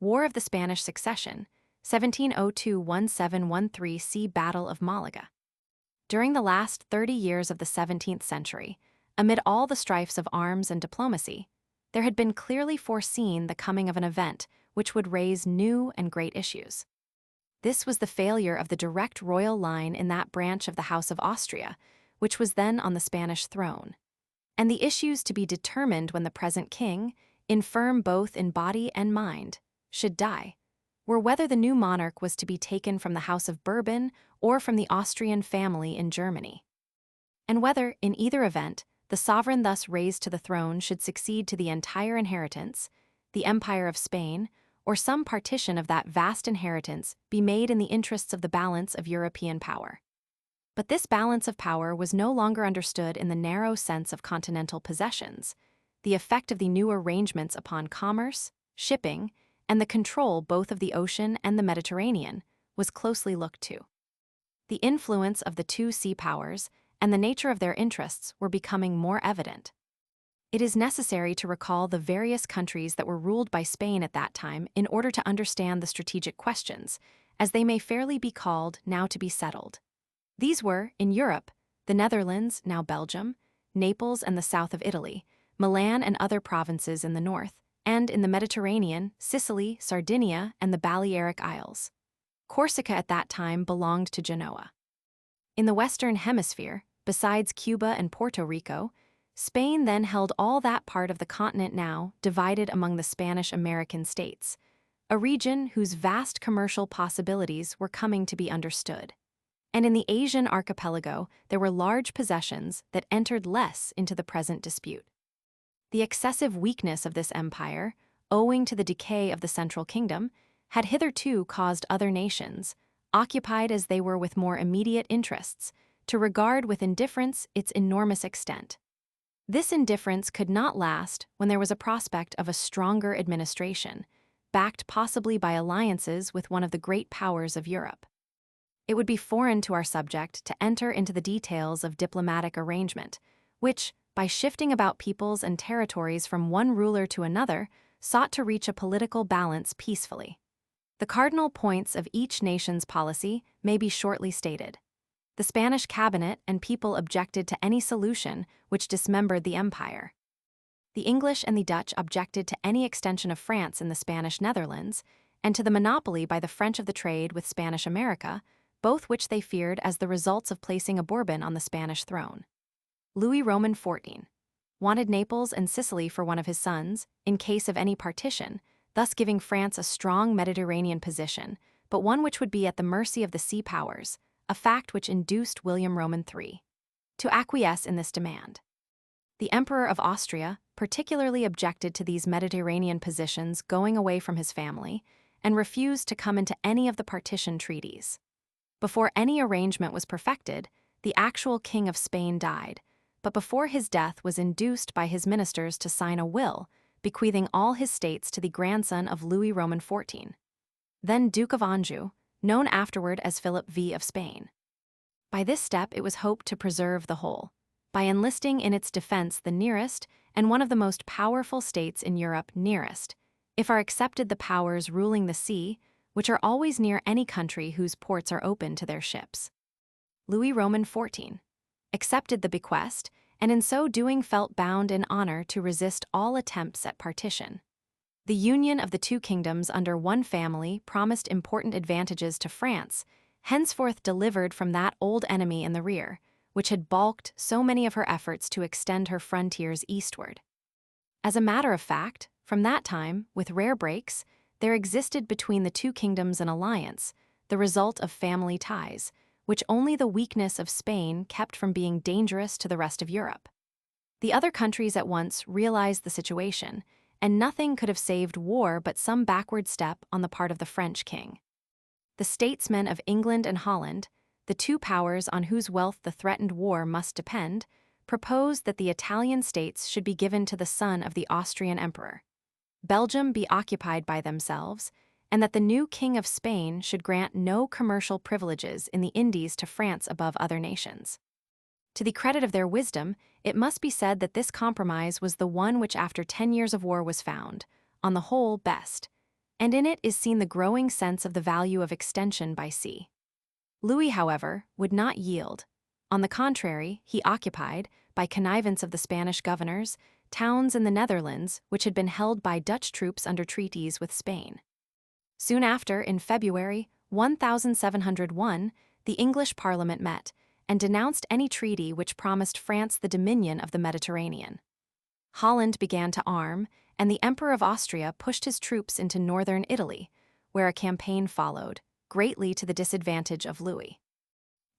War of the Spanish Succession, 1702–1713. See Battle of Malaga. During the last 30 years of the 17th century, amid all the strifes of arms and diplomacy, there had been clearly foreseen the coming of an event which would raise new and great issues. This was the failure of the direct royal line in that branch of the House of Austria, which was then on the Spanish throne, and the issues to be determined when the present king, infirm both in body and mind, should die, were whether the new monarch was to be taken from the House of Bourbon or from the Austrian family in Germany, and whether, in either event, the sovereign thus raised to the throne should succeed to the entire inheritance, the Empire of Spain, or some partition of that vast inheritance be made in the interests of the balance of European power. But this balance of power was no longer understood in the narrow sense of continental possessions. The effect of the new arrangements upon commerce, shipping, and the control both of the ocean and the Mediterranean was closely looked to. The influence of the two sea powers and the nature of their interests were becoming more evident. It is necessary to recall the various countries that were ruled by Spain at that time in order to understand the strategic questions, as they may fairly be called now to be settled. These were, in Europe, the Netherlands, now Belgium, Naples and the south of Italy, Milan and other provinces in the north, and in the Mediterranean, Sicily, Sardinia, and the Balearic Isles. Corsica at that time belonged to Genoa. In the Western Hemisphere, besides Cuba and Puerto Rico, Spain then held all that part of the continent now divided among the Spanish-American states, a region whose vast commercial possibilities were coming to be understood. And in the Asian archipelago, there were large possessions that entered less into the present dispute. The excessive weakness of this empire, owing to the decay of the central kingdom, had hitherto caused other nations, occupied as they were with more immediate interests, to regard with indifference its enormous extent. This indifference could not last when there was a prospect of a stronger administration, backed possibly by alliances with one of the great powers of Europe. It would be foreign to our subject to enter into the details of diplomatic arrangement, which, by shifting about peoples and territories from one ruler to another, sought to reach a political balance peacefully. The cardinal points of each nation's policy may be shortly stated. The Spanish cabinet and people objected to any solution which dismembered the empire. The English and the Dutch objected to any extension of France in the Spanish Netherlands, and to the monopoly by the French of the trade with Spanish America, both which they feared as the results of placing a Bourbon on the Spanish throne. Louis Roman XIV wanted Naples and Sicily for one of his sons, in case of any partition, thus giving France a strong Mediterranean position, but one which would be at the mercy of the sea powers, a fact which induced William Roman III to acquiesce in this demand. The Emperor of Austria particularly objected to these Mediterranean positions going away from his family and refused to come into any of the partition treaties. Before any arrangement was perfected, the actual King of Spain died, but before his death was induced by his ministers to sign a will, bequeathing all his states to the grandson of Louis Roman XIV, then Duke of Anjou, known afterward as Philip V of Spain. By this step it was hoped to preserve the whole, by enlisting in its defense the nearest and one of the most powerful states in Europe nearest, if are accepted the powers ruling the sea, which are always near any country whose ports are open to their ships. Louis Roman XIV accepted the bequest, and in so doing felt bound in honor to resist all attempts at partition. The union of the two kingdoms under one family promised important advantages to France, henceforth delivered from that old enemy in the rear, which had balked so many of her efforts to extend her frontiers eastward. As a matter of fact, from that time, with rare breaks, there existed between the two kingdoms an alliance, the result of family ties, which only the weakness of Spain kept from being dangerous to the rest of Europe. The other countries at once realized the situation, and nothing could have saved war but some backward step on the part of the French king. The statesmen of England and Holland, the two powers on whose wealth the threatened war must depend, proposed that the Italian states should be given to the son of the Austrian emperor, Belgium be occupied by themselves, and that the new King of Spain should grant no commercial privileges in the Indies to France above other nations. To the credit of their wisdom, it must be said that this compromise was the one which after 10 years of war was found, on the whole, best, and in it is seen the growing sense of the value of extension by sea. Louis, however, would not yield. On the contrary, he occupied, by connivance of the Spanish governors, towns in the Netherlands which had been held by Dutch troops under treaties with Spain. Soon after, in February 1701, the English Parliament met and denounced any treaty which promised France the dominion of the Mediterranean. Holland began to arm, and the Emperor of Austria pushed his troops into northern Italy, where a campaign followed, greatly to the disadvantage of Louis.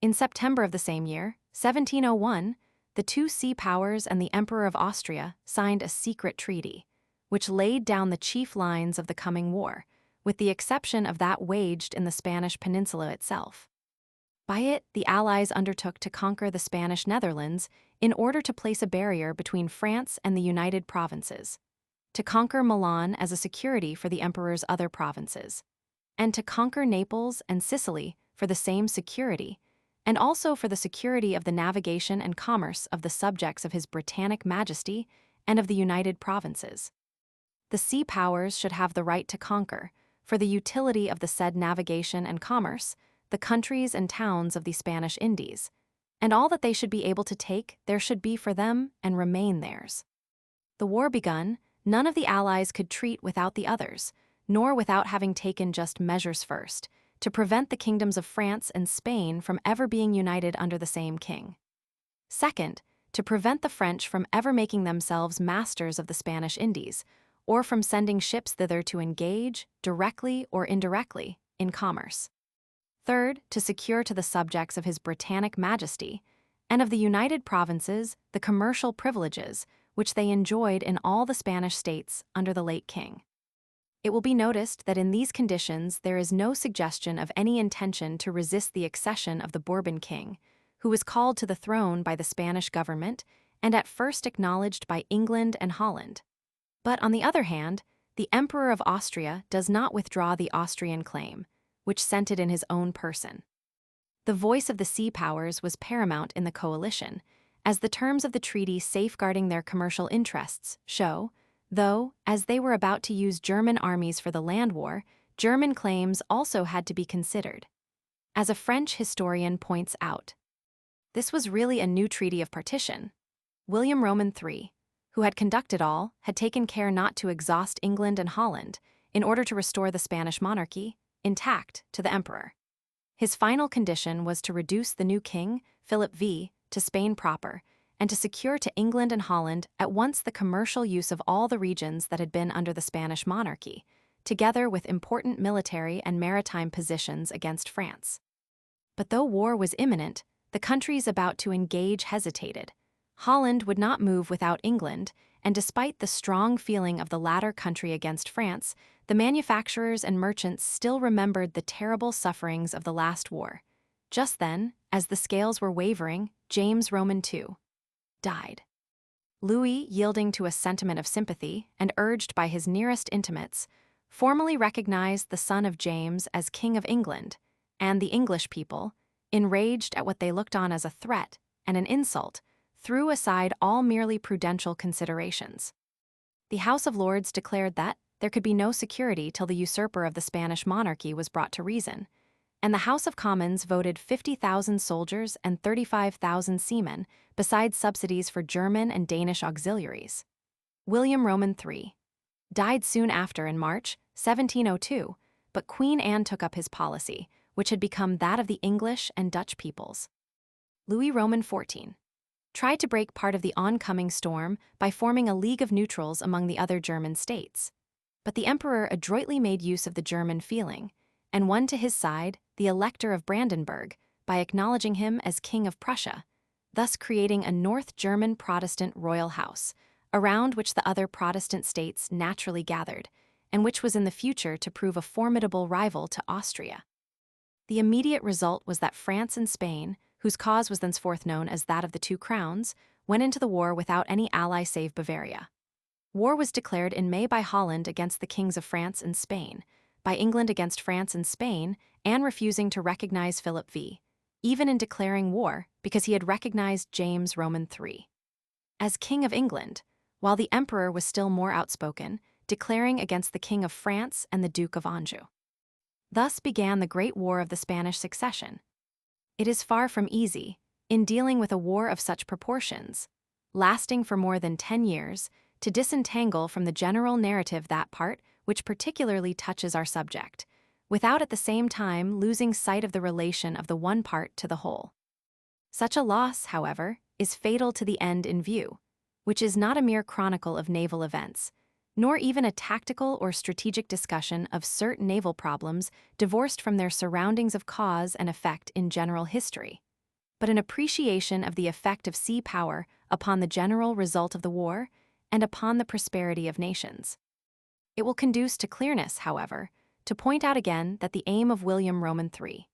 In September of the same year, 1701, the two sea powers and the Emperor of Austria signed a secret treaty, which laid down the chief lines of the coming war, with the exception of that waged in the Spanish peninsula itself. By it, the Allies undertook to conquer the Spanish Netherlands in order to place a barrier between France and the United Provinces, to conquer Milan as a security for the emperor's other provinces, and to conquer Naples and Sicily for the same security, and also for the security of the navigation and commerce of the subjects of His Britannic Majesty and of the United Provinces. The sea powers should have the right to conquer, for the utility of the said navigation and commerce, the countries and towns of the Spanish Indies, and all that they should be able to take there should be for them and remain theirs. The war begun, none of the Allies could treat without the others, nor without having taken just measures first, to prevent the kingdoms of France and Spain from ever being united under the same king. Second, to prevent the French from ever making themselves masters of the Spanish Indies, or from sending ships thither to engage, directly or indirectly, in commerce. Third, to secure to the subjects of His Britannic Majesty and of the United Provinces the commercial privileges which they enjoyed in all the Spanish states under the late king. It will be noticed that in these conditions there is no suggestion of any intention to resist the accession of the Bourbon king, who was called to the throne by the Spanish government and at first acknowledged by England and Holland. But on the other hand, the Emperor of Austria does not withdraw the Austrian claim, which sent it in his own person. The voice of the sea powers was paramount in the coalition, as the terms of the treaty safeguarding their commercial interests show, though, as they were about to use German armies for the land war, German claims also had to be considered. As a French historian points out, this was really a new treaty of partition. William Roman III, who had conducted all, had taken care not to exhaust England and Holland in order to restore the Spanish monarchy, intact, to the emperor. His final condition was to reduce the new king, Philip V, to Spain proper, and to secure to England and Holland at once the commercial use of all the regions that had been under the Spanish monarchy, together with important military and maritime positions against France. But though war was imminent, the countries about to engage hesitated. Holland would not move without England, and despite the strong feeling of the latter country against France, the manufacturers and merchants still remembered the terrible sufferings of the last war. Just then, as the scales were wavering, James Roman II died. Louis, yielding to a sentiment of sympathy and urged by his nearest intimates, formally recognized the son of James as King of England, and the English people, enraged at what they looked on as a threat and an insult, threw aside all merely prudential considerations. The House of Lords declared that there could be no security till the usurper of the Spanish monarchy was brought to reason, and the House of Commons voted 50,000 soldiers and 35,000 seamen, besides subsidies for German and Danish auxiliaries. William Roman III died soon after in March 1702, but Queen Anne took up his policy, which had become that of the English and Dutch peoples. Louis Roman XIV tried to break part of the oncoming storm by forming a league of neutrals among the other German states. But the emperor adroitly made use of the German feeling, and won to his side the Elector of Brandenburg by acknowledging him as King of Prussia, thus creating a North German Protestant royal house, around which the other Protestant states naturally gathered, and which was in the future to prove a formidable rival to Austria. The immediate result was that France and Spain, whose cause was thenceforth known as that of the two crowns, went into the war without any ally save Bavaria. War was declared in May by Holland against the kings of France and Spain, by England against France and Spain, and refusing to recognize Philip V, even in declaring war because he had recognized James Roman III as King of England, while the emperor was still more outspoken, declaring against the King of France and the Duke of Anjou. Thus began the Great War of the Spanish Succession. It is far from easy, in dealing with a war of such proportions, lasting for more than 10 years, to disentangle from the general narrative that part which particularly touches our subject, without at the same time losing sight of the relation of the one part to the whole. Such a loss, however, is fatal to the end in view, which is not a mere chronicle of naval events, nor even a tactical or strategic discussion of certain naval problems divorced from their surroundings of cause and effect in general history, but an appreciation of the effect of sea power upon the general result of the war and upon the prosperity of nations. It will conduce to clearness, however, to point out again that the aim of William Roman III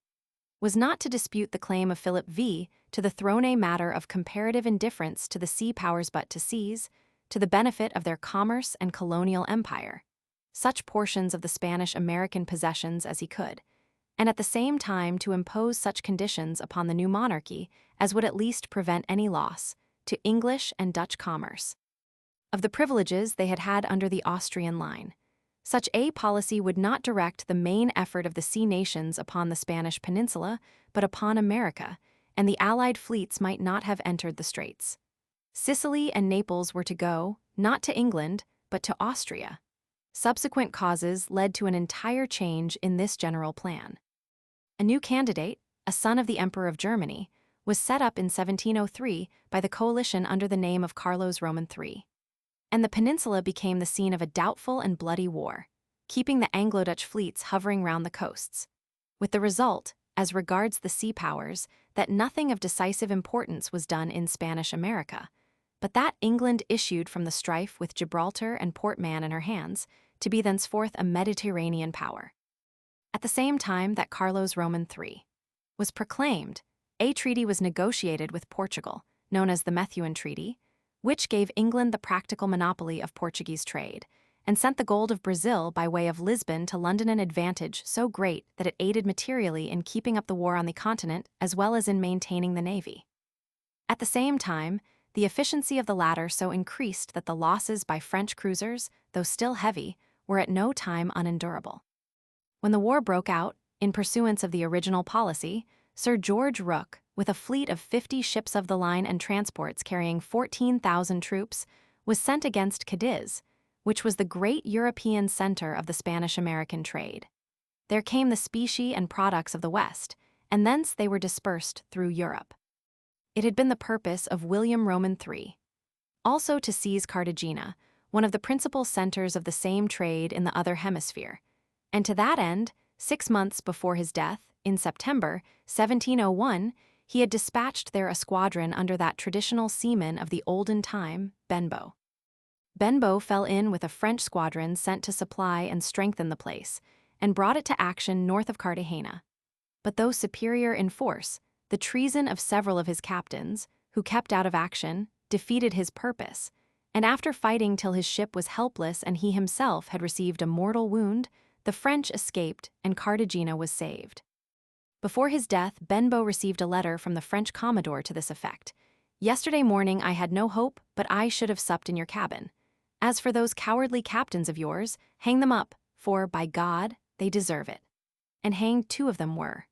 was not to dispute the claim of Philip V to the throne, a matter of comparative indifference to the sea powers, but to seize, to the benefit of their commerce and colonial empire, such portions of the Spanish-American possessions as he could, and at the same time to impose such conditions upon the new monarchy as would at least prevent any loss to English and Dutch commerce of the privileges they had had under the Austrian line. Such a policy would not direct the main effort of the sea nations upon the Spanish peninsula, but upon America, and the Allied fleets might not have entered the straits. Sicily and Naples were to go, not to England, but to Austria. Subsequent causes led to an entire change in this general plan. A new candidate, a son of the Emperor of Germany, was set up in 1703 by the coalition under the name of Carlos Roman III. And the peninsula became the scene of a doubtful and bloody war, keeping the Anglo-Dutch fleets hovering round the coasts, with the result, as regards the sea powers, that nothing of decisive importance was done in Spanish America, but that England issued from the strife with Gibraltar and Port Mahon in her hands to be thenceforth a Mediterranean power. At the same time that Carlos Roman III was proclaimed, a treaty was negotiated with Portugal, known as the Methuen Treaty, which gave England the practical monopoly of Portuguese trade, and sent the gold of Brazil by way of Lisbon to London, an advantage so great that it aided materially in keeping up the war on the continent as well as in maintaining the navy. At the same time, the efficiency of the latter so increased that the losses by French cruisers, though still heavy, were at no time unendurable. When the war broke out, in pursuance of the original policy, Sir George Rooke, with a fleet of 50 ships of the line and transports carrying 14,000 troops, was sent against Cadiz, which was the great European center of the Spanish-American trade. There came the specie and products of the West, and thence they were dispersed through Europe. It had been the purpose of William Roman III also to seize Cartagena, one of the principal centers of the same trade in the other hemisphere, and to that end, 6 months before his death, in September 1701, he had dispatched there a squadron under that traditional seaman of the olden time, Benbow. Benbow fell in with a French squadron sent to supply and strengthen the place, and brought it to action north of Cartagena. But though superior in force, the treason of several of his captains, who kept out of action, defeated his purpose, and after fighting till his ship was helpless and he himself had received a mortal wound, the French escaped and Cartagena was saved. Before his death, Benbow received a letter from the French Commodore to this effect: "Yesterday morning I had no hope, but I should have supped in your cabin. As for those cowardly captains of yours, hang them up, for, by God, they deserve it." And hanged 2 of them were.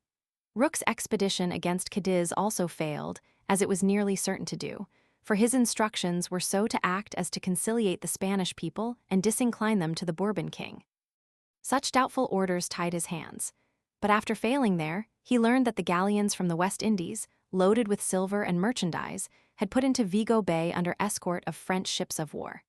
Rooke's expedition against Cadiz also failed, as it was nearly certain to do, for his instructions were so to act as to conciliate the Spanish people and disincline them to the Bourbon king. Such doubtful orders tied his hands. But after failing there, he learned that the galleons from the West Indies, loaded with silver and merchandise, had put into Vigo Bay under escort of French ships of war.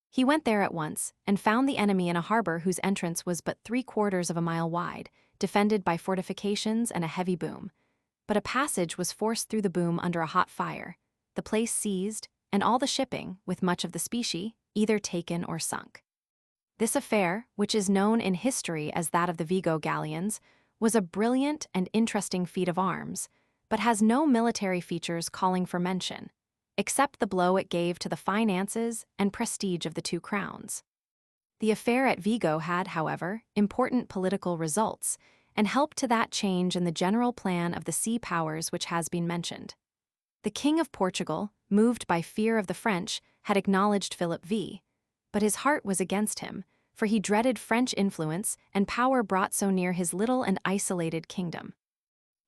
He went there at once, and found the enemy in a harbor whose entrance was but 3/4 of a mile wide, defended by fortifications and a heavy boom. But a passage was forced through the boom under a hot fire, the place seized, and all the shipping, with much of the specie, either taken or sunk. This affair, which is known in history as that of the Vigo galleons, was a brilliant and interesting feat of arms, but has no military features calling for mention, except the blow it gave to the finances and prestige of the 2 crowns. The affair at Vigo had, however, important political results, and helped to that change in the general plan of the sea powers which has been mentioned. The King of Portugal, moved by fear of the French, had acknowledged Philip V, But his heart was against him, for he dreaded French influence and power brought so near his little and isolated kingdom.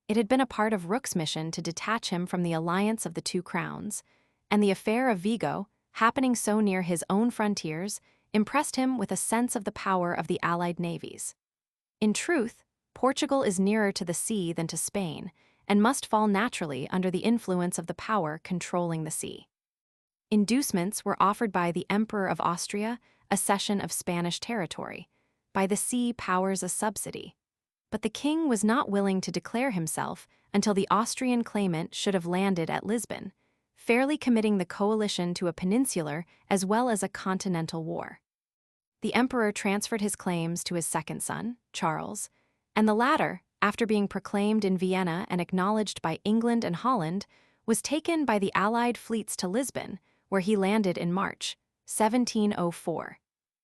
It had been a part of Rooke's mission to detach him from the alliance of the two crowns, and the affair of Vigo, happening so near his own frontiers, impressed him with a sense of the power of the allied navies. In truth, Portugal is nearer to the sea than to Spain, and must fall naturally under the influence of the power controlling the sea. Inducements were offered by the Emperor of Austria a cession of Spanish territory, by the sea powers a subsidy. But the king was not willing to declare himself until the Austrian claimant should have landed at Lisbon, fairly committing the coalition to a peninsular as well as a continental war. The emperor transferred his claims to his second son, Charles, and the latter, after being proclaimed in Vienna and acknowledged by England and Holland, was taken by the Allied fleets to Lisbon, where he landed in March 1704.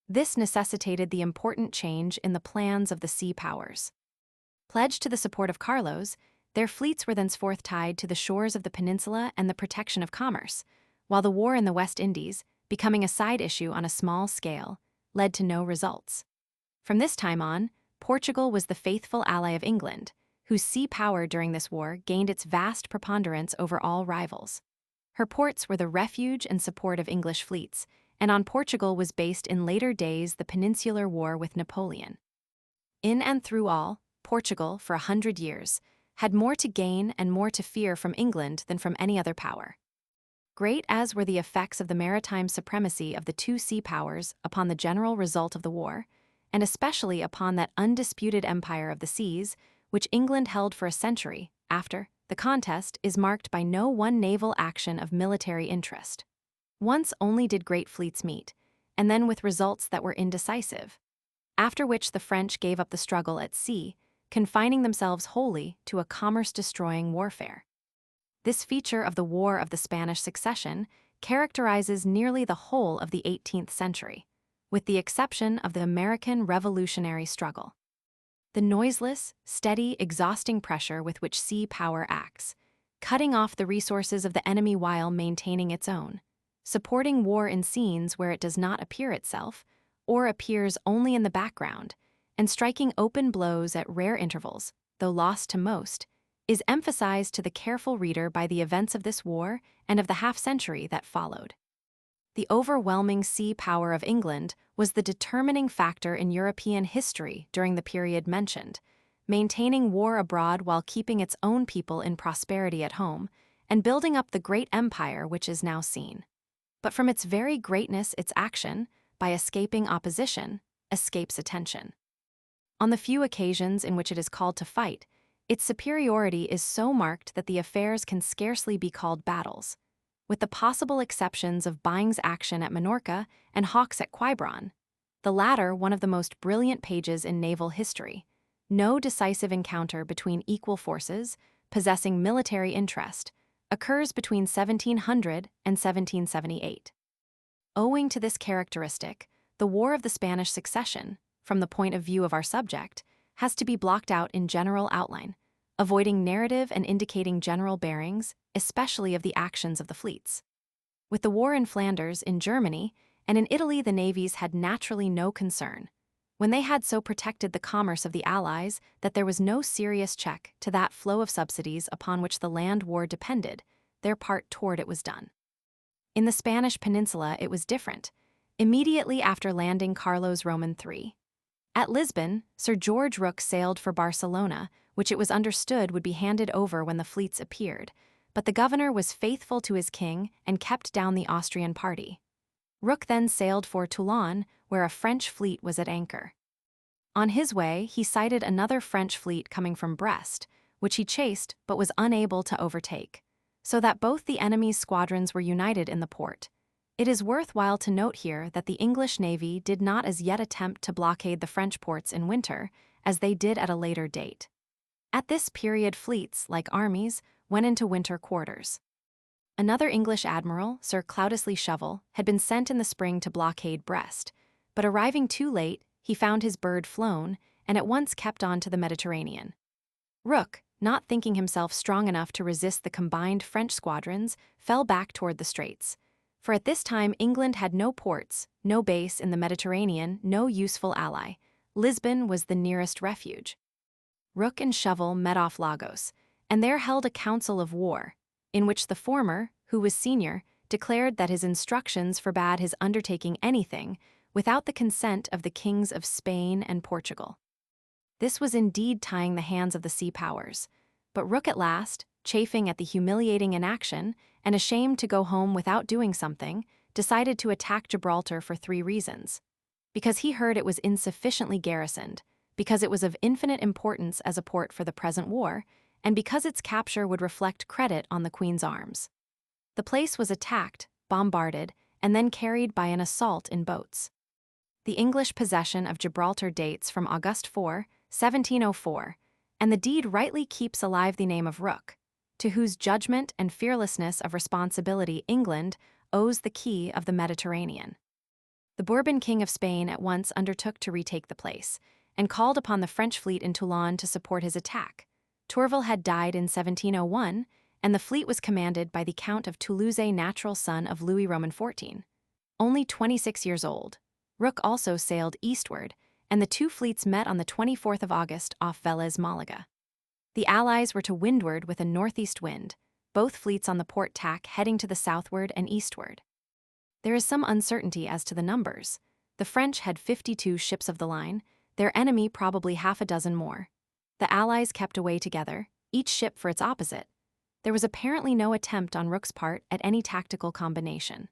This necessitated the important change in the plans of the sea powers. Pledged to the support of Carlos, their fleets were thenceforth tied to the shores of the peninsula and the protection of commerce, while the war in the West Indies, becoming a side issue on a small scale, led to no results. From this time on, Portugal was the faithful ally of England, whose sea power during this war gained its vast preponderance over all rivals. Her ports were the refuge and support of English fleets, and on Portugal was based in later days the Peninsular War with Napoleon. In and through all, Portugal, for 100 years, had more to gain and more to fear from England than from any other power. Great as were the effects of the maritime supremacy of the two sea powers upon the general result of the war, and especially upon that undisputed empire of the seas, which England held for a century after, the contest is marked by no one naval action of military interest. Once only did great fleets meet, and then with results that were indecisive, after which the French gave up the struggle at sea, confining themselves wholly to a commerce-destroying warfare. This feature of the War of the Spanish Succession characterizes nearly the whole of the 18th century, with the exception of the American Revolutionary struggle. The noiseless, steady, exhausting pressure with which sea power acts, cutting off the resources of the enemy while maintaining its own, supporting war in scenes where it does not appear itself, or appears only in the background, and striking open blows at rare intervals, though lost to most, is emphasized to the careful reader by the events of this war and of the half-century that followed. The overwhelming sea power of England was the determining factor in European history during the period mentioned, maintaining war abroad while keeping its own people in prosperity at home, and building up the great empire which is now seen. But from its very greatness its action, by escaping opposition, escapes attention. On the few occasions in which it is called to fight, its superiority is so marked that the affairs can scarcely be called battles. With the possible exceptions of Byng's action at Minorca and Hawke's at Quiberon, the latter one of the most brilliant pages in naval history, no decisive encounter between equal forces, possessing military interest, occurs between 1700 and 1778. Owing to this characteristic, the War of the Spanish Succession, from the point of view of our subject, has to be blocked out in general outline, avoiding narrative and indicating general bearings, especially of the actions of the fleets. With the war in Flanders, in Germany, and in Italy the navies had naturally no concern, when they had so protected the commerce of the Allies that there was no serious check to that flow of subsidies upon which the land war depended, their part toward it was done. In the Spanish peninsula it was different, immediately after landing Carlos Roman III. At Lisbon, Sir George Rooke sailed for Barcelona, which it was understood would be handed over when the fleets appeared, but the governor was faithful to his king and kept down the Austrian party. Rooke then sailed for Toulon, where a French fleet was at anchor. On his way, he sighted another French fleet coming from Brest, which he chased but was unable to overtake, so that both the enemy's squadrons were united in the port. It is worthwhile to note here that the English Navy did not as yet attempt to blockade the French ports in winter, as they did at a later date. At this period fleets, like armies, went into winter quarters. Another English admiral, Sir Cloudesley Shovel, had been sent in the spring to blockade Brest, but arriving too late, he found his bird flown and at once kept on to the Mediterranean. Rooke, not thinking himself strong enough to resist the combined French squadrons, fell back toward the straits. For at this time England had no ports, no base in the Mediterranean, no useful ally. Lisbon was the nearest refuge. Rooke and Shovel met off Lagos, and there held a council of war, in which the former, who was senior, declared that his instructions forbade his undertaking anything without the consent of the kings of Spain and Portugal. This was indeed tying the hands of the sea powers, but Rooke at last, chafing at the humiliating inaction and ashamed to go home without doing something, decided to attack Gibraltar for 3 reasons. Because he heard it was insufficiently garrisoned, because it was of infinite importance as a port for the present war, and because its capture would reflect credit on the Queen's arms. The place was attacked, bombarded, and then carried by an assault in boats. The English possession of Gibraltar dates from August 4, 1704, and the deed rightly keeps alive the name of Rooke, to whose judgment and fearlessness of responsibility England owes the key of the Mediterranean. The Bourbon King of Spain at once undertook to retake the place, and called upon the French fleet in Toulon to support his attack. Tourville had died in 1701, and the fleet was commanded by the Count of Toulouse, natural son of Louis Roman XIV. Only 26 years old, Rooke also sailed eastward, and the 2 fleets met on the 24th of August off Vélez, Malaga. The Allies were to windward with a northeast wind, both fleets on the port tack heading to the southward and eastward. There is some uncertainty as to the numbers. The French had 52 ships of the line, their enemy probably half a dozen more. The Allies kept away together, each ship for its opposite. There was apparently no attempt on Rooke's part at any tactical combination.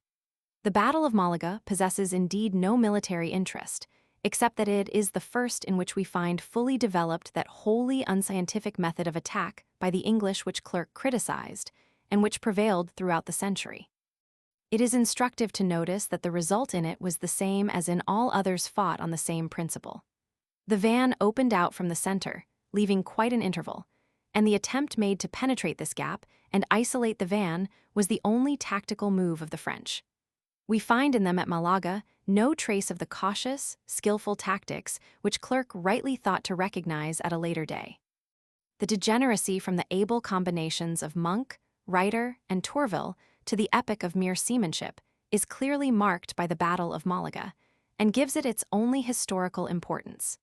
The Battle of Malaga possesses indeed no military interest, except that it is the first in which we find fully developed that wholly unscientific method of attack by the English which Clerke criticized, and which prevailed throughout the century. It is instructive to notice that the result in it was the same as in all others fought on the same principle. The van opened out from the center, leaving quite an interval, and the attempt made to penetrate this gap and isolate the van was the only tactical move of the French. We find in them at Malaga no trace of the cautious, skillful tactics which Clerke rightly thought to recognize at a later day. The degeneracy from the able combinations of Monk, Ryder, and Tourville to the epic of mere seamanship is clearly marked by the Battle of Malaga, and gives it its only historical importance.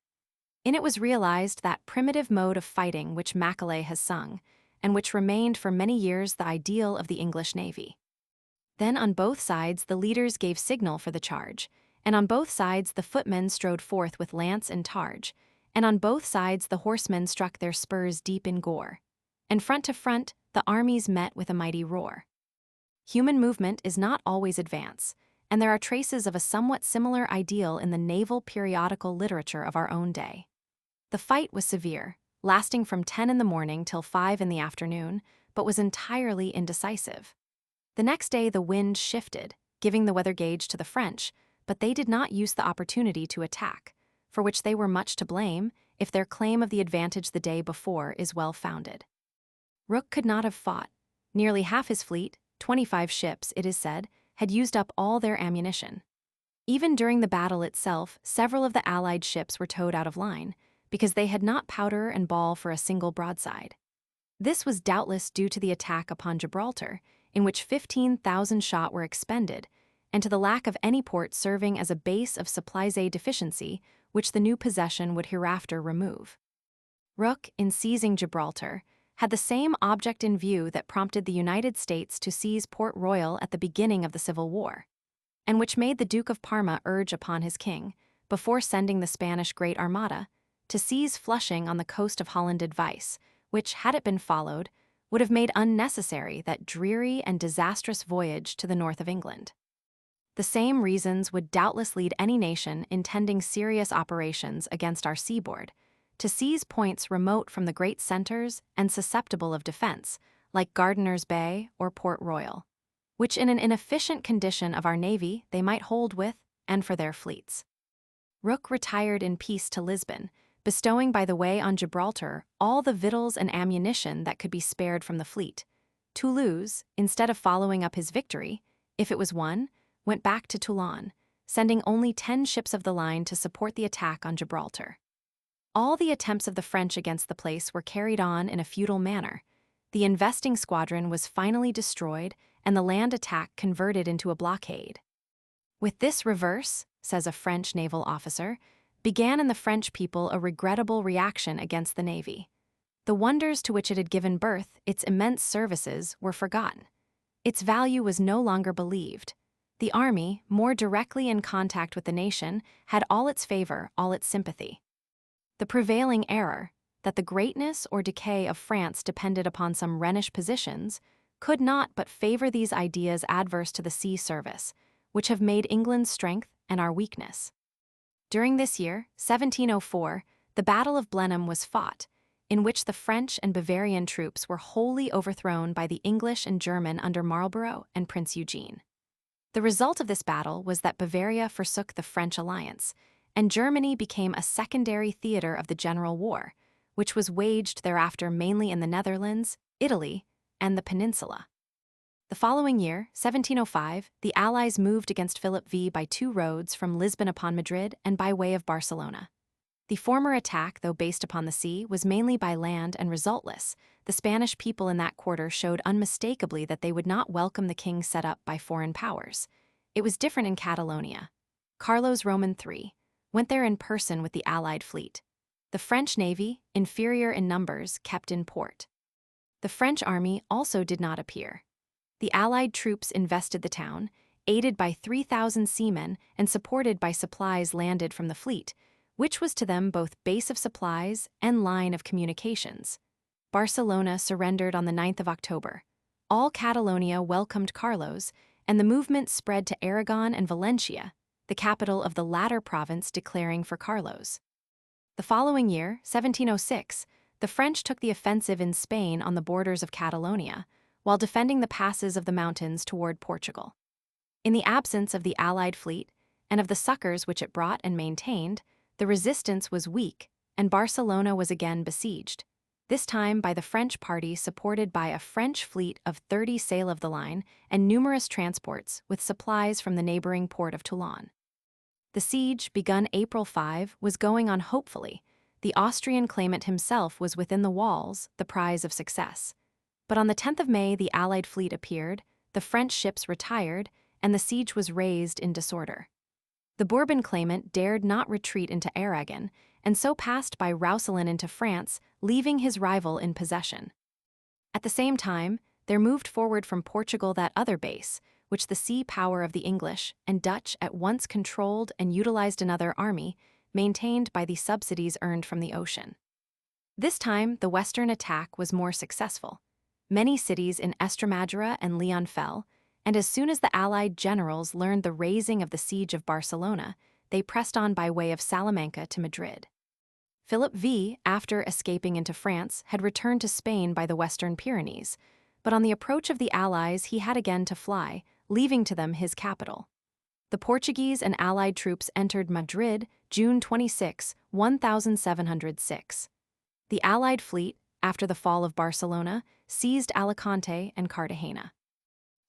In it was realized that primitive mode of fighting which Macaulay has sung, and which remained for many years the ideal of the English Navy. Then on both sides the leaders gave signal for the charge, and on both sides the footmen strode forth with lance and targe, and on both sides the horsemen struck their spurs deep in gore. And front to front the armies met with a mighty roar. Human movement is not always advance, and there are traces of a somewhat similar ideal in the naval periodical literature of our own day. The fight was severe, lasting from 10 in the morning till 5 in the afternoon, but was entirely indecisive. The next day the wind shifted, giving the weather gauge to the French, but they did not use the opportunity to attack, for which they were much to blame if their claim of the advantage the day before is well founded. Rooke could not have fought. Nearly half his fleet, 25 ships, it is said, had used up all their ammunition. Even during the battle itself, several of the Allied ships were towed out of line, because they had not powder and ball for a single broadside. This was doubtless due to the attack upon Gibraltar, in which 15,000 shot were expended, and to the lack of any port serving as a base of supplies deficiency, which the new possession would hereafter remove. Rooke, in seizing Gibraltar, had the same object in view that prompted the United States to seize Port Royal at the beginning of the Civil War, and which made the Duke of Parma urge upon his king, before sending the Spanish Great Armada, to seize Flushing on the coast of Holland advice, which, had it been followed, would have made unnecessary that dreary and disastrous voyage to the north of England. The same reasons would doubtless lead any nation intending serious operations against our seaboard to seize points remote from the great centers and susceptible of defense, like Gardiner's Bay or Port Royal, which in an inefficient condition of our navy they might hold with and for their fleets. Rooke retired in peace to Lisbon, bestowing by the way on Gibraltar all the victuals and ammunition that could be spared from the fleet. Toulouse, instead of following up his victory, if it was won, went back to Toulon, sending only 10 ships of the line to support the attack on Gibraltar. All the attempts of the French against the place were carried on in a futile manner. The investing squadron was finally destroyed, and the land attack converted into a blockade. With this reverse, says a French naval officer, began in the French people a regrettable reaction against the navy. The wonders to which it had given birth, its immense services, were forgotten. Its value was no longer believed. The army, more directly in contact with the nation, had all its favor, all its sympathy. The prevailing error, that the greatness or decay of France depended upon some Rhenish positions, could not but favor these ideas adverse to the sea service, which have made England's strength and our weakness. During this year, 1704, the Battle of Blenheim was fought, in which the French and Bavarian troops were wholly overthrown by the English and German under Marlborough and Prince Eugene. The result of this battle was that Bavaria forsook the French alliance, and Germany became a secondary theater of the general war, which was waged thereafter mainly in the Netherlands, Italy, and the Peninsula. The following year, 1705, the Allies moved against Philip V by two roads from Lisbon upon Madrid and by way of Barcelona. The former attack, though based upon the sea, was mainly by land and resultless. The Spanish people in that quarter showed unmistakably that they would not welcome the king set up by foreign powers. It was different in Catalonia. Carlos Roman III went there in person with the Allied fleet. The French navy, inferior in numbers, kept in port. The French army also did not appear. The Allied troops invested the town, aided by 3,000 seamen and supported by supplies landed from the fleet, which was to them both base of supplies and line of communications. Barcelona surrendered on the 9th of October. All Catalonia welcomed Carlos, and the movement spread to Aragon and Valencia, the capital of the latter province declaring for Carlos. The following year, 1706, the French took the offensive in Spain on the borders of Catalonia, while defending the passes of the mountains toward Portugal. In the absence of the Allied fleet, and of the succors which it brought and maintained, the resistance was weak, and Barcelona was again besieged, this time by the French party supported by a French fleet of 30 sail of the line and numerous transports with supplies from the neighboring port of Toulon. The siege, begun April 5, was going on hopefully. The Austrian claimant himself was within the walls, the prize of success. But on the 10th of May the Allied fleet appeared, the French ships retired, and the siege was raised in disorder. The Bourbon claimant dared not retreat into Aragon, and so passed by Roussillon into France, leaving his rival in possession. At the same time, there moved forward from Portugal that other base, which the sea power of the English and Dutch at once controlled and utilized another army, maintained by the subsidies earned from the ocean. This time, the western attack was more successful. Many cities in Estremadura and Leon fell, and as soon as the Allied generals learned the raising of the siege of Barcelona, they pressed on by way of Salamanca to Madrid. Philip V, after escaping into France, had returned to Spain by the Western Pyrenees, but on the approach of the Allies he had again to fly, leaving to them his capital. The Portuguese and Allied troops entered Madrid, June 26, 1706. The Allied fleet, after the fall of Barcelona, seized Alicante and Cartagena.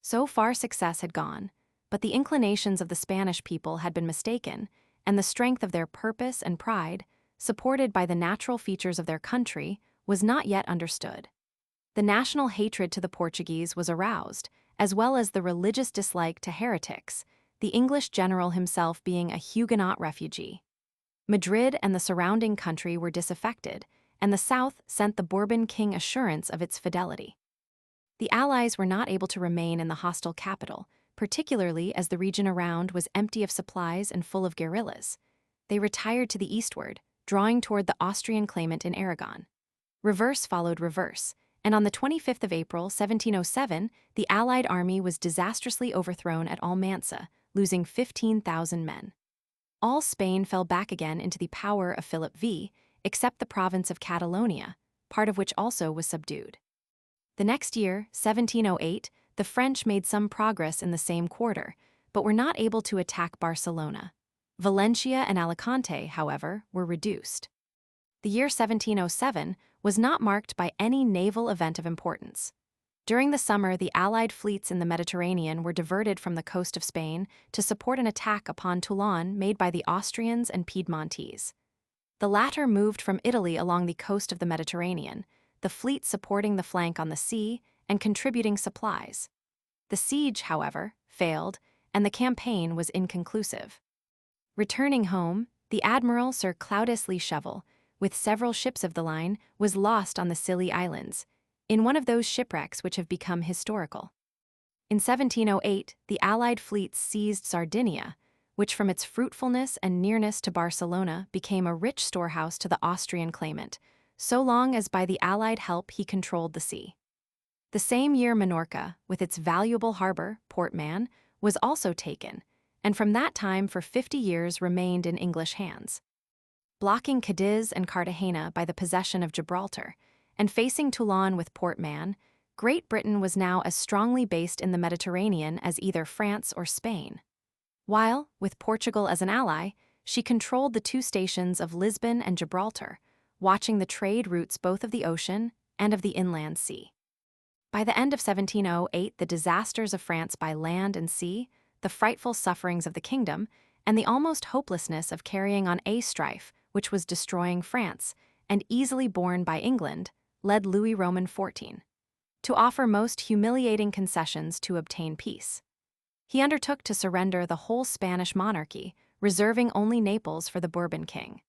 So far success had gone, but the inclinations of the Spanish people had been mistaken, and the strength of their purpose and pride, supported by the natural features of their country, was not yet understood. The national hatred to the Portuguese was aroused, as well as the religious dislike to heretics, the English general himself being a Huguenot refugee. Madrid and the surrounding country were disaffected, and the South sent the Bourbon king assurance of its fidelity. The Allies were not able to remain in the hostile capital, particularly as the region around was empty of supplies and full of guerrillas. They retired to the eastward, drawing toward the Austrian claimant in Aragon. Reverse followed reverse, and on the 25th of April, 1707, the Allied army was disastrously overthrown at Almansa, losing 15,000 men. All Spain fell back again into the power of Philip V, except the province of Catalonia, part of which also was subdued. The next year, 1708, the French made some progress in the same quarter, but were not able to attack Barcelona. Valencia and Alicante, however, were reduced. The year 1707 was not marked by any naval event of importance. During the summer, the Allied fleets in the Mediterranean were diverted from the coast of Spain to support an attack upon Toulon made by the Austrians and Piedmontese. The latter moved from Italy along the coast of the Mediterranean, the fleet supporting the flank on the sea and contributing supplies. The siege, however, failed, and the campaign was inconclusive. Returning home, the admiral Sir Claudius Lee Shovel, with several ships of the line, was lost on the Scilly Islands, in one of those shipwrecks which have become historical. In 1708, the Allied fleets seized Sardinia, which from its fruitfulness and nearness to Barcelona became a rich storehouse to the Austrian claimant, so long as by the Allied help he controlled the sea. The same year Minorca, with its valuable harbor, Port Mahon, was also taken, and from that time for 50 years remained in English hands. Blocking Cadiz and Cartagena by the possession of Gibraltar, and facing Toulon with Port Mahon, Great Britain was now as strongly based in the Mediterranean as either France or Spain. While, with Portugal as an ally, she controlled the two stations of Lisbon and Gibraltar, watching the trade routes both of the ocean and of the inland sea. By the end of 1708, the disasters of France by land and sea, the frightful sufferings of the kingdom, and the almost hopelessness of carrying on a strife which was destroying France, and easily borne by England, led Louis Roman XIV to offer most humiliating concessions to obtain peace. He undertook to surrender the whole Spanish monarchy, reserving only Naples for the Bourbon king.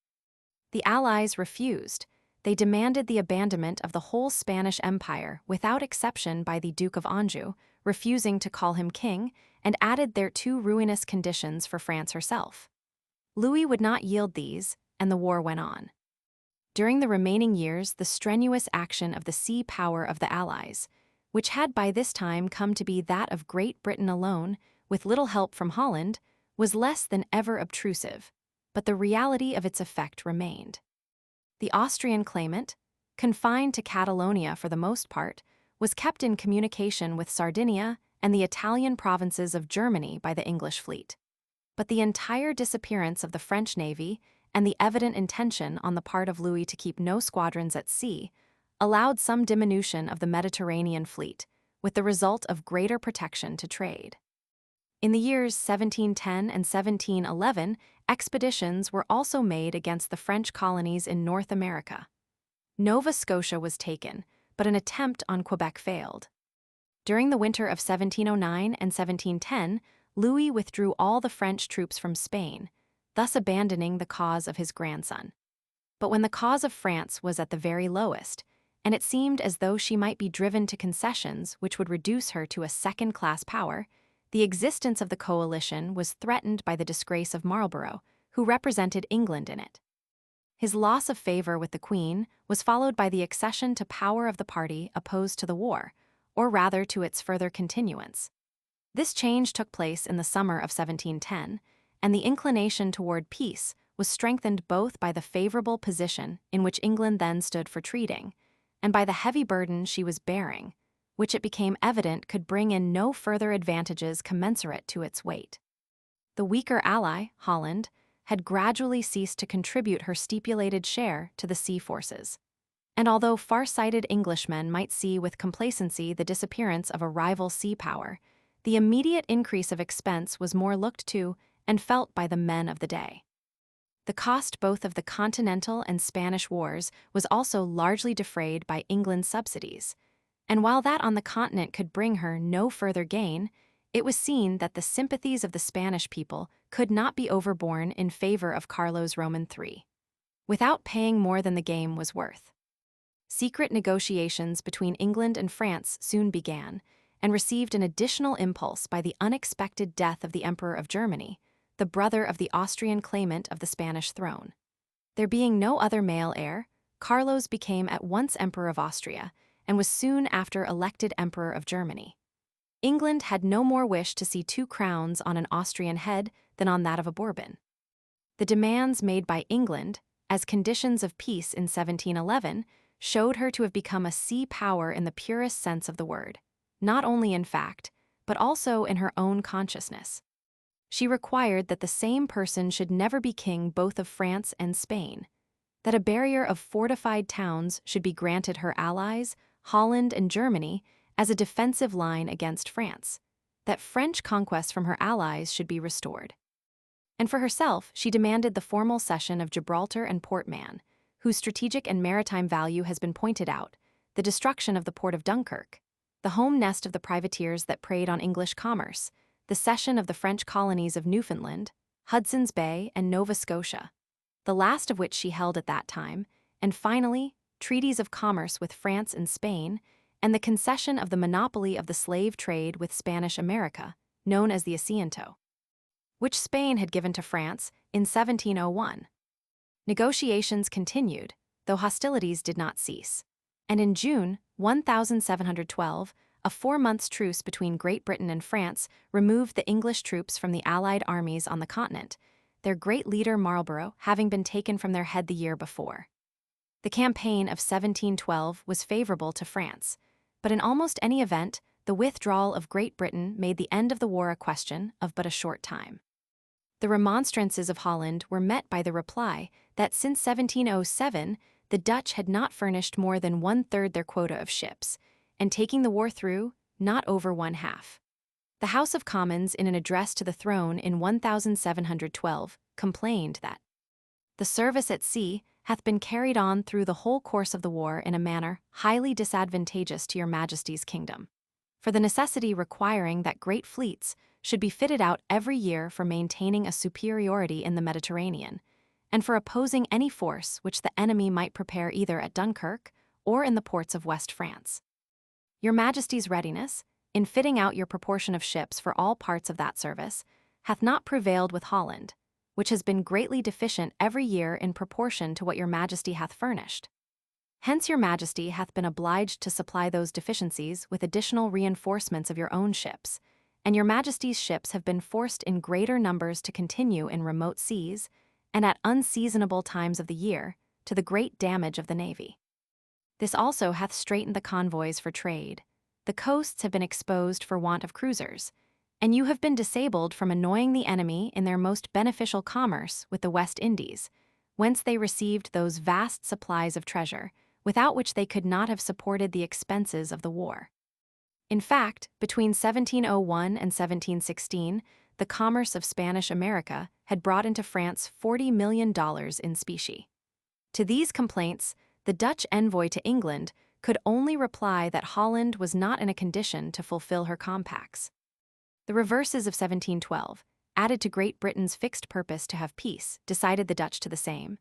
The Allies refused. They demanded the abandonment of the whole Spanish Empire without exception by the Duke of Anjou, refusing to call him king, and added their two ruinous conditions for France herself. Louis would not yield these, and the war went on. During the remaining years, the strenuous action of the sea power of the Allies, which had by this time come to be that of Great Britain alone, with little help from Holland, was less than ever obtrusive, but the reality of its effect remained. The Austrian claimant, confined to Catalonia for the most part, was kept in communication with Sardinia and the Italian provinces of Germany by the English fleet. But the entire disappearance of the French navy and the evident intention on the part of Louis to keep no squadrons at sea allowed some diminution of the Mediterranean fleet, with the result of greater protection to trade. In the years 1710 and 1711, expeditions were also made against the French colonies in North America. Nova Scotia was taken, but an attempt on Quebec failed. During the winter of 1709 and 1710, Louis withdrew all the French troops from Spain, thus abandoning the cause of his grandson. But when the cause of France was at the very lowest, and it seemed as though she might be driven to concessions which would reduce her to a second-class power, the existence of the coalition was threatened by the disgrace of Marlborough, who represented England in it. His loss of favor with the Queen was followed by the accession to power of the party opposed to the war, or rather to its further continuance. This change took place in the summer of 1710, and the inclination toward peace was strengthened both by the favorable position in which England then stood for treating, and by the heavy burden she was bearing, which it became evident could bring in no further advantages commensurate to its weight. The weaker ally, Holland, had gradually ceased to contribute her stipulated share to the sea forces. And although far-sighted Englishmen might see with complacency the disappearance of a rival sea power, the immediate increase of expense was more looked to and felt by the men of the day. The cost both of the Continental and Spanish wars was also largely defrayed by England's subsidies, and while that on the continent could bring her no further gain, it was seen that the sympathies of the Spanish people could not be overborne in favor of Carlos Roman III, without paying more than the game was worth. Secret negotiations between England and France soon began, and received an additional impulse by the unexpected death of the Emperor of Germany, the brother of the Austrian claimant of the Spanish throne. There being no other male heir, Carlos became at once Emperor of Austria, and was soon after elected Emperor of Germany. England had no more wish to see two crowns on an Austrian head than on that of a Bourbon. The demands made by England, as conditions of peace in 1711, showed her to have become a sea power in the purest sense of the word, not only in fact, but also in her own consciousness. She required that the same person should never be king both of France and Spain, that a barrier of fortified towns should be granted her allies, Holland and Germany, as a defensive line against France, that French conquests from her allies should be restored. And for herself, she demanded the formal cession of Gibraltar and Port Mahon, whose strategic and maritime value has been pointed out, the destruction of the port of Dunkirk, the home nest of the privateers that preyed on English commerce, the cession of the French colonies of Newfoundland, Hudson's Bay, and Nova Scotia, the last of which she held at that time, and finally, treaties of commerce with France and Spain, and the concession of the monopoly of the slave trade with Spanish America, known as the Asiento, which Spain had given to France in 1701. Negotiations continued, though hostilities did not cease. And in June 1712, a 4-month truce between Great Britain and France removed the English troops from the Allied armies on the continent, their great leader Marlborough having been taken from their head the year before. The campaign of 1712 was favorable to France, but in almost any event, the withdrawal of Great Britain made the end of the war a question of but a short time. The remonstrances of Holland were met by the reply that since 1707, the Dutch had not furnished more than 1/3 their quota of ships, and taking the war through, not over 1/2. The House of Commons, in an address to the throne in 1712, complained that the service at sea hath been carried on through the whole course of the war in a manner highly disadvantageous to your Majesty's kingdom, for the necessity requiring that great fleets should be fitted out every year for maintaining a superiority in the Mediterranean, and for opposing any force which the enemy might prepare either at Dunkirk or in the ports of West France. Your Majesty's readiness, in fitting out your proportion of ships for all parts of that service, hath not prevailed with Holland, which has been greatly deficient every year in proportion to what your Majesty hath furnished. Hence your Majesty hath been obliged to supply those deficiencies with additional reinforcements of your own ships, and your Majesty's ships have been forced in greater numbers to continue in remote seas, and at unseasonable times of the year, to the great damage of the navy. This also hath straitened the convoys for trade. The coasts have been exposed for want of cruisers, and you have been disabled from annoying the enemy in their most beneficial commerce with the West Indies, whence they received those vast supplies of treasure, without which they could not have supported the expenses of the war. In fact, between 1701 and 1716, the commerce of Spanish America had brought into France $40 million in specie. To these complaints, the Dutch envoy to England could only reply that Holland was not in a condition to fulfill her compacts. The reverses of 1712, added to Great Britain's fixed purpose to have peace, decided the Dutch to the same,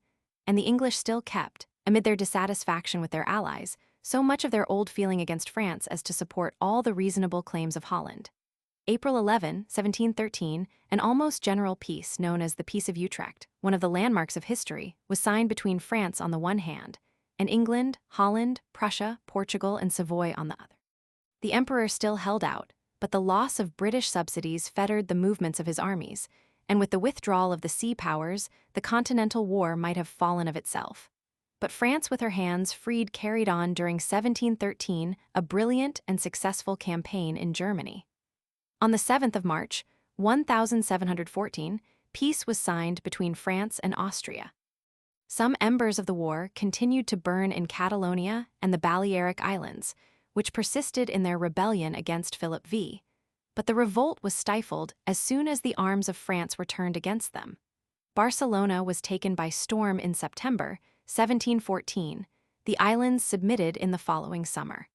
and the English still kept, amid their dissatisfaction with their allies, so much of their old feeling against France as to support all the reasonable claims of Holland. April 11, 1713, an almost general peace known as the Peace of Utrecht, one of the landmarks of history, was signed between France on the one hand, and England, Holland, Prussia, Portugal, and Savoy on the other. The emperor still held out, but the loss of British subsidies fettered the movements of his armies, and with the withdrawal of the sea powers, the continental war might have fallen of itself. But France with her hands freed carried on during 1713 a brilliant and successful campaign in Germany. On the 7th of March, 1714, peace was signed between France and Austria. Some embers of the war continued to burn in Catalonia and the Balearic Islands, which persisted in their rebellion against Philip V. But the revolt was stifled as soon as the arms of France were turned against them. Barcelona was taken by storm in September 1714. The islands submitted in the following summer.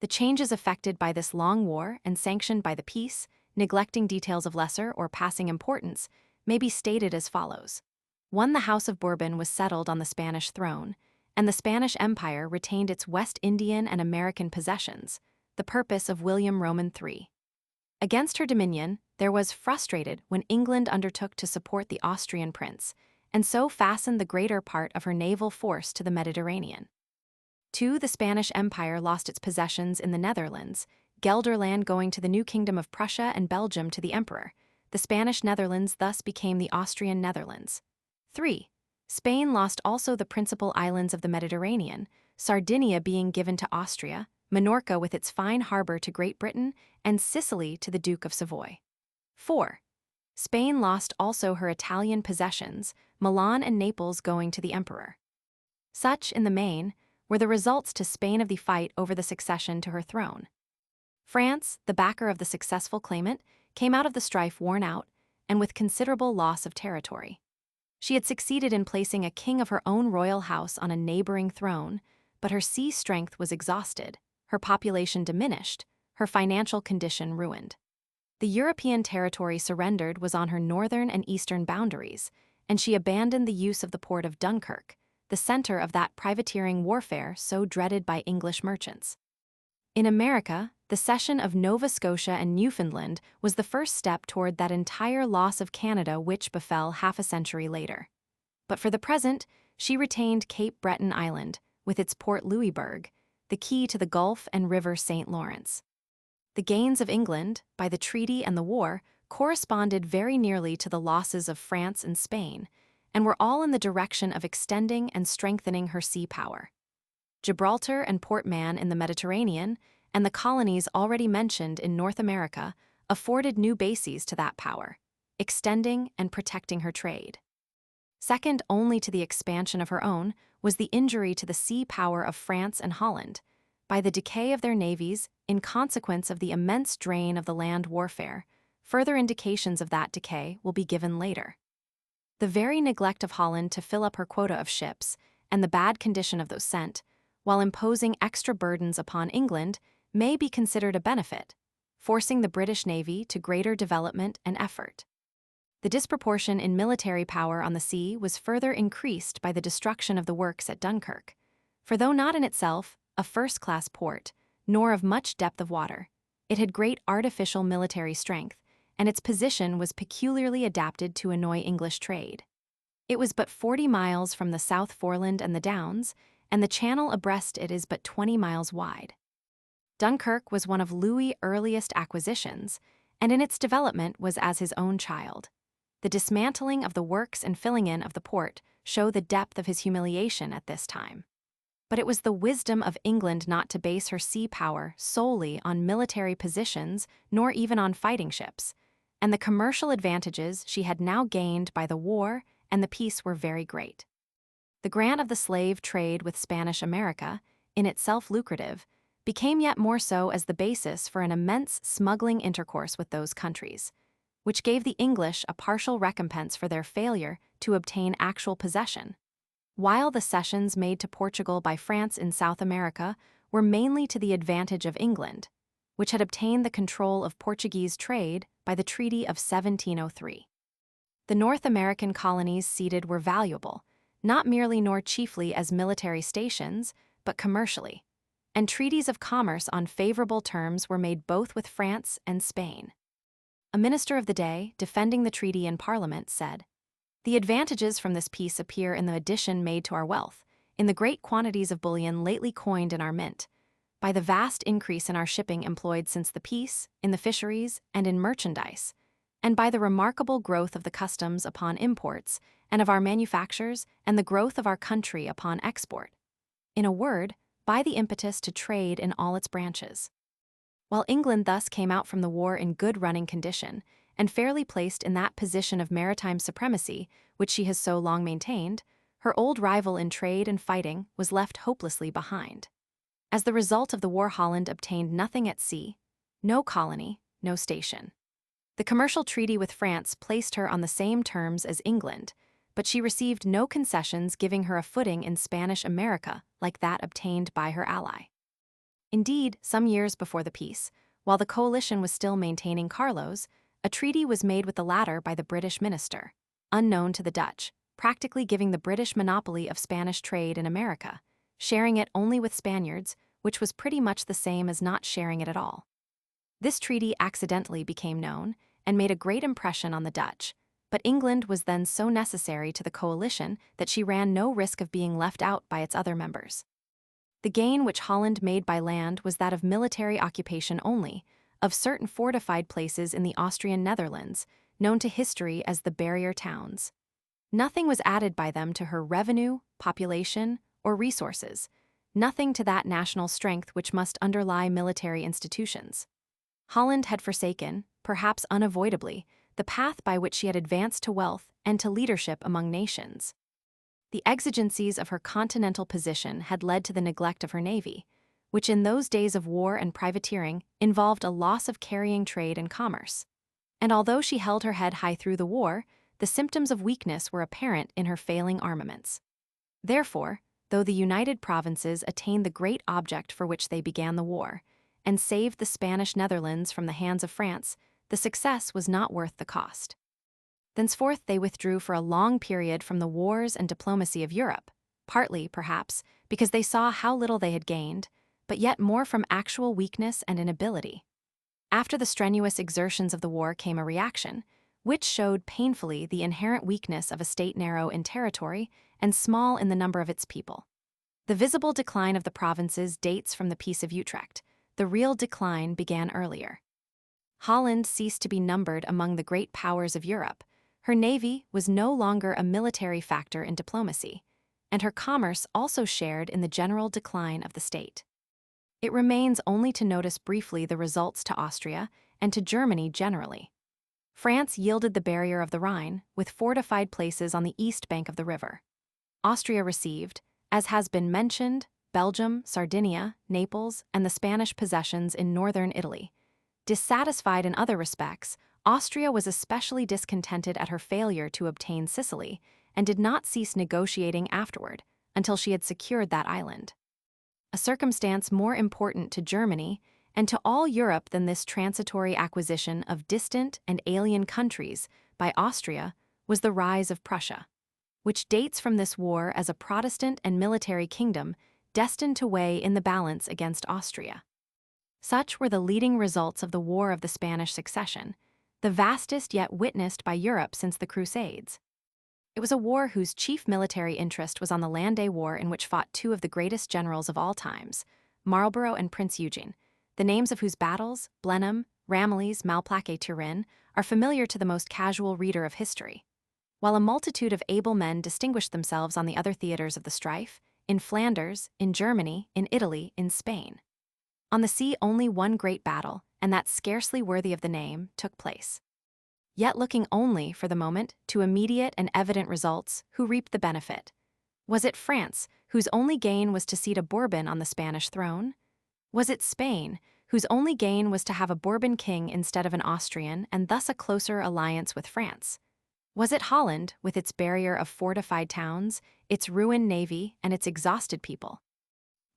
The changes effected by this long war and sanctioned by the peace, neglecting details of lesser or passing importance, may be stated as follows. 1. The House of Bourbon was settled on the Spanish throne, and the Spanish Empire retained its West Indian and American possessions, the purpose of William Roman III. Against her dominion, there was frustrated when England undertook to support the Austrian prince, and so fastened the greater part of her naval force to the Mediterranean. 2. The Spanish Empire lost its possessions in the Netherlands, Gelderland going to the new kingdom of Prussia and Belgium to the emperor. The Spanish Netherlands thus became the Austrian Netherlands. 3. Spain lost also the principal islands of the Mediterranean, Sardinia being given to Austria, Minorca with its fine harbor to Great Britain, and Sicily to the Duke of Savoy. 4. Spain lost also her Italian possessions, Milan and Naples going to the emperor. Such, in the main, were the results to Spain of the fight over the succession to her throne. France, the backer of the successful claimant, came out of the strife worn out and with considerable loss of territory. She had succeeded in placing a king of her own royal house on a neighboring throne, but her sea strength was exhausted, her population diminished, her financial condition ruined. The European territory surrendered was on her northern and eastern boundaries, and she abandoned the use of the port of Dunkirk, the center of that privateering warfare so dreaded by English merchants. In America, the cession of Nova Scotia and Newfoundland was the first step toward that entire loss of Canada which befell half a century later. But for the present, she retained Cape Breton Island, with its Port Louisbourg, the key to the Gulf and River St. Lawrence. The gains of England, by the treaty and the war, corresponded very nearly to the losses of France and Spain, and were all in the direction of extending and strengthening her sea power. Gibraltar and Port Mahon in the Mediterranean, and the colonies already mentioned in North America, afforded new bases to that power, extending and protecting her trade. Second only to the expansion of her own was the injury to the sea power of France and Holland, by the decay of their navies in consequence of the immense drain of the land warfare. Further indications of that decay will be given later. The very neglect of Holland to fill up her quota of ships, and the bad condition of those sent, while imposing extra burdens upon England, may be considered a benefit, forcing the British Navy to greater development and effort. The disproportion in military power on the sea was further increased by the destruction of the works at Dunkirk, for though not in itself a first-class port, nor of much depth of water, it had great artificial military strength, and its position was peculiarly adapted to annoy English trade. It was but 40 miles from the South Foreland and the Downs, and the channel abreast it is but 20 miles wide. Dunkirk was one of Louis' earliest acquisitions, and in its development was as his own child. The dismantling of the works and filling in of the port show the depth of his humiliation at this time. But it was the wisdom of England not to base her sea power solely on military positions nor even on fighting ships, and the commercial advantages she had now gained by the war and the peace were very great. The grant of the slave trade with Spanish America, in itself lucrative, became yet more so as the basis for an immense smuggling intercourse with those countries, which gave the English a partial recompense for their failure to obtain actual possession, while the cessions made to Portugal by France in South America were mainly to the advantage of England, which had obtained the control of Portuguese trade by the Treaty of 1703. The North American colonies ceded were valuable, not merely nor chiefly as military stations, but commercially, and treaties of commerce on favorable terms were made both with France and Spain. A minister of the day, defending the treaty in Parliament, said, "The advantages from this peace appear in the addition made to our wealth, in the great quantities of bullion lately coined in our mint, by the vast increase in our shipping employed since the peace, in the fisheries, and in merchandise, and by the remarkable growth of the customs upon imports, and of our manufactures, and the growth of our country upon export. In a word, by the impetus to trade in all its branches." While England thus came out from the war in good running condition, and fairly placed in that position of maritime supremacy which she has so long maintained, her old rival in trade and fighting was left hopelessly behind. As the result of the war, Holland obtained nothing at sea, no colony, no station. The commercial treaty with France placed her on the same terms as England, but she received no concessions giving her a footing in Spanish America like that obtained by her ally. Indeed, some years before the peace, while the coalition was still maintaining Carlos, a treaty was made with the latter by the British minister, unknown to the Dutch, practically giving the British monopoly of Spanish trade in America, sharing it only with Spaniards, which was pretty much the same as not sharing it at all. This treaty accidentally became known and made a great impression on the Dutch, but England was then so necessary to the coalition that she ran no risk of being left out by its other members. The gain which Holland made by land was that of military occupation only, of certain fortified places in the Austrian Netherlands, known to history as the barrier towns. Nothing was added by them to her revenue, population, or resources, nothing to that national strength which must underlie military institutions. Holland had forsaken, perhaps unavoidably, the path by which she had advanced to wealth and to leadership among nations. The exigencies of her continental position had led to the neglect of her navy, which in those days of war and privateering involved a loss of carrying trade and commerce. And although she held her head high through the war, the symptoms of weakness were apparent in her failing armaments. Therefore, though the United Provinces attained the great object for which they began the war, and saved the Spanish Netherlands from the hands of France, the success was not worth the cost. Thenceforth they withdrew for a long period from the wars and diplomacy of Europe, partly, perhaps, because they saw how little they had gained, but yet more from actual weakness and inability. After the strenuous exertions of the war came a reaction, which showed painfully the inherent weakness of a state narrow in territory and small in the number of its people. The visible decline of the provinces dates from the Peace of Utrecht. The real decline began earlier. Holland ceased to be numbered among the great powers of Europe. Her navy was no longer a military factor in diplomacy, and her commerce also shared in the general decline of the state. It remains only to notice briefly the results to Austria and to Germany generally. France yielded the barrier of the Rhine, with fortified places on the east bank of the river. Austria received, as has been mentioned, Belgium, Sardinia, Naples, and the Spanish possessions in northern Italy. Dissatisfied in other respects, Austria was especially discontented at her failure to obtain Sicily and did not cease negotiating afterward until she had secured that island. A circumstance more important to Germany and to all Europe than this transitory acquisition of distant and alien countries by Austria was the rise of Prussia, which dates from this war as a Protestant and military kingdom destined to weigh in the balance against Austria. Such were the leading results of the War of the Spanish Succession, the vastest yet witnessed by Europe since the Crusades. It was a war whose chief military interest was on the Landais War, in which fought two of the greatest generals of all times, Marlborough and Prince Eugene, the names of whose battles, Blenheim, Ramillies, Malplaquet, Turin, are familiar to the most casual reader of history. While a multitude of able men distinguished themselves on the other theaters of the strife, in Flanders, in Germany, in Italy, in Spain. On the sea only one great battle, and that scarcely worthy of the name, took place. Yet looking only, for the moment, to immediate and evident results, who reaped the benefit? Was it France, whose only gain was to seat a Bourbon on the Spanish throne? Was it Spain, whose only gain was to have a Bourbon king instead of an Austrian and thus a closer alliance with France? Was it Holland, with its barrier of fortified towns, its ruined navy, and its exhausted people?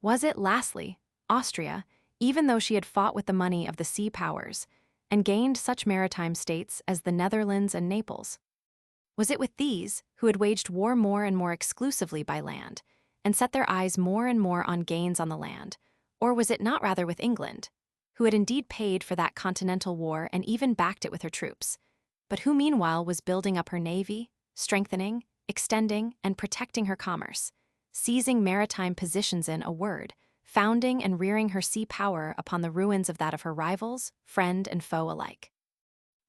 Was it, lastly, Austria, even though she had fought with the money of the sea powers, and gained such maritime states as the Netherlands and Naples? Was it with these, who had waged war more and more exclusively by land, and set their eyes more and more on gains on the land, or was it not rather with England, who had indeed paid for that continental war and even backed it with her troops, but who meanwhile was building up her navy, strengthening, extending, and protecting her commerce, seizing maritime positions in a word, founding and rearing her sea power upon the ruins of that of her rivals, friend and foe alike?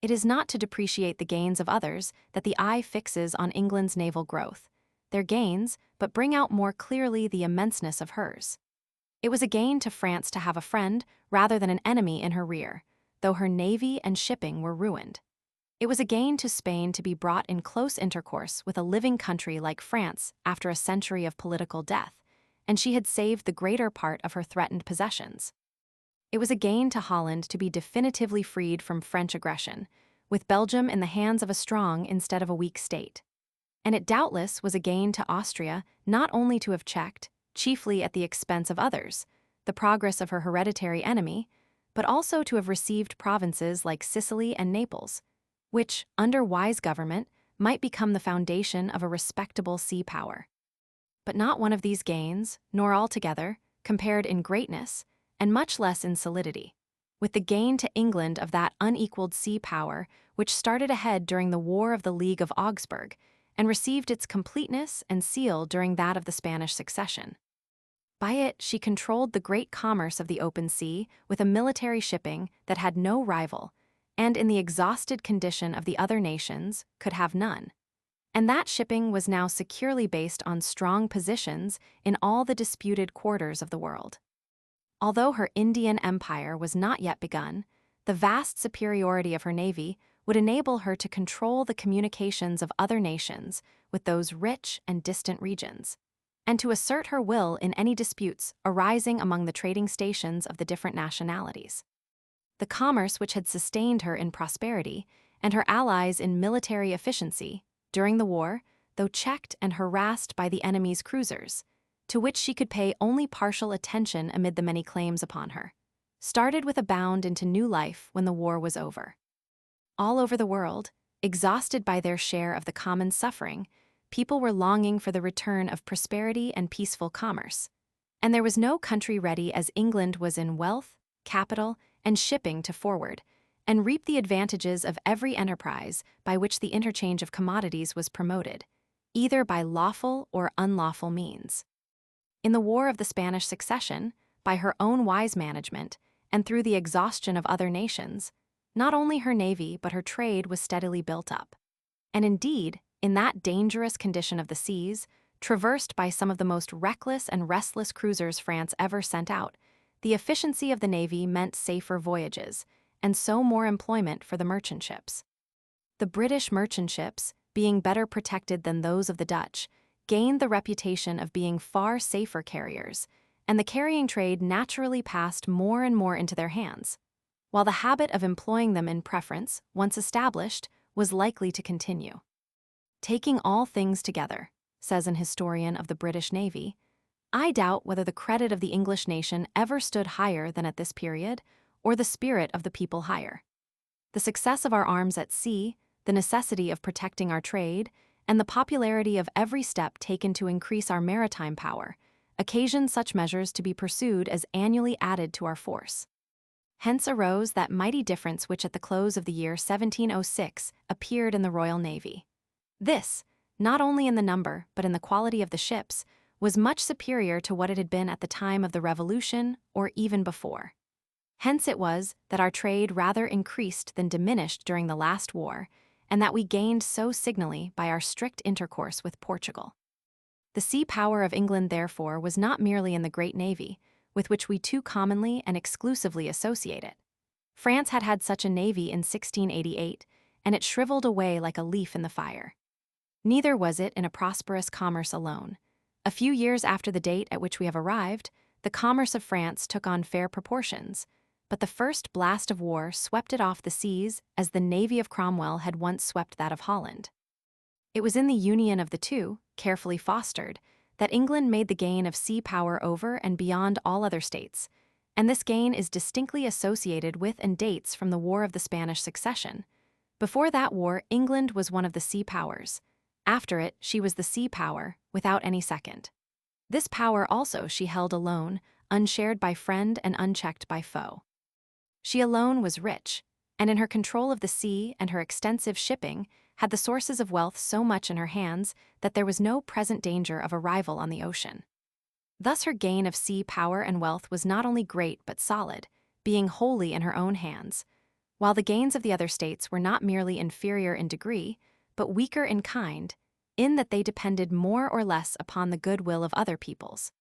It is not to depreciate the gains of others that the eye fixes on England's naval growth. Their gains but bring out more clearly the immenseness of hers. It was a gain to France to have a friend rather than an enemy in her rear, though her navy and shipping were ruined. It was a gain to Spain to be brought in close intercourse with a living country like France after a century of political death, and she had saved the greater part of her threatened possessions. It was a gain to Holland to be definitively freed from French aggression, with Belgium in the hands of a strong instead of a weak state. And it doubtless was a gain to Austria not only to have checked, chiefly at the expense of others, the progress of her hereditary enemy, but also to have received provinces like Sicily and Naples, which, under wise government, might become the foundation of a respectable sea power. But not one of these gains, nor altogether, compared in greatness, and much less in solidity, with the gain to England of that unequaled sea power which started ahead during the War of the League of Augsburg and received its completeness and seal during that of the Spanish Succession. By it, she controlled the great commerce of the open sea with a military shipping that had no rival, and in the exhausted condition of the other nations, could have none. And that shipping was now securely based on strong positions in all the disputed quarters of the world. Although her Indian empire was not yet begun, the vast superiority of her navy would enable her to control the communications of other nations with those rich and distant regions, and to assert her will in any disputes arising among the trading stations of the different nationalities. The commerce which had sustained her in prosperity and her allies in military efficiency during the war, though checked and harassed by the enemy's cruisers, to which she could pay only partial attention amid the many claims upon her, started with a bound into new life when the war was over. All over the world, exhausted by their share of the common suffering, people were longing for the return of prosperity and peaceful commerce. And there was no country ready as England was in wealth, capital, and shipping to forward, and reap the advantages of every enterprise by which the interchange of commodities was promoted, either by lawful or unlawful means. In the War of the Spanish Succession, by her own wise management, and through the exhaustion of other nations, not only her navy but her trade was steadily built up. And indeed, in that dangerous condition of the seas, traversed by some of the most reckless and restless cruisers France ever sent out, the efficiency of the navy meant safer voyages, and so more employment for the merchant ships. The British merchant ships, being better protected than those of the Dutch, gained the reputation of being far safer carriers, and the carrying trade naturally passed more and more into their hands, while the habit of employing them in preference, once established, was likely to continue. Taking all things together, says an historian of the British Navy, I doubt whether the credit of the English nation ever stood higher than at this period, or the spirit of the people higher. The success of our arms at sea, the necessity of protecting our trade, and the popularity of every step taken to increase our maritime power, occasioned such measures to be pursued as annually added to our force. Hence arose that mighty difference which at the close of the year 1706 appeared in the Royal Navy. This, not only in the number but in the quality of the ships, was much superior to what it had been at the time of the Revolution or even before. Hence it was that our trade rather increased than diminished during the last war, and that we gained so signally by our strict intercourse with Portugal. The sea power of England, therefore, was not merely in the great navy, with which we too commonly and exclusively associate it. France had had such a navy in 1688, and it shriveled away like a leaf in the fire. Neither was it in a prosperous commerce alone. A few years after the date at which we have arrived, the commerce of France took on fair proportions, but the first blast of war swept it off the seas as the navy of Cromwell had once swept that of Holland. It was in the union of the two, carefully fostered, that England made the gain of sea power over and beyond all other states, and this gain is distinctly associated with and dates from the War of the Spanish Succession. Before that war, England was one of the sea powers. After it, she was the sea power, without any second. This power also she held alone, unshared by friend and unchecked by foe. She alone was rich, and in her control of the sea and her extensive shipping, had the sources of wealth so much in her hands that there was no present danger of a rival on the ocean. Thus her gain of sea power and wealth was not only great but solid, being wholly in her own hands, while the gains of the other states were not merely inferior in degree, but weaker in kind, in that they depended more or less upon the goodwill of other peoples.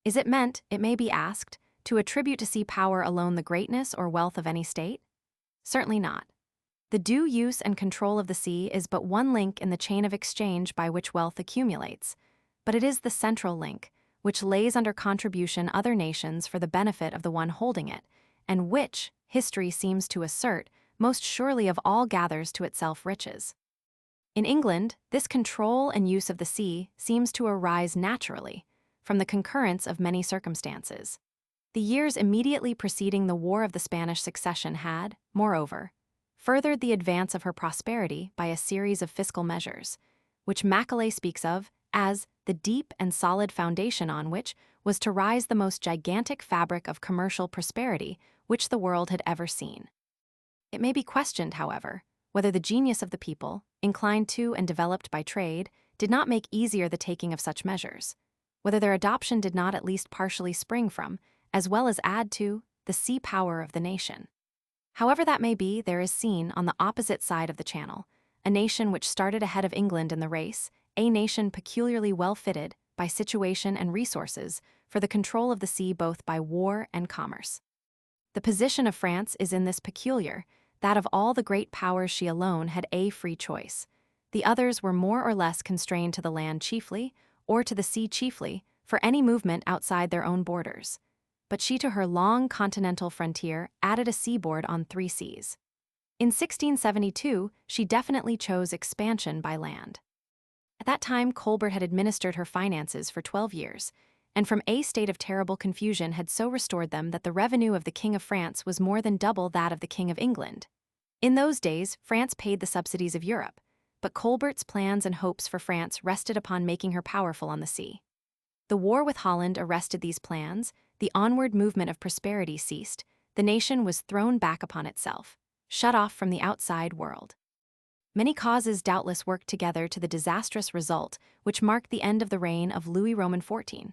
Is it meant, it may be asked, to attribute to sea power alone the greatness or wealth of any state? Certainly not. The due use and control of the sea is but one link in the chain of exchange by which wealth accumulates, but it is the central link, which lays under contribution other nations for the benefit of the one holding it, and which, history seems to assert, most surely of all gathers to itself riches. In England, this control and use of the sea seems to arise naturally, from the concurrence of many circumstances. The years immediately preceding the War of the Spanish Succession had, moreover, furthered the advance of her prosperity by a series of fiscal measures, which Macaulay speaks of as the deep and solid foundation on which was to rise the most gigantic fabric of commercial prosperity which the world had ever seen. It may be questioned, however, whether the genius of the people, inclined to and developed by trade, did not make easier the taking of such measures, whether their adoption did not at least partially spring from, as well as add to, the sea power of the nation. However that may be, there is seen, on the opposite side of the Channel, a nation which started ahead of England in the race, a nation peculiarly well fitted, by situation and resources, for the control of the sea both by war and commerce. The position of France is in this peculiar, that of all the great powers she alone had a free choice. The others were more or less constrained to the land chiefly, or to the sea chiefly, for any movement outside their own borders. But she to her long continental frontier added a seaboard on 3 seas. In 1672, she definitely chose expansion by land. At that time, Colbert had administered her finances for 12 years, and from a state of terrible confusion had so restored them that the revenue of the King of France was more than double that of the King of England. In those days, France paid the subsidies of Europe, but Colbert's plans and hopes for France rested upon making her powerful on the sea. The war with Holland arrested these plans, the onward movement of prosperity ceased, the nation was thrown back upon itself, shut off from the outside world. Many causes doubtless worked together to the disastrous result which marked the end of the reign of Louis Roman XIV.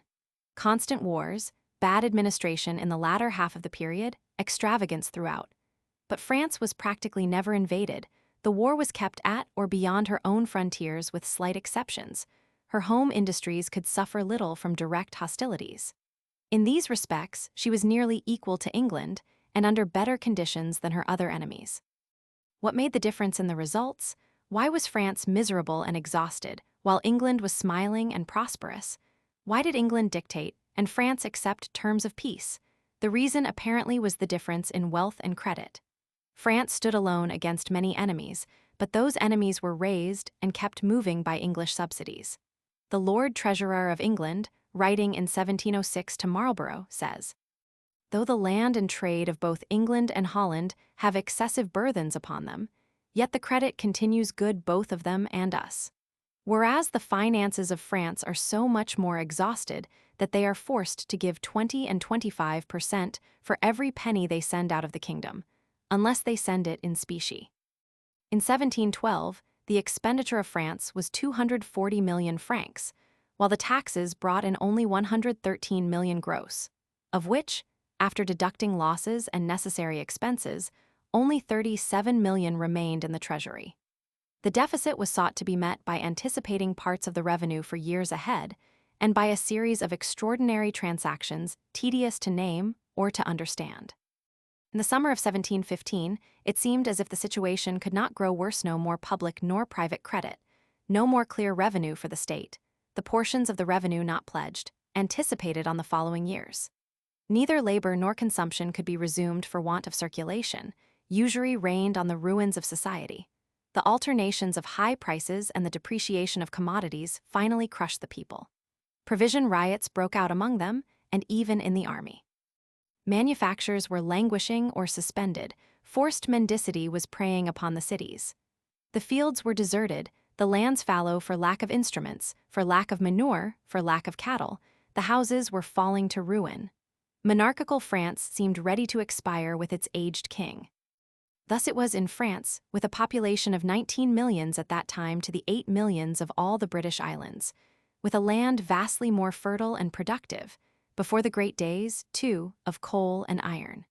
Constant wars, bad administration in the latter half of the period, extravagance throughout. But France was practically never invaded. The war was kept at or beyond her own frontiers with slight exceptions. Her home industries could suffer little from direct hostilities. In these respects, she was nearly equal to England and under better conditions than her other enemies. What made the difference in the results? Why was France miserable and exhausted, while England was smiling and prosperous? Why did England dictate and France accept terms of peace? The reason apparently was the difference in wealth and credit. France stood alone against many enemies, but those enemies were raised and kept moving by English subsidies. The Lord Treasurer of England, writing in 1706 to Marlborough, says, "Though the land and trade of both England and Holland have excessive burthens upon them, yet the credit continues good both of them and us. Whereas the finances of France are so much more exhausted that they are forced to give 20 and 25% for every penny they send out of the kingdom, unless they send it in specie." In 1712, the expenditure of France was 240 million francs, while the taxes brought in only 113 million gross, of which, after deducting losses and necessary expenses, only 37 million remained in the treasury. The deficit was sought to be met by anticipating parts of the revenue for years ahead, and by a series of extraordinary transactions tedious to name or to understand. In the summer of 1715, it seemed as if the situation could not grow worse. No more public nor private credit, no more clear revenue for the state, the portions of the revenue not pledged, anticipated on the following years. Neither labor nor consumption could be resumed for want of circulation. Usury reigned on the ruins of society. The alternations of high prices and the depreciation of commodities finally crushed the people. Provision riots broke out among them, and even in the army. Manufactures were languishing or suspended. Forced mendicity was preying upon the cities. The fields were deserted, the lands fallow for lack of instruments, for lack of manure, for lack of cattle. The houses were falling to ruin. Monarchical France seemed ready to expire with its aged king. Thus it was in France, with a population of 19 millions at that time to the 8 millions of all the British islands, with a land vastly more fertile and productive, before the great days, too, of coal and iron.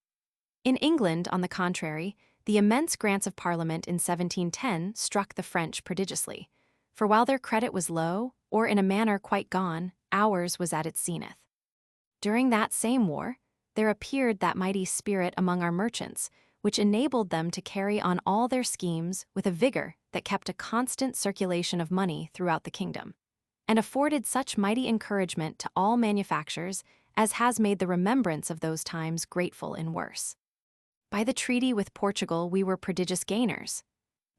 In England, on the contrary, the immense grants of Parliament in 1710 struck the French prodigiously, for while their credit was low, or in a manner quite gone, ours was at its zenith. During that same war, there appeared that mighty spirit among our merchants, which enabled them to carry on all their schemes with a vigor that kept a constant circulation of money throughout the kingdom, and afforded such mighty encouragement to all manufactures as has made the remembrance of those times grateful in worse. By the treaty with Portugal we were prodigious gainers.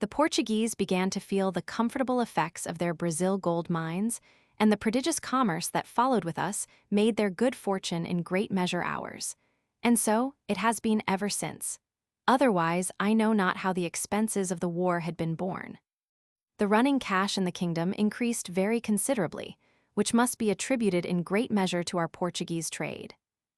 The Portuguese began to feel the comfortable effects of their Brazil gold mines, and the prodigious commerce that followed with us made their good fortune in great measure ours. And so it has been ever since. Otherwise, I know not how the expenses of the war had been borne. The running cash in the kingdom increased very considerably, which must be attributed in great measure to our Portuguese trade.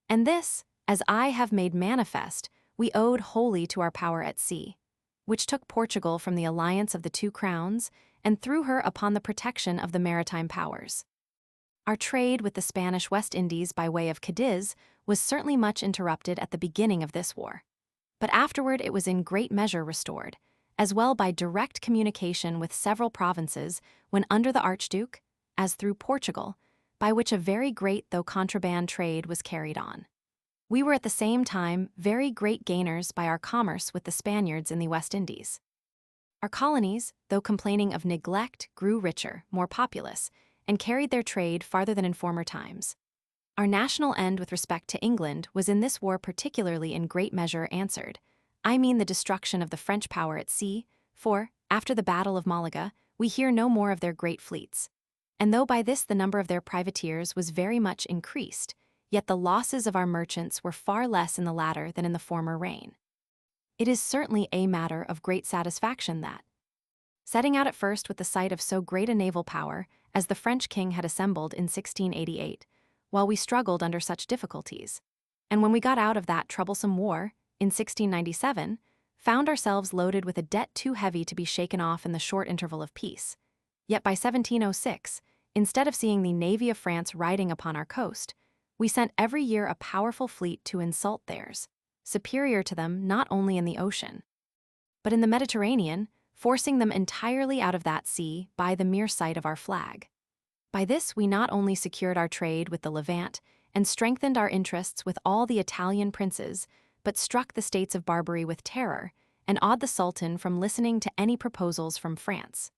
And this, as I have made manifest, we owed wholly to our power at sea, which took Portugal from the alliance of the two crowns and threw her upon the protection of the maritime powers. Our trade with the Spanish West Indies by way of Cadiz was certainly much interrupted at the beginning of this war, but afterward it was in great measure restored, as well by direct communication with several provinces when under the Archduke, as through Portugal, by which a very great though contraband trade was carried on. We were at the same time very great gainers by our commerce with the Spaniards in the West Indies. Our colonies, though complaining of neglect, grew richer, more populous, and carried their trade farther than in former times. Our national end with respect to England was in this war particularly in great measure answered. I mean the destruction of the French power at sea, for, after the Battle of Malaga, we hear no more of their great fleets. And though by this the number of their privateers was very much increased, yet the losses of our merchants were far less in the latter than in the former reign. It is certainly a matter of great satisfaction that, setting out at first with the sight of so great a naval power as the French king had assembled in 1688, while we struggled under such difficulties, and when we got out of that troublesome war, in 1697, found ourselves loaded with a debt too heavy to be shaken off in the short interval of peace. Yet by 1706, instead of seeing the navy of France riding upon our coast, we sent every year a powerful fleet to insult theirs, superior to them not only in the ocean, but in the Mediterranean, forcing them entirely out of that sea by the mere sight of our flag. By this we not only secured our trade with the Levant and strengthened our interests with all the Italian princes, but struck the states of Barbary with terror and awed the Sultan from listening to any proposals from France.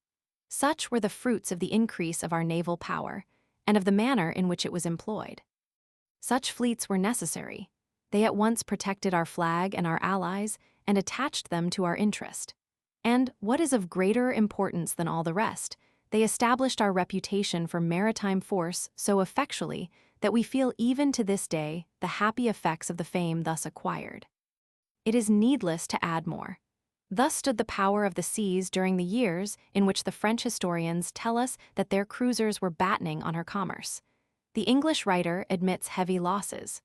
Such were the fruits of the increase of our naval power, and of the manner in which it was employed. Such fleets were necessary. They at once protected our flag and our allies, and attached them to our interest. And, what is of greater importance than all the rest, they established our reputation for maritime force so effectually that we feel even to this day the happy effects of the fame thus acquired. It is needless to add more. Thus stood the power of the seas during the years in which the French historians tell us that their cruisers were battening on her commerce. The English writer admits heavy losses.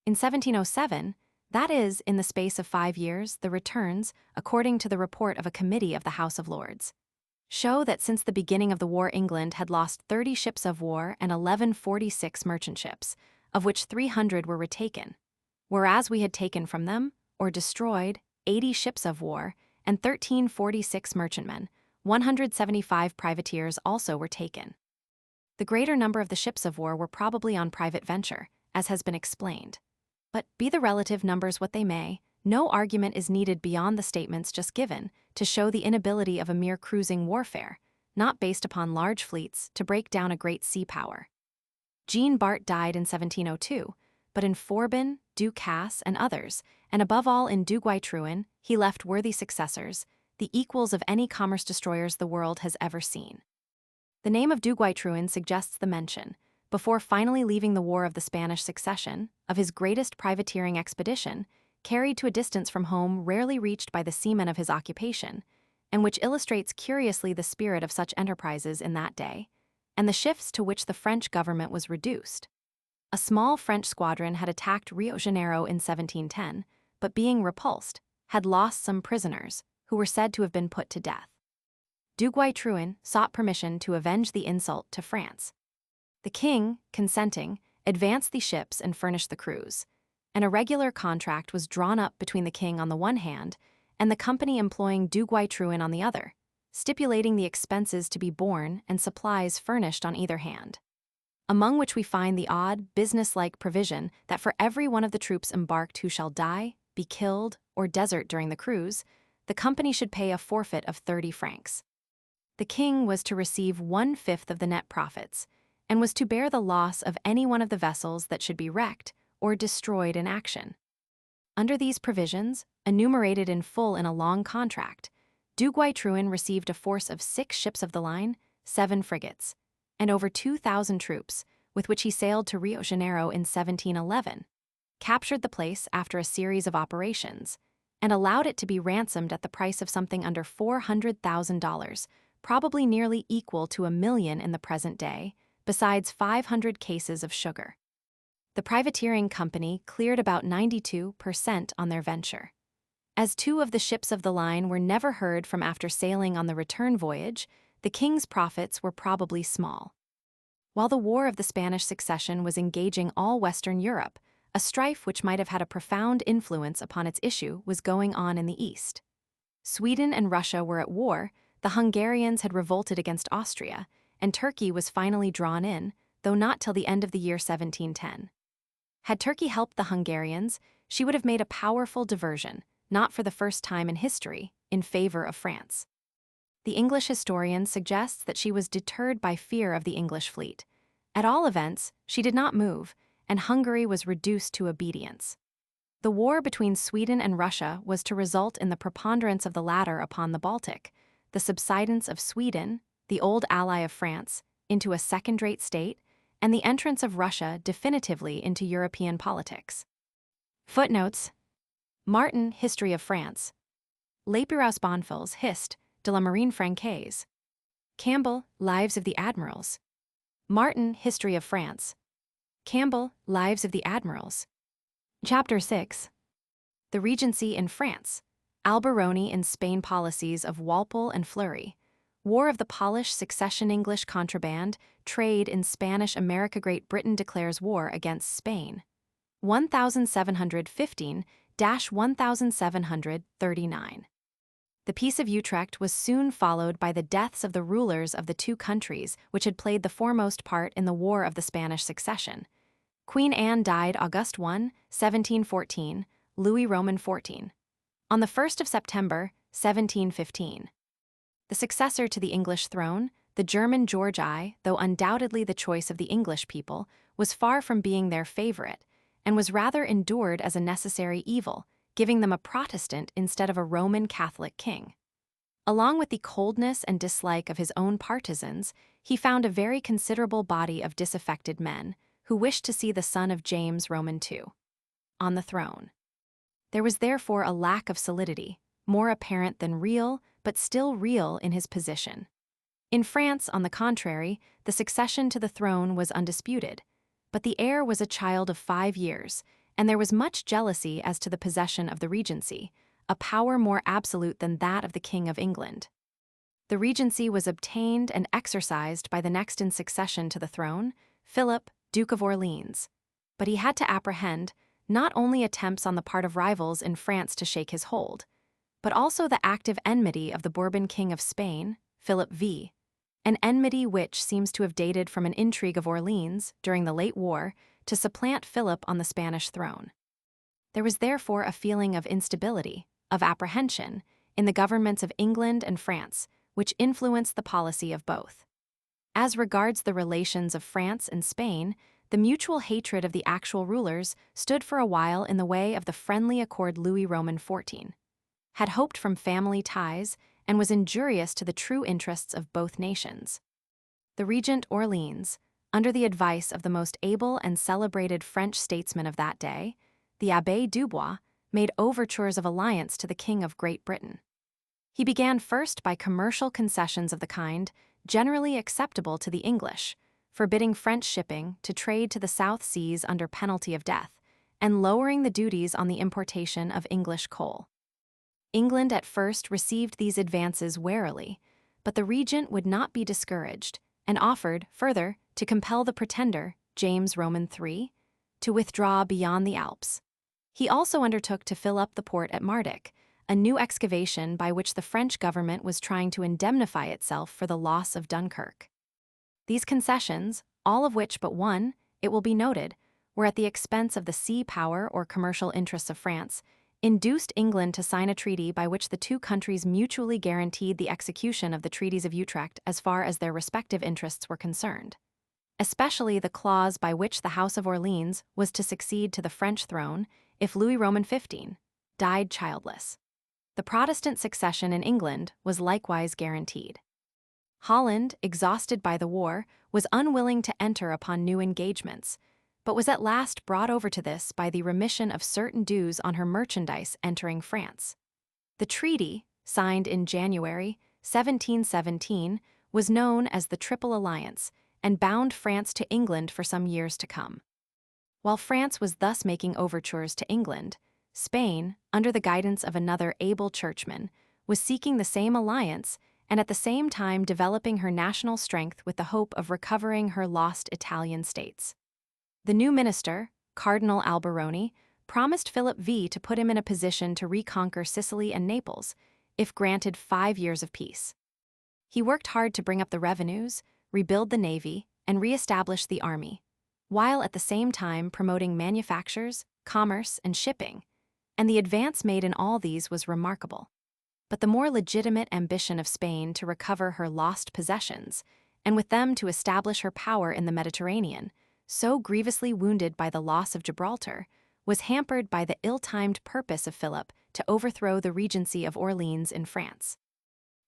In 1707, that is, in the space of 5 years, the returns, according to the report of a committee of the House of Lords, show that since the beginning of the war England had lost 30 ships of war and 1146 merchant ships, of which 300 were retaken, whereas we had taken from them, or destroyed, 80 ships of war and 1346 merchantmen. 175 privateers also were taken. The greater number of the ships of war were probably on private venture, as has been explained. But be the relative numbers what they may, no argument is needed beyond the statements just given to show the inability of a mere cruising warfare, not based upon large fleets, to break down a great sea power. Jean Bart died in 1702, but in Forbin, Ducasse, and others, and above all in Du Guay-Trouin, he left worthy successors, the equals of any commerce destroyers the world has ever seen. The name of Du Guay-Trouin suggests the mention, before finally leaving the War of the Spanish Succession, of his greatest privateering expedition, carried to a distance from home rarely reached by the seamen of his occupation, and which illustrates curiously the spirit of such enterprises in that day, and the shifts to which the French government was reduced. A small French squadron had attacked Rio Janeiro in 1710, but being repulsed, had lost some prisoners, who were said to have been put to death. Du Guay-Trouin sought permission to avenge the insult to France. The king, consenting, advanced the ships and furnished the crews, and a regular contract was drawn up between the king on the one hand and the company employing Du Guay-Trouin on the other, stipulating the expenses to be borne and supplies furnished on either hand, among which we find the odd, business-like provision that for every one of the troops embarked who shall die, be killed, or desert during the cruise, the company should pay a forfeit of 30 francs. The king was to receive 1/5 of the net profits, and was to bear the loss of any one of the vessels that should be wrecked or destroyed in action. Under these provisions, enumerated in full in a long contract, Du Guay-Trouin received a force of 6 ships of the line, 7 frigates, and over 2,000 troops, with which he sailed to Rio Janeiro in 1711, captured the place after a series of operations, and allowed it to be ransomed at the price of something under $400,000, probably nearly equal to $1 million in the present day, besides 500 cases of sugar. The privateering company cleared about 92% on their venture. As 2 of the ships of the line were never heard from after sailing on the return voyage, the king's profits were probably small. While the War of the Spanish Succession was engaging all Western Europe, a strife which might have had a profound influence upon its issue was going on in the East. Sweden and Russia were at war, the Hungarians had revolted against Austria, and Turkey was finally drawn in, though not till the end of the year 1710. Had Turkey helped the Hungarians, she would have made a powerful diversion, not for the first time in history, in favor of France. The English historian suggests that she was deterred by fear of the English fleet. At all events, she did not move, and Hungary was reduced to obedience. The war between Sweden and Russia was to result in the preponderance of the latter upon the Baltic, the subsidence of Sweden, the old ally of France, into a second-rate state, and the entrance of Russia definitively into European politics. Footnotes: Martin, History of France. Lapiraus Bonfils, Hist. de la Marine Francaise. Campbell, Lives of the Admirals. Martin, History of France. Campbell, Lives of the Admirals. Chapter 6. The Regency in France. Alberoni in Spain. Policies of Walpole and Fleury. War of the Polish Succession. English contraband, trade in Spanish America. Great Britain declares war against Spain. 1715-1739. The Peace of Utrecht was soon followed by the deaths of the rulers of the two countries which had played the foremost part in the War of the Spanish Succession. Queen Anne died August 1, 1714, Louis Roman 14. On the 1st of September, 1715. The successor to the English throne, the German George I, though undoubtedly the choice of the English people, was far from being their favorite, and was rather endured as a necessary evil, giving them a Protestant instead of a Roman Catholic king. Along with the coldness and dislike of his own partisans, he found a very considerable body of disaffected men who wished to see the son of James Roman II on the throne. There was therefore a lack of solidity, more apparent than real, but still real in his position. In France, on the contrary, the succession to the throne was undisputed, but the heir was a child of 5 years, and there was much jealousy as to the possession of the regency, a power more absolute than that of the King of England. The regency was obtained and exercised by the next in succession to the throne, Philip, Duke of Orleans, but he had to apprehend not only attempts on the part of rivals in France to shake his hold, but also the active enmity of the Bourbon King of Spain, Philip V., an enmity which seems to have dated from an intrigue of Orleans during the late war to supplant Philip on the Spanish throne. There was therefore a feeling of instability, of apprehension, in the governments of England and France, which influenced the policy of both. As regards the relations of France and Spain, the mutual hatred of the actual rulers stood for a while in the way of the friendly accord. Louis Roman 14 had hoped from family ties and was injurious to the true interests of both nations. The regent Orleans, under the advice of the most able and celebrated French statesman of that day, the Abbé Dubois, made overtures of alliance to the King of Great Britain. He began first by commercial concessions of the kind generally acceptable to the English, forbidding French shipping to trade to the South Seas under penalty of death, and lowering the duties on the importation of English coal. England at first received these advances warily, but the regent would not be discouraged, and offered, further, to compel the pretender, James Roman III, to withdraw beyond the Alps. He also undertook to fill up the port at Mardyck, a new excavation by which the French government was trying to indemnify itself for the loss of Dunkirk. These concessions, all of which but one, it will be noted, were at the expense of the sea power or commercial interests of France, induced England to sign a treaty by which the two countries mutually guaranteed the execution of the treaties of Utrecht as far as their respective interests were concerned, especially the clause by which the House of Orleans was to succeed to the French throne if Louis Roman 15 died childless. The Protestant succession in England was likewise guaranteed. Holland, exhausted by the war, was unwilling to enter upon new engagements, but was at last brought over to this by the remission of certain dues on her merchandise entering France. The treaty, signed in January 1717, was known as the Triple Alliance and bound France to England for some years to come. While France was thus making overtures to England, Spain, under the guidance of another able churchman, was seeking the same alliance and at the same time developing her national strength with the hope of recovering her lost Italian states. The new minister, Cardinal Alberoni, promised Philip V to put him in a position to reconquer Sicily and Naples, if granted 5 years of peace. He worked hard to bring up the revenues, rebuild the navy, and re-establish the army, while at the same time promoting manufactures, commerce, and shipping, and the advance made in all these was remarkable. But the more legitimate ambition of Spain to recover her lost possessions, and with them to establish her power in the Mediterranean, so grievously wounded by the loss of Gibraltar, was hampered by the ill-timed purpose of Philip to overthrow the regency of Orleans in France.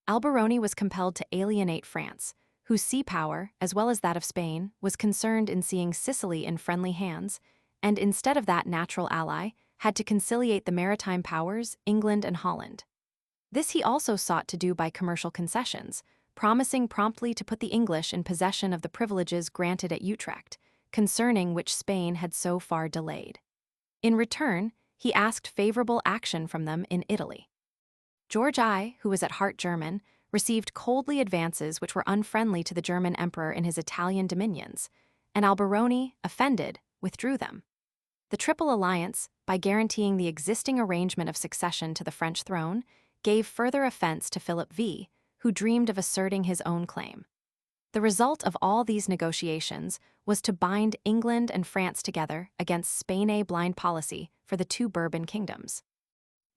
Alberoni was compelled to alienate France, whose sea power, as well as that of Spain, was concerned in seeing Sicily in friendly hands, and instead of that natural ally, had to conciliate the maritime powers, England and Holland. This he also sought to do by commercial concessions, promising promptly to put the English in possession of the privileges granted at Utrecht, concerning which Spain had so far delayed. In return, he asked favorable action from them in Italy. George I, who was at heart German, received coldly advances which were unfriendly to the German emperor in his Italian dominions, and Alberoni, offended, withdrew them. The Triple Alliance, by guaranteeing the existing arrangement of succession to the French throne, gave further offense to Philip V, who dreamed of asserting his own claim. The result of all these negotiations was to bind England and France together against Spain's blind policy for the two Bourbon kingdoms.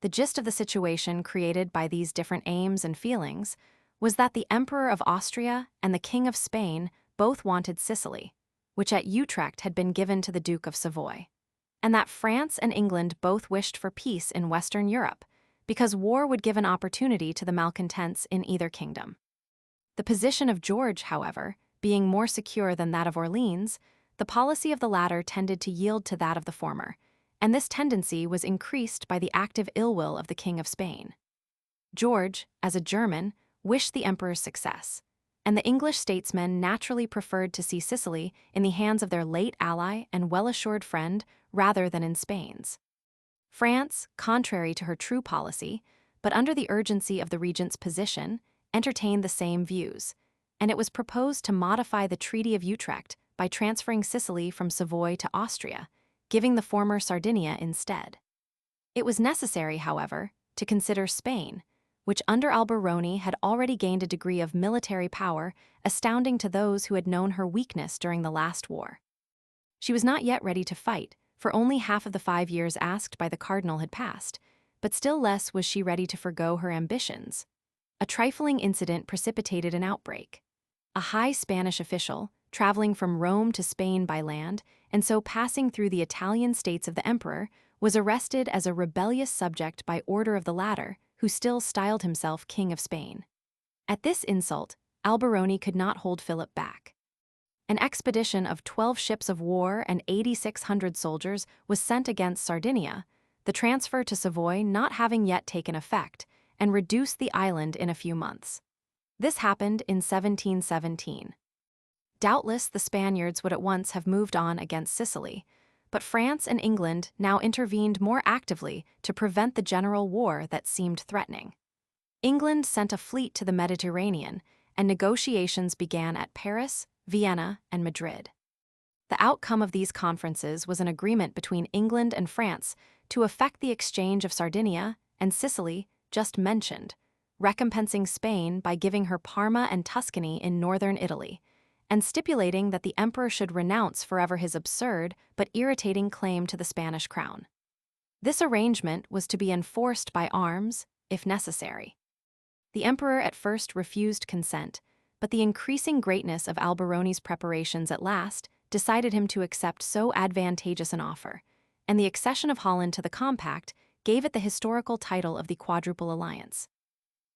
The gist of the situation created by these different aims and feelings was that the Emperor of Austria and the King of Spain both wanted Sicily, which at Utrecht had been given to the Duke of Savoy, and that France and England both wished for peace in Western Europe, because war would give an opportunity to the malcontents in either kingdom. The position of George, however, being more secure than that of Orleans, the policy of the latter tended to yield to that of the former, and this tendency was increased by the active ill will of the King of Spain. George, as a German, wished the emperor's success, and the English statesmen naturally preferred to see Sicily in the hands of their late ally and well-assured friend rather than in Spain's. France, contrary to her true policy, but under the urgency of the regent's position, entertained the same views, and it was proposed to modify the Treaty of Utrecht by transferring Sicily from Savoy to Austria, giving the former Sardinia instead. It was necessary, however, to consider Spain, which under Alberoni had already gained a degree of military power astounding to those who had known her weakness during the last war. She was not yet ready to fight, for only half of the 5 years asked by the cardinal had passed, but still less was she ready to forgo her ambitions. A trifling incident precipitated an outbreak. A high Spanish official, traveling from Rome to Spain by land, and so passing through the Italian states of the emperor, was arrested as a rebellious subject by order of the latter, who still styled himself King of Spain. At this insult, Alberoni could not hold Philip back. An expedition of 12 ships of war and 8,600 soldiers was sent against Sardinia, the transfer to Savoy not having yet taken effect, and reduced the island in a few months. This happened in 1717. Doubtless the Spaniards would at once have moved on against Sicily, but France and England now intervened more actively to prevent the general war that seemed threatening. England sent a fleet to the Mediterranean, and negotiations began at Paris, Vienna, and Madrid. The outcome of these conferences was an agreement between England and France to effect the exchange of Sardinia and Sicily just mentioned, recompensing Spain by giving her Parma and Tuscany in northern Italy, and stipulating that the emperor should renounce forever his absurd but irritating claim to the Spanish crown. This arrangement was to be enforced by arms, if necessary. The emperor at first refused consent, but the increasing greatness of Alberoni's preparations at last decided him to accept so advantageous an offer, and the accession of Holland to the compact gave it the historical title of the Quadruple Alliance.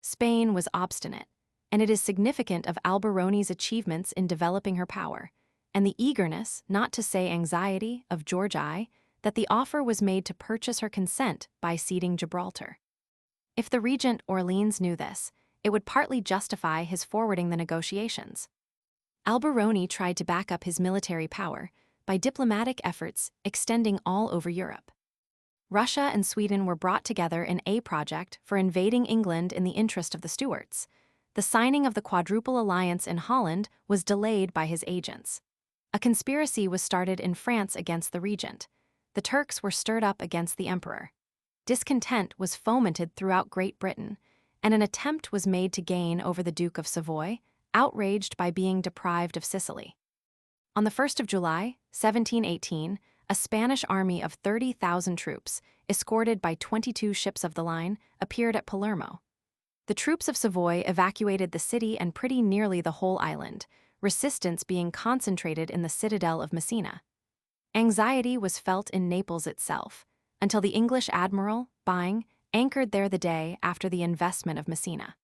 Spain was obstinate, and it is significant of Alberoni's achievements in developing her power, and the eagerness, not to say anxiety, of George I, that the offer was made to purchase her consent by ceding Gibraltar. If the regent Orleans knew this, it would partly justify his forwarding the negotiations. Alberoni tried to back up his military power by diplomatic efforts extending all over Europe. Russia and Sweden were brought together in a project for invading England in the interest of the Stuarts. The signing of the Quadruple Alliance in Holland was delayed by his agents. A conspiracy was started in France against the regent. The Turks were stirred up against the emperor. Discontent was fomented throughout Great Britain, and an attempt was made to gain over the Duke of Savoy, outraged by being deprived of Sicily. On the 1st of July, 1718, a Spanish army of 30,000 troops, escorted by 22 ships of the line, appeared at Palermo. The troops of Savoy evacuated the city and pretty nearly the whole island, resistance being concentrated in the citadel of Messina. Anxiety was felt in Naples itself, until the English admiral, Byng, anchored there the day after the investment of Messina.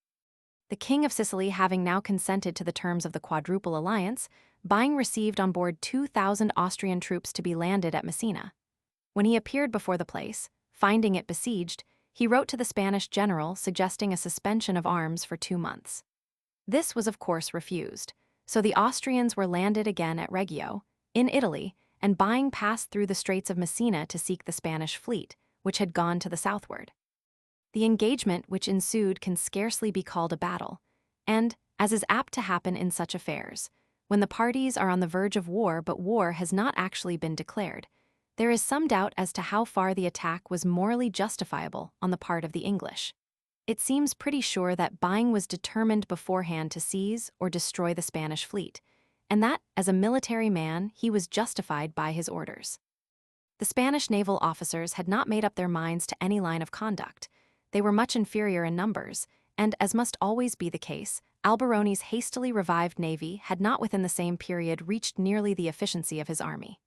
The King of Sicily having now consented to the terms of the Quadruple Alliance, Byng received on board 2,000 Austrian troops to be landed at Messina. When he appeared before the place, finding it besieged, he wrote to the Spanish general suggesting a suspension of arms for 2 months. This was of course refused, so the Austrians were landed again at Reggio, in Italy, and Byng passed through the Straits of Messina to seek the Spanish fleet, which had gone to the southward. The engagement which ensued can scarcely be called a battle, and, as is apt to happen in such affairs, when the parties are on the verge of war but war has not actually been declared, there is some doubt as to how far the attack was morally justifiable on the part of the English. It seems pretty sure that Byng was determined beforehand to seize or destroy the Spanish fleet, and that, as a military man, he was justified by his orders. The Spanish naval officers had not made up their minds to any line of conduct. They were much inferior in numbers, and, as must always be the case, Alberoni's hastily revived navy had not within the same period reached nearly the efficiency of his army.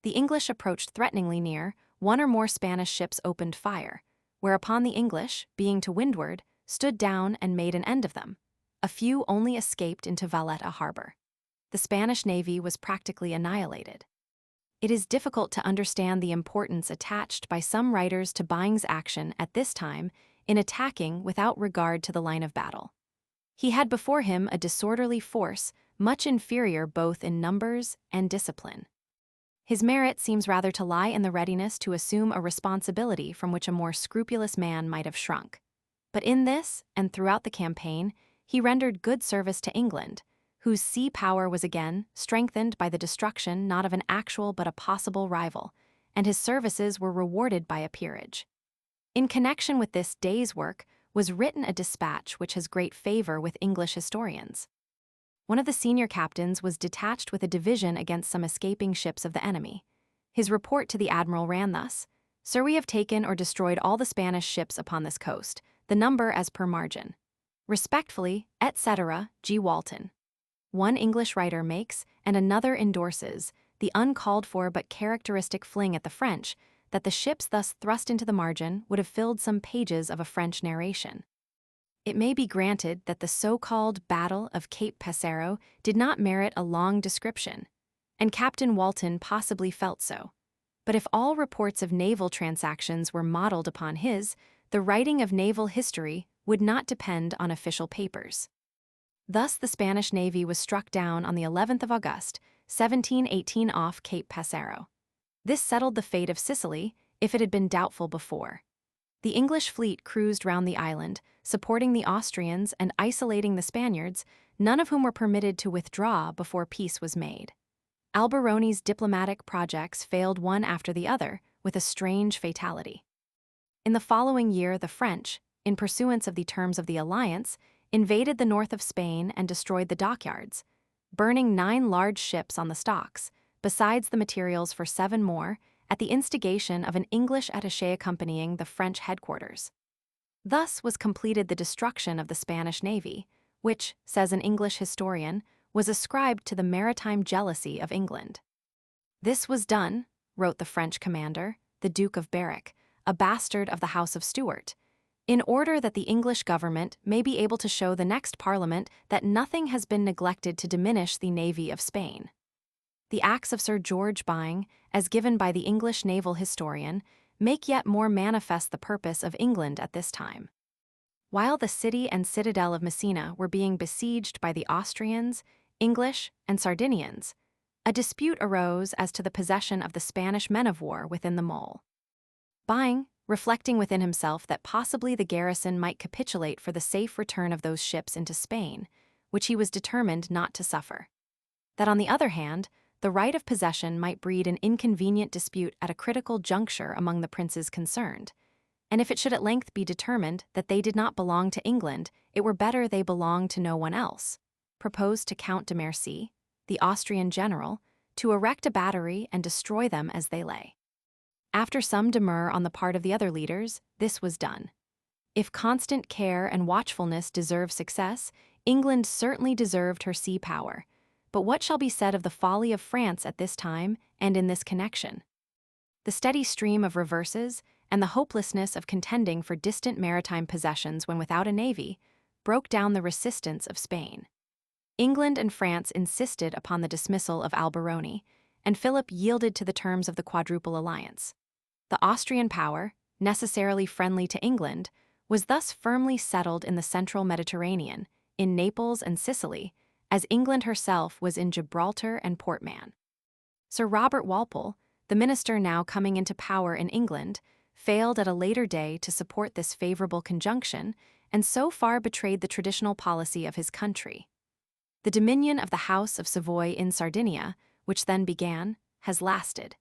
The English approached threateningly near, one or more Spanish ships opened fire, whereupon the English, being to windward, stood down and made an end of them. A few only escaped into Valletta harbor. The Spanish navy was practically annihilated. It is difficult to understand the importance attached by some writers to Byng's action at this time in attacking without regard to the line of battle. He had before him a disorderly force, much inferior both in numbers and discipline. His merit seems rather to lie in the readiness to assume a responsibility from which a more scrupulous man might have shrunk. But in this, and throughout the campaign, he rendered good service to England, whose sea power was again strengthened by the destruction not of an actual but a possible rival, and his services were rewarded by a peerage. In connection with this day's work was written a dispatch which has great favor with English historians. One of the senior captains was detached with a division against some escaping ships of the enemy. His report to the admiral ran thus: "Sir, we have taken or destroyed all the Spanish ships upon this coast, the number as per margin. Respectfully, etc., G. Walton." One English writer makes, and another endorses, the uncalled for but characteristic fling at the French, that the ships thus thrust into the margin would have filled some pages of a French narration. It may be granted that the so-called Battle of Cape Passero did not merit a long description, and Captain Walton possibly felt so. But if all reports of naval transactions were modeled upon his, the writing of naval history would not depend on official papers. Thus the Spanish navy was struck down on the 11th of August, 1718 off Cape Passero. This settled the fate of Sicily, if it had been doubtful before. The English fleet cruised round the island, supporting the Austrians and isolating the Spaniards, none of whom were permitted to withdraw before peace was made. Alberoni's diplomatic projects failed one after the other, with a strange fatality. In the following year, the French, in pursuance of the terms of the alliance, invaded the north of Spain and destroyed the dockyards, burning 9 large ships on the stocks, besides the materials for 7 more, at the instigation of an English attaché accompanying the French headquarters. Thus was completed the destruction of the Spanish navy, which, says an English historian, was ascribed to the maritime jealousy of England. "This was done," wrote the French commander, the Duke of Berwick, a bastard of the House of Stuart, "in order that the English government may be able to show the next Parliament that nothing has been neglected to diminish the navy of Spain." The acts of Sir George Byng, as given by the English naval historian, make yet more manifest the purpose of England at this time. While the city and citadel of Messina were being besieged by the Austrians, English, and Sardinians, a dispute arose as to the possession of the Spanish men of war within the mole. Byng, reflecting within himself that possibly the garrison might capitulate for the safe return of those ships into Spain, which he was determined not to suffer. That on the other hand, the right of possession might breed an inconvenient dispute at a critical juncture among the princes concerned, and if it should at length be determined that they did not belong to England, it were better they belonged to no one else, proposed to Count de Mercy, the Austrian general, to erect a battery and destroy them as they lay. After some demur on the part of the other leaders, this was done. If constant care and watchfulness deserve success, England certainly deserved her sea power. But what shall be said of the folly of France at this time and in this connection? The steady stream of reverses and the hopelessness of contending for distant maritime possessions when without a navy broke down the resistance of Spain. England and France insisted upon the dismissal of Alberoni, and Philip yielded to the terms of the Quadruple Alliance. The Austrian power, necessarily friendly to England, was thus firmly settled in the central Mediterranean, in Naples and Sicily, as England herself was in Gibraltar and Port Mahon. Sir Robert Walpole, the minister now coming into power in England, failed at a later day to support this favorable conjunction and so far betrayed the traditional policy of his country. The dominion of the House of Savoy in Sardinia, which then began, has lasted.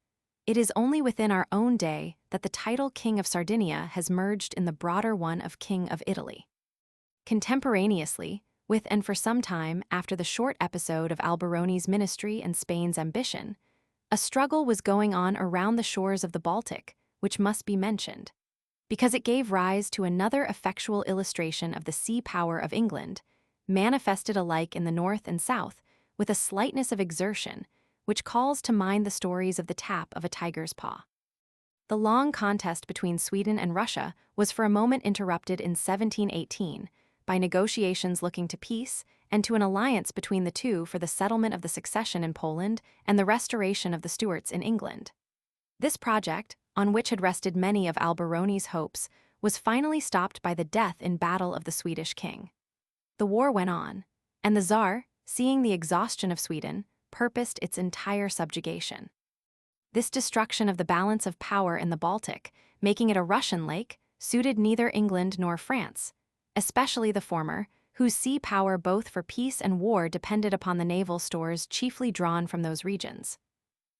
It is only within our own day that the title King of Sardinia has merged in the broader one of King of Italy. Contemporaneously, with and for some time after the short episode of Alberoni's ministry and Spain's ambition, a struggle was going on around the shores of the Baltic, which must be mentioned, because it gave rise to another effectual illustration of the sea power of England, manifested alike in the north and south, with a slightness of exertion, which calls to mind the stories of the tap of a tiger's paw. The long contest between Sweden and Russia was for a moment interrupted in 1718 by negotiations looking to peace and to an alliance between the two for the settlement of the succession in Poland and the restoration of the Stuarts in England. This project, on which had rested many of Alberoni's hopes, was finally stopped by the death in battle of the Swedish king. The war went on, and the Tsar, seeing the exhaustion of Sweden, purposed its entire subjugation. This destruction of the balance of power in the Baltic, making it a Russian lake, suited neither England nor France, especially the former, whose sea power both for peace and war depended upon the naval stores chiefly drawn from those regions.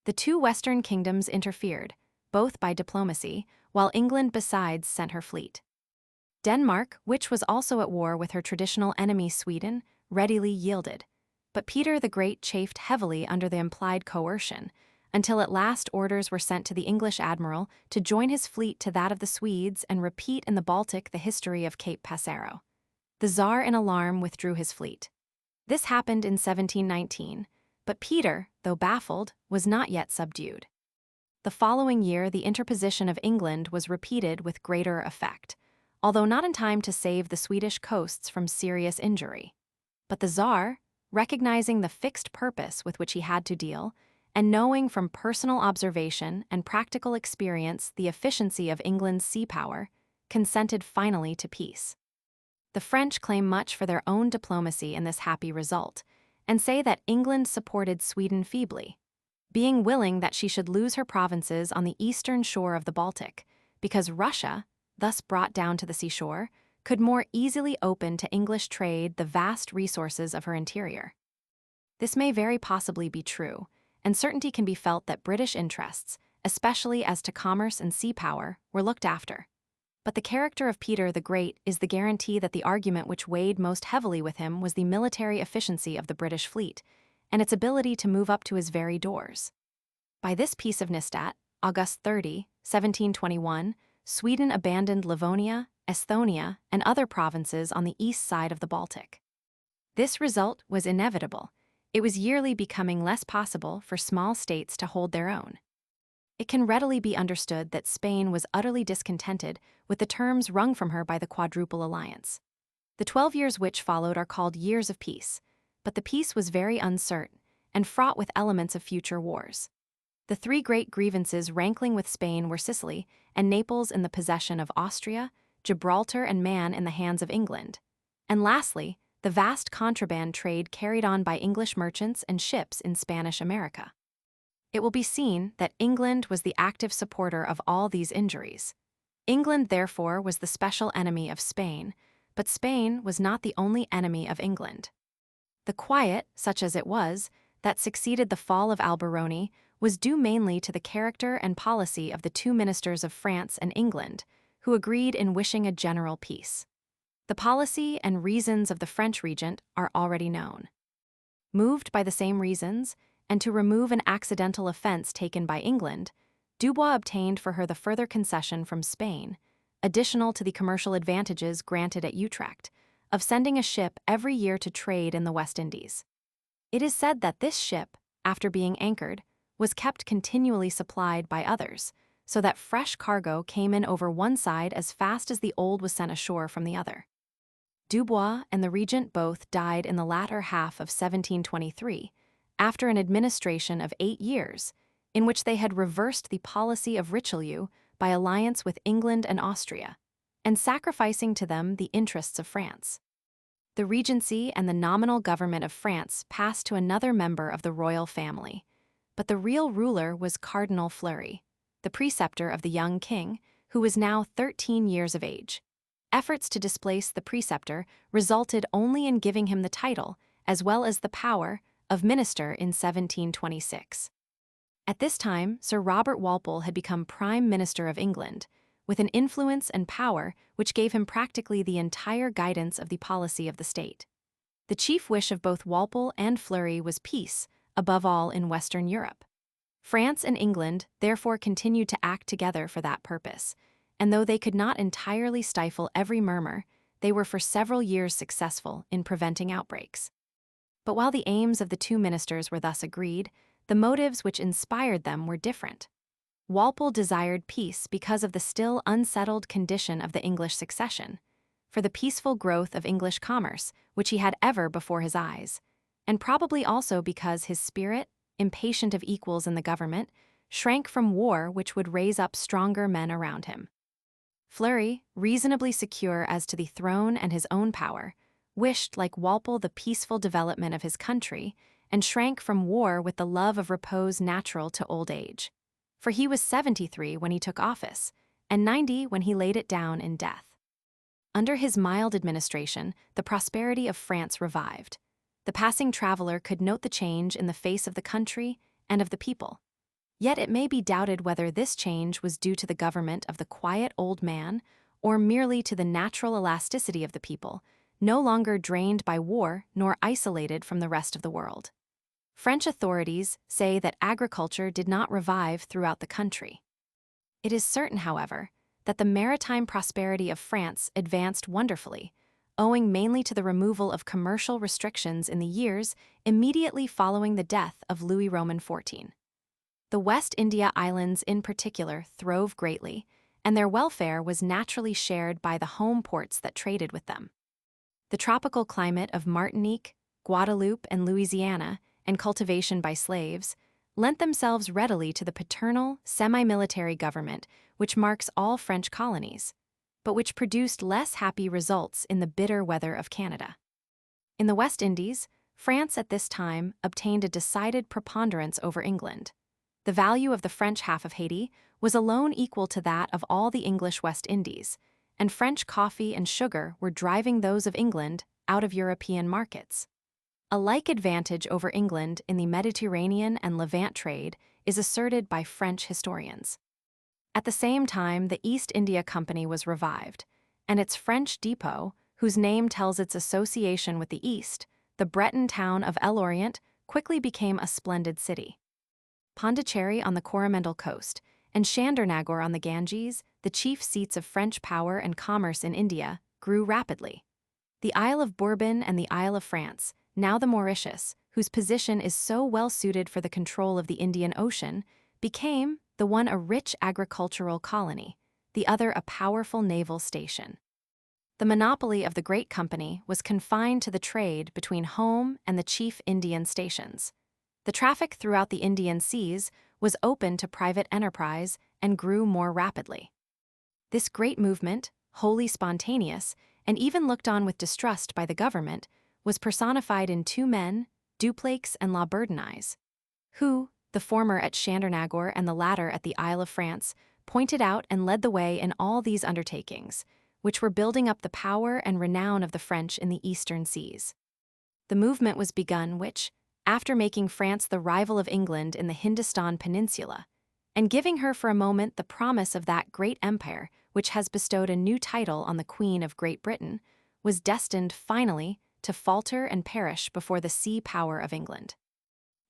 The two Western kingdoms interfered, both by diplomacy, while England besides sent her fleet. Denmark, which was also at war with her traditional enemy Sweden, readily yielded, but Peter the Great chafed heavily under the implied coercion, until at last orders were sent to the English admiral to join his fleet to that of the Swedes and repeat in the Baltic the history of Cape Passaro. The Tsar in alarm withdrew his fleet. This happened in 1719, but Peter, though baffled, was not yet subdued. The following year the interposition of England was repeated with greater effect, although not in time to save the Swedish coasts from serious injury. But the Tsar, recognizing the fixed purpose with which he had to deal, and knowing from personal observation and practical experience the efficiency of England's sea power, consented finally to peace. The French claim much for their own diplomacy in this happy result, and say that England supported Sweden feebly, being willing that she should lose her provinces on the eastern shore of the Baltic, because Russia, thus brought down to the seashore, could more easily open to English trade the vast resources of her interior. This may very possibly be true, and certainty can be felt that British interests, especially as to commerce and sea power, were looked after. But the character of Peter the Great is the guarantee that the argument which weighed most heavily with him was the military efficiency of the British fleet, and its ability to move up to his very doors. By this Peace of Nystad, August 30, 1721, Sweden abandoned Livonia, Esthonia, and other provinces on the east side of the Baltic. This result was inevitable. It was yearly becoming less possible for small states to hold their own. It can readily be understood that Spain was utterly discontented with the terms wrung from her by the Quadruple Alliance. The 12 years which followed are called years of peace, but the peace was very uncertain and fraught with elements of future wars. The three great grievances rankling with Spain were Sicily and Naples in the possession of Austria, Gibraltar and Man in the hands of England, and lastly, the vast contraband trade carried on by English merchants and ships in Spanish America. It will be seen that England was the active supporter of all these injuries. England, therefore, was the special enemy of Spain, but Spain was not the only enemy of England. The quiet, such as it was, that succeeded the fall of Alberoni was due mainly to the character and policy of the two ministers of France and England, who agreed in wishing a general peace. The policy and reasons of the French regent are already known. Moved by the same reasons, and to remove an accidental offense taken by England, Dubois obtained for her the further concession from Spain, additional to the commercial advantages granted at Utrecht, of sending a ship every year to trade in the West Indies. It is said that this ship, after being anchored, was kept continually supplied by others, so that fresh cargo came in over one side as fast as the old was sent ashore from the other. Dubois and the regent both died in the latter half of 1723, after an administration of 8 years, in which they had reversed the policy of Richelieu by alliance with England and Austria, and sacrificing to them the interests of France. The regency and the nominal government of France passed to another member of the royal family, but the real ruler was Cardinal Fleury, the preceptor of the young king, who was now 13 years of age. Efforts to displace the preceptor resulted only in giving him the title, as well as the power, of minister in 1726. At this time, Sir Robert Walpole had become Prime Minister of England, with an influence and power which gave him practically the entire guidance of the policy of the state. The chief wish of both Walpole and Fleury was peace, above all in Western Europe. France and England therefore continued to act together for that purpose, and though they could not entirely stifle every murmur, they were for several years successful in preventing outbreaks. But while the aims of the two ministers were thus agreed, the motives which inspired them were different. Walpole desired peace because of the still unsettled condition of the English succession, for the peaceful growth of English commerce, which he had ever before his eyes, and probably also because his spirit, impatient of equals in the government, shrank from war which would raise up stronger men around him. Fleury, reasonably secure as to the throne and his own power, wished, like Walpole, the peaceful development of his country, and shrank from war with the love of repose natural to old age. For he was 73 when he took office, and 90 when he laid it down in death. Under his mild administration, the prosperity of France revived. The passing traveler could note the change in the face of the country and of the people. Yet it may be doubted whether this change was due to the government of the quiet old man or merely to the natural elasticity of the people, no longer drained by war nor isolated from the rest of the world. French authorities say that agriculture did not revive throughout the country. It is certain, however, that the maritime prosperity of France advanced wonderfully, owing mainly to the removal of commercial restrictions in the years immediately following the death of Louis Roman XIV. The West India Islands in particular throve greatly, and their welfare was naturally shared by the home ports that traded with them. The tropical climate of Martinique, Guadeloupe, and Louisiana, and cultivation by slaves, lent themselves readily to the paternal, semi-military government which marks all French colonies, but which produced less happy results in the bitter weather of Canada. In the West Indies, France at this time obtained a decided preponderance over England. The value of the French half of Haiti was alone equal to that of all the English West Indies, and French coffee and sugar were driving those of England out of European markets. A like advantage over England in the Mediterranean and Levant trade is asserted by French historians. At the same time, the East India Company was revived, and its French depot, whose name tells its association with the East, the Breton town of El-Orient, quickly became a splendid city. Pondicherry on the Coromandel coast, and Chandernagore on the Ganges, the chief seats of French power and commerce in India, grew rapidly. The Isle of Bourbon and the Isle of France, now the Mauritius, whose position is so well suited for the control of the Indian Ocean, became, the one a rich agricultural colony, the other a powerful naval station. The monopoly of the Great Company was confined to the trade between home and the chief Indian stations. The traffic throughout the Indian seas was open to private enterprise and grew more rapidly. This great movement, wholly spontaneous, and even looked on with distrust by the government, was personified in two men, Dupleix and La Bourdonnais, who, the former at Chandernagore and the latter at the Isle of France, pointed out and led the way in all these undertakings, which were building up the power and renown of the French in the eastern seas. The movement was begun which, after making France the rival of England in the Hindustan Peninsula, and giving her for a moment the promise of that great empire which has bestowed a new title on the Queen of Great Britain, was destined finally to falter and perish before the sea power of England.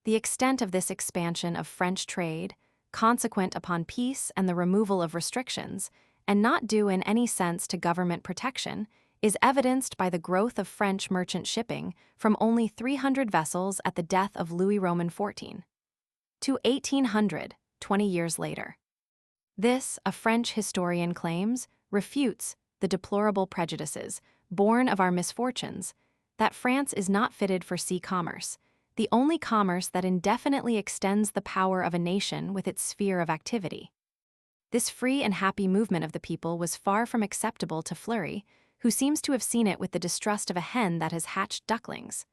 The extent of this expansion of French trade, consequent upon peace and the removal of restrictions, and not due in any sense to government protection, is evidenced by the growth of French merchant shipping from only 300 vessels at the death of Louis Roman XIV to 1,800, 20 years later. This, a French historian claims, refutes the deplorable prejudices, born of our misfortunes, that France is not fitted for sea commerce, the only commerce that indefinitely extends the power of a nation with its sphere of activity. This free and happy movement of the people was far from acceptable to Fleury, who seems to have seen it with the distrust of a hen that has hatched ducklings.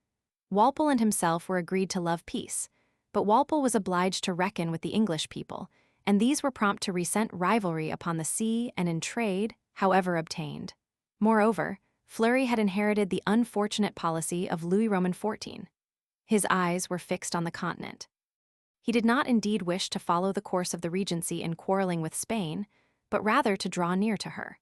Walpole and himself were agreed to love peace, but Walpole was obliged to reckon with the English people, and these were prompt to resent rivalry upon the sea and in trade, however obtained. Moreover, Fleury had inherited the unfortunate policy of Louis Roman XIV. His eyes were fixed on the continent. He did not indeed wish to follow the course of the Regency in quarreling with Spain, but rather to draw near to her.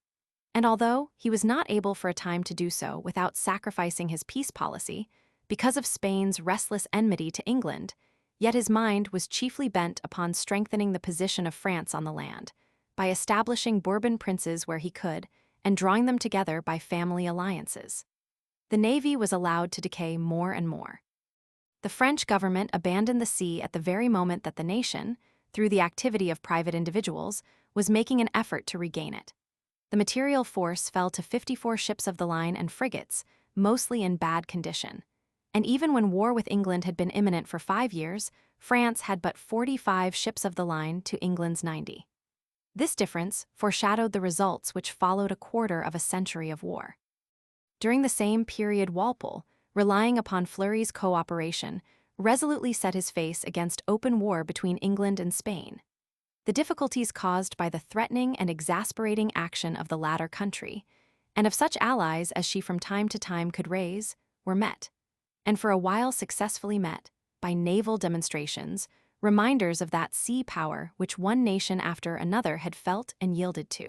And although he was not able for a time to do so without sacrificing his peace policy, because of Spain's restless enmity to England, yet his mind was chiefly bent upon strengthening the position of France on the land, by establishing Bourbon princes where he could, and drawing them together by family alliances. The navy was allowed to decay more and more. The French government abandoned the sea at the very moment that the nation, through the activity of private individuals, was making an effort to regain it. The material force fell to 54 ships of the line and frigates, mostly in bad condition. And even when war with England had been imminent for 5 years, France had but 45 ships of the line to England's 90. This difference foreshadowed the results which followed a quarter of a century of war. During the same period, Walpole, relying upon Fleury's cooperation, resolutely set his face against open war between England and Spain. The difficulties caused by the threatening and exasperating action of the latter country, and of such allies as she from time to time could raise, were met, and for a while successfully met, by naval demonstrations, reminders of that sea power which one nation after another had felt and yielded to.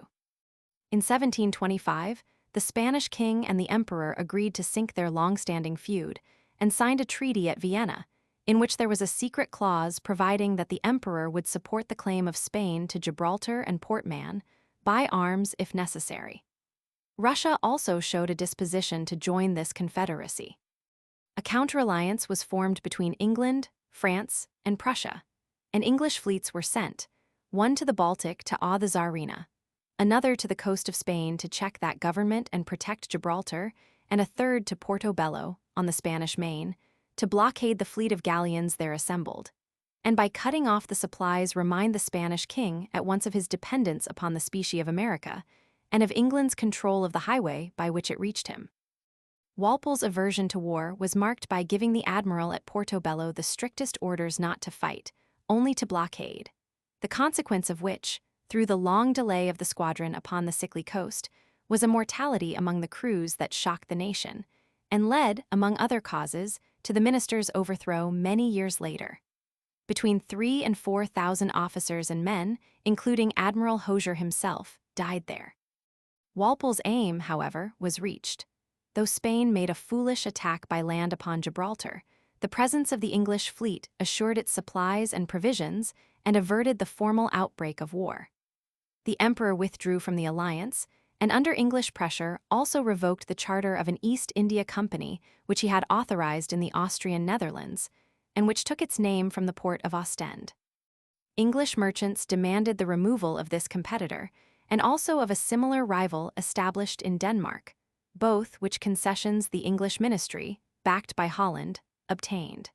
In 1725, the Spanish king and the emperor agreed to sink their long-standing feud, and signed a treaty at Vienna, in which there was a secret clause providing that the emperor would support the claim of Spain to Gibraltar and Port Mahon, buy arms if necessary. Russia also showed a disposition to join this confederacy. A counter-alliance was formed between England, France, and Prussia, and English fleets were sent, one to the Baltic to awe the Tsarina, another to the coast of Spain to check that government and protect Gibraltar, and a third to Portobello, on the Spanish Main, to blockade the fleet of galleons there assembled, and by cutting off the supplies remind the Spanish king at once of his dependence upon the specie of America, and of England's control of the highway by which it reached him. Walpole's aversion to war was marked by giving the admiral at Portobello the strictest orders not to fight, only to blockade, the consequence of which, through the long delay of the squadron upon the sickly coast, was a mortality among the crews that shocked the nation, and led, among other causes, to the minister's overthrow many years later. Between 3,000 and 4,000 officers and men, including Admiral Hosier himself, died there. Walpole's aim, however, was reached. Though Spain made a foolish attack by land upon Gibraltar, the presence of the English fleet assured its supplies and provisions and averted the formal outbreak of war. The emperor withdrew from the alliance, and under English pressure also revoked the charter of an East India Company which he had authorized in the Austrian Netherlands, and which took its name from the port of Ostend. English merchants demanded the removal of this competitor, and also of a similar rival established in Denmark, both which concessions the English ministry, backed by Holland, obtained.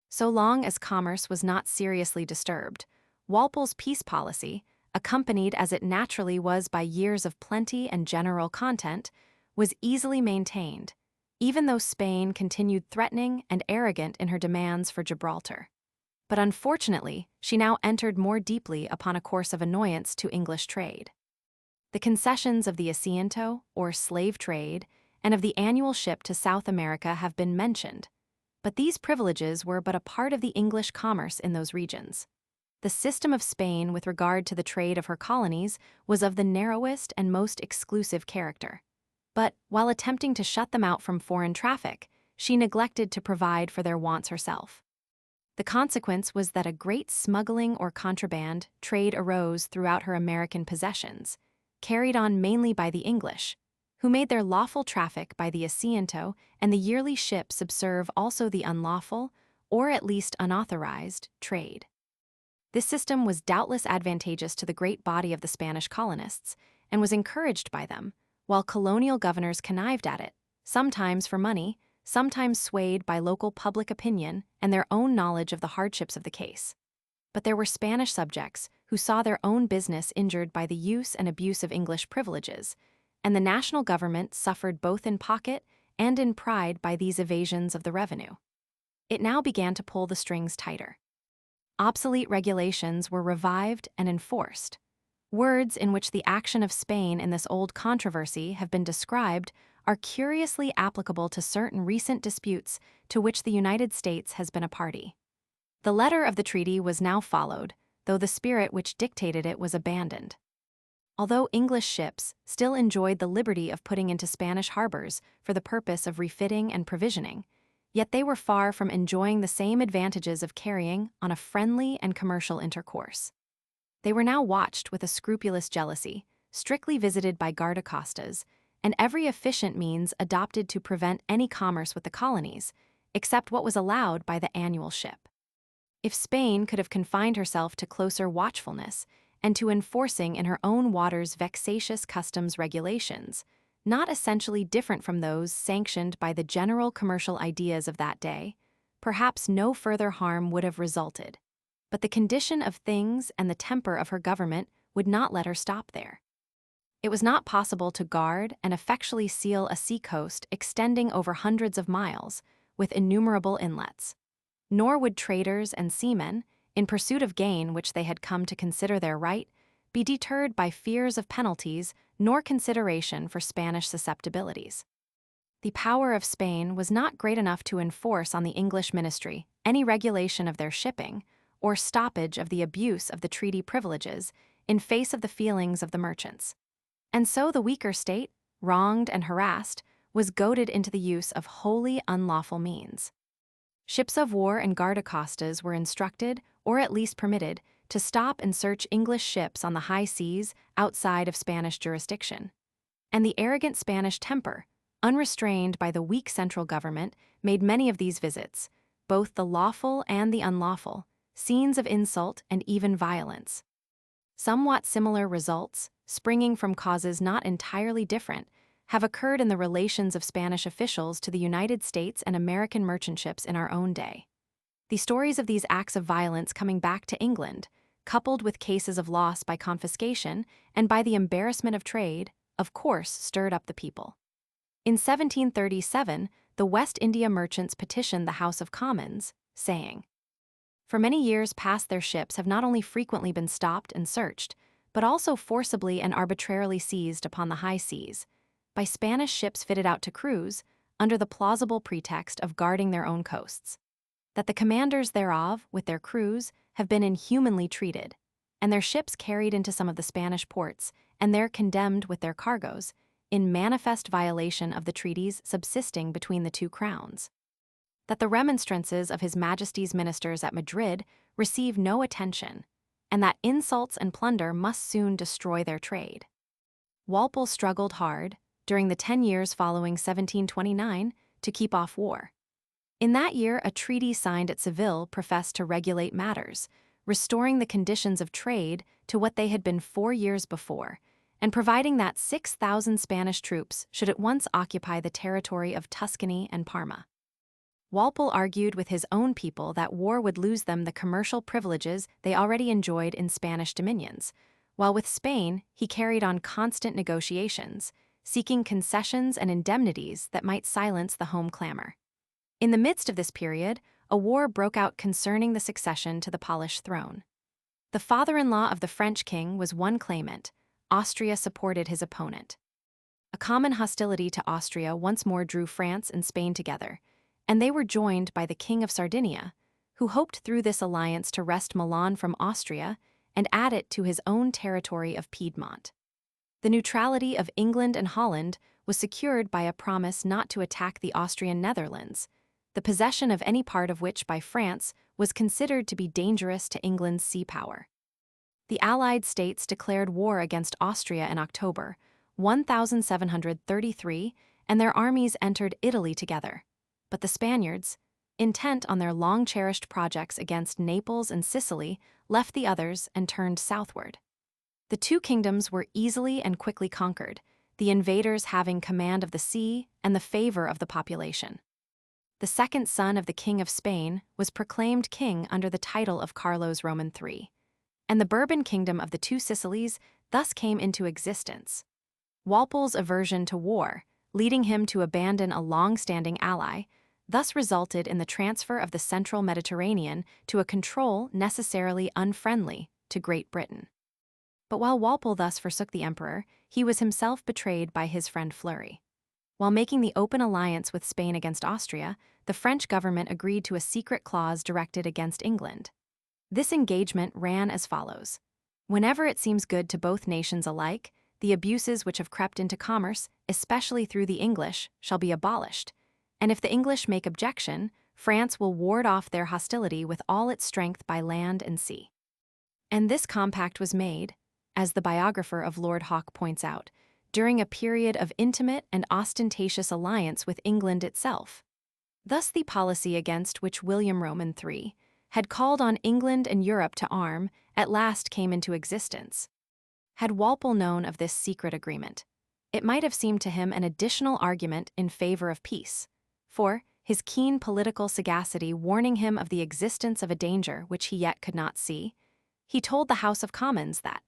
So long as commerce was not seriously disturbed, Walpole's peace policy, accompanied as it naturally was by years of plenty and general content, was easily maintained, even though Spain continued threatening and arrogant in her demands for Gibraltar. But unfortunately, she now entered more deeply upon a course of annoyance to English trade. The concessions of the Asiento, or slave trade, and of the annual ship to South America have been mentioned, but these privileges were but a part of the English commerce in those regions. The system of Spain with regard to the trade of her colonies was of the narrowest and most exclusive character. But, while attempting to shut them out from foreign traffic, she neglected to provide for their wants herself. The consequence was that a great smuggling or contraband trade arose throughout her American possessions, carried on mainly by the English, who made their lawful traffic by the Asiento and the yearly ship subserve also the unlawful, or at least unauthorized, trade. This system was doubtless advantageous to the great body of the Spanish colonists, and was encouraged by them, while colonial governors connived at it, sometimes for money, sometimes swayed by local public opinion and their own knowledge of the hardships of the case. But there were Spanish subjects who saw their own business injured by the use and abuse of English privileges, and the national government suffered both in pocket and in pride by these evasions of the revenue. It now began to pull the strings tighter. Obsolete regulations were revived and enforced. Words in which the action of Spain in this old controversy have been described are curiously applicable to certain recent disputes to which the United States has been a party. The letter of the treaty was now followed, though the spirit which dictated it was abandoned. Although English ships still enjoyed the liberty of putting into Spanish harbors for the purpose of refitting and provisioning, yet they were far from enjoying the same advantages of carrying on a friendly and commercial intercourse. They were now watched with a scrupulous jealousy, strictly visited by guardacostas, and every efficient means adopted to prevent any commerce with the colonies, except what was allowed by the annual ship. If Spain could have confined herself to closer watchfulness and to enforcing in her own waters vexatious customs regulations, not essentially different from those sanctioned by the general commercial ideas of that day, perhaps no further harm would have resulted. But the condition of things and the temper of her government would not let her stop there. It was not possible to guard and effectually seal a seacoast extending over hundreds of miles, with innumerable inlets. Nor would traders and seamen, in pursuit of gain which they had come to consider their right, be deterred by fears of penalties nor consideration for Spanish susceptibilities. The power of Spain was not great enough to enforce on the English ministry any regulation of their shipping, or stoppage of the abuse of the treaty privileges in face of the feelings of the merchants. And so the weaker state, wronged and harassed, was goaded into the use of wholly unlawful means. Ships of war and guardacostas were instructed, or at least permitted, to stop and search English ships on the high seas outside of Spanish jurisdiction. And the arrogant Spanish temper, unrestrained by the weak central government, made many of these visits, both the lawful and the unlawful, scenes of insult and even violence. Somewhat similar results, springing from causes not entirely different, have occurred in the relations of Spanish officials to the United States and American merchant ships in our own day. The stories of these acts of violence coming back to England, coupled with cases of loss by confiscation and by the embarrassment of trade, of course stirred up the people. In 1737, the West India merchants petitioned the House of Commons, saying, "For many years past their ships have not only frequently been stopped and searched, but also forcibly and arbitrarily seized upon the high seas, by Spanish ships fitted out to cruise, under the plausible pretext of guarding their own coasts. That the commanders thereof, with their crews, have been inhumanly treated, and their ships carried into some of the Spanish ports, and there condemned with their cargoes, in manifest violation of the treaties subsisting between the two crowns. That the remonstrances of His Majesty's ministers at Madrid receive no attention, and that insults and plunder must soon destroy their trade." Walpole struggled hard, during the 10 years following 1729, to keep off war. In that year, a treaty signed at Seville professed to regulate matters, restoring the conditions of trade to what they had been 4 years before, and providing that 6,000 Spanish troops should at once occupy the territory of Tuscany and Parma. Walpole argued with his own people that war would lose them the commercial privileges they already enjoyed in Spanish dominions, while with Spain he carried on constant negotiations, seeking concessions and indemnities that might silence the home clamor. In the midst of this period, a war broke out concerning the succession to the Polish throne. The father-in-law of the French king was one claimant. Austria supported his opponent. A common hostility to Austria once more drew France and Spain together, and they were joined by the King of Sardinia, who hoped through this alliance to wrest Milan from Austria and add it to his own territory of Piedmont. The neutrality of England and Holland was secured by a promise not to attack the Austrian Netherlands, the possession of any part of which by France was considered to be dangerous to England's sea power. The Allied states declared war against Austria in October 1733, and their armies entered Italy together. But the Spaniards, intent on their long-cherished projects against Naples and Sicily, left the others and turned southward. The two kingdoms were easily and quickly conquered, the invaders having command of the sea and the favor of the population. The second son of the King of Spain was proclaimed king under the title of Carlos Roman III, and the Bourbon Kingdom of the Two Sicilies thus came into existence. Walpole's aversion to war, leading him to abandon a long-standing ally, thus resulted in the transfer of the central Mediterranean to a control necessarily unfriendly to Great Britain. But while Walpole thus forsook the emperor, he was himself betrayed by his friend Fleury. While making the open alliance with Spain against Austria, the French government agreed to a secret clause directed against England. This engagement ran as follows. Whenever it seems good to both nations alike, the abuses which have crept into commerce, especially through the English, shall be abolished, and if the English make objection, France will ward off their hostility with all its strength by land and sea. And this compact was made, as the biographer of Lord Hawke points out, during a period of intimate and ostentatious alliance with England itself. Thus the policy against which William Roman III had called on England and Europe to arm at last came into existence. Had Walpole known of this secret agreement, it might have seemed to him an additional argument in favor of peace, for, his keen political sagacity warning him of the existence of a danger which he yet could not see, he told the House of Commons that,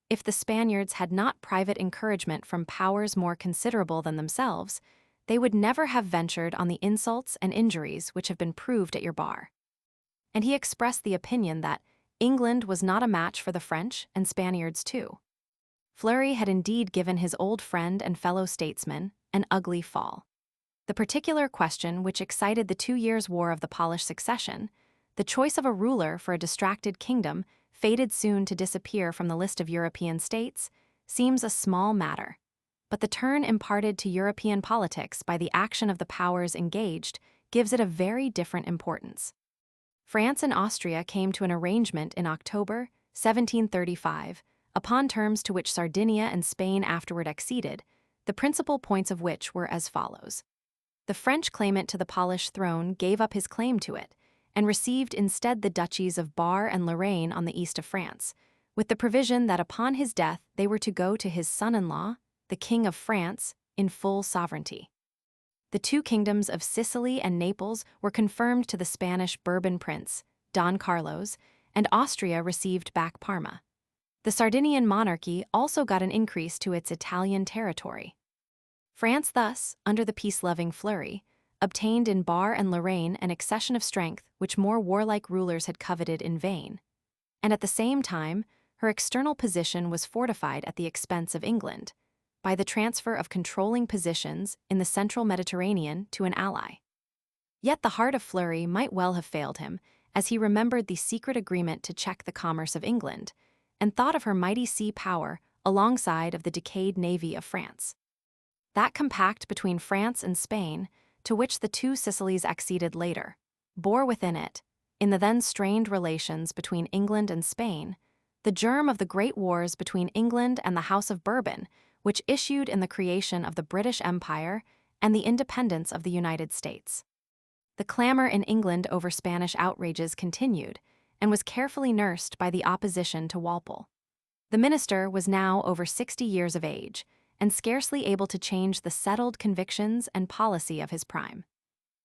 if the Spaniards had not private encouragement from powers more considerable than themselves, they would never have ventured on the insults and injuries which have been proved at your bar. And he expressed the opinion that England was not a match for the French and Spaniards too. Fleury had indeed given his old friend and fellow statesman an ugly fall. The particular question which excited the 2 years' war of the Polish succession, the choice of a ruler for a distracted kingdom fated soon to disappear from the list of European states, seems a small matter. But the turn imparted to European politics by the action of the powers engaged gives it a very different importance. France and Austria came to an arrangement in October 1735, upon terms to which Sardinia and Spain afterward acceded, the principal points of which were as follows. The French claimant to the Polish throne gave up his claim to it, and received instead the duchies of Bar and Lorraine on the east of France, with the provision that upon his death they were to go to his son-in-law, the King of France, in full sovereignty. The two kingdoms of Sicily and Naples were confirmed to the Spanish Bourbon prince, Don Carlos, and Austria received back Parma. The Sardinian monarchy also got an increase to its Italian territory. France thus, under the peace-loving Fleury, obtained in Bar and Lorraine an accession of strength which more warlike rulers had coveted in vain, and at the same time her external position was fortified at the expense of England, by the transfer of controlling positions in the central Mediterranean to an ally. Yet the heart of Fleury might well have failed him, as he remembered the secret agreement to check the commerce of England, and thought of her mighty sea power alongside of the decayed navy of France. That compact between France and Spain, to which the two Sicilies acceded later, bore within it, in the then strained relations between England and Spain, the germ of the great wars between England and the House of Bourbon, which issued in the creation of the British Empire and the independence of the United States. The clamor in England over Spanish outrages continued, and was carefully nursed by the opposition to Walpole. The minister was now over 60 years of age, and scarcely able to change the settled convictions and policy of his prime.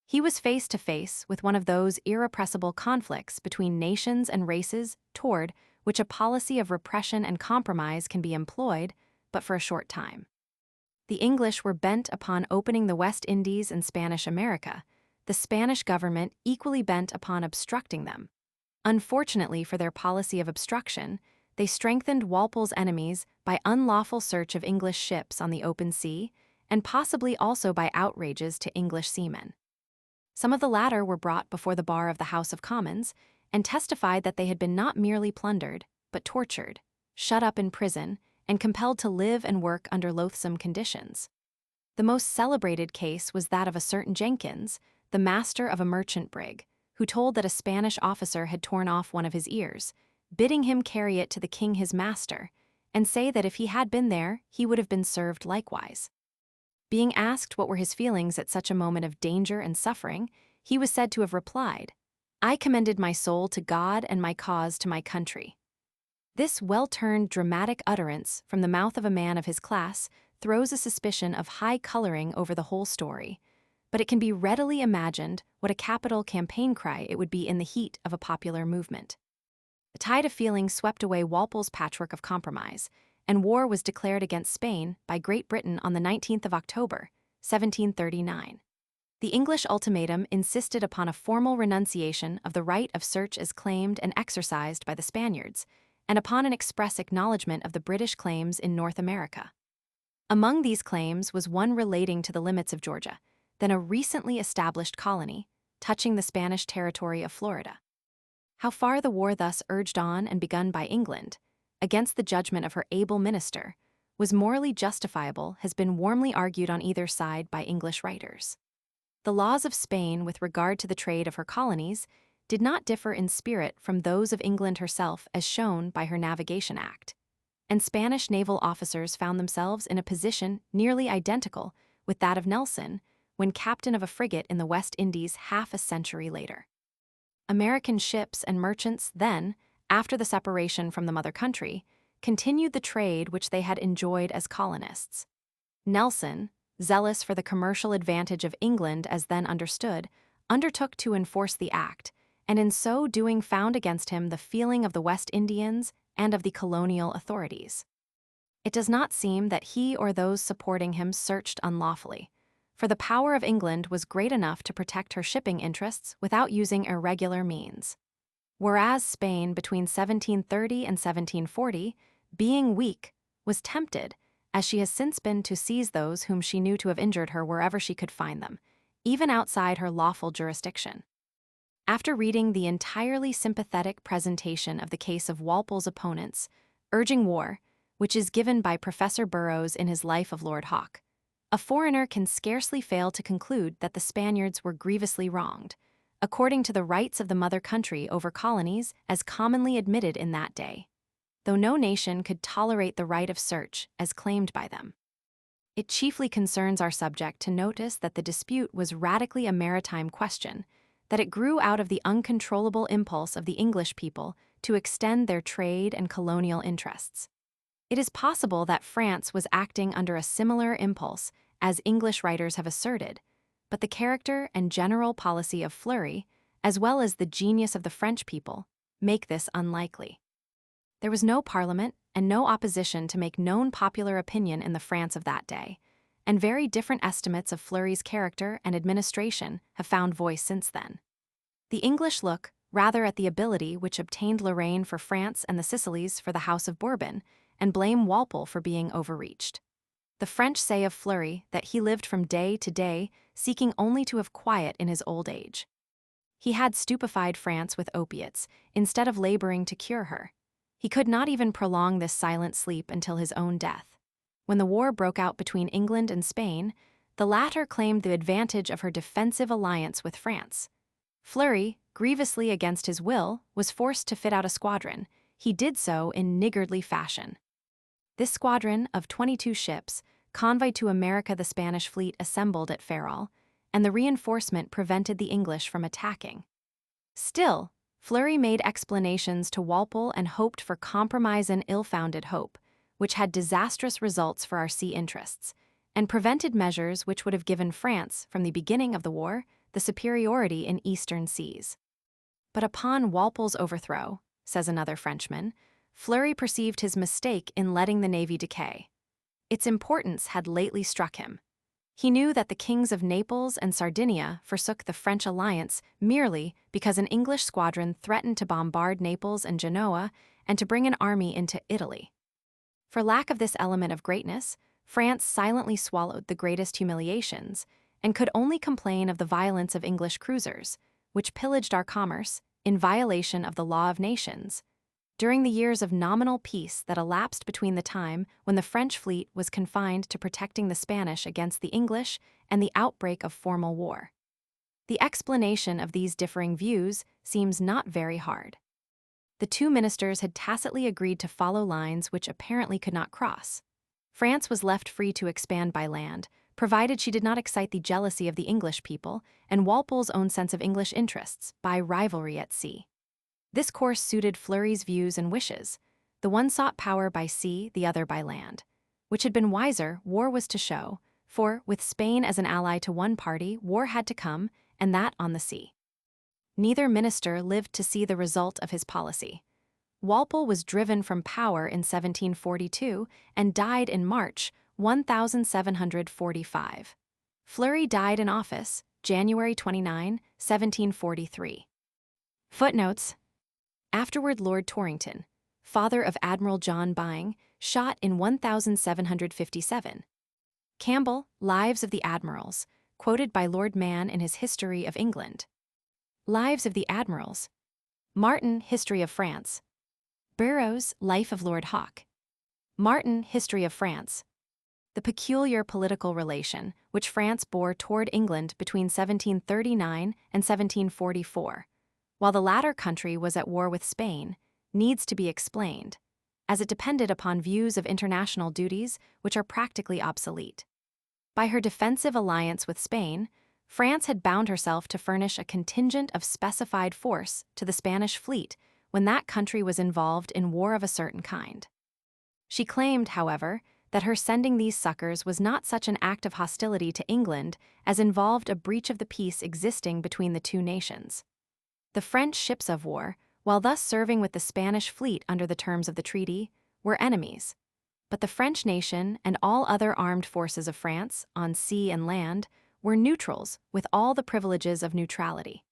He was face to face with one of those irrepressible conflicts between nations and races toward which a policy of repression and compromise can be employed, but for a short time. The English were bent upon opening the West Indies and Spanish America, the Spanish government equally bent upon obstructing them. Unfortunately for their policy of obstruction, they strengthened Walpole's enemies by unlawful search of English ships on the open sea, and possibly also by outrages to English seamen. Some of the latter were brought before the bar of the House of Commons, and testified that they had been not merely plundered, but tortured, shut up in prison, and compelled to live and work under loathsome conditions. The most celebrated case was that of a certain Jenkins, the master of a merchant brig, who told that a Spanish officer had torn off one of his ears, bidding him carry it to the king his master, and say that if he had been there, he would have been served likewise. Being asked what were his feelings at such a moment of danger and suffering, he was said to have replied, "I commended my soul to God and my cause to my country." This well-turned dramatic utterance from the mouth of a man of his class throws a suspicion of high coloring over the whole story, but it can be readily imagined what a capital campaign cry it would be in the heat of a popular movement. The tide of feeling swept away Walpole's patchwork of compromise, and war was declared against Spain by Great Britain on the 19th of October, 1739. The English ultimatum insisted upon a formal renunciation of the right of search as claimed and exercised by the Spaniards, and upon an express acknowledgement of the British claims in North America. Among these claims was one relating to the limits of Georgia, then a recently established colony, touching the Spanish territory of Florida. How far the war thus urged on and begun by England, against the judgment of her able minister, was morally justifiable has been warmly argued on either side by English writers. The laws of Spain with regard to the trade of her colonies did not differ in spirit from those of England herself as shown by her Navigation Act, and Spanish naval officers found themselves in a position nearly identical with that of Nelson when captain of a frigate in the West Indies half a century later. American ships and merchants then, after the separation from the mother country, continued the trade which they had enjoyed as colonists. Nelson, zealous for the commercial advantage of England as then understood, undertook to enforce the act, and in so doing found against him the feeling of the West Indians and of the colonial authorities. It does not seem that he or those supporting him searched unlawfully, for the power of England was great enough to protect her shipping interests without using irregular means. Whereas Spain between 1730 and 1740, being weak, was tempted, as she has since been, to seize those whom she knew to have injured her wherever she could find them, even outside her lawful jurisdiction. After reading the entirely sympathetic presentation of the case of Walpole's opponents, urging war, which is given by Professor Burroughs in his Life of Lord Hawke, a foreigner can scarcely fail to conclude that the Spaniards were grievously wronged, according to the rights of the mother country over colonies as commonly admitted in that day, though no nation could tolerate the right of search as claimed by them. It chiefly concerns our subject to notice that the dispute was radically a maritime question, that it grew out of the uncontrollable impulse of the English people to extend their trade and colonial interests. It is possible that France was acting under a similar impulse, as English writers have asserted, but the character and general policy of Fleury, as well as the genius of the French people, make this unlikely. There was no parliament and no opposition to make known popular opinion in the France of that day, and very different estimates of Fleury's character and administration have found voice since then. The English look rather at the ability which obtained Lorraine for France and the Sicilies for the House of Bourbon, and blame Walpole for being overreached. The French say of Fleury that he lived from day to day, seeking only to have quiet in his old age. He had stupefied France with opiates, instead of laboring to cure her. He could not even prolong this silent sleep until his own death. When the war broke out between England and Spain, the latter claimed the advantage of her defensive alliance with France. Fleury, grievously against his will, was forced to fit out a squadron. He did so in niggardly fashion. This squadron of 22 ships convoyed to America the Spanish fleet assembled at Ferrol, and the reinforcement prevented the English from attacking. Still, Fleury made explanations to Walpole and hoped for compromise and ill-founded hope, which had disastrous results for our sea interests, and prevented measures which would have given France, from the beginning of the war, the superiority in eastern seas. But upon Walpole's overthrow, says another Frenchman, Fleury perceived his mistake in letting the navy decay. Its importance had lately struck him. He knew that the kings of Naples and Sardinia forsook the French alliance merely because an English squadron threatened to bombard Naples and Genoa and to bring an army into Italy. For lack of this element of greatness, France silently swallowed the greatest humiliations and could only complain of the violence of English cruisers, which pillaged our commerce in violation of the law of nations, during the years of nominal peace that elapsed between the time when the French fleet was confined to protecting the Spanish against the English and the outbreak of formal war. The explanation of these differing views seems not very hard. The two ministers had tacitly agreed to follow lines which apparently could not cross. France was left free to expand by land, provided she did not excite the jealousy of the English people and Walpole's own sense of English interests by rivalry at sea. This course suited Fleury's views and wishes. The one sought power by sea, the other by land. which had been wiser, war was to show, for, with Spain as an ally to one party, war had to come, and that on the sea. Neither minister lived to see the result of his policy. Walpole was driven from power in 1742 and died in March 1745. Fleury died in office January 29, 1743. Footnotes. Afterward Lord Torrington, father of Admiral John Byng, shot in 1757. Campbell, Lives of the Admirals, quoted by Lord Mahan in his History of England. Lives of the Admirals. Martin, History of France. Burroughs, Life of Lord Hawke. Martin, History of France. The peculiar political relation which France bore toward England between 1739 and 1744, while the latter country was at war with Spain, needs to be explained, as it depended upon views of international duties which are practically obsolete. By her defensive alliance with Spain, France had bound herself to furnish a contingent of specified force to the Spanish fleet when that country was involved in war of a certain kind. She claimed, however, that her sending these succors was not such an act of hostility to England as involved a breach of the peace existing between the two nations. The French ships of war, while thus serving with the Spanish fleet under the terms of the treaty, were enemies. But the French nation and all other armed forces of France, on sea and land, were neutrals with all the privileges of neutrality.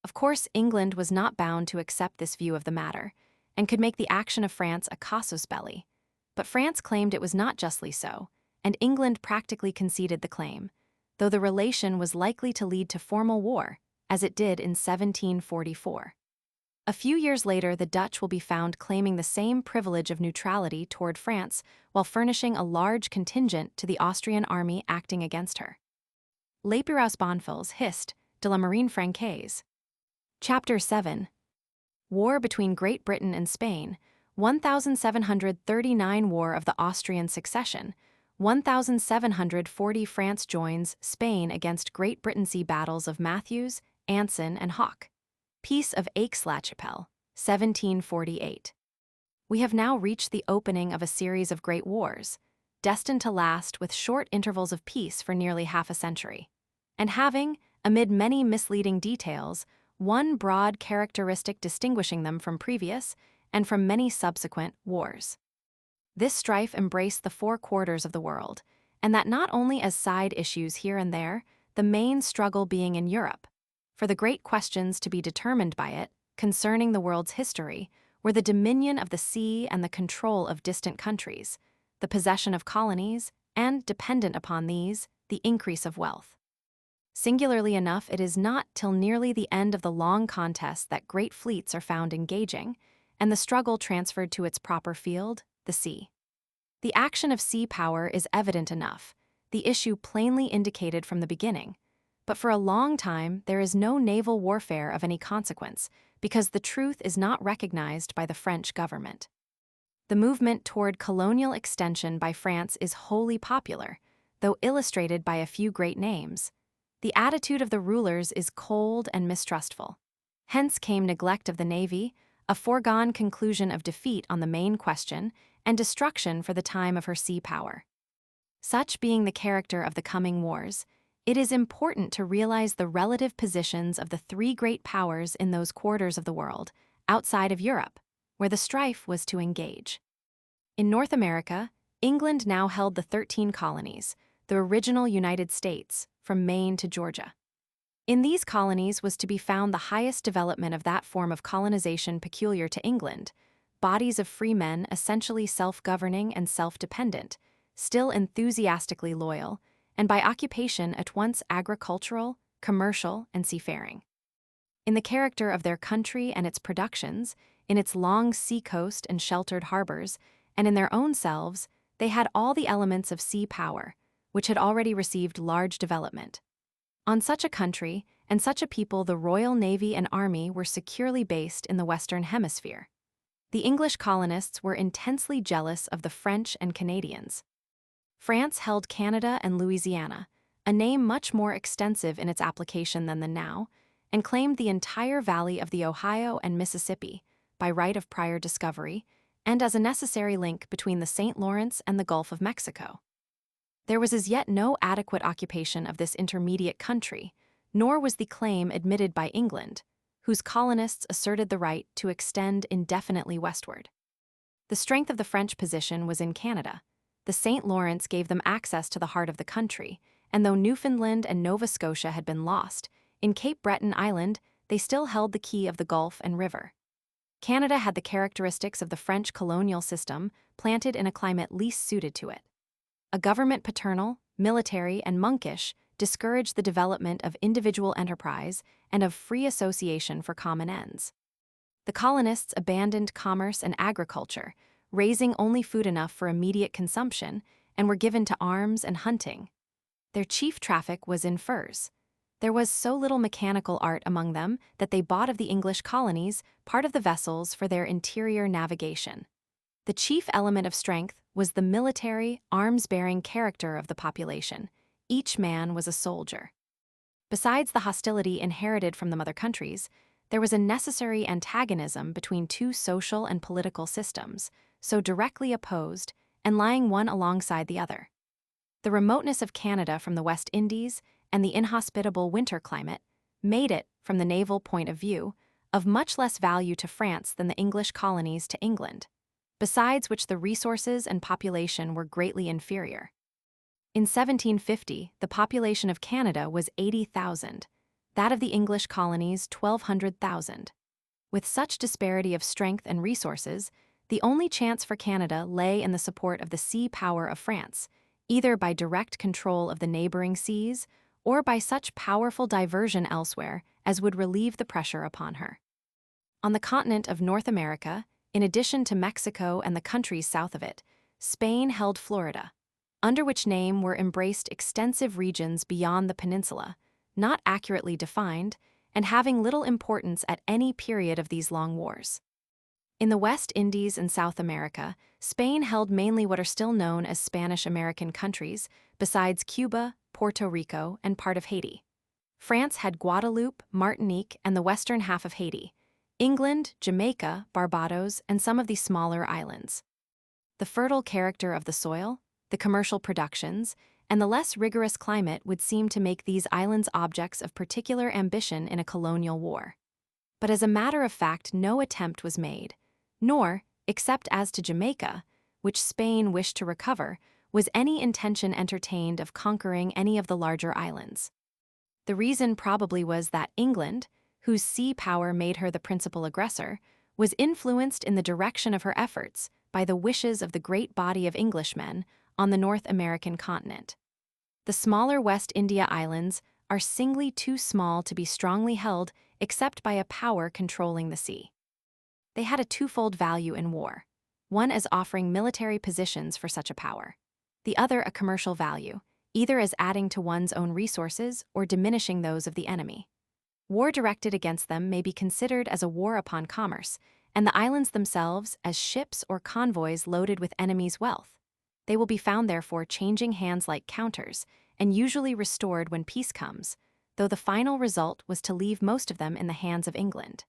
Of course, England was not bound to accept this view of the matter, and could make the action of France a casus belli. But France claimed it was not justly so, and England practically conceded the claim, though the relation was likely to lead to formal war, as it did in 1744. A few years later, the Dutch will be found claiming the same privilege of neutrality toward France while furnishing a large contingent to the Austrian army acting against her. Lapeyrouse Bonfils, Hist. de la Marine Francaise. Chapter 7. War between Great Britain and Spain, 1739 War of the Austrian Succession, 1740 France joins Spain against Great Britain. See battles of Matthews, Anson, and Hawke. Peace of Aix-la-Chapelle, 1748. We have now reached the opening of a series of great wars, destined to last with short intervals of peace for nearly half a century, and having, amid many misleading details, one broad characteristic distinguishing them from previous and from many subsequent wars. This strife embraced the four quarters of the world, and that not only as side issues here and there, the main struggle being in Europe, for the great questions to be determined by it, concerning the world's history, were the dominion of the sea and the control of distant countries, the possession of colonies, and, dependent upon these, the increase of wealth. Singularly enough, it is not till nearly the end of the long contest that great fleets are found engaging, and the struggle transferred to its proper field, the sea. The action of sea power is evident enough, the issue plainly indicated from the beginning, but for a long time there is no naval warfare of any consequence, because the truth is not recognized by the French government. The movement toward colonial extension by France is wholly popular, though illustrated by a few great names. The attitude of the rulers is cold and mistrustful. Hence came neglect of the navy, a foregone conclusion of defeat on the main question, and destruction for the time of her sea power. Such being the character of the coming wars, it is important to realize the relative positions of the three great powers in those quarters of the world, outside of Europe, where the strife was to engage. In North America, England now held the 13 colonies, the original United States, from Maine to Georgia. In these colonies was to be found the highest development of that form of colonization peculiar to England, bodies of free men essentially self-governing and self-dependent, still enthusiastically loyal, and by occupation at once agricultural, commercial, and seafaring. In the character of their country and its productions, in its long sea-coast and sheltered harbors, and in their own selves, they had all the elements of sea power, which had already received large development. On such a country and such a people, the Royal Navy and Army were securely based in the Western Hemisphere. The English colonists were intensely jealous of the French and Canadians. France held Canada and Louisiana, a name much more extensive in its application than the now, and claimed the entire valley of the Ohio and Mississippi, by right of prior discovery, and as a necessary link between the St. Lawrence and the Gulf of Mexico. There was as yet no adequate occupation of this intermediate country, nor was the claim admitted by England, whose colonists asserted the right to extend indefinitely westward. The strength of the French position was in Canada. The St. Lawrence gave them access to the heart of the country, and though Newfoundland and Nova Scotia had been lost, in Cape Breton Island they still held the key of the Gulf and river. Canada had the characteristics of the French colonial system, planted in a climate least suited to it. A government paternal, military, and monkish discouraged the development of individual enterprise and of free association for common ends. The colonists abandoned commerce and agriculture, raising only food enough for immediate consumption, and were given to arms and hunting. Their chief traffic was in furs. There was so little mechanical art among them that they bought of the English colonies part of the vessels for their interior navigation. The chief element of strength was the military, arms-bearing character of the population. Each man was a soldier. Besides the hostility inherited from the mother countries, there was a necessary antagonism between two social and political systems, so directly opposed and lying one alongside the other. The remoteness of Canada from the West Indies and the inhospitable winter climate made it, from the naval point of view, of much less value to France than the English colonies to England, besides which the resources and population were greatly inferior. In 1750, the population of Canada was 80,000, that of the English colonies 1,200,000. With such disparity of strength and resources, the only chance for Canada lay in the support of the sea power of France, either by direct control of the neighboring seas or by such powerful diversion elsewhere as would relieve the pressure upon her. On the continent of North America, in addition to Mexico and the countries south of it, Spain held Florida, under which name were embraced extensive regions beyond the peninsula, not accurately defined, and having little importance at any period of these long wars. In the West Indies and South America, Spain held mainly what are still known as Spanish-American countries, besides Cuba, Puerto Rico, and part of Haiti. France had Guadeloupe, Martinique, and the western half of Haiti, England, Jamaica, Barbados, and some of the smaller islands. The fertile character of the soil, the commercial productions, and the less rigorous climate would seem to make these islands objects of particular ambition in a colonial war. But as a matter of fact, no attempt was made, nor, except as to Jamaica, which Spain wished to recover, was any intention entertained of conquering any of the larger islands. The reason probably was that England, whose sea power made her the principal aggressor, was influenced in the direction of her efforts by the wishes of the great body of Englishmen on the North American continent. The smaller West India Islands are singly too small to be strongly held except by a power controlling the sea. They had a twofold value in war, one as offering military positions for such a power, the other a commercial value, either as adding to one's own resources or diminishing those of the enemy. War directed against them may be considered as a war upon commerce, and the islands themselves as ships or convoys loaded with enemies' wealth. They will be found, therefore, changing hands like counters, and usually restored when peace comes, though the final result was to leave most of them in the hands of England.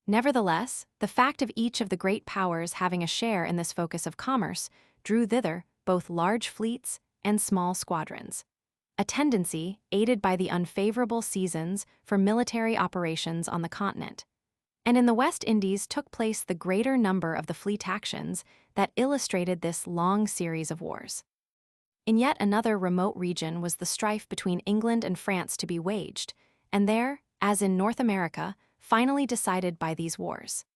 Nevertheless, the fact of each of the great powers having a share in this focus of commerce drew thither both large fleets and small squadrons, a tendency aided by the unfavorable seasons for military operations on the continent. And in the West Indies took place the greater number of the fleet actions that illustrated this long series of wars. In yet another remote region was the strife between England and France to be waged, and there, as in North America, finally decided by these wars.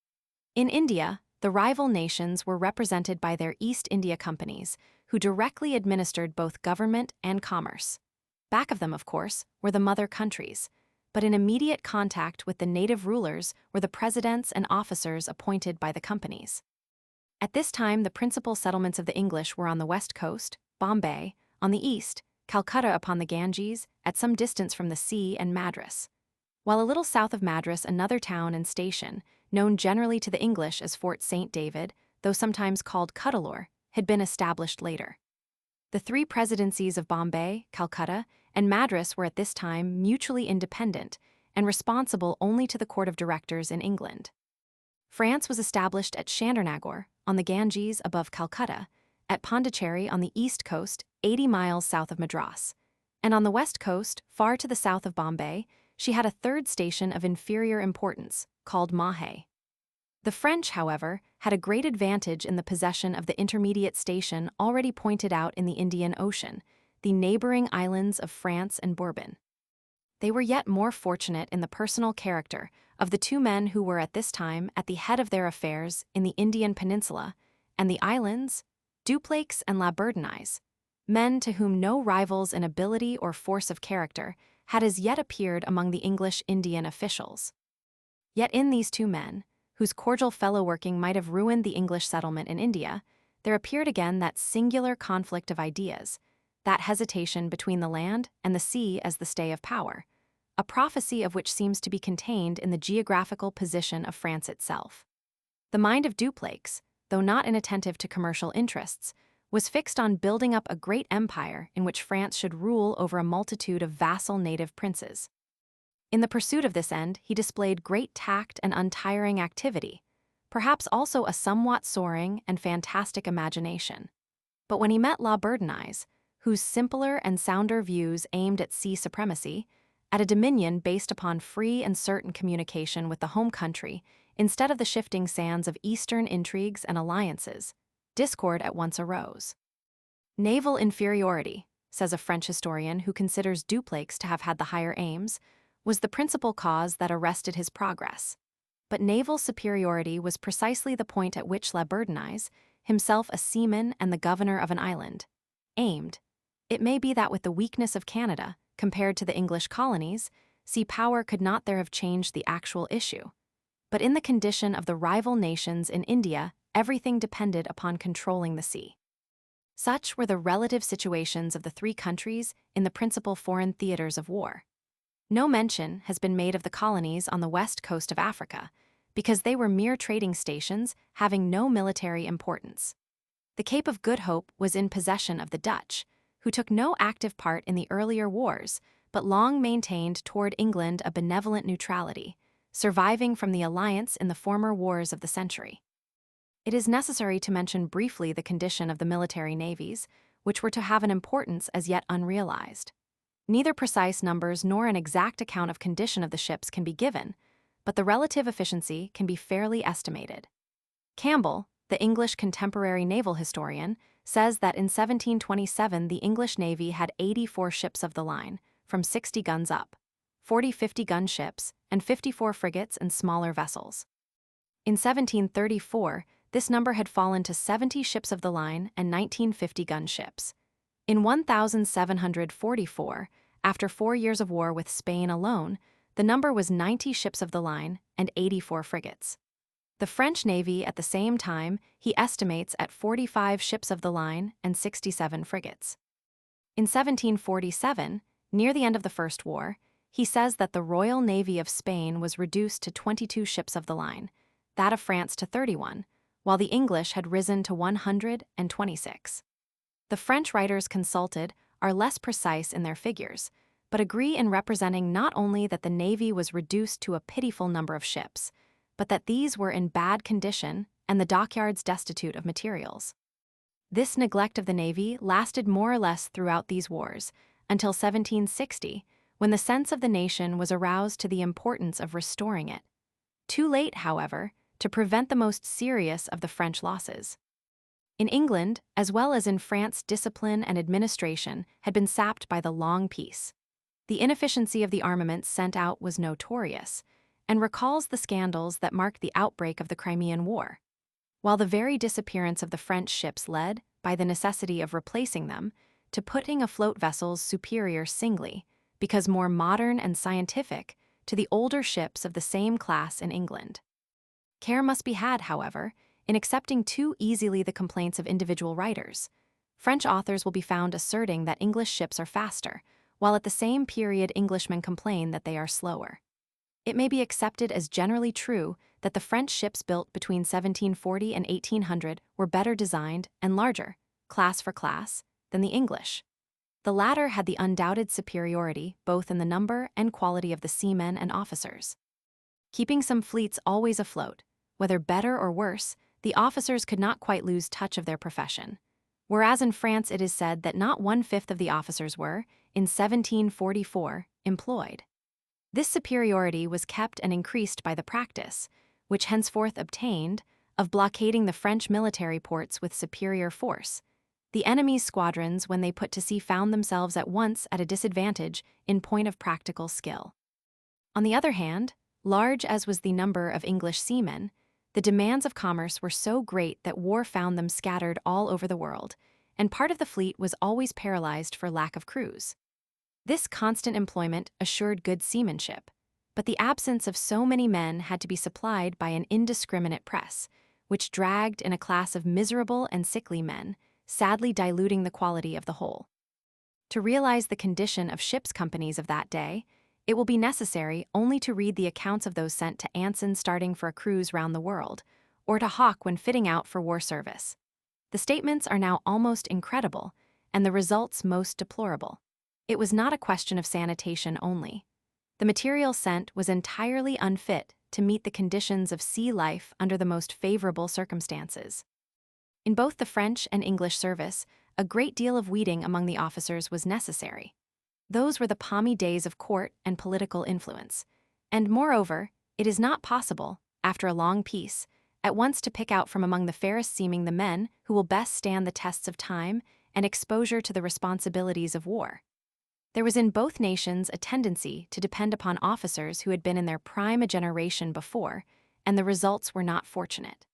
In India, the rival nations were represented by their East India companies, who directly administered both government and commerce. Back of them, of course, were the mother countries, but in immediate contact with the native rulers were the presidents and officers appointed by the companies. At this time, the principal settlements of the English were on the west coast, Bombay, on the east, Calcutta upon the Ganges, at some distance from the sea, and Madras. While a little south of Madras another town and station, known generally to the English as Fort St. David, though sometimes called Cuddalore, had been established later. The three presidencies of Bombay, Calcutta, and Madras were at this time mutually independent and responsible only to the court of directors in England. France was established at Chandernagore, on the Ganges above Calcutta, at Pondicherry on the east coast, 80 miles south of Madras. And on the west coast, far to the south of Bombay, she had a third station of inferior importance, called Mahan. The French, however, had a great advantage in the possession of the intermediate station already pointed out in the Indian Ocean, the neighboring islands of France and Bourbon. They were yet more fortunate in the personal character of the two men who were at this time at the head of their affairs in the Indian peninsula and the islands, Dupleix and La Bourdonnais, men to whom no rivals in ability or force of character had as yet appeared among the English Indian officials. Yet in these two men, whose cordial fellow-working might have ruined the English settlement in India, there appeared again that singular conflict of ideas, that hesitation between the land and the sea as the stay of power, a prophecy of which seems to be contained in the geographical position of France itself. The mind of Dupleix, though not inattentive to commercial interests, was fixed on building up a great empire in which France should rule over a multitude of vassal native princes. In the pursuit of this end, he displayed great tact and untiring activity, perhaps also a somewhat soaring and fantastic imagination. But when he met La Bourdonnais, whose simpler and sounder views aimed at sea supremacy, at a dominion based upon free and certain communication with the home country, instead of the shifting sands of Eastern intrigues and alliances, discord at once arose. Naval inferiority, says a French historian who considers Dupleix to have had the higher aims, was the principal cause that arrested his progress. But naval superiority was precisely the point at which La Bourdonnais, himself a seaman and the governor of an island, aimed. It may be that with the weakness of Canada, compared to the English colonies, sea power could not there have changed the actual issue. But in the condition of the rival nations in India, everything depended upon controlling the sea. Such were the relative situations of the three countries in the principal foreign theaters of war. No mention has been made of the colonies on the west coast of Africa, because they were mere trading stations having no military importance. The Cape of Good Hope was in possession of the Dutch, who took no active part in the earlier wars, but long maintained toward England a benevolent neutrality, surviving from the alliance in the former wars of the century. It is necessary to mention briefly the condition of the military navies, which were to have an importance as yet unrealized. Neither precise numbers nor an exact account of condition of the ships can be given, but the relative efficiency can be fairly estimated. Campbell, the English contemporary naval historian, says that in 1727 the English Navy had 84 ships of the line, from 60 guns up, 40 50-gun ships, and 54 frigates and smaller vessels. In 1734, this number had fallen to 70 ships of the line and 19 50-gun ships. In 1744, after 4 years of war with Spain alone, the number was 90 ships of the line and 84 frigates. The French Navy at the same time he estimates at 45 ships of the line and 67 frigates. In 1747, near the end of the First War, he says that the Royal Navy of Spain was reduced to 22 ships of the line, that of France to 31, while the English had risen to 126. The French writers consulted are less precise in their figures, but agree in representing not only that the Navy was reduced to a pitiful number of ships, but that these were in bad condition and the dockyards destitute of materials. This neglect of the Navy lasted more or less throughout these wars, until 1760, when the sense of the nation was aroused to the importance of restoring it. Too late, however, to prevent the most serious of the French losses. In England, as well as in France, discipline and administration had been sapped by the long peace. The inefficiency of the armaments sent out was notorious, and recalls the scandals that marked the outbreak of the Crimean War, while the very disappearance of the French ships led, by the necessity of replacing them, to putting afloat vessels superior singly, because more modern and scientific, to the older ships of the same class in England. Care must be had, however, in accepting too easily the complaints of individual writers. French authors will be found asserting that English ships are faster, while at the same period Englishmen complain that they are slower. It may be accepted as generally true that the French ships built between 1740 and 1800 were better designed and larger, class for class, than the English. The latter had the undoubted superiority both in the number and quality of the seamen and officers. Keeping some fleets always afloat, whether better or worse, the officers could not quite lose touch of their profession. Whereas in France it is said that not 1/5 of the officers were, in 1744, employed. This superiority was kept and increased by the practice, which henceforth obtained, of blockading the French military ports with superior force. The enemy's squadrons, when they put to sea, found themselves at once at a disadvantage in point of practical skill. On the other hand, large as was the number of English seamen, the demands of commerce were so great that war found them scattered all over the world, and part of the fleet was always paralyzed for lack of crews. This constant employment assured good seamanship, but the absence of so many men had to be supplied by an indiscriminate press, which dragged in a class of miserable and sickly men, sadly diluting the quality of the whole. To realize the condition of ships' companies of that day, it will be necessary only to read the accounts of those sent to Anson starting for a cruise round the world, or to Hawke when fitting out for war service. The statements are now almost incredible, and the results most deplorable. It was not a question of sanitation only. The material sent was entirely unfit to meet the conditions of sea life under the most favorable circumstances. In both the French and English service, a great deal of weeding among the officers was necessary. Those were the palmy days of court and political influence, and moreover, it is not possible, after a long peace, at once to pick out from among the fairest seeming the men who will best stand the tests of time and exposure to the responsibilities of war. There was in both nations a tendency to depend upon officers who had been in their prime a generation before, and the results were not fortunate.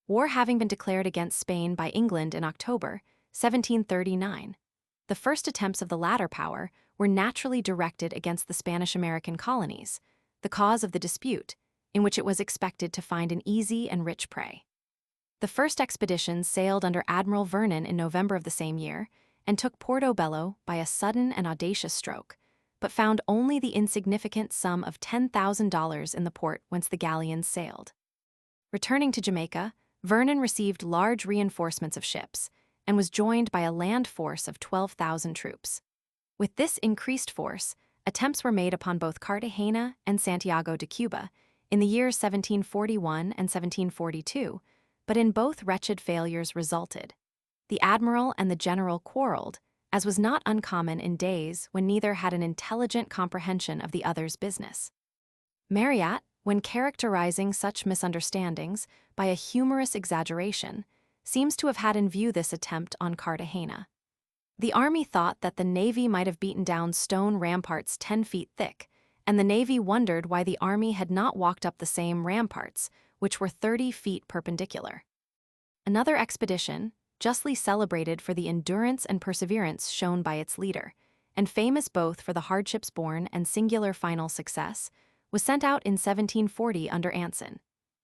War having been declared against Spain by England in October 1739, the first attempts of the latter power were naturally directed against the Spanish-American colonies, the cause of the dispute, in which it was expected to find an easy and rich prey. The first expedition sailed under Admiral Vernon in November of the same year, and took Porto Bello by a sudden and audacious stroke, but found only the insignificant sum of $10,000 in the port whence the galleons sailed. Returning to Jamaica, Vernon received large reinforcements of ships, and was joined by a land force of 12,000 troops. With this increased force, attempts were made upon both Cartagena and Santiago de Cuba in the years 1741 and 1742, but in both wretched failures resulted. The admiral and the general quarreled, as was not uncommon in days when neither had an intelligent comprehension of the other's business. Marryat, when characterizing such misunderstandings by a humorous exaggeration, seems to have had in view this attempt on Cartagena. The army thought that the navy might have beaten down stone ramparts 10 feet thick, and the navy wondered why the army had not walked up the same ramparts, which were 30 feet perpendicular. Another expedition, justly celebrated for the endurance and perseverance shown by its leader, and famous both for the hardships borne and singular final success, was sent out in 1740 under Anson.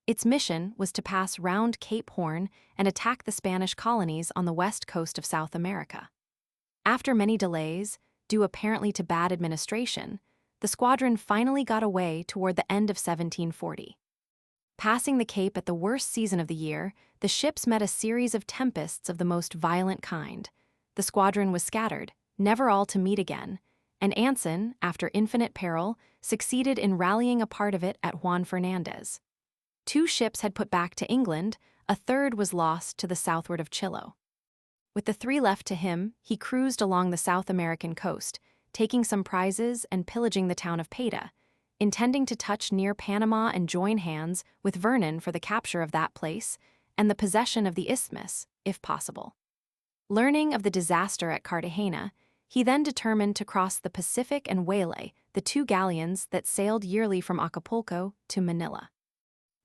Its mission was to pass round Cape Horn and attack the Spanish colonies on the west coast of South America. After many delays, due apparently to bad administration, the squadron finally got away toward the end of 1740. Passing the Cape at the worst season of the year, the ships met a series of tempests of the most violent kind. The squadron was scattered, never all to meet again, and Anson, after infinite peril, succeeded in rallying a part of it at Juan Fernandez. 2 ships had put back to England, a third was lost to the southward of Chilo. With the 3 left to him, he cruised along the South American coast, taking some prizes and pillaging the town of Payta, intending to touch near Panama and join hands with Vernon for the capture of that place and the possession of the isthmus, if possible. Learning of the disaster at Cartagena, he then determined to cross the Pacific and waylay the 2 galleons that sailed yearly from Acapulco to Manila.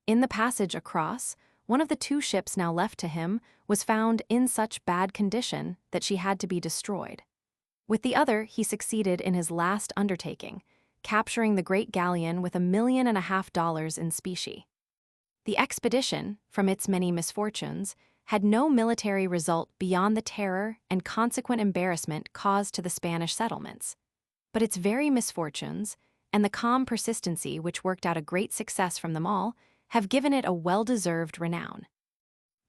In the passage across, one of the 2 ships now left to him was found in such bad condition that she had to be destroyed. With the other, he succeeded in his last undertaking, capturing the great galleon with $1.5 million in specie. The expedition, from its many misfortunes, had no military result beyond the terror and consequent embarrassment caused to the Spanish settlements. But its very misfortunes, and the calm persistency which worked out a great success from them all, have given it a well-deserved renown.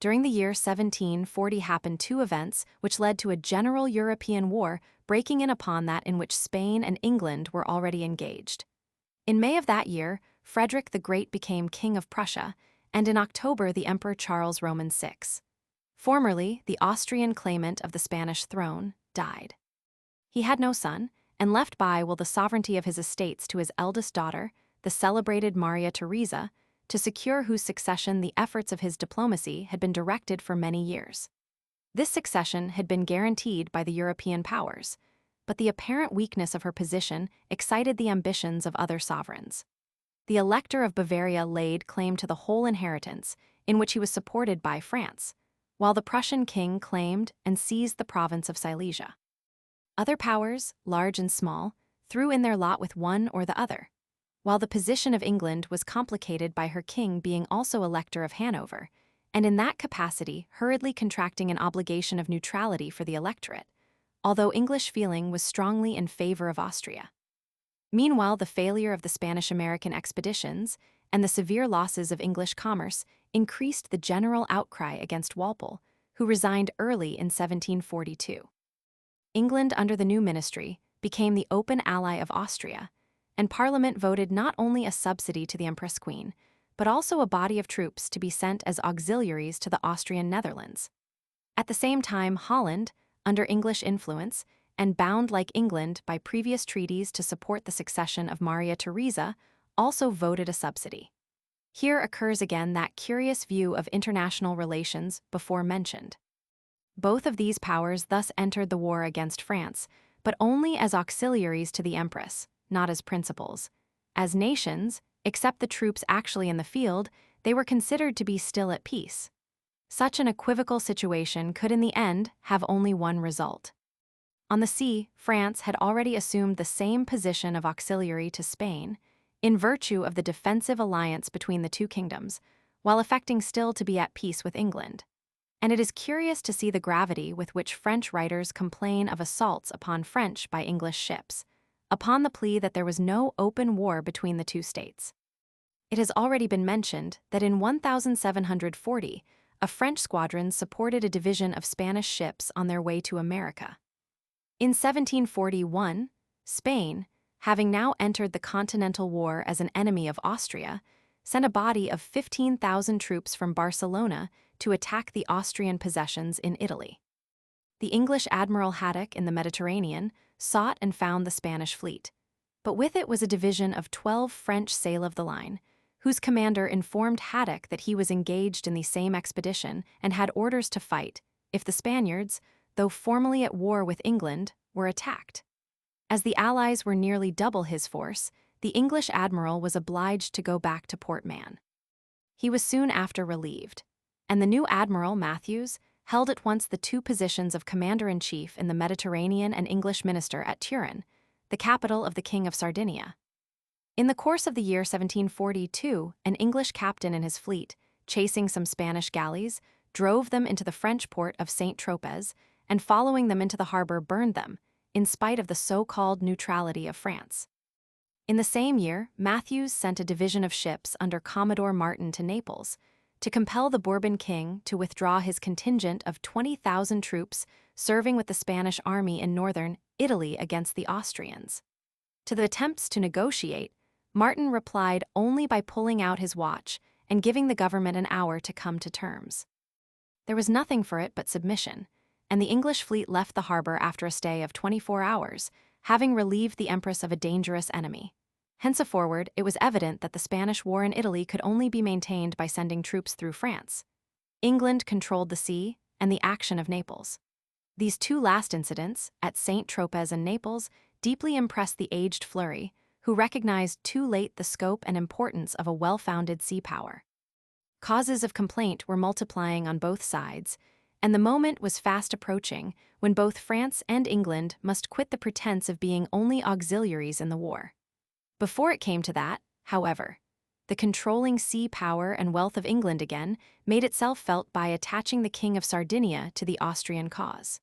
During the year 1740 happened 2 events which led to a general European war breaking in upon that in which Spain and England were already engaged. In May of that year, Frederick the Great became King of Prussia, and in October the Emperor Charles Roman VI, formerly the Austrian claimant of the Spanish throne, died. He had no son, and left by will the sovereignty of his estates to his eldest daughter, the celebrated Maria Theresa, to secure whose succession the efforts of his diplomacy had been directed for many years. This succession had been guaranteed by the European powers, but the apparent weakness of her position excited the ambitions of other sovereigns. The Elector of Bavaria laid claim to the whole inheritance, in which he was supported by France, while the Prussian king claimed and seized the province of Silesia. Other powers, large and small, threw in their lot with one or the other, while the position of England was complicated by her king being also Elector of Hanover, and in that capacity hurriedly contracting an obligation of neutrality for the electorate, although English feeling was strongly in favor of Austria. Meanwhile, the failure of the Spanish-American expeditions and the severe losses of English commerce increased the general outcry against Walpole, who resigned early in 1742. England, under the new ministry, became the open ally of Austria, and Parliament voted not only a subsidy to the Empress Queen, but also a body of troops to be sent as auxiliaries to the Austrian Netherlands. At the same time, Holland, under English influence, and bound like England by previous treaties to support the succession of Maria Theresa, also voted a subsidy. Here occurs again that curious view of international relations before mentioned. Both of these powers thus entered the war against France, but only as auxiliaries to the Empress, not as principals. As nations, except the troops actually in the field, they were considered to be still at peace. Such an equivocal situation could in the end have only one result. On the sea, France had already assumed the same position of auxiliary to Spain, in virtue of the defensive alliance between the two kingdoms, while affecting still to be at peace with England. And it is curious to see the gravity with which French writers complain of assaults upon French by English ships, upon the plea that there was no open war between the two states. It has already been mentioned that in 1740, a French squadron supported a division of Spanish ships on their way to America. In 1741, Spain, having now entered the Continental War as an enemy of Austria, sent a body of 15,000 troops from Barcelona to attack the Austrian possessions in Italy. The English Admiral Haddock in the Mediterranean sought and found the Spanish fleet, but with it was a division of 12 French sail of the line, whose commander informed Haddock that he was engaged in the same expedition and had orders to fight if the Spaniards, though formally at war with England, were attacked. As the Allies were nearly double his force, the English admiral was obliged to go back to Port Mahon. He was soon after relieved, and the new admiral, Matthews, held at once the two positions of commander-in-chief in the Mediterranean and English minister at Turin, the capital of the King of Sardinia. In the course of the year 1742, an English captain and his fleet, chasing some Spanish galleys, drove them into the French port of Saint-Tropez, and following them into the harbor burned them, in spite of the so-called neutrality of France. In the same year, Matthews sent a division of ships under Commodore Martin to Naples, to compel the Bourbon king to withdraw his contingent of 20,000 troops serving with the Spanish army in northern Italy against the Austrians. To the attempts to negotiate, Martin replied only by pulling out his watch and giving the government an hour to come to terms. There was nothing for it but submission, and the English fleet left the harbor after a stay of 24 hours, having relieved the Empress of a dangerous enemy. Henceforward, it was evident that the Spanish war in Italy could only be maintained by sending troops through France. England controlled the sea and the action of Naples. These two last incidents, at Saint-Tropez and Naples, deeply impressed the aged Fleury, who recognized too late the scope and importance of a well-founded sea power. Causes of complaint were multiplying on both sides, and the moment was fast approaching when both France and England must quit the pretense of being only auxiliaries in the war. Before it came to that, however, the controlling sea power and wealth of England again made itself felt by attaching the King of Sardinia to the Austrian cause.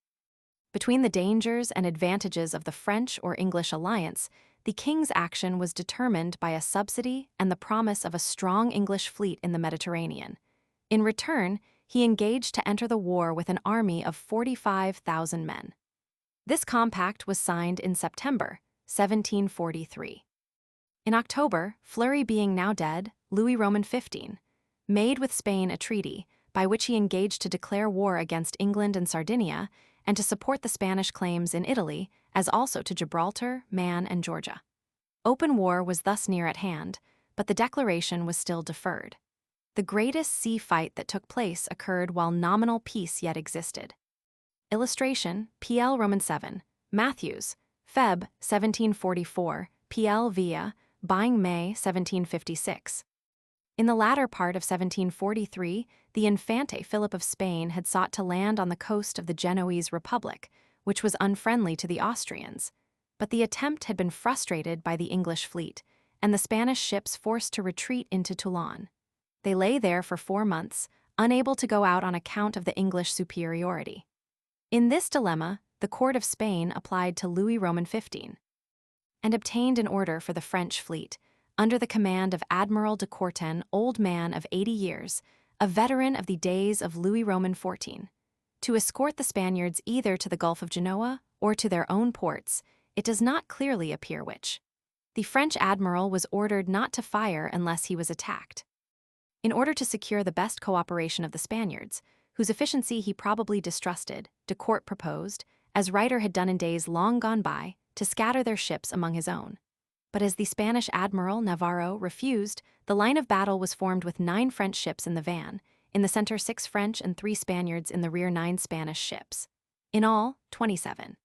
Between the dangers and advantages of the French or English alliance, the king's action was determined by a subsidy and the promise of a strong English fleet in the Mediterranean. In return, he engaged to enter the war with an army of 45,000 men. This compact was signed in September 1743. In October, Fleury being now dead, Louis Roman XV, made with Spain a treaty, by which he engaged to declare war against England and Sardinia, and to support the Spanish claims in Italy, as also to Gibraltar, Man, and Georgia. Open war was thus near at hand, but the declaration was still deferred. The greatest sea fight that took place occurred while nominal peace yet existed. Illustration, PL Roman 7, Matthews, Feb. 1744, PL via, Buying May 1756. In the latter part of 1743, the Infante Philip of Spain had sought to land on the coast of the Genoese Republic, which was unfriendly to the Austrians. But the attempt had been frustrated by the English fleet, and the Spanish ships forced to retreat into Toulon. They lay there for 4 months, unable to go out on account of the English superiority. In this dilemma, the court of Spain applied to Louis Roman 15 and obtained an order for the French fleet, under the command of Admiral de Courten, old man of 80 years, a veteran of the days of Louis Roman 14, to escort the Spaniards either to the Gulf of Genoa or to their own ports. It does not clearly appear which. The French admiral was ordered not to fire unless he was attacked. In order to secure the best cooperation of the Spaniards, whose efficiency he probably distrusted, de Court proposed, as Ryder had done in days long gone by, to scatter their ships among his own. But as the Spanish admiral, Navarro, refused, the line of battle was formed with 9 French ships in the van, in the center 6 French and 3 Spaniards, in the rear 9 Spanish ships. In all, 27.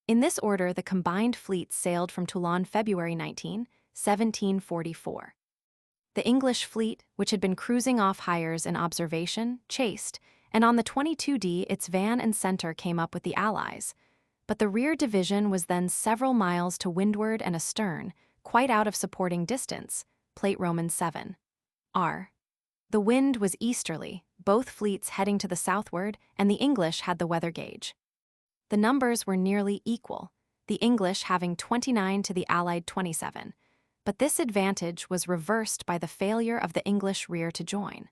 In this order, the combined fleets sailed from Toulon February 19, 1744. The English fleet, which had been cruising off Hyères in observation, chased, and on the 22d its van and center came up with the Allies. But the rear division was then several miles to windward and astern, quite out of supporting distance, Plate Roman 7. R. The wind was easterly, both fleets heading to the southward, and the English had the weather gauge. The numbers were nearly equal, the English having 29 to the Allied 27, but this advantage was reversed by the failure of the English rear to join.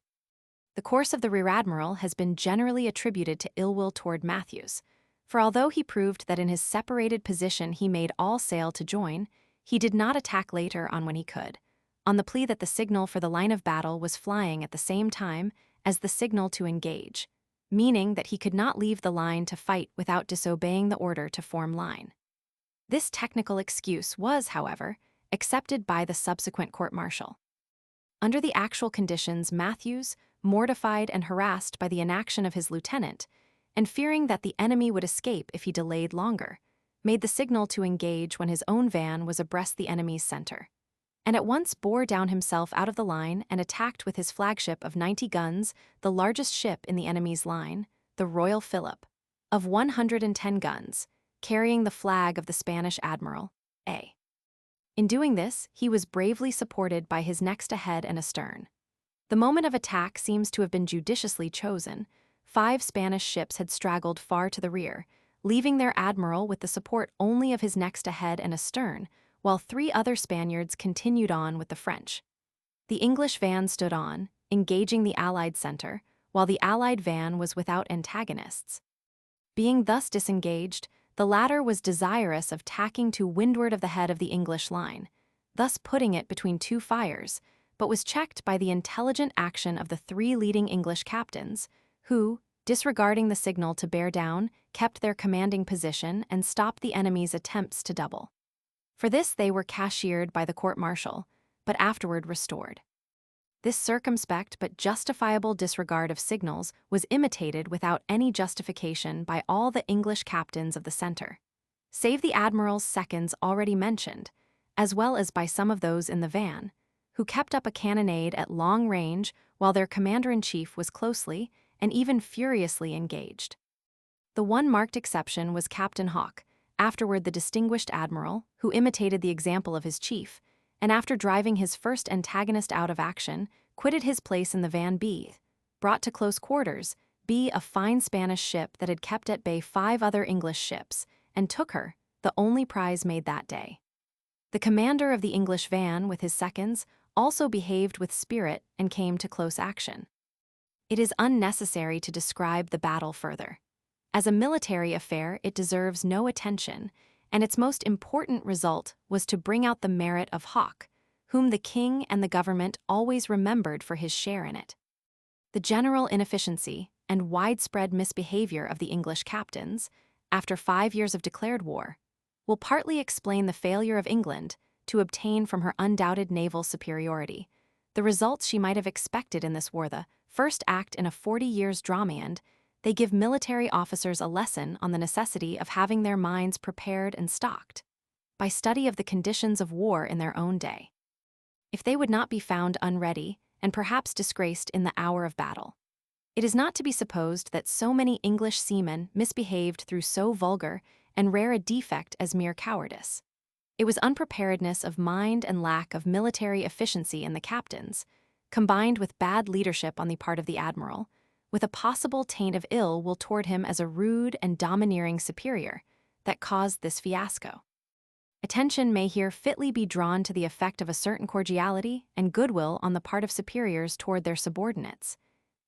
The course of the rear admiral has been generally attributed to ill will toward Matthews, for although he proved that in his separated position he made all sail to join, he did not attack later on when he could, on the plea that the signal for the line of battle was flying at the same time as the signal to engage, meaning that he could not leave the line to fight without disobeying the order to form line. This technical excuse was, however, accepted by the subsequent court-martial. Under the actual conditions, Matthews, mortified and harassed by the inaction of his lieutenant, and fearing that the enemy would escape if he delayed longer, made the signal to engage when his own van was abreast the enemy's center, and at once bore down himself out of the line and attacked with his flagship of 90 guns the largest ship in the enemy's line, the Royal Philip, of 110 guns, carrying the flag of the Spanish admiral, A. In doing this, he was bravely supported by his next ahead and astern. The moment of attack seems to have been judiciously chosen. 5 Spanish ships had straggled far to the rear, leaving their admiral with the support only of his next ahead and astern, while 3 other Spaniards continued on with the French. The English van stood on, engaging the Allied center, while the Allied van was without antagonists. Being thus disengaged, the latter was desirous of tacking to windward of the head of the English line, thus putting it between 2 fires, but was checked by the intelligent action of the 3 leading English captains, who, disregarding the signal to bear down, kept their commanding position and stopped the enemy's attempts to double. For this they were cashiered by the court-martial, but afterward restored. This circumspect but justifiable disregard of signals was imitated without any justification by all the English captains of the center, save the admiral's seconds already mentioned, as well as by some of those in the van, who kept up a cannonade at long range while their commander-in-chief was closely and even furiously engaged. The one marked exception was Captain Hawke, afterward the distinguished admiral, who imitated the example of his chief, and after driving his first antagonist out of action, quitted his place in the van B, brought to close quarters, B, a fine Spanish ship that had kept at bay 5 other English ships, and took her, the only prize made that day. The commander of the English van, with his seconds, also behaved with spirit and came to close action. It is unnecessary to describe the battle further. As a military affair, it deserves no attention, and its most important result was to bring out the merit of Hawke, whom the king and the government always remembered for his share in it. The general inefficiency and widespread misbehavior of the English captains, after 5 years of declared war, will partly explain the failure of England to obtain from her undoubted naval superiority the results she might have expected in this war. The first act in a 40 years drama, and they give military officers a lesson on the necessity of having their minds prepared and stocked by study of the conditions of war in their own day, if they would not be found unready and perhaps disgraced in the hour of battle. It is not to be supposed that so many English seamen misbehaved through so vulgar and rare a defect as mere cowardice. It was unpreparedness of mind and lack of military efficiency in the captains, combined with bad leadership on the part of the admiral, with a possible taint of ill will toward him as a rude and domineering superior, that caused this fiasco. Attention may here fitly be drawn to the effect of a certain cordiality and goodwill on the part of superiors toward their subordinates.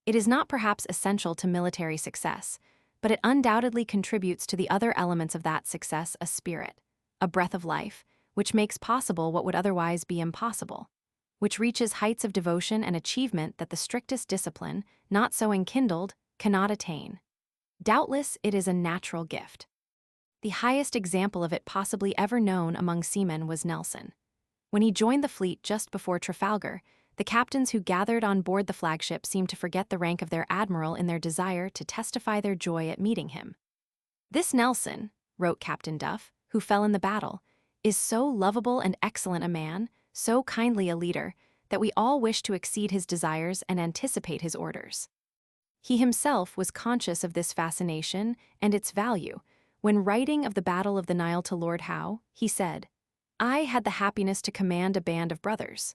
It is not perhaps essential to military success, but it undoubtedly contributes to the other elements of that success: a spirit, a breath of life, which makes possible what would otherwise be impossible, which reaches heights of devotion and achievement that the strictest discipline, not so enkindled, cannot attain. Doubtless it is a natural gift. The highest example of it possibly ever known among seamen was Nelson. When he joined the fleet just before Trafalgar, the captains who gathered on board the flagship seemed to forget the rank of their admiral in their desire to testify their joy at meeting him. "This Nelson," wrote Captain Duff, who fell in the battle, "is so lovable and excellent a man, so kindly a leader, that we all wish to exceed his desires and anticipate his orders." He himself was conscious of this fascination and its value. When writing of the Battle of the Nile to Lord Howe, he said, "I had the happiness to command a band of brothers."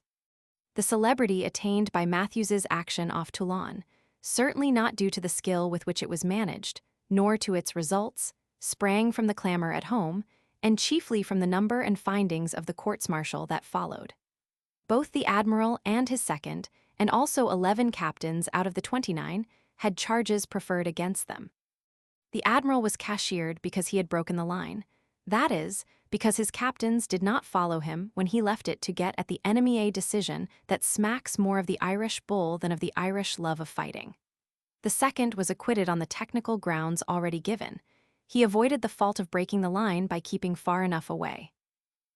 The celebrity attained by Matthews's action off Toulon, certainly not due to the skill with which it was managed, nor to its results, sprang from the clamor at home, and chiefly from the number and findings of the courts-martial that followed. Both the admiral and his second, and also 11 captains out of the 29, had charges preferred against them. The admiral was cashiered because he had broken the line. That is, because his captains did not follow him when he left it to get at the enemy, a decision that smacks more of the Irish bull than of the Irish love of fighting. The second was acquitted on the technical grounds already given. He avoided the fault of breaking the line by keeping far enough away.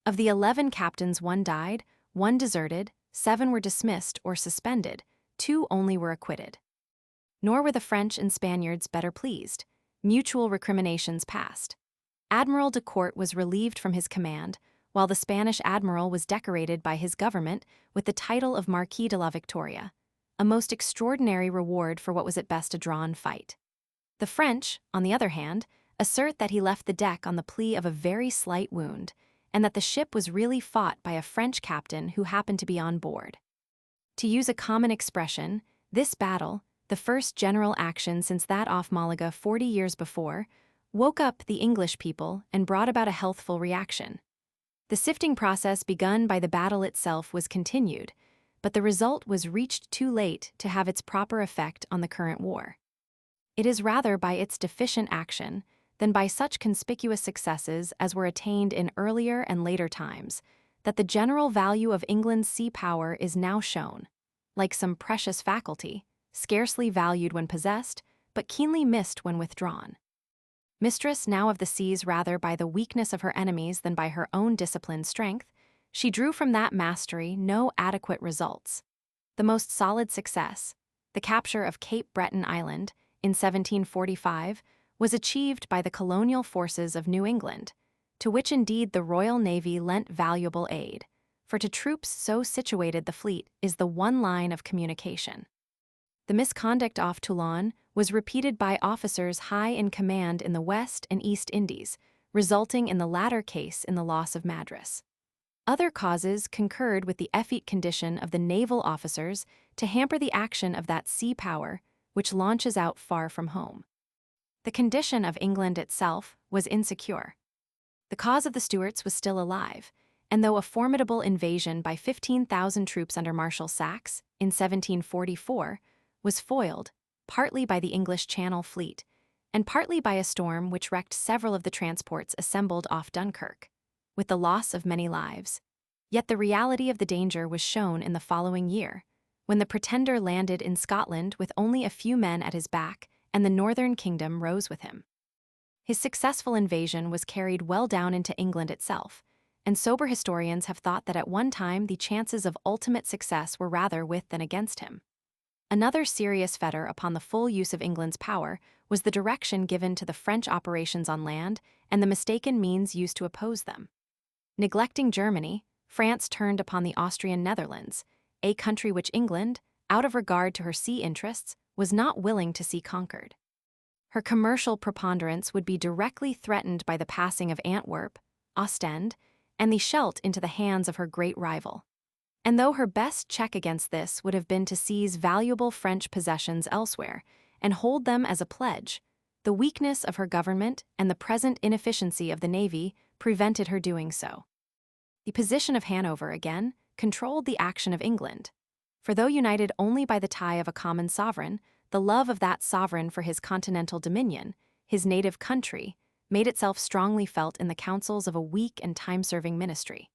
Of the 11 captains, 1 died, 1 deserted, 7 were dismissed or suspended, 2 only were acquitted. Nor were the French and Spaniards better pleased. Mutual recriminations passed. Admiral de Court was relieved from his command, while the Spanish admiral was decorated by his government with the title of Marquis de la Victoria, a most extraordinary reward for what was at best a drawn fight. The French, on the other hand, assert that he left the deck on the plea of a very slight wound, and that the ship was really fought by a French captain who happened to be on board. To use a common expression, this battle, the first general action since that off Malaga 40 years before, woke up the English people and brought about a healthful reaction. The sifting process begun by the battle itself was continued, but the result was reached too late to have its proper effect on the current war. It is rather by its deficient action than by such conspicuous successes as were attained in earlier and later times that the general value of England's sea power is now shown, like some precious faculty, scarcely valued when possessed, but keenly missed when withdrawn. Mistress now of the seas rather by the weakness of her enemies than by her own disciplined strength, she drew from that mastery no adequate results. The most solid success, the capture of Cape Breton Island, in 1745, was achieved by the colonial forces of New England, to which indeed the Royal Navy lent valuable aid, for to troops so situated the fleet is the one line of communication. The misconduct off Toulon was repeated by officers high in command in the West and East Indies, resulting in the latter case in the loss of Madras. Other causes concurred with the effete condition of the naval officers to hamper the action of that sea power which launches out far from home. The condition of England itself was insecure. The cause of the Stuarts was still alive, and though a formidable invasion by 15,000 troops under Marshal Saxe in 1744 was foiled, partly by the English Channel Fleet, and partly by a storm which wrecked several of the transports assembled off Dunkirk, with the loss of many lives. Yet the reality of the danger was shown in the following year, when the pretender landed in Scotland with only a few men at his back, and the northern kingdom rose with him. His successful invasion was carried well down into England itself, and sober historians have thought that at one time the chances of ultimate success were rather with than against him. Another serious fetter upon the full use of England's power was the direction given to the French operations on land and the mistaken means used to oppose them. Neglecting Germany, France turned upon the Austrian Netherlands, a country which England, out of regard to her sea interests, was not willing to see conquered. Her commercial preponderance would be directly threatened by the passing of Antwerp, Ostend, and the Scheldt into the hands of her great rival. And though her best check against this would have been to seize valuable French possessions elsewhere and hold them as a pledge, the weakness of her government and the present inefficiency of the navy prevented her doing so. The position of Hanover, again, controlled the action of England. For though united only by the tie of a common sovereign, the love of that sovereign for his continental dominion, his native country, made itself strongly felt in the counsels of a weak and time-serving ministry.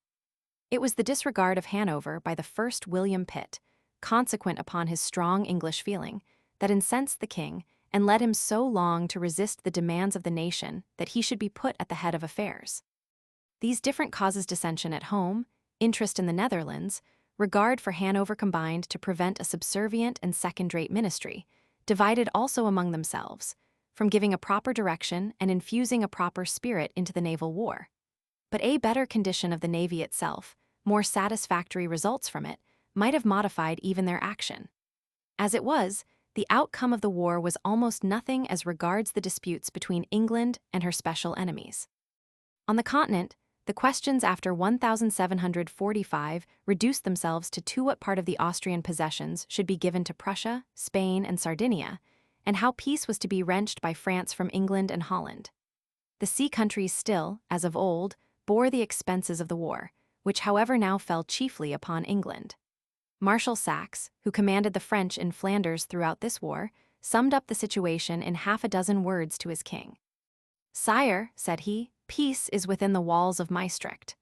It was the disregard of Hanover by the first William Pitt, consequent upon his strong English feeling, that incensed the king and led him so long to resist the demands of the nation that he should be put at the head of affairs. These different causes dissension at home, interest in the Netherlands, regard for Hanover combined to prevent a subservient and second-rate ministry, divided also among themselves, from giving a proper direction and infusing a proper spirit into the naval war. But a better condition of the navy itself, more satisfactory results from it, might have modified even their action. As it was, the outcome of the war was almost nothing as regards the disputes between England and her special enemies. On the continent, the questions after 1745 reduced themselves to what part of the Austrian possessions should be given to Prussia, Spain, and Sardinia, and how peace was to be wrenched by France from England and Holland. The sea countries still, as of old, bore the expenses of the war, which however now fell chiefly upon England. Marshal Saxe, who commanded the French in Flanders throughout this war, summed up the situation in half a dozen words to his king. "Sire," said he, "peace is within the walls of Maastricht."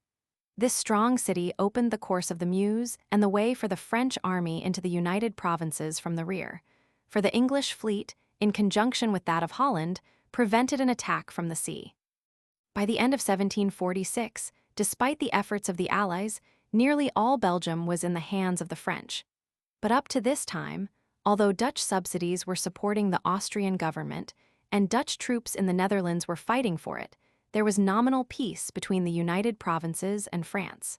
This strong city opened the course of the Meuse and the way for the French army into the United Provinces from the rear, for the English fleet, in conjunction with that of Holland, prevented an attack from the sea. By the end of 1746, despite the efforts of the Allies, nearly all Belgium was in the hands of the French. But up to this time, although Dutch subsidies were supporting the Austrian government and Dutch troops in the Netherlands were fighting for it, there was nominal peace between the United Provinces and France.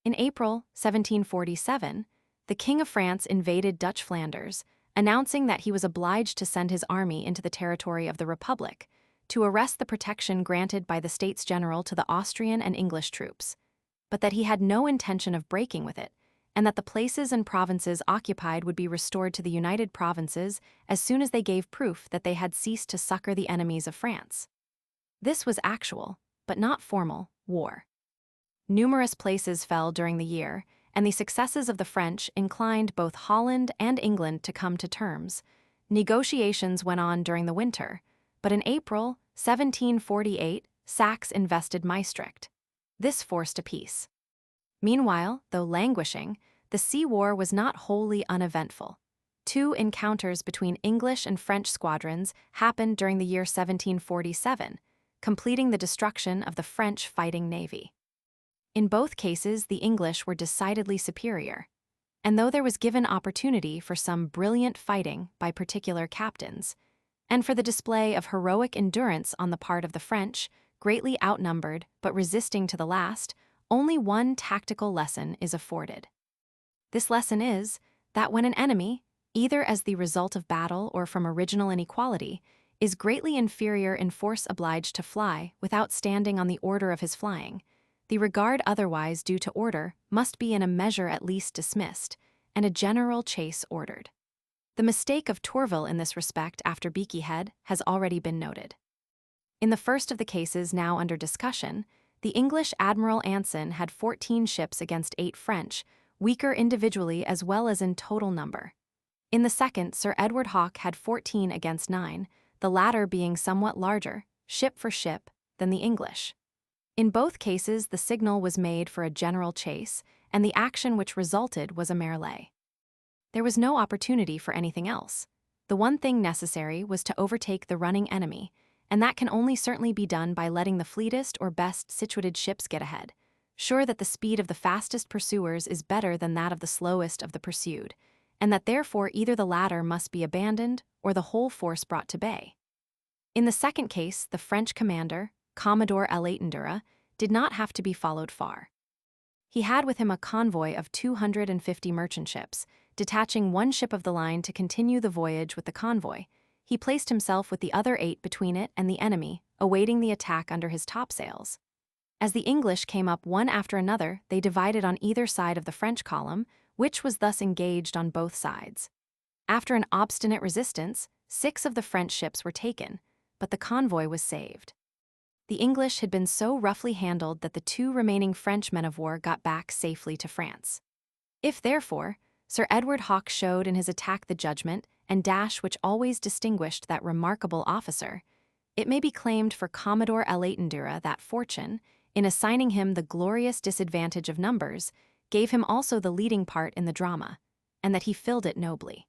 In April 1747, the King of France invaded Dutch Flanders, announcing that he was obliged to send his army into the territory of the Republic to arrest the protection granted by the States General to the Austrian and English troops, but that he had no intention of breaking with it, and that the places and provinces occupied would be restored to the United Provinces as soon as they gave proof that they had ceased to succor the enemies of France. This was actual, but not formal, war. Numerous places fell during the year, and the successes of the French inclined both Holland and England to come to terms. Negotiations went on during the winter, but in April 1748, Saxe invested Maastricht. This forced a peace. Meanwhile, though languishing, the sea war was not wholly uneventful. 2 encounters between English and French squadrons happened during the year 1747, completing the destruction of the French fighting navy. In both cases, the English were decidedly superior, and though there was given opportunity for some brilliant fighting by particular captains, and for the display of heroic endurance on the part of the French, greatly outnumbered but resisting to the last, only one tactical lesson is afforded. This lesson is that when an enemy, either as the result of battle or from original inequality, is greatly inferior in force obliged to fly without standing on the order of his flying, the regard otherwise due to order must be in a measure at least dismissed, and a general chase ordered. The mistake of Tourville in this respect after Beaky Head has already been noted. In the first of the cases now under discussion, the English Admiral Anson had 14 ships against 8 French, weaker individually as well as in total number. In the second, Sir Edward Hawke had 14 against 9, the latter being somewhat larger, ship for ship, than the English. In both cases, the signal was made for a general chase, and the action which resulted was a merlée. There was no opportunity for anything else. The one thing necessary was to overtake the running enemy, and that can only certainly be done by letting the fleetest or best situated ships get ahead, sure that the speed of the fastest pursuers is better than that of the slowest of the pursued, and that therefore either the latter must be abandoned or the whole force brought to bay. In the second case, the French commander, Commodore L'Étendard, did not have to be followed far. He had with him a convoy of 250 merchant ships. Detaching one ship of the line to continue the voyage with the convoy, he placed himself with the other 8 between it and the enemy, awaiting the attack under his topsails. As the English came up one after another, they divided on either side of the French column, which was thus engaged on both sides. After an obstinate resistance, 6 of the French ships were taken, but the convoy was saved. The English had been so roughly handled that the 2 remaining French men of war got back safely to France. If, therefore, Sir Edward Hawke showed in his attack the judgment and dash which always distinguished that remarkable officer, it may be claimed for Commodore L'Étendard that fortune, in assigning him the glorious disadvantage of numbers, gave him also the leading part in the drama, and that he filled it nobly.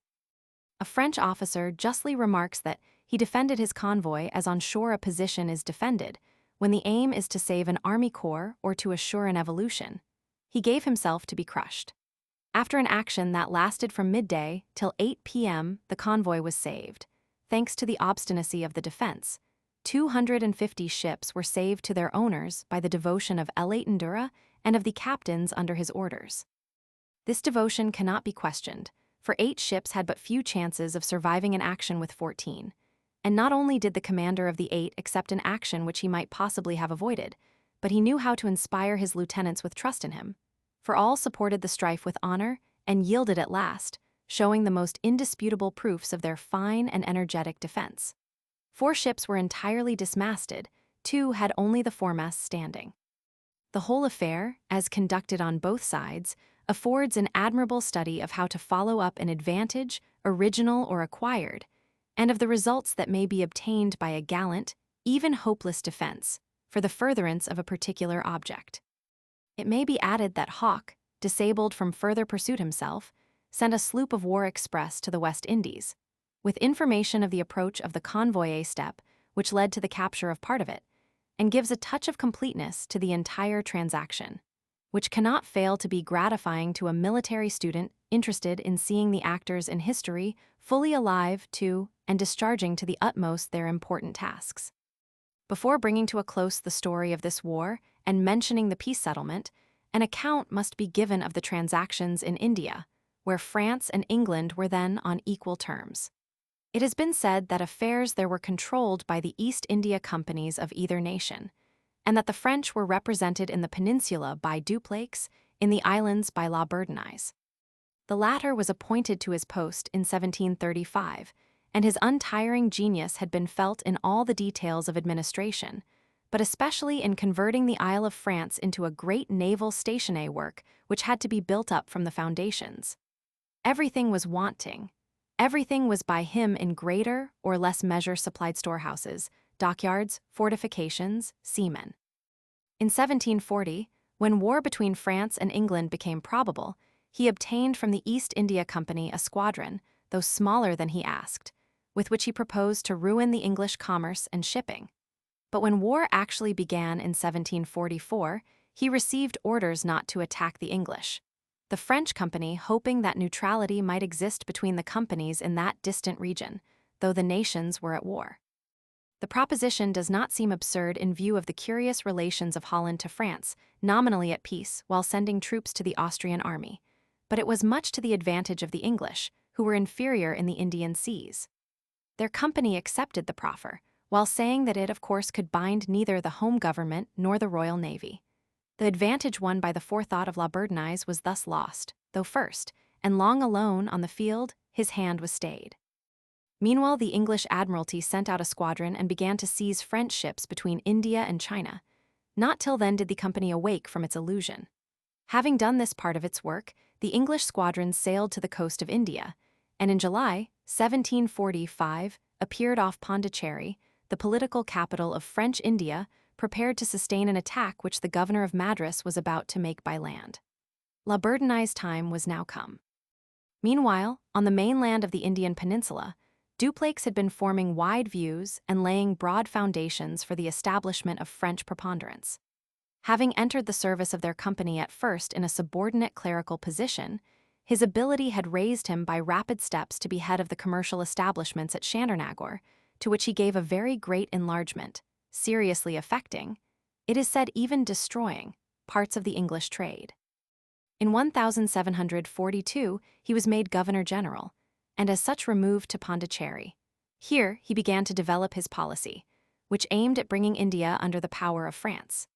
A French officer justly remarks that he defended his convoy as on shore a position is defended, when the aim is to save an army corps or to assure an evolution. He gave himself to be crushed. After an action that lasted from midday till 8 p.m., the convoy was saved. Thanks to the obstinacy of the defense, 250 ships were saved to their owners by the devotion of L'Étendard and of the captains under his orders. This devotion cannot be questioned, for 8 ships had but few chances of surviving an action with 14. And not only did the commander of the 8 accept an action which he might possibly have avoided, but he knew how to inspire his lieutenants with trust in him. For all supported the strife with honor and yielded at last, showing the most indisputable proofs of their fine and energetic defense. 4 ships were entirely dismasted, 2 had only the foremasts standing. The whole affair, as conducted on both sides, affords an admirable study of how to follow up an advantage, original or acquired, and of the results that may be obtained by a gallant, even hopeless defense, for the furtherance of a particular object. It may be added that Hawke, disabled from further pursuit himself, sent a sloop of war express to the West Indies, with information of the approach of the convoy step, which led to the capture of part of it, and gives a touch of completeness to the entire transaction, which cannot fail to be gratifying to a military student interested in seeing the actors in history fully alive to and discharging to the utmost their important tasks. Before bringing to a close the story of this war and mentioning the peace settlement, an account must be given of the transactions in India, where France and England were then on equal terms. It has been said that affairs there were controlled by the East India companies of either nation, and that the French were represented in the peninsula by Dupleix, in the islands by La Bourdonnais. The latter was appointed to his post in 1735, and his untiring genius had been felt in all the details of administration, but especially in converting the Isle of France into a great naval stationary work which had to be built up from the foundations. Everything was wanting. Everything was by him in greater or less measure supplied storehouses, dockyards, fortifications, seamen. In 1740, when war between France and England became probable, he obtained from the East India Company a squadron, though smaller than he asked, with which he proposed to ruin the English commerce and shipping. But when war actually began in 1744, he received orders not to attack the English. The French company hoping that neutrality might exist between the companies in that distant region, though the nations were at war. The proposition does not seem absurd in view of the curious relations of Holland to France, nominally at peace while sending troops to the Austrian army, but it was much to the advantage of the English, who were inferior in the Indian seas. Their company accepted the proffer, while saying that it of course could bind neither the home government nor the Royal Navy. The advantage won by the forethought of La Bourdonnais was thus lost, though first, and long alone on the field, his hand was stayed. Meanwhile, the English Admiralty sent out a squadron and began to seize French ships between India and China. Not till then did the company awake from its illusion. Having done this part of its work, the English squadron sailed to the coast of India, and in July 1745 appeared off Pondicherry, the political capital of French India, prepared to sustain an attack which the governor of Madras was about to make by land. La Bourdonnais' time was now come. Meanwhile, on the mainland of the Indian Peninsula, Dupleix had been forming wide views and laying broad foundations for the establishment of French preponderance. Having entered the service of their company at first in a subordinate clerical position, his ability had raised him by rapid steps to be head of the commercial establishments at Chandernagore, to which he gave a very great enlargement, seriously affecting, it is said even destroying, parts of the English trade. In 1742, he was made governor-general, and as such removed to Pondicherry. Here, he began to develop his policy, which aimed at bringing India under the power of France.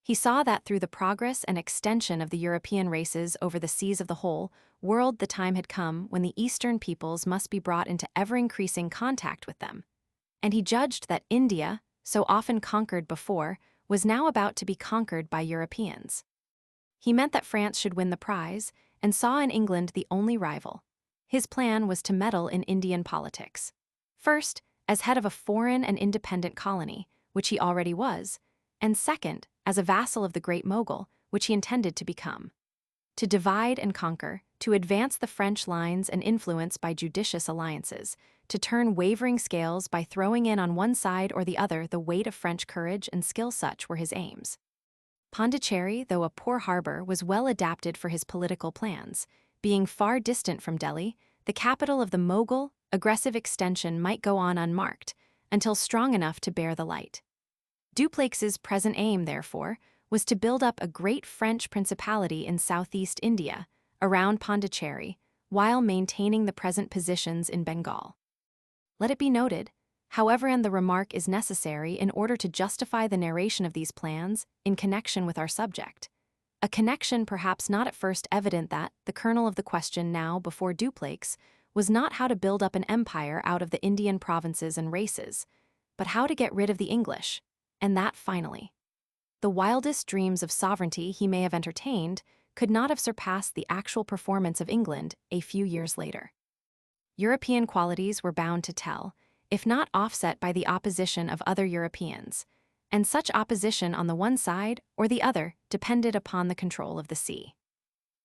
He saw that through the progress and extension of the European races over the seas of the whole world, the time had come when the Eastern peoples must be brought into ever-increasing contact with them. And he judged that India, so often conquered before, was now about to be conquered by Europeans. He meant that France should win the prize, and saw in England the only rival. His plan was to meddle in Indian politics. First, as head of a foreign and independent colony, which he already was, and second, as a vassal of the Great Mogul, which he intended to become. To divide and conquer, to advance the French lines and influence by judicious alliances, to turn wavering scales by throwing in on one side or the other the weight of French courage and skill, such were his aims. Pondicherry, though a poor harbor, was well adapted for his political plans. Being far distant from Delhi, the capital of the Mogul, aggressive extension might go on unmarked, until strong enough to bear the light. Dupleix's present aim, therefore, was to build up a great French principality in southeast India, around Pondicherry, while maintaining the present positions in Bengal. Let it be noted, however, and the remark is necessary in order to justify the narration of these plans in connection with our subject. A connection perhaps not at first evident, that the kernel of the question now before Dupleix was not how to build up an empire out of the Indian provinces and races, but how to get rid of the English, and that finally. The wildest dreams of sovereignty he may have entertained could not have surpassed the actual performance of England a few years later. European qualities were bound to tell, if not offset by the opposition of other Europeans, and such opposition on the one side or the other depended upon the control of the sea.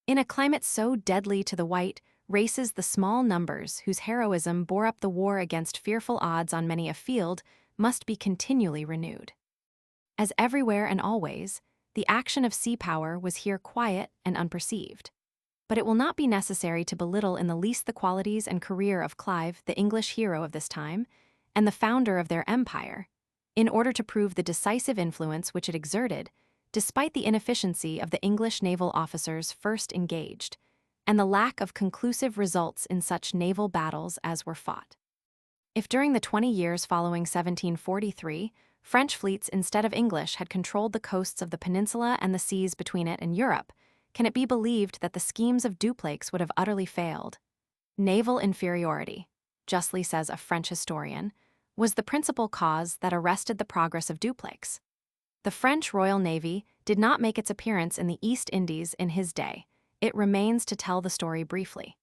In a climate so deadly to the white races, the small numbers whose heroism bore up the war against fearful odds on many a field must be continually renewed. As everywhere and always, the action of sea power was here quiet and unperceived. But it will not be necessary to belittle in the least the qualities and career of Clive, the English hero of this time, and the founder of their empire, in order to prove the decisive influence which it exerted, despite the inefficiency of the English naval officers first engaged, and the lack of conclusive results in such naval battles as were fought. If during the 20 years following 1743, French fleets instead of English had controlled the coasts of the peninsula and the seas between it and Europe, can it be believed that the schemes of Dupleix would have utterly failed? Naval inferiority, justly says a French historian, was the principal cause that arrested the progress of Dupleix. The French Royal Navy did not make its appearance in the East Indies in his day. It remains to tell the story briefly.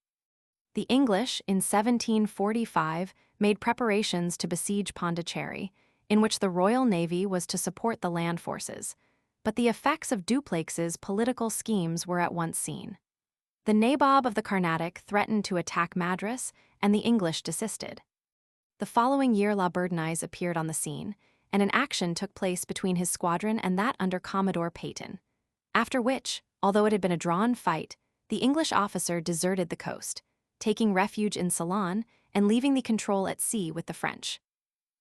The English, in 1745, made preparations to besiege Pondicherry, in which the Royal Navy was to support the land forces, but the effects of Dupleix's political schemes were at once seen. The Nabob of the Carnatic threatened to attack Madras, and the English desisted. The following year La Bourdonnais appeared on the scene, and an action took place between his squadron and that under Commodore Peyton, after which, although it had been a drawn fight, the English officer deserted the coast, taking refuge in Ceylon and leaving the control at sea with the French.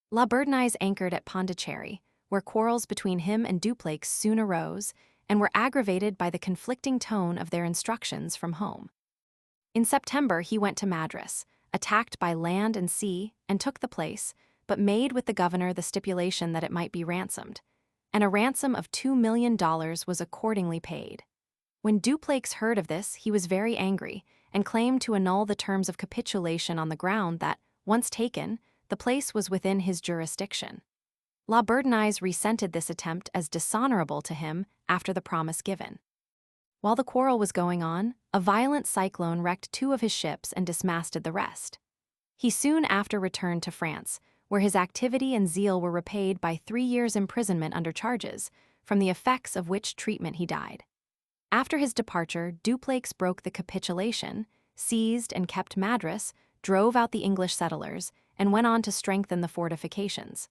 La Bourdonnais anchored at Pondicherry, where quarrels between him and Dupleix soon arose and were aggravated by the conflicting tone of their instructions from home. In September he went to Madras, attacked by land and sea, and took the place, but made with the governor the stipulation that it might be ransomed, and a ransom of $2 million was accordingly paid. When Dupleix heard of this, he was very angry, and claimed to annul the terms of capitulation on the ground that, once taken, the place was within his jurisdiction. La Bourdonnais resented this attempt as dishonorable to him after the promise given. While the quarrel was going on, a violent cyclone wrecked 2 of his ships and dismasted the rest. He soon after returned to France, where his activity and zeal were repaid by 3 years' imprisonment under charges, from the effects of which treatment he died. After his departure, Dupleix broke the capitulation, seized and kept Madras, drove out the English settlers, and went on to strengthen the fortifications.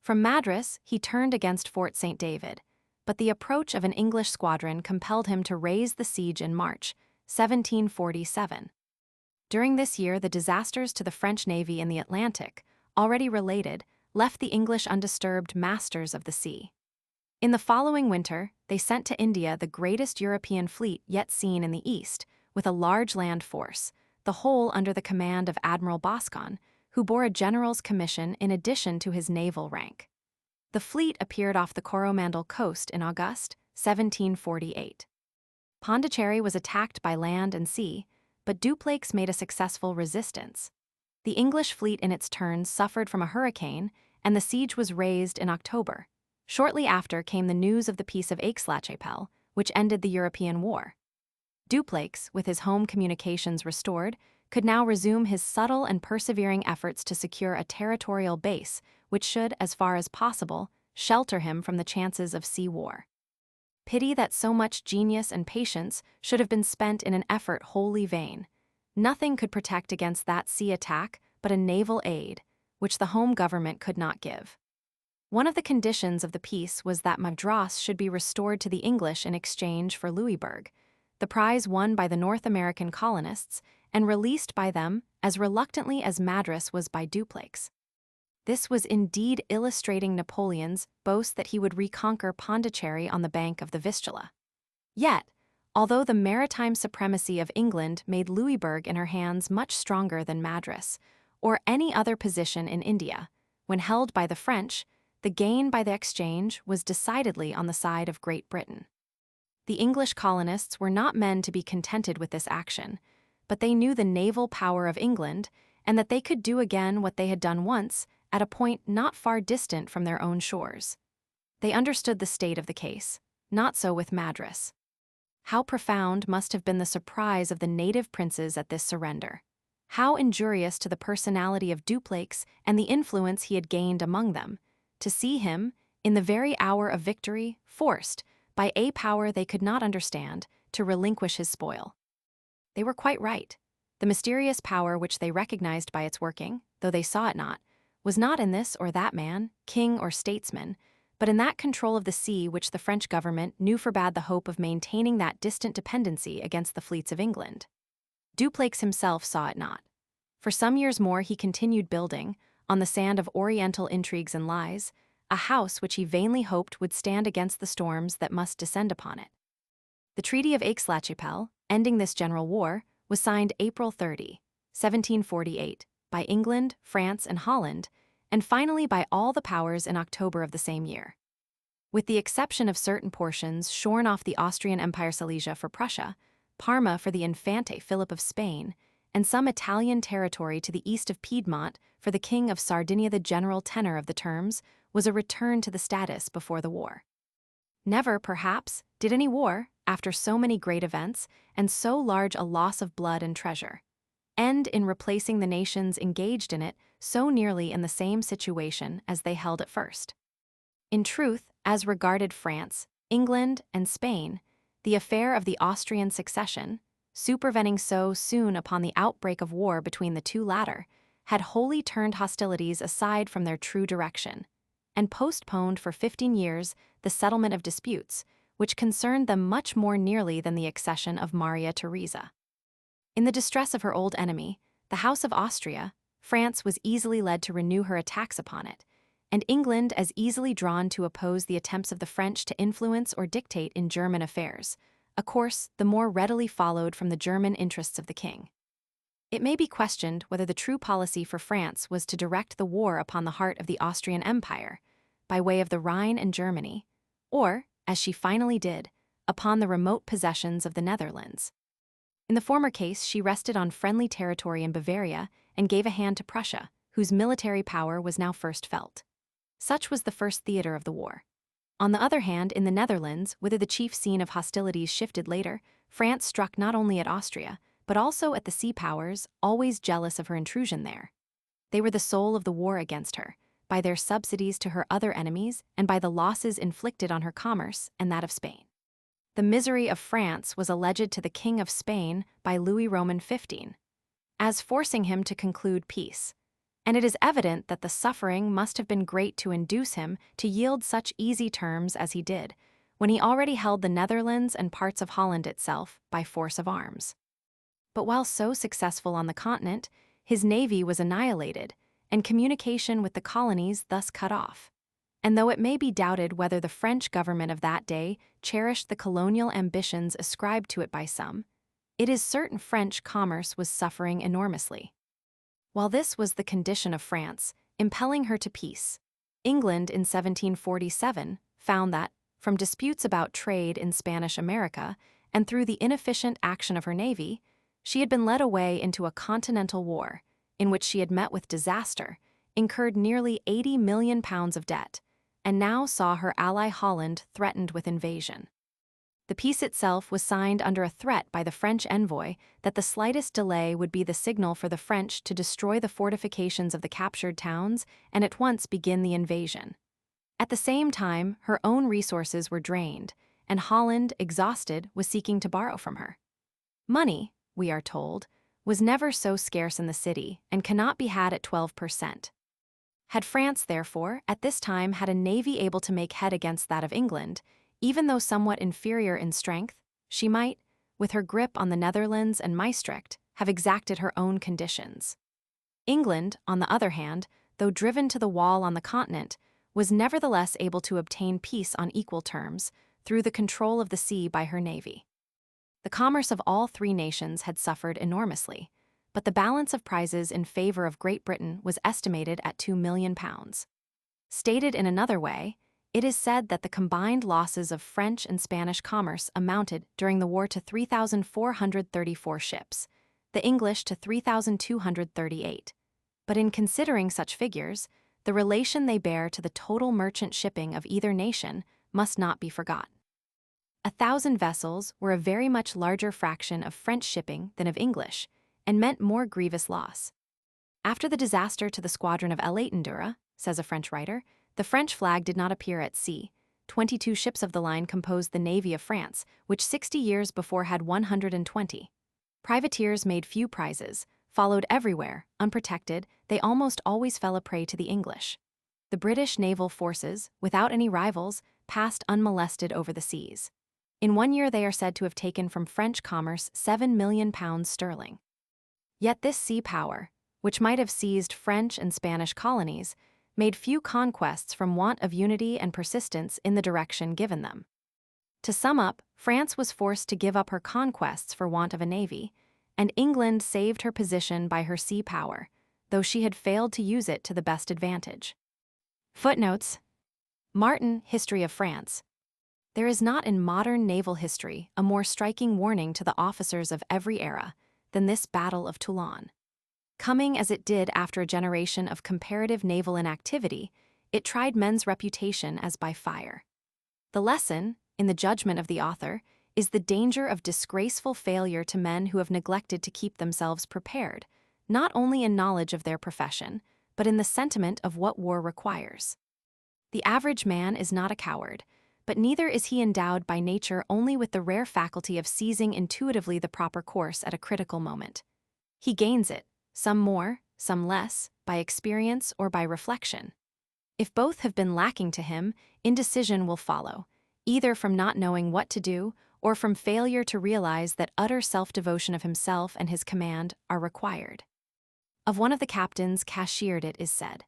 From Madras, he turned against Fort St. David, but the approach of an English squadron compelled him to raise the siege in March, 1747. During this year, the disasters to the French navy in the Atlantic, already related, left the English undisturbed masters of the sea. In the following winter, they sent to India the greatest European fleet yet seen in the East, with a large land force, the whole under the command of Admiral Boscawen, who bore a general's commission in addition to his naval rank. The fleet appeared off the Coromandel coast in August 1748. Pondicherry was attacked by land and sea, but Dupleix made a successful resistance. The English fleet in its turn suffered from a hurricane, and the siege was raised in October. Shortly after came the news of the Peace of Aix-la-Chapelle, which ended the European War. Dupleix, with his home communications restored, could now resume his subtle and persevering efforts to secure a territorial base which should, as far as possible, shelter him from the chances of sea war. Pity that so much genius and patience should have been spent in an effort wholly vain. Nothing could protect against that sea attack but a naval aid, which the home government could not give. One of the conditions of the peace was that Madras should be restored to the English in exchange for Louisbourg, the prize won by the North American colonists and released by them as reluctantly as Madras was by Dupleix. This was indeed illustrating Napoleon's boast that he would reconquer Pondicherry on the bank of the Vistula. Yet, although the maritime supremacy of England made Louisbourg in her hands much stronger than Madras, or any other position in India, when held by the French, the gain by the exchange was decidedly on the side of Great Britain. The English colonists were not men to be contented with this action, but they knew the naval power of England and that they could do again what they had done once at a point not far distant from their own shores. They understood the state of the case, not so with Madras. How profound must have been the surprise of the native princes at this surrender. How injurious to the personality of Dupleix and the influence he had gained among them, to see him, in the very hour of victory, forced, by a power they could not understand, to relinquish his spoil. They were quite right. The mysterious power which they recognized by its working, though they saw it not, was not in this or that man, king or statesman, but in that control of the sea which the French government knew forbade the hope of maintaining that distant dependency against the fleets of England. Dupleix himself saw it not. For some years more he continued building, on the sand of Oriental intrigues and lies, a house which he vainly hoped would stand against the storms that must descend upon it. The Treaty of Aix-la-Chapelle, ending this general war, was signed April 30, 1748, by England, France, and Holland, and finally by all the powers in October of the same year. With the exception of certain portions shorn off the Austrian Empire Silesia for Prussia, Parma for the Infante Philip of Spain, and some Italian territory to the east of Piedmont for the King of Sardinia, the general tenor of the terms was a return to the status before the war. Never, perhaps, did any war, after so many great events and so large a loss of blood and treasure, end in replacing the nations engaged in it so nearly in the same situation as they held at first. In truth, as regarded France, England, and Spain, the affair of the Austrian succession, supervening so soon upon the outbreak of war between the two latter, had wholly turned hostilities aside from their true direction, and postponed for 15 years the settlement of disputes, which concerned them much more nearly than the accession of Maria Theresa. In the distress of her old enemy, the House of Austria, France was easily led to renew her attacks upon it, and England as easily drawn to oppose the attempts of the French to influence or dictate in German affairs, a course the more readily followed from the German interests of the king. It may be questioned whether the true policy for France was to direct the war upon the heart of the Austrian Empire, by way of the Rhine and Germany, or, as she finally did, upon the remote possessions of the Netherlands. In the former case, she rested on friendly territory in Bavaria and gave a hand to Prussia, whose military power was now first felt. Such was the first theater of the war. On the other hand, in the Netherlands, whither the chief scene of hostilities shifted later, France struck not only at Austria, but also at the sea powers, always jealous of her intrusion there. They were the soul of the war against her, by their subsidies to her other enemies and by the losses inflicted on her commerce and that of Spain. the misery of France was alleged to the King of Spain by Louis Roman XV, as forcing him to conclude peace, and it is evident that the suffering must have been great to induce him to yield such easy terms as he did, when he already held the Netherlands and parts of Holland itself by force of arms. But while so successful on the continent, his navy was annihilated, and communication with the colonies thus cut off. And though it may be doubted whether the French government of that day cherished the colonial ambitions ascribed to it by some, it is certain French commerce was suffering enormously. While this was the condition of France, impelling her to peace, England in 1747 found that, from disputes about trade in Spanish America and through the inefficient action of her navy, she had been led away into a continental war, in which she had met with disaster, incurred nearly £80 million of debt, and now saw her ally Holland threatened with invasion. The peace itself was signed under a threat by the French envoy that the slightest delay would be the signal for the French to destroy the fortifications of the captured towns and at once begin the invasion. At the same time, her own resources were drained, and Holland, exhausted, was seeking to borrow from her. Money, we are told, was never so scarce in the city and cannot be had at 12%. Had France, therefore, at this time had a navy able to make head against that of England, even though somewhat inferior in strength, she might, with her grip on the Netherlands and Maastricht, have exacted her own conditions. England, on the other hand, though driven to the wall on the continent, was nevertheless able to obtain peace on equal terms through the control of the sea by her navy. The commerce of all three nations had suffered enormously, but the balance of prizes in favor of Great Britain was estimated at £2 million. Stated in another way, it is said that the combined losses of French and Spanish commerce amounted during the war to 3,434 ships, the English to 3,238. But in considering such figures, the relation they bear to the total merchant shipping of either nation must not be forgotten. 1,000 vessels were a very much larger fraction of French shipping than of English, and meant more grievous loss. After the disaster to the squadron of L'Étendard, says a French writer, the French flag did not appear at sea. 22 ships of the line composed the Navy of France, which 60 years before had 120. Privateers made few prizes, followed everywhere, unprotected, they almost always fell a prey to the English. The British naval forces, without any rivals, passed unmolested over the seas. In 1 year they are said to have taken from French commerce £7 million sterling. Yet this sea power, which might have seized French and Spanish colonies, made few conquests from want of unity and persistence in the direction given them. To sum up, France was forced to give up her conquests for want of a navy, and England saved her position by her sea power, though she had failed to use it to the best advantage. Footnotes. Martin, History of France. There is not in modern naval history a more striking warning to the officers of every era than this Battle of Toulon. Coming as it did after a generation of comparative naval inactivity, it tried men's reputation as by fire. The lesson, in the judgment of the author, is the danger of disgraceful failure to men who have neglected to keep themselves prepared, not only in knowledge of their profession, but in the sentiment of what war requires. The average man is not a coward, but neither is he endowed by nature only with the rare faculty of seizing intuitively the proper course at a critical moment. He gains it, some more, some less, by experience or by reflection. If both have been lacking to him, indecision will follow, either from not knowing what to do or from failure to realize that utter self-devotion of himself and his command are required. Of one of the captains cashiered it is said,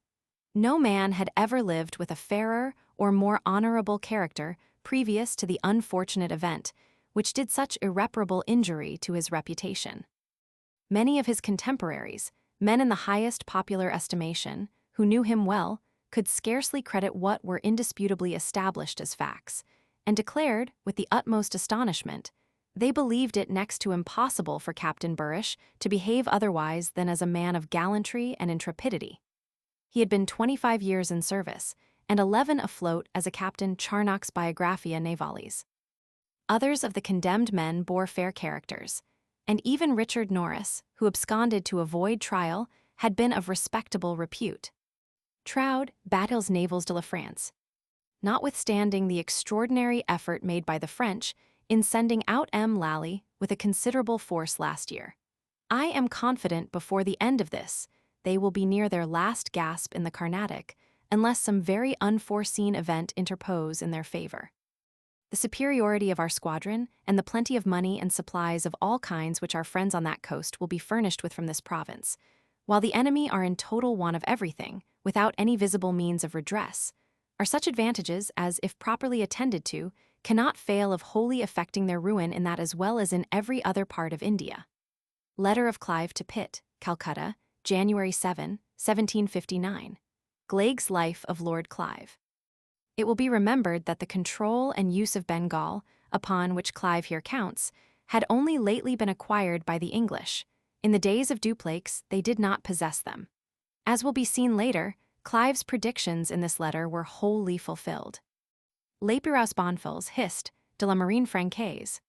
"No man had ever lived with a fairer or more honorable character previous to the unfortunate event, which did such irreparable injury to his reputation." Many of his contemporaries, men in the highest popular estimation, who knew him well, could scarcely credit what were indisputably established as facts, and declared, with the utmost astonishment, they believed it next to impossible for Captain Burrish to behave otherwise than as a man of gallantry and intrepidity. He had been 25 years in service, and 11 afloat as a Captain Charnock's Biographia Navalis. Others of the condemned men bore fair characters, and even Richard Norris, who absconded to avoid trial, had been of respectable repute. Troude, Batel's Navals de la France. Notwithstanding the extraordinary effort made by the French, in sending out M. Lally with a considerable force last year. I am confident before the end of this, they will be near their last gasp in the Carnatic, unless some very unforeseen event interpose in their favor. The superiority of our squadron and the plenty of money and supplies of all kinds which our friends on that coast will be furnished with from this province, while the enemy are in total want of everything, without any visible means of redress, are such advantages as, if properly attended to, cannot fail of wholly effecting their ruin in that as well as in every other part of India. Letter of Clive to Pitt, Calcutta, January 7, 1759. Gleig's Life of Lord Clive. It will be remembered that the control and use of Bengal, upon which Clive here counts, had only lately been acquired by the English. In the days of Dupleix, they did not possess them. As will be seen later, Clive's predictions in this letter were wholly fulfilled. L'Épiraus Bonfils, Hist, de la Marine Francaise.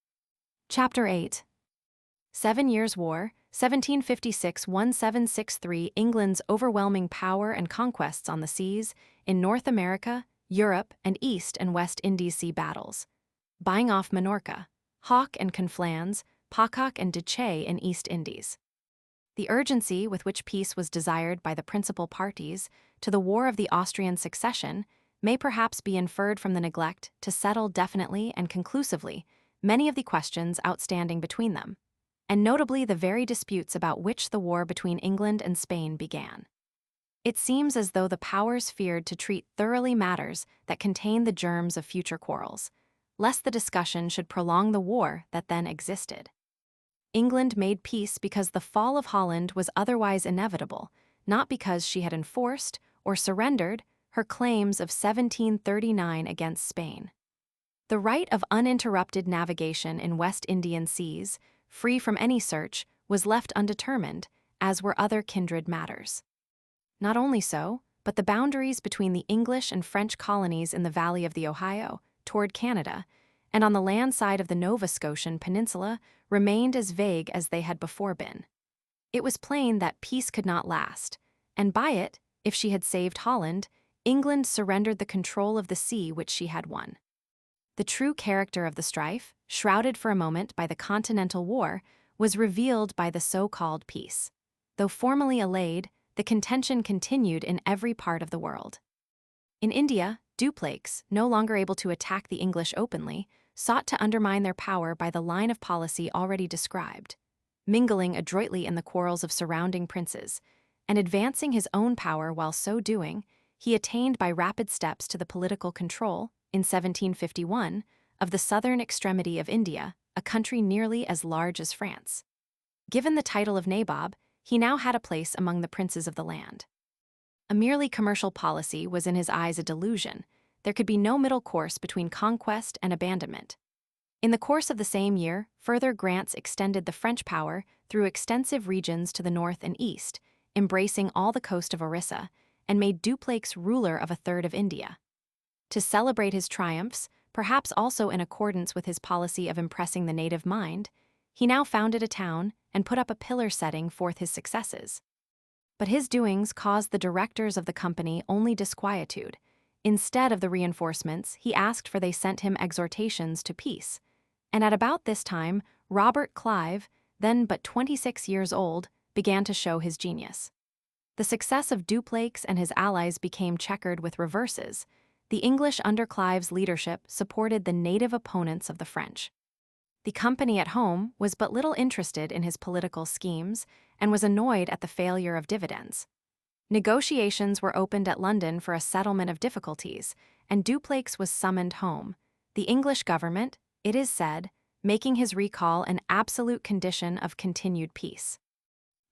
Chapter 8. 7 Years' War, 1756–1763. England's overwhelming power and conquests on the seas, in North America, Europe, and East and West Indies sea battles. Buying off Minorca, Hawke and Conflans, Pocock and Duché in East Indies. The urgency with which peace was desired by the principal parties to the War of the Austrian Succession may perhaps be inferred from the neglect to settle definitely and conclusively many of the questions outstanding between them, and notably the very disputes about which the war between England and Spain began. It seems as though the powers feared to treat thoroughly matters that contained the germs of future quarrels, lest the discussion should prolong the war that then existed. England made peace because the fall of Holland was otherwise inevitable, not because she had enforced or surrendered her claims of 1739 against Spain. The right of uninterrupted navigation in West Indian seas, free from any search, was left undetermined, as were other kindred matters. Not only so, but the boundaries between the English and French colonies in the valley of the Ohio, toward Canada, and on the land side of the Nova Scotian peninsula remained as vague as they had before been. It was plain that peace could not last, and by it, if she had saved Holland, England surrendered the control of the sea which she had won. The true character of the strife, shrouded for a moment by the Continental War, was revealed by the so-called peace. Though formally allayed, the contention continued in every part of the world. In India, Dupleix, no longer able to attack the English openly, sought to undermine their power by the line of policy already described, mingling adroitly in the quarrels of surrounding princes, and advancing his own power while so doing, he attained by rapid steps to the political control, in 1751, of the southern extremity of India, a country nearly as large as France. Given the title of Nabob, he now had a place among the princes of the land. A merely commercial policy was in his eyes a delusion. There could be no middle course between conquest and abandonment. In the course of the same year, further grants extended the French power through extensive regions to the north and east, embracing all the coast of Orissa, and made Dupleix ruler of a third of India. To celebrate his triumphs, perhaps also in accordance with his policy of impressing the native mind, he now founded a town and put up a pillar setting forth his successes. But his doings caused the directors of the company only disquietude. Instead of the reinforcements, he asked for they sent him exhortations to peace. And at about this time, Robert Clive, then but 26 years old, began to show his genius. The success of Dupleix and his allies became checkered with reverses. The English under Clive's leadership supported the native opponents of the French. The company at home was but little interested in his political schemes and was annoyed at the failure of dividends. Negotiations were opened at London for a settlement of difficulties, and Dupleix was summoned home, the English government, it is said, making his recall an absolute condition of continued peace.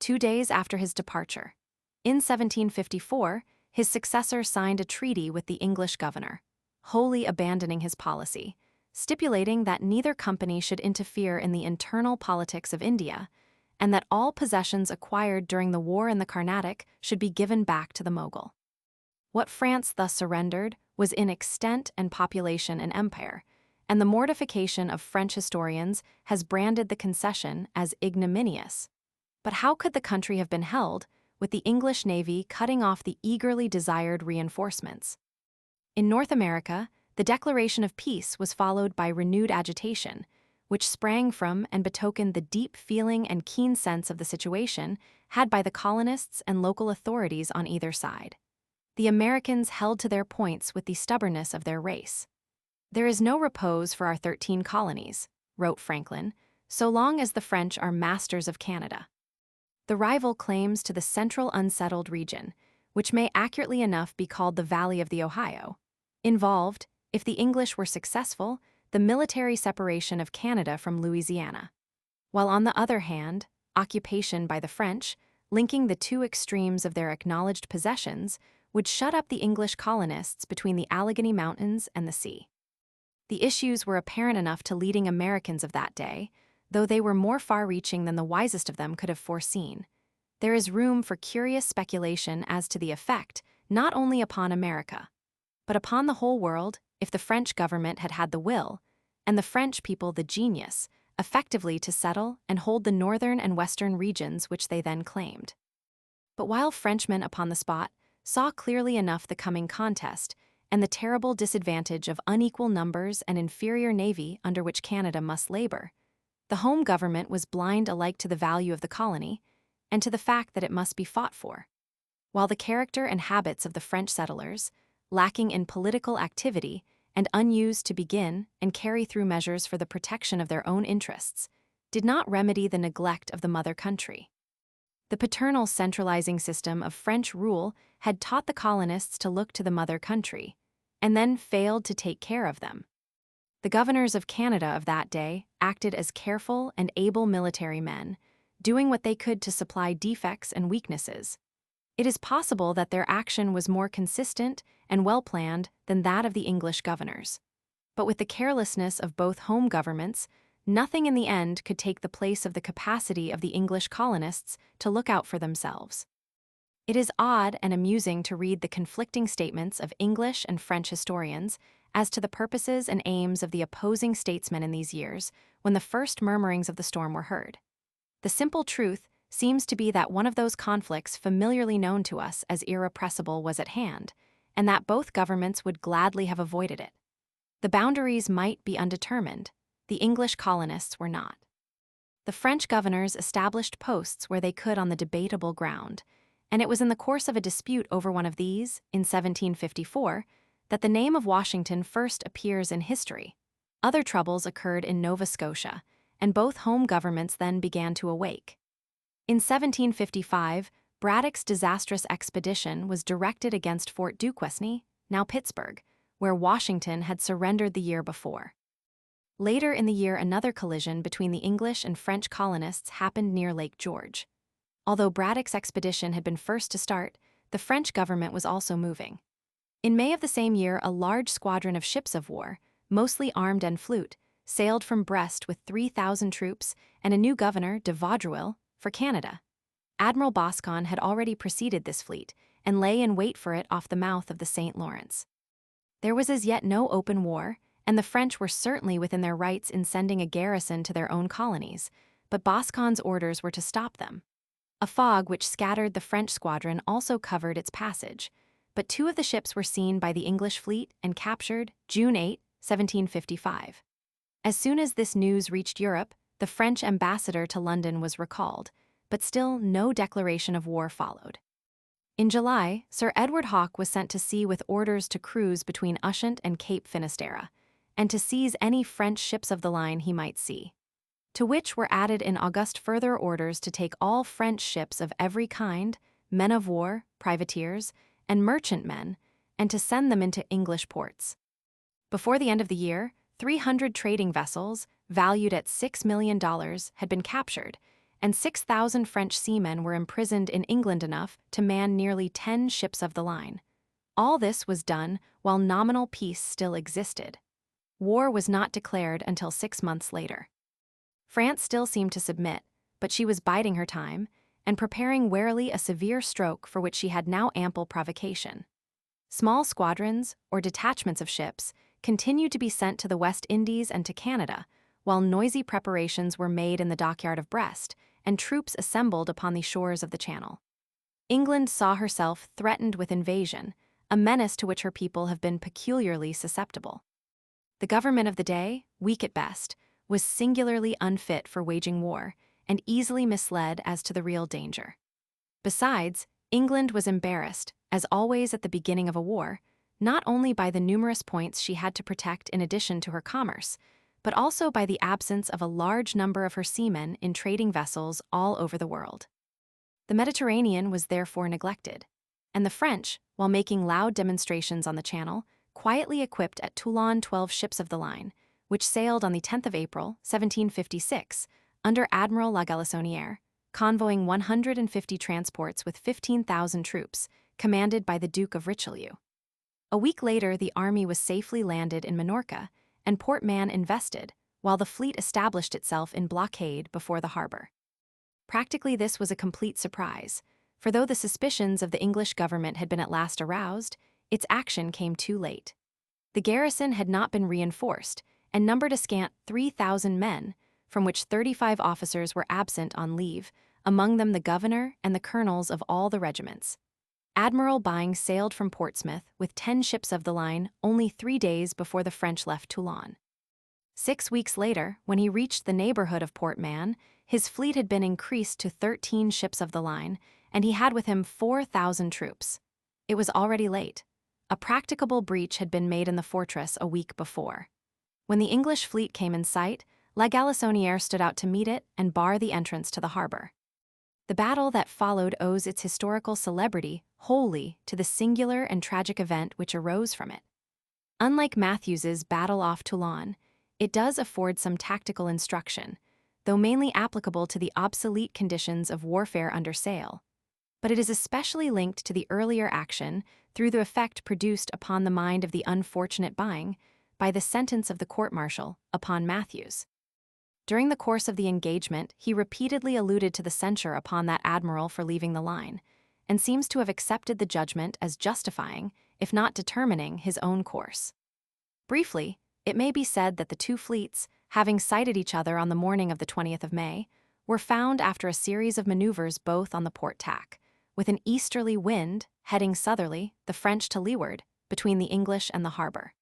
2 days after his departure, in 1754, his successor signed a treaty with the English governor, wholly abandoning his policy, stipulating that neither company should interfere in the internal politics of India, and that all possessions acquired during the war in the Carnatic should be given back to the Mogul. What France thus surrendered was in extent and population an empire, and the mortification of French historians has branded the concession as ignominious. But how could the country have been held, with the English navy cutting off the eagerly desired reinforcements? In North America, the declaration of peace was followed by renewed agitation, which sprang from and betokened the deep feeling and keen sense of the situation had by the colonists and local authorities on either side. The Americans held to their points with the stubbornness of their race. "There is no repose for our 13 colonies," wrote Franklin, "so long as the French are masters of Canada." The rival claims to the central unsettled region, which may accurately enough be called the Valley of the Ohio, involved, if the English were successful, the military separation of Canada from Louisiana, while on the other hand, occupation by the French, linking the two extremes of their acknowledged possessions, would shut up the English colonists between the Allegheny Mountains and the sea. The issues were apparent enough to leading Americans of that day, though they were more far-reaching than the wisest of them could have foreseen. There is room for curious speculation as to the effect, not only upon America, but upon the whole world, if the French government had had the will, and the French people the genius, effectively to settle and hold the northern and western regions which they then claimed. But while Frenchmen upon the spot saw clearly enough the coming contest and the terrible disadvantage of unequal numbers and inferior navy under which Canada must labor, the home government was blind alike to the value of the colony and to the fact that it must be fought for. While the character and habits of the French settlers, lacking in political activity and unused to begin and carry through measures for the protection of their own interests, did not remedy the neglect of the mother country. The paternal centralizing system of French rule had taught the colonists to look to the mother country, and then failed to take care of them. The governors of Canada of that day acted as careful and able military men, doing what they could to supply defects and weaknesses. It is possible that their action was more consistent and well-planned than that of the English governors. But with the carelessness of both home governments, nothing in the end could take the place of the capacity of the English colonists to look out for themselves. It is odd and amusing to read the conflicting statements of English and French historians as to the purposes and aims of the opposing statesmen in these years when the first murmurings of the storm were heard. The simple truth seems to be that one of those conflicts familiarly known to us as irrepressible was at hand, and that both governments would gladly have avoided it. The boundaries might be undetermined, the English colonists were not. The French governors established posts where they could on the debatable ground, and it was in the course of a dispute over one of these, in 1754, that the name of Washington first appears in history. Other troubles occurred in Nova Scotia, and both home governments then began to awake. In 1755, Braddock's disastrous expedition was directed against Fort Duquesne, now Pittsburgh, where Washington had surrendered the year before. Later in the year, another collision between the English and French colonists happened near Lake George. Although Braddock's expedition had been first to start, the French government was also moving. In May of the same year, a large squadron of ships of war, mostly armed en flute, sailed from Brest with 3,000 troops and a new governor, de Vaudreuil, for Canada. Admiral Boscawen had already preceded this fleet and lay in wait for it off the mouth of the St. Lawrence. There was as yet no open war, and the French were certainly within their rights in sending a garrison to their own colonies, but Boscawen's orders were to stop them. A fog which scattered the French squadron also covered its passage, but two of the ships were seen by the English fleet and captured June 8, 1755. As soon as this news reached Europe, the French ambassador to London was recalled, but still no declaration of war followed. In July, Sir Edward Hawke was sent to sea with orders to cruise between Ushant and Cape Finisterre, and to seize any French ships of the line he might see. To which were added in August further orders to take all French ships of every kind, men of war, privateers, and merchantmen, and to send them into English ports. Before the end of the year, 300 trading vessels, valued at $6 million, had been captured, and 6,000 French seamen were imprisoned in England enough to man nearly 10 ships of the line. All this was done while nominal peace still existed. War was not declared until 6 months later. France still seemed to submit, but she was biding her time and preparing warily a severe stroke for which she had now ample provocation. Small squadrons, or detachments of ships, continued to be sent to the West Indies and to Canada, while noisy preparations were made in the dockyard of Brest, and troops assembled upon the shores of the Channel. England saw herself threatened with invasion, a menace to which her people have been peculiarly susceptible. The government of the day, weak at best, was singularly unfit for waging war and easily misled as to the real danger. Besides, England was embarrassed, as always at the beginning of a war, not only by the numerous points she had to protect in addition to her commerce, but also by the absence of a large number of her seamen in trading vessels all over the world. The Mediterranean was therefore neglected, and the French, while making loud demonstrations on the Channel, quietly equipped at Toulon 12 ships of the line, which sailed on the 10th of April, 1756, under Admiral La Galissonière, convoying 150 transports with 15,000 troops, commanded by the Duke of Richelieu. A week later, the army was safely landed in Minorca, and Port Mahon invested, while the fleet established itself in blockade before the harbor. Practically, this was a complete surprise, for though the suspicions of the English government had been at last aroused, its action came too late. The garrison had not been reinforced, and numbered a scant 3,000 men, from which 35 officers were absent on leave, among them the governor and the colonels of all the regiments. Admiral Byng sailed from Portsmouth with 10 ships of the line only 3 days before the French left Toulon. 6 weeks later, when he reached the neighborhood of Port Mahon, his fleet had been increased to 13 ships of the line, and he had with him 4,000 troops. It was already late. A practicable breach had been made in the fortress a week before. When the English fleet came in sight, La Galissonière stood out to meet it and bar the entrance to the harbor. The battle that followed owes its historical celebrity wholly to the singular and tragic event which arose from it. Unlike Matthews's battle off Toulon, it does afford some tactical instruction, though mainly applicable to the obsolete conditions of warfare under sail. But it is especially linked to the earlier action through the effect produced upon the mind of the unfortunate Byng by the sentence of the court-martial upon Matthews. During the course of the engagement, he repeatedly alluded to the censure upon that admiral for leaving the line, and seems to have accepted the judgment as justifying, if not determining, his own course. Briefly, it may be said that the two fleets, having sighted each other on the morning of the 20th of May, were found after a series of maneuvers both on the port tack, with an easterly wind heading southerly, the French to leeward, between the English and the harbor.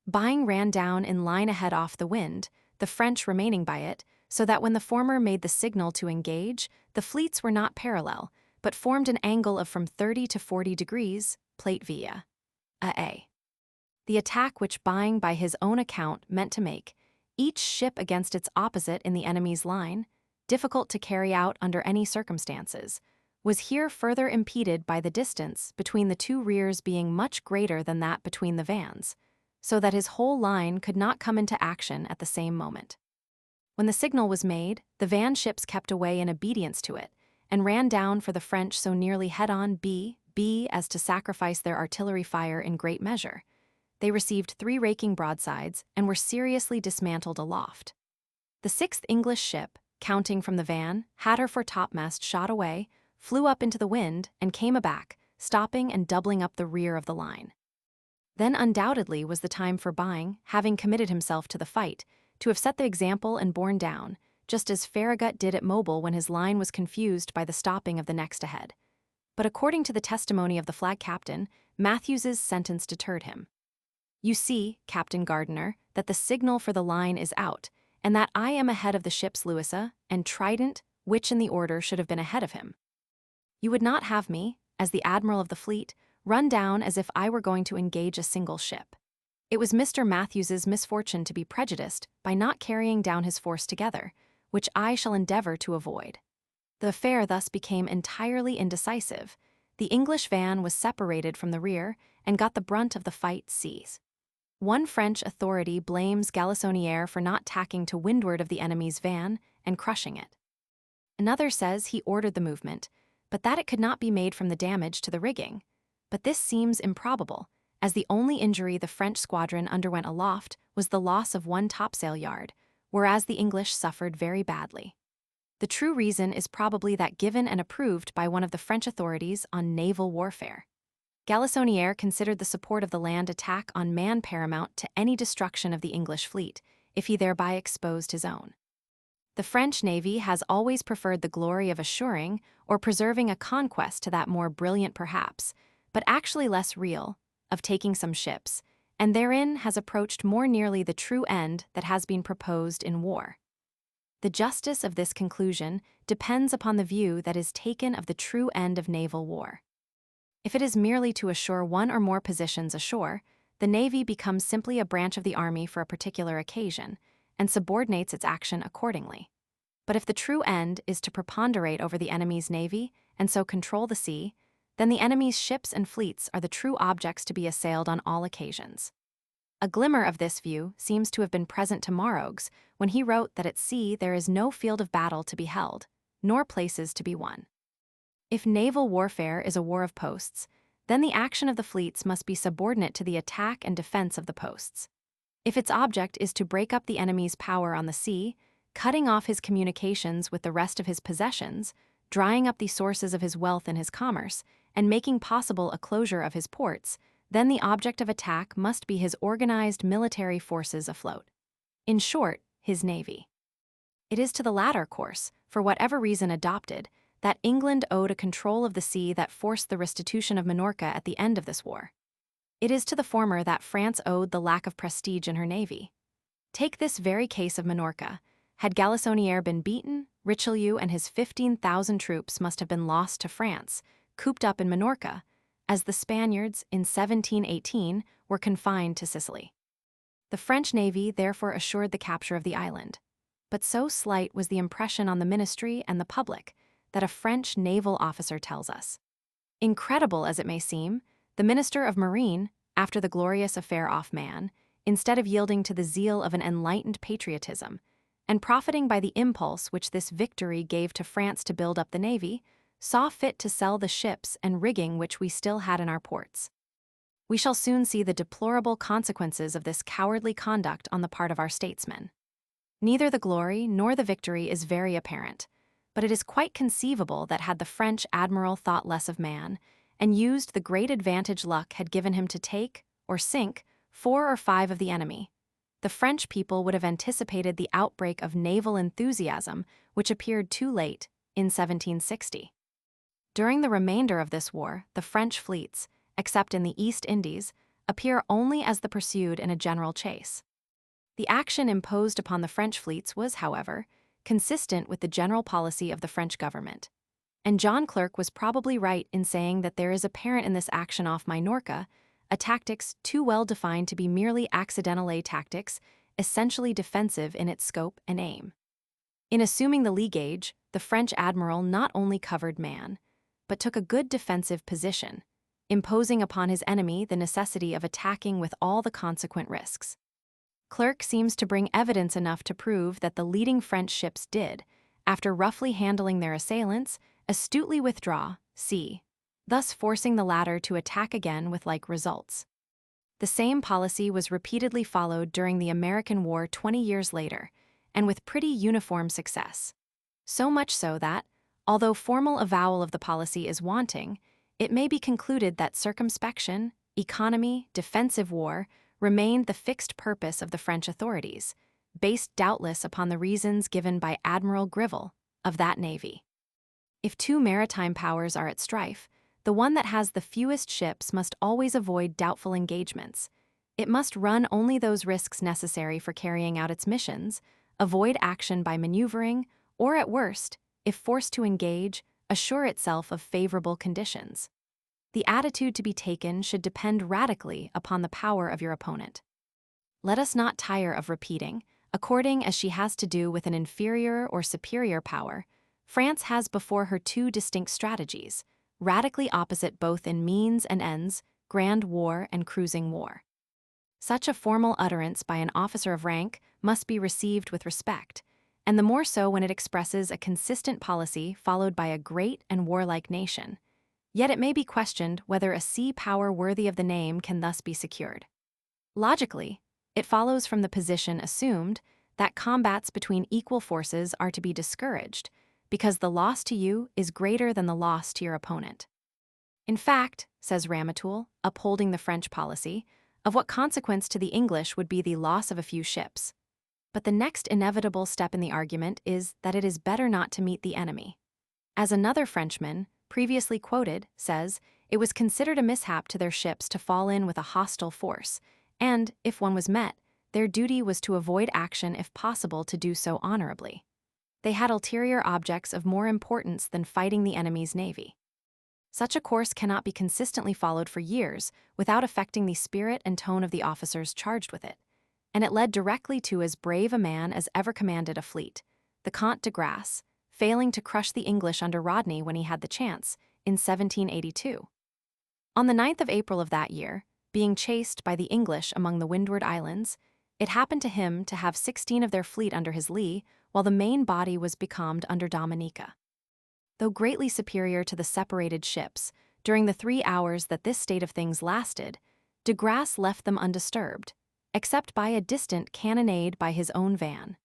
Byng ran down in line ahead off the wind, the French remaining by it, so that when the former made the signal to engage, the fleets were not parallel, but formed an angle of from 30 to 40 degrees, plate via A. The attack which Byng by his own account meant to make, each ship against its opposite in the enemy's line, difficult to carry out under any circumstances, was here further impeded by the distance between the two rears being much greater than that between the vans, so that his whole line could not come into action at the same moment. When the signal was made, the van ships kept away in obedience to it, and ran down for the French so nearly head-on B as to sacrifice their artillery fire in great measure. They received 3 raking broadsides and were seriously dismantled aloft. The 6th English ship, counting from the van, had her foretopmast shot away, flew up into the wind, and came aback, stopping and doubling up the rear of the line. Then undoubtedly was the time for Byng, having committed himself to the fight, to have set the example and borne down, just as Farragut did at Mobile when his line was confused by the stopping of the next ahead. But according to the testimony of the flag captain, Matthews's sentence deterred him. "You see, Captain Gardiner, that the signal for the line is out, and that I am ahead of the ships Louisa and Trident, which in the order should have been ahead of him. You would not have me, as the admiral of the fleet, run down as if I were going to engage a single ship. It was Mr. Matthews's misfortune to be prejudiced by not carrying down his force together, which I shall endeavor to avoid." The affair thus became entirely indecisive. The English van was separated from the rear and got the brunt of the fight seas. One French authority blames Galissonière for not tacking to windward of the enemy's van and crushing it. Another says he ordered the movement, but that it could not be made from the damage to the rigging. But this seems improbable, as the only injury the French squadron underwent aloft was the loss of one topsail yard, whereas the English suffered very badly. The true reason is probably that given and approved by one of the French authorities on naval warfare. Galissonière considered the support of the land attack on Mahon paramount to any destruction of the English fleet, if he thereby exposed his own. The French navy has always preferred the glory of assuring or preserving a conquest to that more brilliant perhaps, but actually less real, of taking some ships, and therein has approached more nearly the true end that has been proposed in war. The justice of this conclusion depends upon the view that is taken of the true end of naval war. If it is merely to assure one or more positions ashore, the Navy becomes simply a branch of the Army for a particular occasion, and subordinates its action accordingly. But if the true end is to preponderate over the enemy's navy, and so control the sea, then the enemy's ships and fleets are the true objects to be assailed on all occasions. A glimmer of this view seems to have been present to Marogues when he wrote that at sea there is no field of battle to be held, nor places to be won. If naval warfare is a war of posts, then the action of the fleets must be subordinate to the attack and defense of the posts. If its object is to break up the enemy's power on the sea, cutting off his communications with the rest of his possessions, drying up the sources of his wealth and his commerce, and making possible a closure of his ports, then the object of attack must be his organized military forces afloat. In short, his navy. It is to the latter course, for whatever reason adopted, that England owed a control of the sea that forced the restitution of Minorca at the end of this war. It is to the former that France owed the lack of prestige in her navy. Take this very case of Minorca. Had Galissonière been beaten, Richelieu and his 15,000 troops must have been lost to France, cooped up in Minorca, as the Spaniards, in 1718, were confined to Sicily. The French navy therefore assured the capture of the island. But so slight was the impression on the ministry and the public that a French naval officer tells us. Incredible as it may seem, the Minister of Marine, after the glorious affair off Man, instead of yielding to the zeal of an enlightened patriotism, and profiting by the impulse which this victory gave to France to build up the navy, saw fit to sell the ships and rigging which we still had in our ports. We shall soon see the deplorable consequences of this cowardly conduct on the part of our statesmen. Neither the glory nor the victory is very apparent, but it is quite conceivable that had the French admiral thought less of man, and used the great advantage luck had given him to take, or sink, 4 or 5 of the enemy, the French people would have anticipated the outbreak of naval enthusiasm which appeared too late, in 1760. During the remainder of this war, the French fleets, except in the East Indies, appear only as the pursued in a general chase. The action imposed upon the French fleets was, however, consistent with the general policy of the French government. And John Clerk was probably right in saying that there is apparent in this action off Minorca a tactics too well defined to be merely accidental tactics, essentially defensive in its scope and aim. In assuming the lee gage, the French admiral not only covered man, but took a good defensive position, imposing upon his enemy the necessity of attacking with all the consequent risks. Clerk seems to bring evidence enough to prove that the leading French ships did, after roughly handling their assailants, astutely withdraw, thus forcing the latter to attack again with like results. The same policy was repeatedly followed during the American War 20 years later, and with pretty uniform success. So much so that, although formal avowal of the policy is wanting, it may be concluded that circumspection, economy, defensive war remained the fixed purpose of the French authorities, based doubtless upon the reasons given by Admiral Griville of that navy. If 2 maritime powers are at strife, the one that has the fewest ships must always avoid doubtful engagements. It must run only those risks necessary for carrying out its missions, avoid action by maneuvering, or at worst, if forced to engage, assure itself of favorable conditions. The attitude to be taken should depend radically upon the power of your opponent. Let us not tire of repeating, according as she has to do with an inferior or superior power, France has before her 2 distinct strategies, radically opposite both in means and ends, grand war and cruising war. Such a formal utterance by an officer of rank must be received with respect, and the more so when it expresses a consistent policy followed by a great and warlike nation. Yet it may be questioned whether a sea power worthy of the name can thus be secured. Logically, it follows from the position assumed that combats between equal forces are to be discouraged, because the loss to you is greater than the loss to your opponent. In fact, says Ramatoul, upholding the French policy, of what consequence to the English would be the loss of a few ships. But the next inevitable step in the argument is that it is better not to meet the enemy. As another Frenchman, previously quoted, says, it was considered a mishap to their ships to fall in with a hostile force, and, if one was met, their duty was to avoid action if possible to do so honorably. They had ulterior objects of more importance than fighting the enemy's navy. Such a course cannot be consistently followed for years without affecting the spirit and tone of the officers charged with it, and it led directly to as brave a man as ever commanded a fleet, the Comte de Grasse, failing to crush the English under Rodney when he had the chance, in 1782. On the 9th of April of that year, being chased by the English among the Windward Islands, it happened to him to have 16 of their fleet under his lee, while the main body was becalmed under Dominica. Though greatly superior to the separated ships, during the 3 hours that this state of things lasted, de Grasse left them undisturbed, except by a distant cannonade by his own van.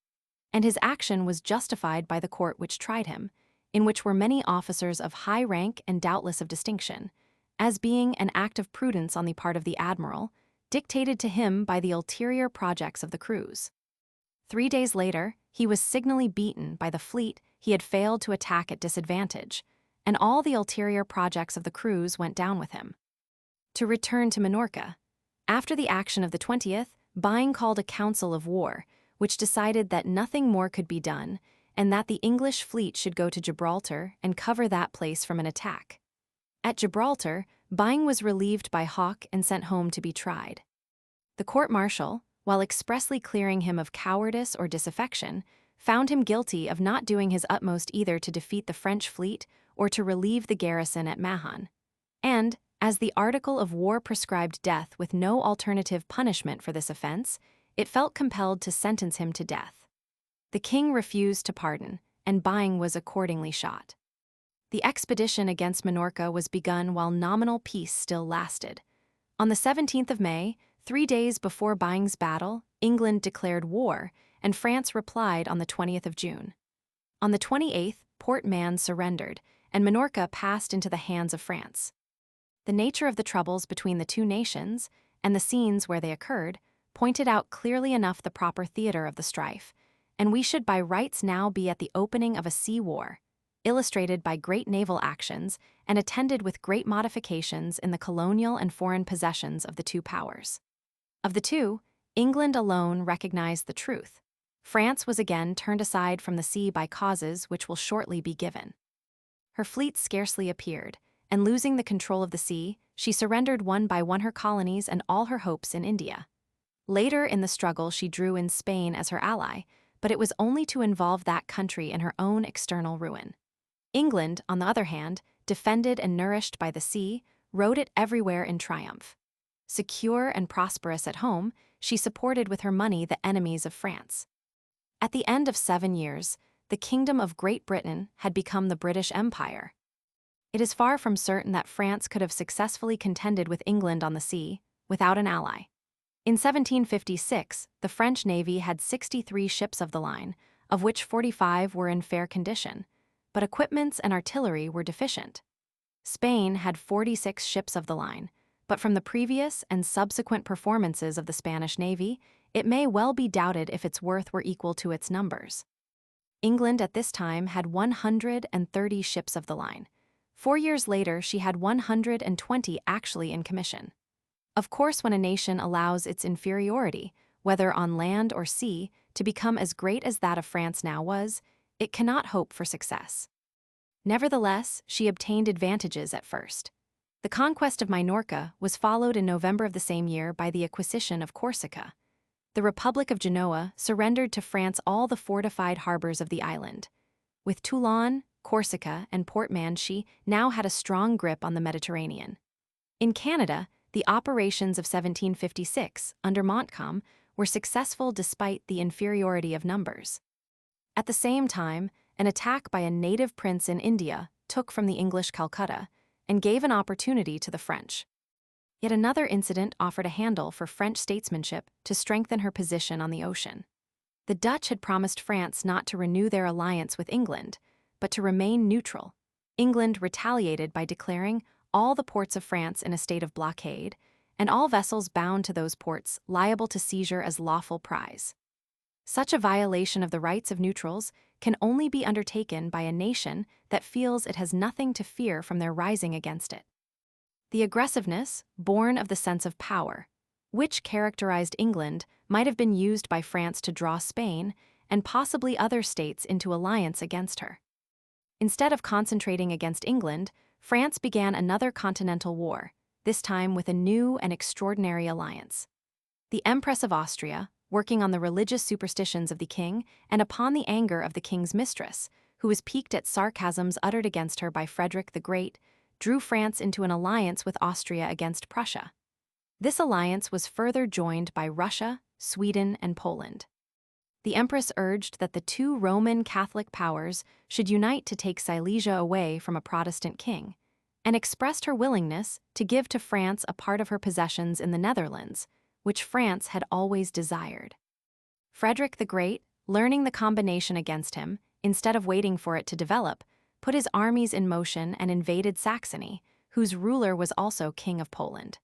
And his action was justified by the court which tried him, in which were many officers of high rank and doubtless of distinction, as being an act of prudence on the part of the admiral, dictated to him by the ulterior projects of the crews. 3 days later, he was signally beaten by the fleet he had failed to attack at disadvantage, and all the ulterior projects of the crews went down with him. To return to Minorca, after the action of the 20th, Byng called a council of war, which decided that nothing more could be done, and that the English fleet should go to Gibraltar and cover that place from an attack. At Gibraltar, Byng was relieved by Hawke and sent home to be tried. The court-martial, while expressly clearing him of cowardice or disaffection, found him guilty of not doing his utmost either to defeat the French fleet or to relieve the garrison at Mahan. And, as the article of war prescribed death with no alternative punishment for this offense, it felt compelled to sentence him to death. The king refused to pardon, and Byng was accordingly shot. The expedition against Minorca was begun while nominal peace still lasted. On the 17th of May, 3 days before Byng's battle, England declared war, and France replied on the 20th of June. On the 28th, Port Mahon surrendered, and Minorca passed into the hands of France. The nature of the troubles between the two nations, and the scenes where they occurred, pointed out clearly enough the proper theater of the strife, and we should by rights now be at the opening of a sea war, illustrated by great naval actions and attended with great modifications in the colonial and foreign possessions of the two powers. Of the two, England alone recognized the truth. France was again turned aside from the sea by causes which will shortly be given. Her fleet scarcely appeared, and losing the control of the sea, she surrendered one by one her colonies and all her hopes in India. Later in the struggle she drew in Spain as her ally, but it was only to involve that country in her own external ruin. England, on the other hand, defended and nourished by the sea, rode it everywhere in triumph. Secure and prosperous at home, she supported with her money the enemies of France. At the end of 7 years, the Kingdom of Great Britain had become the British Empire. It is far from certain that France could have successfully contended with England on the sea, without an ally. In 1756, the French Navy had 63 ships of the line, of which 45 were in fair condition, but equipments and artillery were deficient. Spain had 46 ships of the line, but from the previous and subsequent performances of the Spanish Navy, it may well be doubted if its worth were equal to its numbers. England at this time had 130 ships of the line. 4 years later, she had 120 actually in commission. Of course, when a nation allows its inferiority, whether on land or sea, to become as great as that of France now was, it cannot hope for success. Nevertheless, she obtained advantages at first. The conquest of Minorca was followed in November of the same year by the acquisition of Corsica. The Republic of Genoa surrendered to France all the fortified harbors of the island. With Toulon, Corsica, and Port Mahon, she now had a strong grip on the Mediterranean. In Canada, the operations of 1756, under Montcalm, were successful despite the inferiority of numbers. At the same time, an attack by a native prince in India took from the English Calcutta and gave an opportunity to the French. Yet another incident offered a handle for French statesmanship to strengthen her position on the ocean. The Dutch had promised France not to renew their alliance with England, but to remain neutral. England retaliated by declaring all the ports of France in a state of blockade, and all vessels bound to those ports liable to seizure as lawful prize. Such a violation of the rights of neutrals can only be undertaken by a nation that feels it has nothing to fear from their rising against it. The aggressiveness, born of the sense of power, which characterized England, might have been used by France to draw Spain and possibly other states into alliance against her. Instead of concentrating against England, France began another continental war, this time with a new and extraordinary alliance. The Empress of Austria, working on the religious superstitions of the king and upon the anger of the king's mistress, who was piqued at sarcasms uttered against her by Frederick the Great, drew France into an alliance with Austria against Prussia. This alliance was further joined by Russia, Sweden, and Poland. The Empress urged that the two Roman Catholic powers should unite to take Silesia away from a Protestant king, and expressed her willingness to give to France a part of her possessions in the Netherlands, which France had always desired. Frederick the Great, learning the combination against him, instead of waiting for it to develop, put his armies in motion and invaded Saxony, whose ruler was also King of Poland.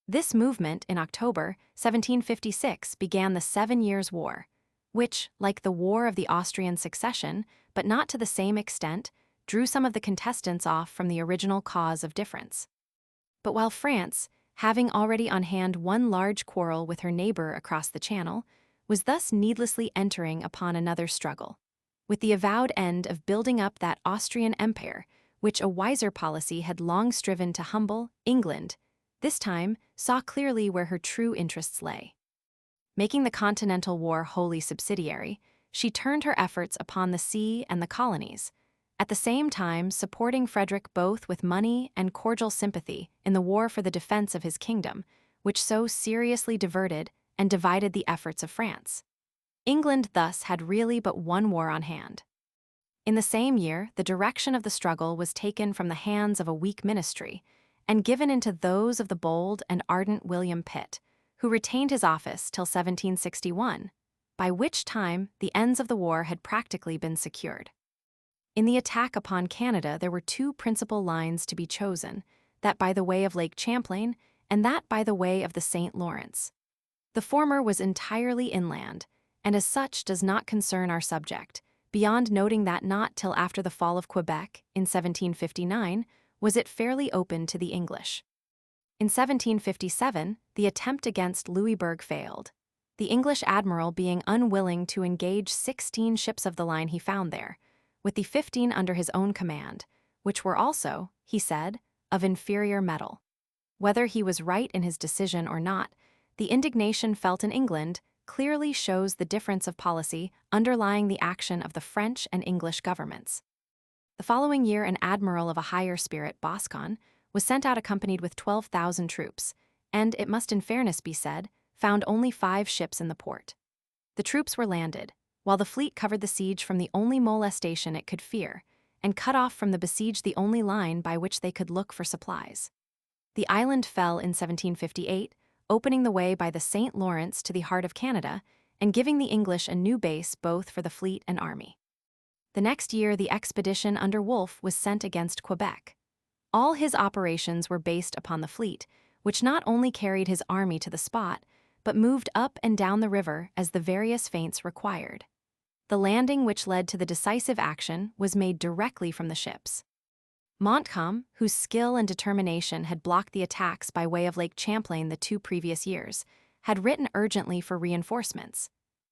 This movement, in October 1756, began the 7 Years' War, which, like the War of the Austrian Succession, but not to the same extent, drew some of the contestants off from the original cause of difference. But while France, having already on hand one large quarrel with her neighbor across the Channel, was thus needlessly entering upon another struggle, with the avowed end of building up that Austrian Empire, which a wiser policy had long striven to humble, England, this time saw clearly where her true interests lay. Making the Continental War wholly subsidiary, she turned her efforts upon the sea and the colonies, at the same time supporting Frederick both with money and cordial sympathy in the war for the defense of his kingdom, which so seriously diverted and divided the efforts of France. England thus had really but one war on hand. In the same year, the direction of the struggle was taken from the hands of a weak ministry and given into those of the bold and ardent William Pitt, who retained his office till 1761, by which time the ends of the war had practically been secured. In the attack upon Canada, there were two principal lines to be chosen, that by the way of Lake Champlain and that by the way of the St. Lawrence. The former was entirely inland, and as such does not concern our subject, beyond noting that not till after the fall of Quebec, in 1759, was it fairly open to the English. In 1757, the attempt against Louisbourg failed, the English admiral being unwilling to engage 16 ships of the line he found there, with the 15 under his own command, which were also, he said, of inferior metal. Whether he was right in his decision or not, the indignation felt in England clearly shows the difference of policy underlying the action of the French and English governments. The following year, an admiral of a higher spirit, Boscawen, was sent out accompanied with 12,000 troops, and, it must in fairness be said, found only 5 ships in the port. The troops were landed, while the fleet covered the siege from the only molestation it could fear, and cut off from the besieged the only line by which they could look for supplies. The island fell in 1758, opening the way by the St. Lawrence to the heart of Canada, and giving the English a new base both for the fleet and army. The next year, the expedition under Wolfe was sent against Quebec. All his operations were based upon the fleet, which not only carried his army to the spot, but moved up and down the river as the various feints required. The landing which led to the decisive action was made directly from the ships. Montcalm, whose skill and determination had blocked the attacks by way of Lake Champlain the 2 previous years, had written urgently for reinforcements,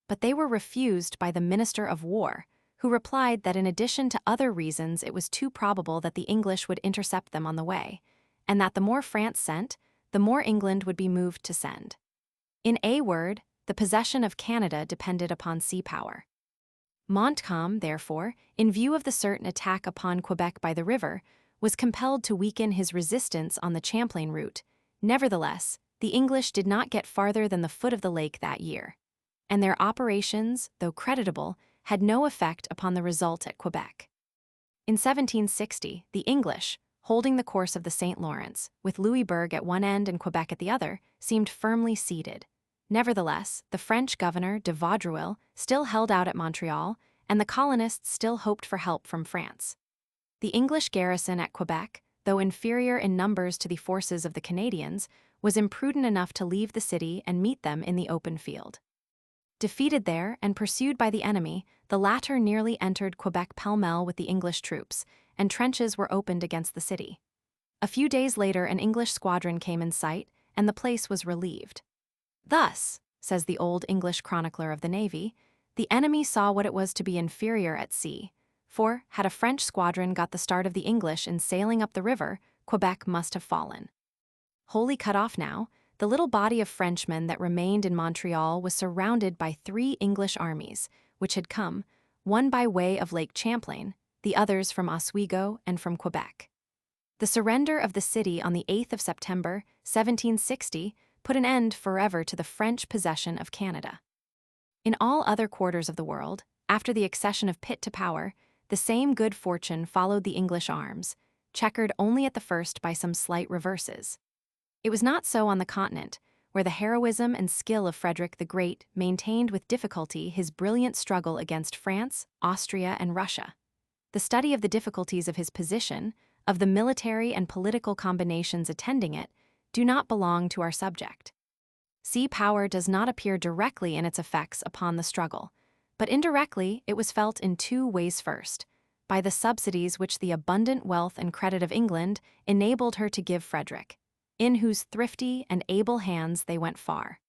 but they were refused by the Minister of War, who replied that in addition to other reasons it was too probable that the English would intercept them on the way, and that the more France sent, the more England would be moved to send. In a word, the possession of Canada depended upon sea power. Montcalm, therefore, in view of the certain attack upon Quebec by the river, was compelled to weaken his resistance on the Champlain route. Nevertheless, the English did not get farther than the foot of the lake that year, and their operations, though creditable, had no effect upon the result at Quebec. In 1760, the English, holding the course of the St. Lawrence, with Louisbourg at one end and Quebec at the other, seemed firmly seated. Nevertheless, the French governor de Vaudreuil still held out at Montreal, and the colonists still hoped for help from France. The English garrison at Quebec, though inferior in numbers to the forces of the Canadians, was imprudent enough to leave the city and meet them in the open field. Defeated there and pursued by the enemy, the latter nearly entered Quebec pell-mell with the English troops, and trenches were opened against the city. A few days later, an English squadron came in sight, and the place was relieved. Thus, says the Old English chronicler of the Navy, the enemy saw what it was to be inferior at sea, for, had a French squadron got the start of the English in sailing up the river, Quebec must have fallen. Wholly cut off now, the little body of Frenchmen that remained in Montreal was surrounded by 3 English armies, which had come, one by way of Lake Champlain, the others from Oswego and from Quebec. The surrender of the city on the 8th of September, 1760, put an end forever to the French possession of Canada. In all other quarters of the world, after the accession of Pitt to power, the same good fortune followed the English arms, checkered only at the first by some slight reverses. It was not so on the continent, where the heroism and skill of Frederick the Great maintained with difficulty his brilliant struggle against France, Austria, and Russia. The study of the difficulties of his position, of the military and political combinations attending it, do not belong to our subject. Sea power does not appear directly in its effects upon the struggle, but indirectly it was felt in 2 ways. First, by the subsidies which the abundant wealth and credit of England enabled her to give Frederick, in whose thrifty and able hands they went far.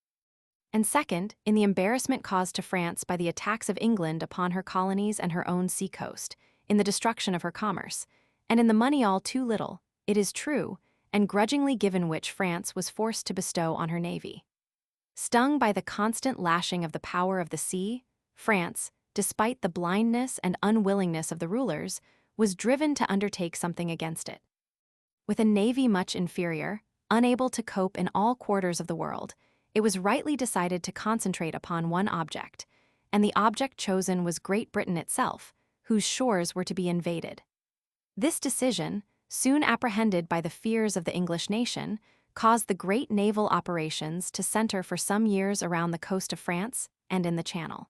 And second, in the embarrassment caused to France by the attacks of England upon her colonies and her own sea-coast, in the destruction of her commerce, and in the money all too little, it is true, and grudgingly given which France was forced to bestow on her navy. Stung by the constant lashing of the power of the sea, France, despite the blindness and unwillingness of the rulers, was driven to undertake something against it. With a navy much inferior, unable to cope in all quarters of the world, it was rightly decided to concentrate upon one object, and the object chosen was Great Britain itself, whose shores were to be invaded. This decision, soon apprehended by the fears of the English nation, caused the great naval operations to center for some years around the coast of France and in the Channel.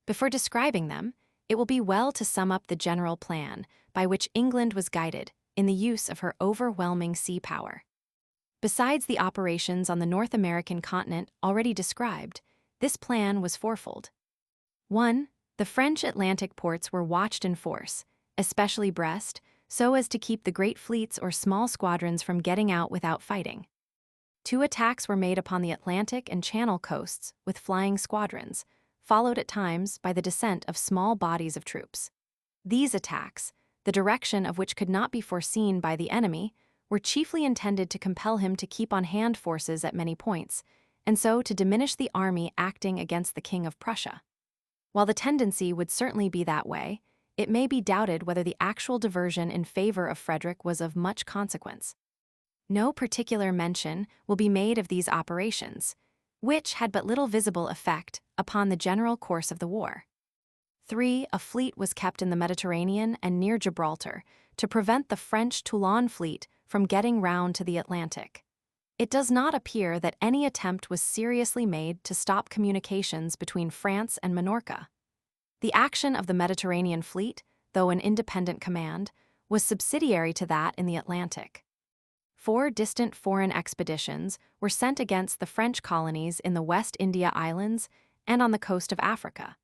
Before describing them, it will be well to sum up the general plan by which England was guided in the use of her overwhelming sea power. Besides the operations on the North American continent already described, this plan was fourfold. 1. The French Atlantic ports were watched in force, especially Brest, so as to keep the great fleets or small squadrons from getting out without fighting. 2 attacks were made upon the Atlantic and Channel coasts with flying squadrons, followed at times by the descent of small bodies of troops. These attacks, the direction of which could not be foreseen by the enemy, were chiefly intended to compel him to keep on hand forces at many points, and so to diminish the army acting against the King of Prussia. While the tendency would certainly be that way, it may be doubted whether the actual diversion in favor of Frederick was of much consequence. No particular mention will be made of these operations, which had but little visible effect upon the general course of the war. 3. A fleet was kept in the Mediterranean and near Gibraltar to prevent the French Toulon fleet from getting round to the Atlantic. It does not appear that any attempt was seriously made to stop communications between France and Minorca. The action of the Mediterranean fleet, though an independent command, was subsidiary to that in the Atlantic. 4 distant foreign expeditions were sent against the French colonies in the West India Islands and on the coast of Africa,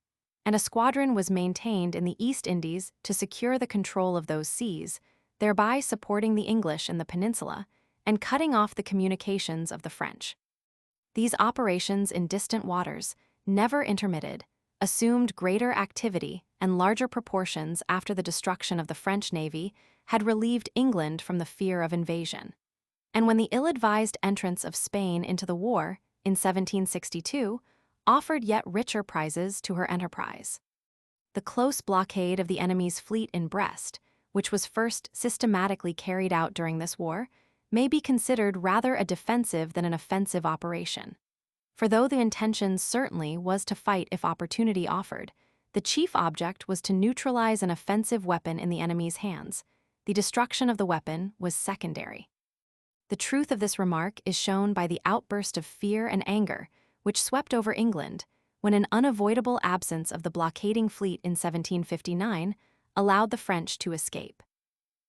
and a squadron was maintained in the East Indies to secure the control of those seas, thereby supporting the English in the peninsula and cutting off the communications of the French. These operations in distant waters, never intermitted, assumed greater activity and larger proportions after the destruction of the French navy had relieved England from the fear of invasion. And when the ill-advised entrance of Spain into the war, in 1762, offered yet richer prizes to her enterprise. The close blockade of the enemy's fleet in Brest, which was first systematically carried out during this war, may be considered rather a defensive than an offensive operation. For though the intention certainly was to fight if opportunity offered, the chief object was to neutralize an offensive weapon in the enemy's hands. The destruction of the weapon was secondary. The truth of this remark is shown by the outburst of fear and anger which swept over England when an unavoidable absence of the blockading fleet in 1759 allowed the French to escape.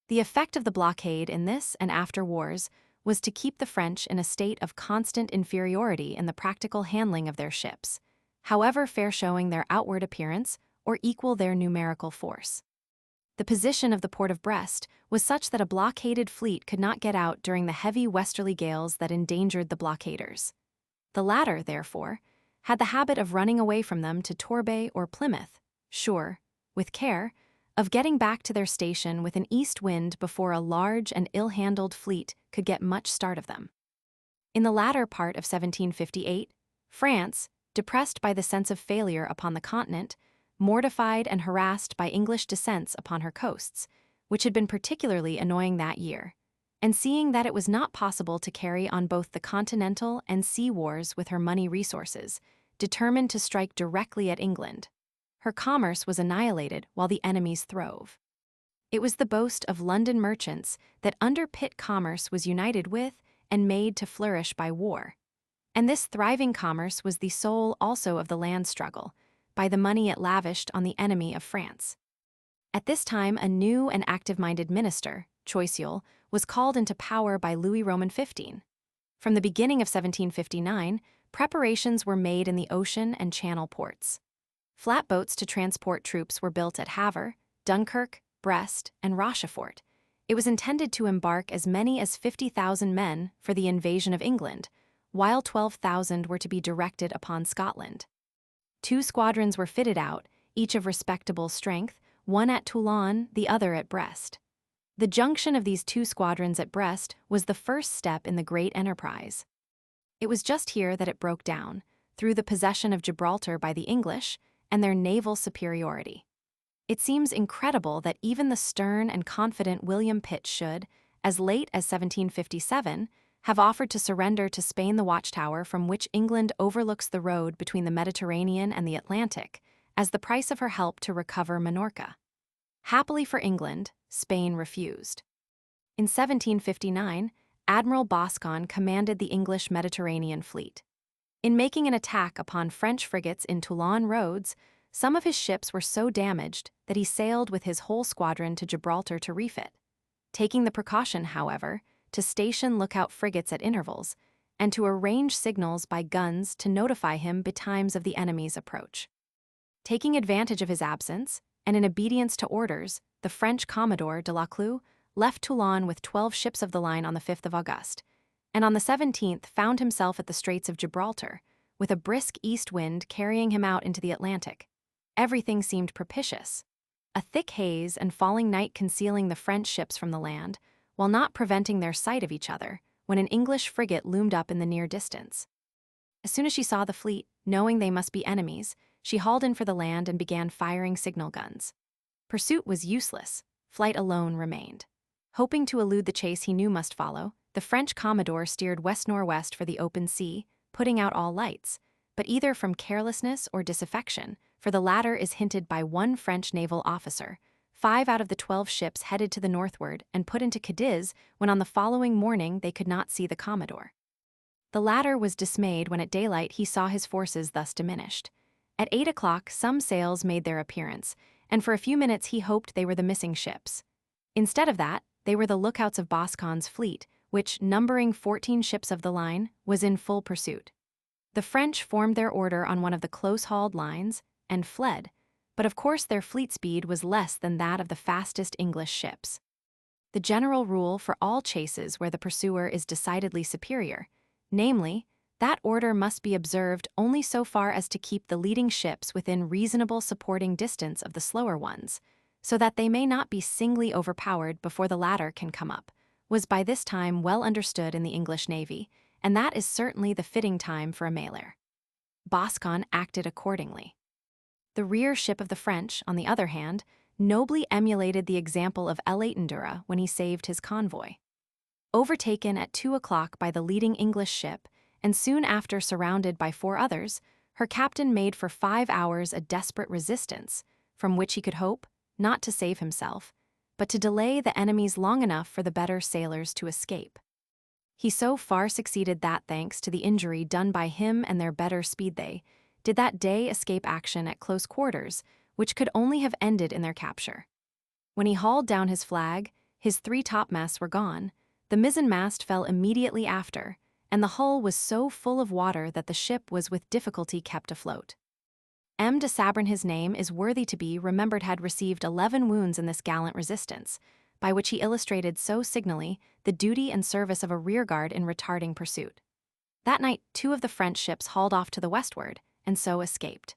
The effect of the blockade in this and after wars was to keep the French in a state of constant inferiority in the practical handling of their ships, however fair showing their outward appearance or equal their numerical force. The position of the port of Brest was such that a blockaded fleet could not get out during the heavy westerly gales that endangered the blockaders. The latter, therefore, had the habit of running away from them to Torbay or Plymouth, sure, with care, of getting back to their station with an east wind before a large and ill-handled fleet could get much start of them. In the latter part of 1758, France, depressed by the sense of failure upon the continent, mortified and harassed by English descents upon her coasts, which had been particularly annoying that year, and seeing that it was not possible to carry on both the continental and sea wars with her money resources, determined to strike directly at England. Her commerce was annihilated while the enemies throve. It was the boast of London merchants that under Pitt commerce was united with and made to flourish by war. And this thriving commerce was the soul also of the land struggle, by the money it lavished on the enemy of France. At this time, a new and active-minded minister, Choiseul, was called into power by Louis Roman XV. From the beginning of 1759, preparations were made in the ocean and channel ports. Flatboats to transport troops were built at Havre, Dunkirk, Brest, and Rochefort. It was intended to embark as many as 50,000 men for the invasion of England, while 12,000 were to be directed upon Scotland. 2 squadrons were fitted out, each of respectable strength, one at Toulon, the other at Brest. The junction of these 2 squadrons at Brest was the first step in the great enterprise. It was just here that it broke down, through the possession of Gibraltar by the English and their naval superiority. It seems incredible that even the stern and confident William Pitt should, as late as 1757, have offered to surrender to Spain the watchtower from which England overlooks the road between the Mediterranean and the Atlantic, as the price of her help to recover Minorca. Happily for England, Spain refused. In 1759, Admiral Boscawen commanded the English Mediterranean fleet. In making an attack upon French frigates in Toulon roads, some of his ships were so damaged that he sailed with his whole squadron to Gibraltar to refit, taking the precaution, however, to station lookout frigates at intervals, and to arrange signals by guns to notify him betimes of the enemy's approach. Taking advantage of his absence, and in obedience to orders, the French Commodore de la Clue left Toulon with 12 ships of the line on the 5th of August, and on the 17th found himself at the Straits of Gibraltar, with a brisk east wind carrying him out into the Atlantic. Everything seemed propitious. A thick haze and falling night concealing the French ships from the land, while not preventing their sight of each other, when an English frigate loomed up in the near distance. As soon as she saw the fleet, knowing they must be enemies, she hauled in for the land and began firing signal guns. Pursuit was useless, flight alone remained. Hoping to elude the chase he knew must follow, the French Commodore steered west-northwest for the open sea, putting out all lights, but either from carelessness or disaffection, for the latter is hinted by one French naval officer. 5 out of the 12 ships headed to the northward and put into Cadiz when on the following morning they could not see the Commodore. The latter was dismayed when at daylight he saw his forces thus diminished. At 8 o'clock some sails made their appearance, and for a few minutes he hoped they were the missing ships. Instead of that, they were the lookouts of Boscawen's fleet, which, numbering 14 ships of the line, was in full pursuit. The French formed their order on one of the close-hauled lines and fled, but of course their fleet speed was less than that of the fastest English ships. The general rule for all chases where the pursuer is decidedly superior, namely, that order must be observed only so far as to keep the leading ships within reasonable supporting distance of the slower ones, so that they may not be singly overpowered before the latter can come up, was by this time well understood in the English Navy, and that is certainly the fitting time for a mailer. Boscawen acted accordingly. The rear ship of the French, on the other hand, nobly emulated the example of L'Étendard when he saved his convoy. Overtaken at 2 o'clock by the leading English ship, and soon after surrounded by 4 others, her captain made for 5 hours a desperate resistance, from which he could hope, not to save himself, but to delay the enemies long enough for the better sailors to escape. He so far succeeded that, thanks to the injury done by him and their better speed, they did that day escape action at close quarters, which could only have ended in their capture. When he hauled down his flag, his 3 topmasts were gone, the mizzenmast fell immediately after, and the hull was so full of water that the ship was with difficulty kept afloat. M. de Sabran, his name, is worthy to be remembered, had received 11 wounds in this gallant resistance, by which he illustrated so signally the duty and service of a rearguard in retarding pursuit. That night, 2 of the French ships hauled off to the westward, and so escaped.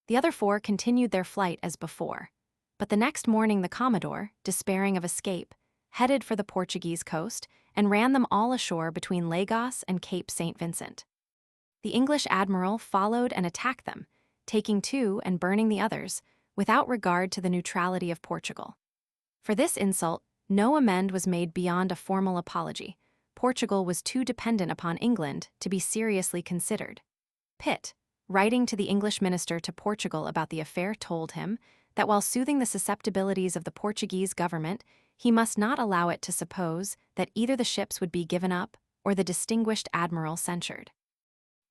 The other 4 continued their flight as before. But the next morning the Commodore, despairing of escape, headed for the Portuguese coast and ran them all ashore between Lagos and Cape St. Vincent. The English admiral followed and attacked them, taking 2 and burning the others, without regard to the neutrality of Portugal. For this insult, no amend was made beyond a formal apology. Portugal was too dependent upon England to be seriously considered. Pitt, writing to the English minister to Portugal about the affair, told him that while soothing the susceptibilities of the Portuguese government, he must not allow it to suppose that either the ships would be given up or the distinguished admiral censured.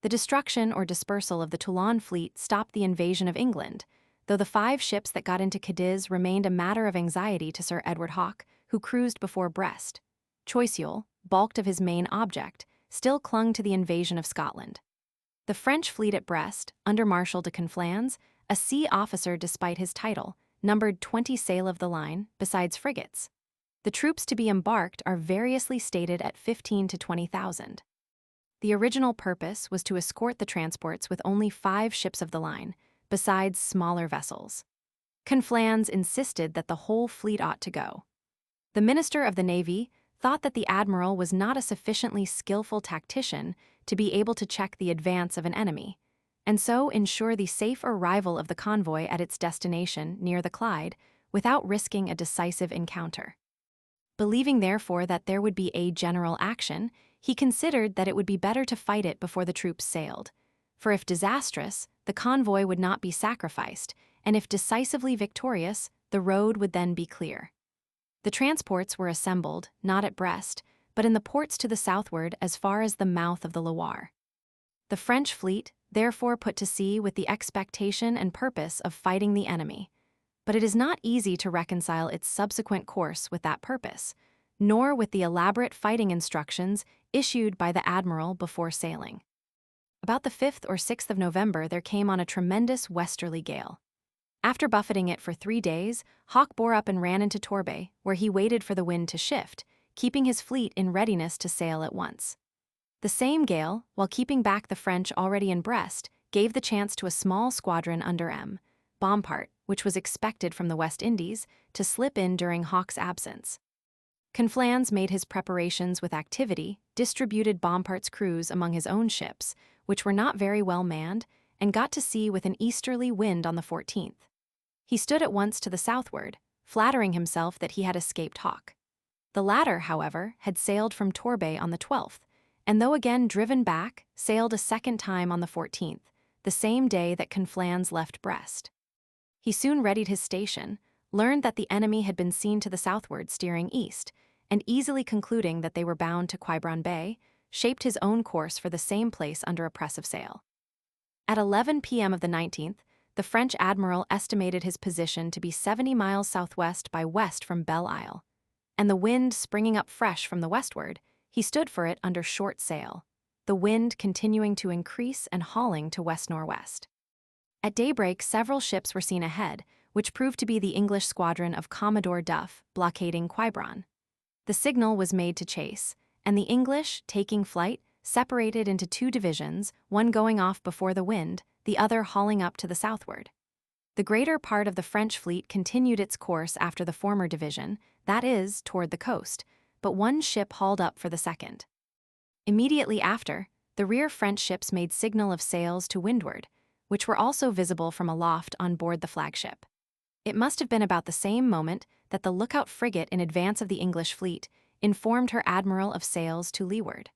The destruction or dispersal of the Toulon fleet stopped the invasion of England, though the 5 ships that got into Cadiz remained a matter of anxiety to Sir Edward Hawke, who cruised before Brest. Choiseul, balked of his main object, still clung to the invasion of Scotland. The French fleet at Brest, under Marshal de Conflans, a sea officer despite his title, numbered 20 sail of the line, besides frigates. The troops to be embarked are variously stated at 15 to 20,000. The original purpose was to escort the transports with only 5 ships of the line, besides smaller vessels. Conflans insisted that the whole fleet ought to go. The Minister of the Navy thought that the admiral was not a sufficiently skillful tactician to be able to check the advance of an enemy, and so ensure the safe arrival of the convoy at its destination near the Clyde without risking a decisive encounter. Believing therefore that there would be a general action, he considered that it would be better to fight it before the troops sailed, for if disastrous, the convoy would not be sacrificed, and if decisively victorious, the road would then be clear. The transports were assembled, not at Brest, but in the ports to the southward as far as the mouth of the Loire. The French fleet, therefore, put to sea with the expectation and purpose of fighting the enemy. But it is not easy to reconcile its subsequent course with that purpose, nor with the elaborate fighting instructions issued by the admiral before sailing. About the 5th or 6th of November there came on a tremendous westerly gale. After buffeting it for 3 days, Hawke bore up and ran into Torbay, where he waited for the wind to shift, keeping his fleet in readiness to sail at once. The same gale, while keeping back the French already in Brest, gave the chance to a small squadron under M. Bompard, which was expected from the West Indies, to slip in during Hawke's absence. Conflans made his preparations with activity, distributed Bompard's crews among his own ships, which were not very well manned, and got to sea with an easterly wind on the 14th. He stood at once to the southward, flattering himself that he had escaped Hawke. The latter, however, had sailed from Torbay on the 12th, and though again driven back, sailed a second time on the 14th, the same day that Conflans left Brest. He soon readied his station, learned that the enemy had been seen to the southward steering east, and easily concluding that they were bound to Quiberon Bay, shaped his own course for the same place under a press of sail. At 11 p.m. of the 19th, the French admiral estimated his position to be 70 miles southwest by west from Belle Isle, and the wind springing up fresh from the westward, he stood for it under short sail, the wind continuing to increase and hauling to west-northwest. At daybreak, several ships were seen ahead, which proved to be the English squadron of Commodore Duff blockading Quiberon. The signal was made to chase, and the English, taking flight, separated into 2 divisions, one going off before the wind, the other hauling up to the southward. The greater part of the French fleet continued its course after the former division, that is, toward the coast, but one ship hauled up for the second. Immediately after, the rear French ships made signal of sails to windward, which were also visible from aloft on board the flagship. It must have been about the same moment that the lookout frigate in advance of the English fleet informed her admiral of sails to leeward.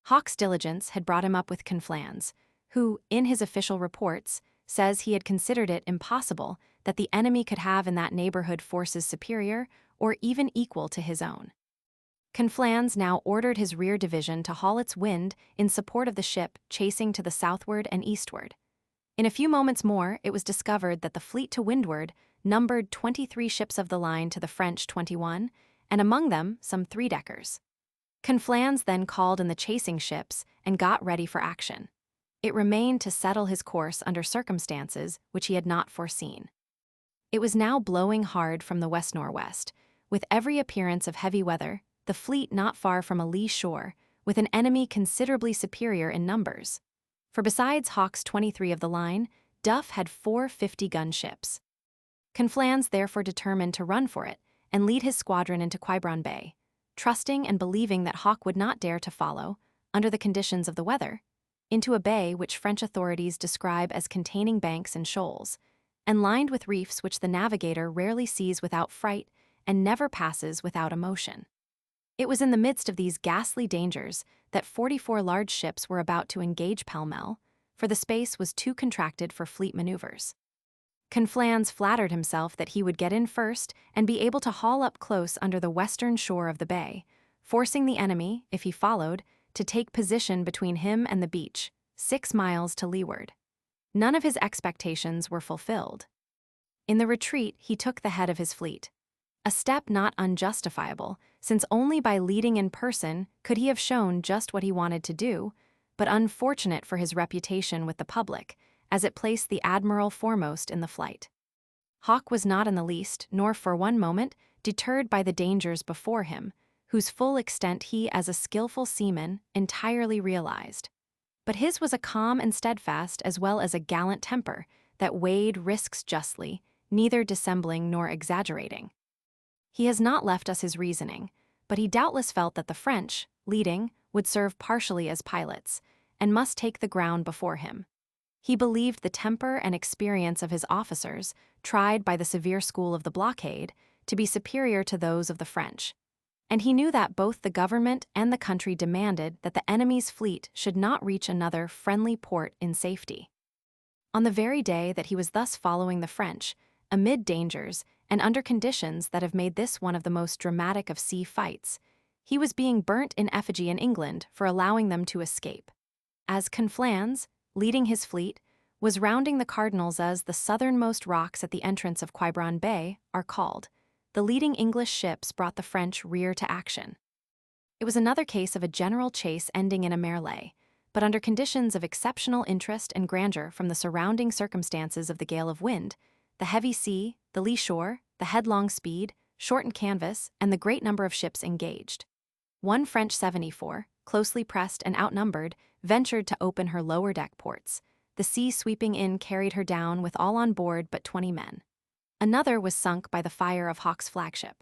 Hawke's diligence had brought him up with Conflans, who, in his official reports, says he had considered it impossible that the enemy could have in that neighborhood forces superior or even equal to his own. Conflans now ordered his rear division to haul its wind in support of the ship chasing to the southward and eastward. In a few moments more, it was discovered that the fleet to windward numbered 23 ships of the line to the French 21, and among them some 3-deckers. Conflans then called in the chasing ships and got ready for action. It remained to settle his course under circumstances which he had not foreseen. It was now blowing hard from the west-northwest, with every appearance of heavy weather, the fleet not far from a lee shore, with an enemy considerably superior in numbers. For besides Hawke's 23 of the line, Duff had 4 50-gun ships. Conflans therefore determined to run for it and lead his squadron into Quiberon Bay, trusting and believing that Hawke would not dare to follow, under the conditions of the weather, into a bay which French authorities describe as containing banks and shoals, and lined with reefs which the navigator rarely sees without fright and never passes without emotion. It was in the midst of these ghastly dangers that 44 large ships were about to engage pell-mell, for the space was too contracted for fleet maneuvers. Conflans flattered himself that he would get in first and be able to haul up close under the western shore of the bay, forcing the enemy, if he followed, to take position between him and the beach, 6 miles to leeward. None of his expectations were fulfilled. In the retreat, he took the head of his fleet. A step not unjustifiable, since only by leading in person could he have shown just what he wanted to do, but unfortunate for his reputation with the public, as it placed the admiral foremost in the flight. Hawke was not in the least, nor for one moment, deterred by the dangers before him, whose full extent he, as a skillful seaman, entirely realized. But his was a calm and steadfast as well as a gallant temper that weighed risks justly, neither dissembling nor exaggerating. He has not left us his reasoning, but he doubtless felt that the French, leading, would serve partially as pilots, and must take the ground before him. He believed the temper and experience of his officers, tried by the severe school of the blockade, to be superior to those of the French. And he knew that both the government and the country demanded that the enemy's fleet should not reach another friendly port in safety. On the very day that he was thus following the French, amid dangers and under conditions that have made this one of the most dramatic of sea fights, he was being burnt in effigy in England for allowing them to escape. As Conflans, leading his fleet, was rounding the Cardinals as the southernmost rocks at the entrance of Quiberon Bay are called, the leading English ships brought the French rear to action. It was another case of a general chase ending in a melee, but under conditions of exceptional interest and grandeur from the surrounding circumstances of the gale of wind, the heavy sea, the lee shore, the headlong speed, shortened canvas, and the great number of ships engaged. One French 74, closely pressed and outnumbered, ventured to open her lower deck ports. The sea sweeping in carried her down with all on board but 20 men. Another was sunk by the fire of Hawke's flagship.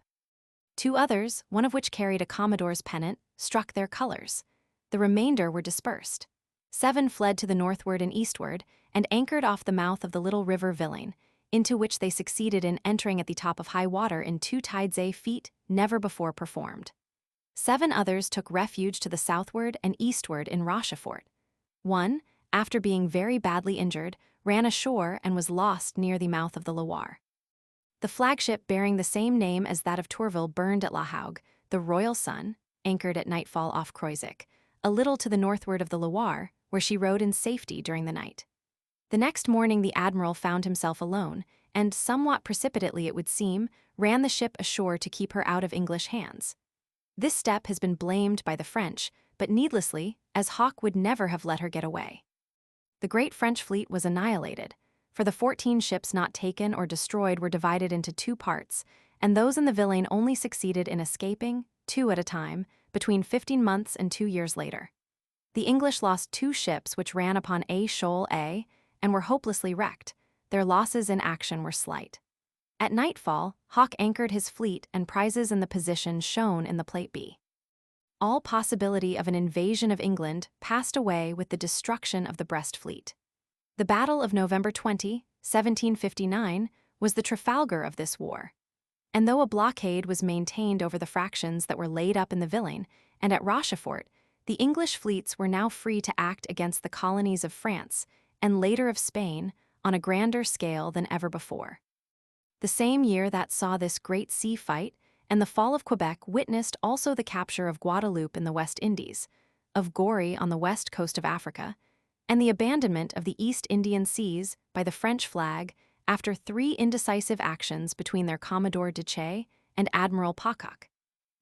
2 others, one of which carried a commodore's pennant, struck their colors. The remainder were dispersed. 7 fled to the northward and eastward, and anchored off the mouth of the little river Vilaine, into which they succeeded in entering at the top of high water in 2 tides feet never before performed. 7 others took refuge to the southward and eastward in Rochefort. One, after being very badly injured, ran ashore and was lost near the mouth of the Loire. The flagship bearing the same name as that of Tourville burned at La Hougue, the Royal Sun, anchored at nightfall off Croisic, a little to the northward of the Loire, where she rode in safety during the night. The next morning the admiral found himself alone, and, somewhat precipitately it would seem, ran the ship ashore to keep her out of English hands. This step has been blamed by the French, but needlessly, as Hawke would never have let her get away. The great French fleet was annihilated, for the 14 ships not taken or destroyed were divided into 2 parts, and those in the Vilaine only succeeded in escaping, 2 at a time, between 15 months and 2 years later. The English lost 2 ships which ran upon A Shoal A, and were hopelessly wrecked. Their losses in action were slight. At nightfall, Hawke anchored his fleet and prizes in the position shown in the Plate B. All possibility of an invasion of England passed away with the destruction of the Brest fleet. The Battle of November 20, 1759, was the Trafalgar of this war. And though a blockade was maintained over the fractions that were laid up in the Vilaine and at Rochefort, the English fleets were now free to act against the colonies of France and later of Spain on a grander scale than ever before. The same year that saw this great sea fight and the fall of Quebec witnessed also the capture of Guadeloupe in the West Indies, of Goree on the west coast of Africa, and the abandonment of the East Indian seas by the French flag after 3 indecisive actions between their Commodore Duché and Admiral Pocock,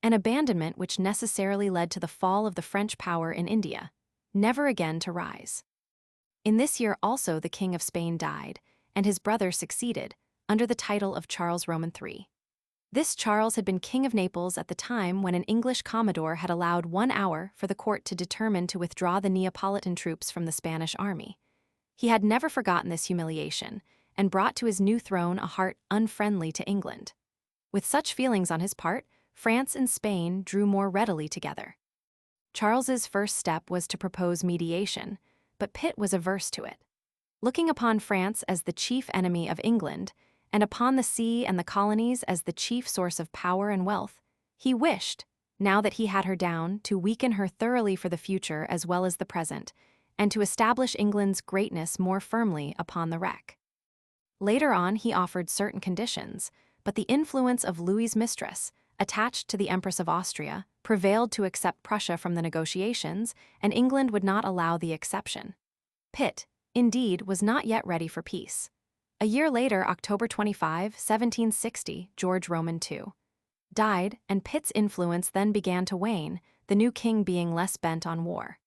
an abandonment which necessarily led to the fall of the French power in India, never again to rise. In this year also the King of Spain died, and his brother succeeded, under the title of Charles Roman III. This Charles had been King of Naples at the time when an English commodore had allowed 1 hour for the court to determine to withdraw the Neapolitan troops from the Spanish army. He had never forgotten this humiliation, and brought to his new throne a heart unfriendly to England. With such feelings on his part, France and Spain drew more readily together. Charles's first step was to propose mediation, but Pitt was averse to it. Looking upon France as the chief enemy of England, and upon the sea and the colonies as the chief source of power and wealth, he wished, now that he had her down, to weaken her thoroughly for the future as well as the present, and to establish England's greatness more firmly upon the wreck. Later on, he offered certain conditions, but the influence of Louis's mistress, attached to the Empress of Austria, prevailed to accept Prussia from the negotiations, and England would not allow the exception. Pitt, indeed, was not yet ready for peace. A year later, October 25, 1760, George Roman II died, and Pitt's influence then began to wane, the new king being less bent on war.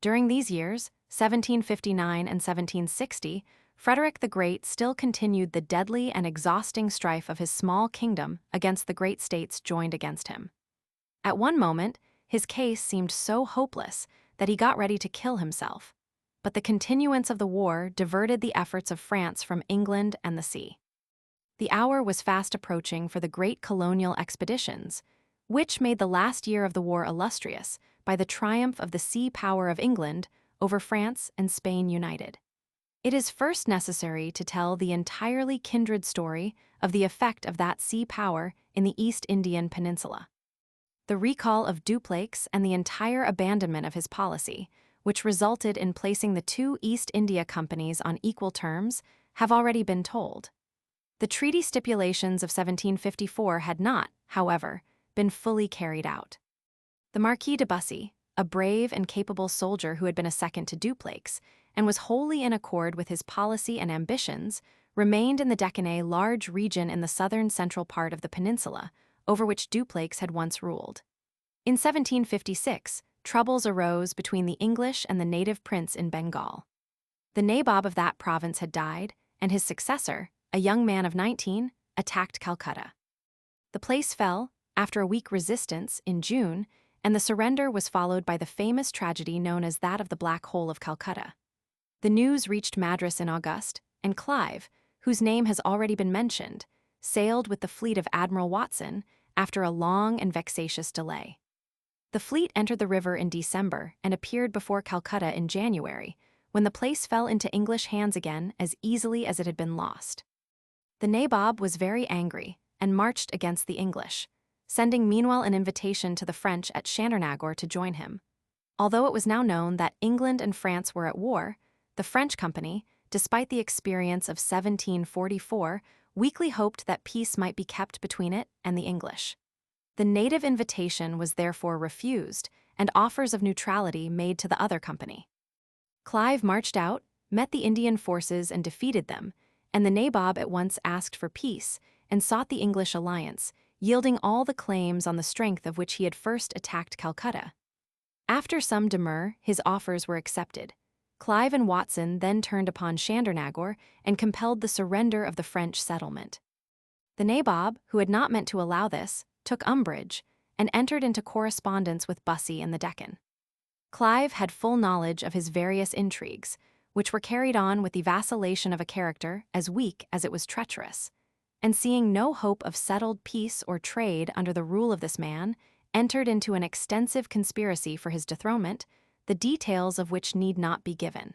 During these years, 1759 and 1760, Frederick the Great still continued the deadly and exhausting strife of his small kingdom against the great states joined against him. At one moment, his case seemed so hopeless that he got ready to kill himself, but the continuance of the war diverted the efforts of France from England and the sea. The hour was fast approaching for the great colonial expeditions, which made the last year of the war illustrious by the triumph of the sea power of England over France and Spain united. It is first necessary to tell the entirely kindred story of the effect of that sea power in the East Indian Peninsula. The recall of Dupleix and the entire abandonment of his policy, which resulted in placing the two East India companies on equal terms, have already been told. The treaty stipulations of 1754 had not, however, been fully carried out. The Marquis de Bussy, a brave and capable soldier who had been a second to Dupleix, and was wholly in accord with his policy and ambitions, remained in the Deccanais, large region in the southern central part of the peninsula, over which Dupleix had once ruled. In 1756, troubles arose between the English and the native prince in Bengal. The nabob of that province had died, and his successor, a young man of 19, attacked Calcutta. The place fell, after a weak resistance, in June, and the surrender was followed by the famous tragedy known as that of the Black Hole of Calcutta. The news reached Madras in August, and Clive, whose name has already been mentioned, sailed with the fleet of Admiral Watson after a long and vexatious delay. The fleet entered the river in December and appeared before Calcutta in January, when the place fell into English hands again as easily as it had been lost. The nabob was very angry and marched against the English, sending meanwhile an invitation to the French at Chandernagore to join him. Although it was now known that England and France were at war, the French company, despite the experience of 1744, weakly hoped that peace might be kept between it and the English. The native invitation was therefore refused, and offers of neutrality made to the other company. Clive marched out, met the Indian forces and defeated them, and the nabob at once asked for peace and sought the English alliance, yielding all the claims on the strength of which he had first attacked Calcutta. After some demur, his offers were accepted. Clive and Watson then turned upon Chandernagore and compelled the surrender of the French settlement. The nabob, who had not meant to allow this, took umbrage and entered into correspondence with Bussy in the Deccan. Clive had full knowledge of his various intrigues, which were carried on with the vacillation of a character as weak as it was treacherous, and seeing no hope of settled peace or trade under the rule of this man, entered into an extensive conspiracy for his dethronement, the details of which need not be given.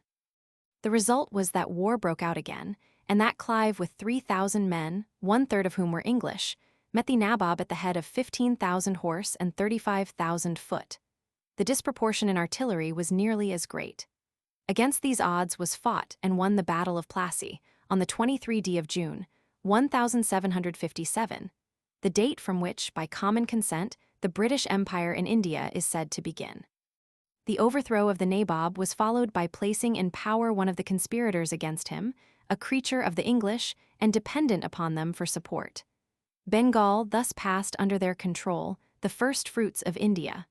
The result was that war broke out again, and that Clive, with 3,000 men, 1/3 of whom were English, met the nabob at the head of 15,000 horse and 35,000 foot. The disproportion in artillery was nearly as great. Against these odds was fought and won the Battle of Plassey on the 23rd of June, 1757, the date from which, by common consent, the British Empire in India is said to begin. The overthrow of the nabob was followed by placing in power one of the conspirators against him, a creature of the English and dependent upon them for support. Bengal thus passed under their control, the first fruits of India.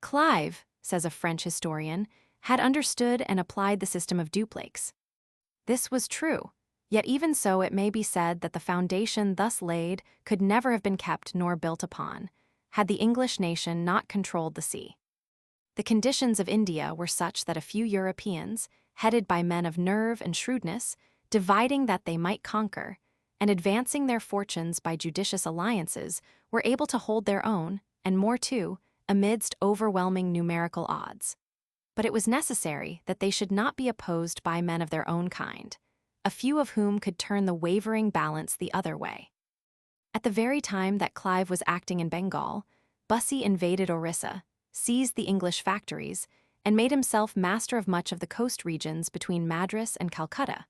Clive, says a French historian, had understood and applied the system of Dupleix. This was true, Yet even so, it may be said that the foundation thus laid could never have been kept nor built upon, had the English nation not controlled the sea. The conditions of India were such that a few Europeans, headed by men of nerve and shrewdness, dividing that they might conquer, and advancing their fortunes by judicious alliances, were able to hold their own, and more too, amidst overwhelming numerical odds. But it was necessary that they should not be opposed by men of their own kind, a few of whom could turn the wavering balance the other way. At the very time that Clive was acting in Bengal, Bussy invaded Orissa, seized the English factories, and made himself master of much of the coast regions between Madras and Calcutta,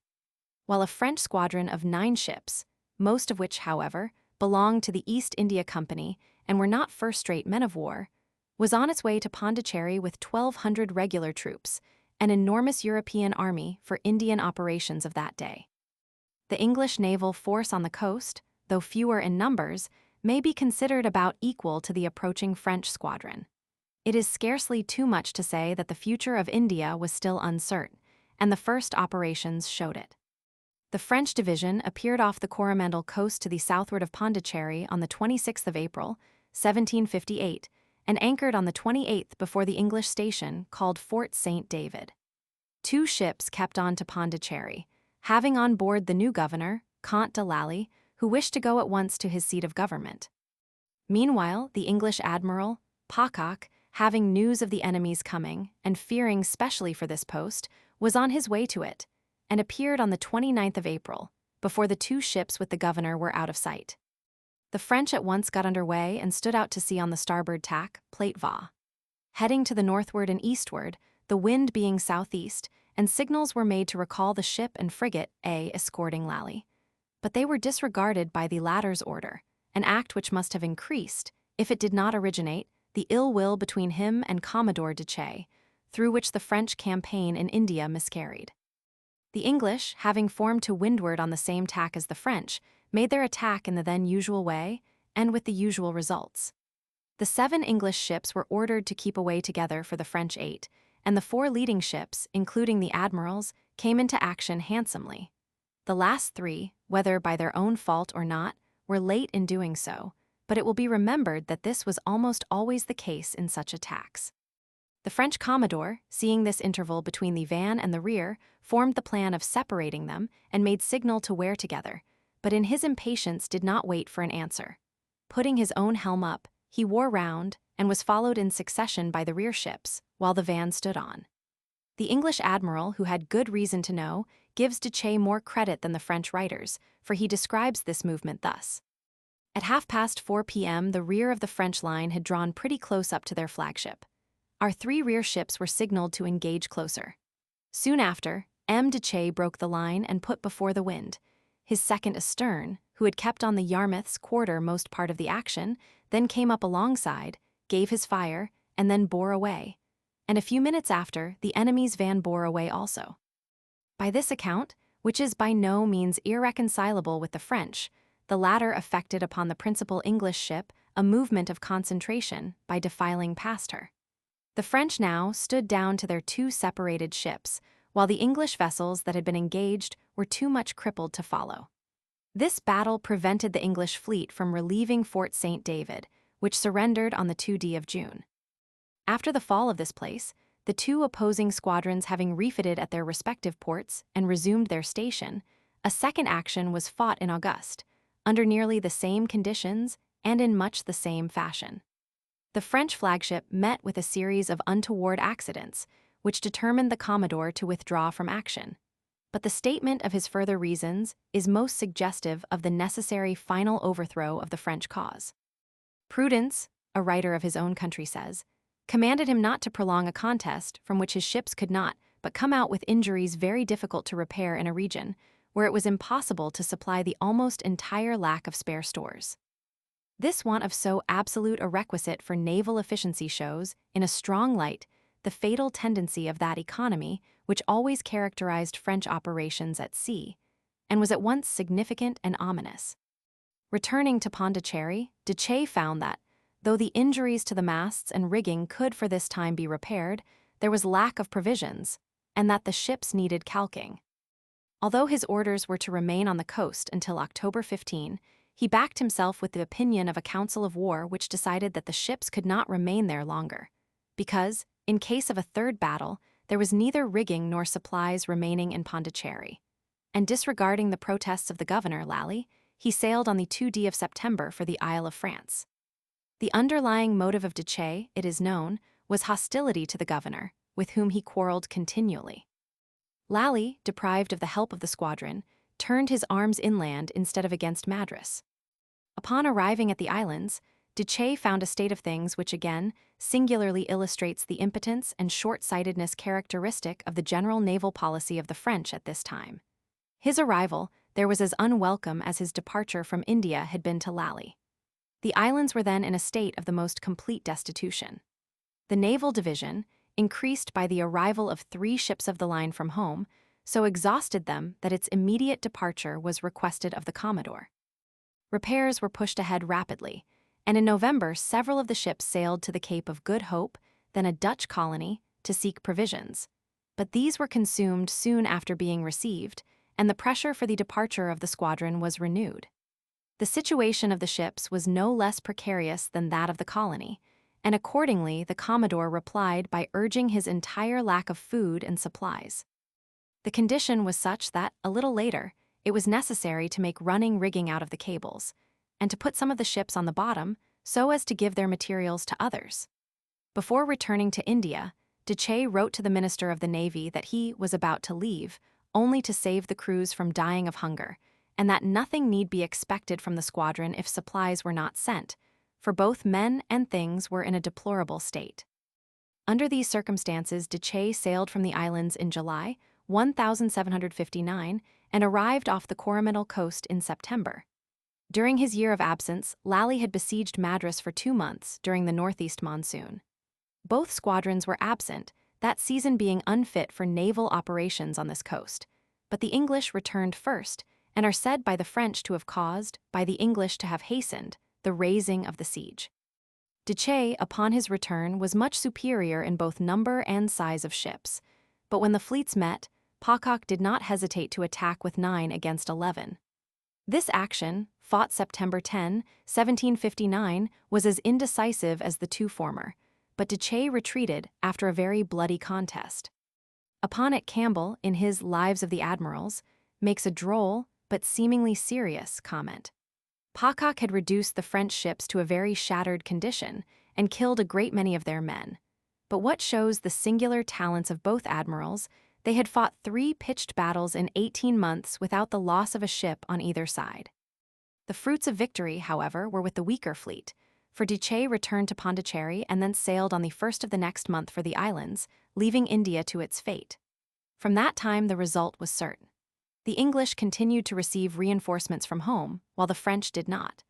while a French squadron of 9 ships, most of which, however, belonged to the East India Company and were not first-rate men of war, was on its way to Pondicherry with 1,200 regular troops, an enormous European army for Indian operations of that day. The English naval force on the coast, though fewer in numbers, may be considered about equal to the approaching French squadron. It is scarcely too much to say that the future of India was still uncertain, and the first operations showed it. The French division appeared off the Coromandel coast to the southward of Pondicherry on the 26th of April, 1758, and anchored on the 28th before the English station called Fort St. David. 2 ships kept on to Pondicherry, having on board the new governor, Comte de Lally, who wished to go at once to his seat of government. Meanwhile, the English admiral, Pocock, having news of the enemy's coming, and fearing specially for this post, was on his way to it, and appeared on the 29th of April, before the 2 ships with the governor were out of sight. The French at once got under way and stood out to sea on the starboard tack, Plate Va. Heading to the northward and eastward, the wind being southeast, and signals were made to recall the ship and frigate A escorting Lally. But they were disregarded by the latter's order, an act which must have increased, if it did not originate, the ill will between him and Commodore de Che, through which the French campaign in India miscarried. The English, having formed to windward on the same tack as the French, made their attack in the then usual way, and with the usual results. The 7 English ships were ordered to keep away together for the French 8, and the 4 leading ships, including the admirals, came into action handsomely. The last 3, whether by their own fault or not, were late in doing so, but it will be remembered that this was almost always the case in such attacks. The French Commodore, seeing this interval between the van and the rear, formed the plan of separating them and made signal to wear together, but in his impatience did not wait for an answer. Putting his own helm up, he wore round and was followed in succession by the rear ships, while the van stood on. The English admiral, who had good reason to know, gives de Che more credit than the French writers, for he describes this movement thus. At 4:30 p.m. the rear of the French line had drawn pretty close up to their flagship. Our 3 rear ships were signaled to engage closer. Soon after, M. de Che broke the line and put before the wind. His second astern, who had kept on the Yarmouth's quarter most part of the action, then came up alongside, gave his fire, and then bore away. And a few minutes after, the enemy's van bore away also. By this account, which is by no means irreconcilable with the French, the latter effected upon the principal English ship a movement of concentration by defiling past her. The French now stood down to their 2 separated ships, while the English vessels that had been engaged were too much crippled to follow. This battle prevented the English fleet from relieving Fort St. David, which surrendered on the 2d of June. After the fall of this place, the 2 opposing squadrons having refitted at their respective ports and resumed their station, a second action was fought in August, under nearly the same conditions and in much the same fashion. The French flagship met with a series of untoward accidents, which determined the Commodore to withdraw from action. But the statement of his further reasons is most suggestive of the necessary final overthrow of the French cause. Prudence, a writer of his own country says, commanded him not to prolong a contest from which his ships could not but come out with injuries very difficult to repair in a region where it was impossible to supply the almost entire lack of spare stores. This want of so absolute a requisite for naval efficiency shows, in a strong light, the fatal tendency of that economy which always characterized French operations at sea, and was at once significant and ominous. Returning to Pondicherry, de Che found that, though the injuries to the masts and rigging could for this time be repaired, there was lack of provisions, and that the ships needed calking. Although his orders were to remain on the coast until October 15, he backed himself with the opinion of a council of war which decided that the ships could not remain there longer, because, in case of a third battle, there was neither rigging nor supplies remaining in Pondicherry. And disregarding the protests of the governor, Lally, he sailed on the 2d of September for the Isle of France. The underlying motive of Duché, it is known, was hostility to the governor, with whom he quarreled continually. Lally, deprived of the help of the squadron, turned his arms inland instead of against Madras. Upon arriving at the islands, Duché found a state of things which again singularly illustrates the impotence and short-sightedness characteristic of the general naval policy of the French at this time. His arrival there was as unwelcome as his departure from India had been to Lally. The islands were then in a state of the most complete destitution. The naval division, increased by the arrival of 3 ships of the line from home, so exhausted them that its immediate departure was requested of the Commodore. Repairs were pushed ahead rapidly, and in November several of the ships sailed to the Cape of Good Hope, then a Dutch colony, to seek provisions. But these were consumed soon after being received, and the pressure for the departure of the squadron was renewed. The situation of the ships was no less precarious than that of the colony, and accordingly the Commodore replied by urging his entire lack of food and supplies. The condition was such that, a little later, it was necessary to make running rigging out of the cables, and to put some of the ships on the bottom so as to give their materials to others. Before returning to India, Duché wrote to the Minister of the Navy that he was about to leave, only to save the crews from dying of hunger, and that nothing need be expected from the squadron if supplies were not sent, for both men and things were in a deplorable state. Under these circumstances, Duché sailed from the islands in July 1759 and arrived off the Coromandel coast in September. During his year of absence, Lally had besieged Madras for 2 months during the northeast monsoon. Both squadrons were absent, that season being unfit for naval operations on this coast, but the English returned first and are said by the French to have caused, by the English to have hastened, the raising of the siege. Duché, upon his return, was much superior in both number and size of ships, but when the fleets met, Pocock did not hesitate to attack with 9 against 11. This action, fought September 10, 1759, was as indecisive as the 2 former, but Duché retreated after a very bloody contest. Upon it Campbell, in his Lives of the Admirals, makes a droll, but seemingly serious, comment. Pocock had reduced the French ships to a very shattered condition and killed a great many of their men. But what shows the singular talents of both admirals, they had fought 3 pitched battles in 18 months without the loss of a ship on either side. The fruits of victory, however, were with the weaker fleet, for Duché returned to Pondicherry and then sailed on the 1st of the next month for the islands, leaving India to its fate. From that time the result was certain. The English continued to receive reinforcements from home, while the French did not.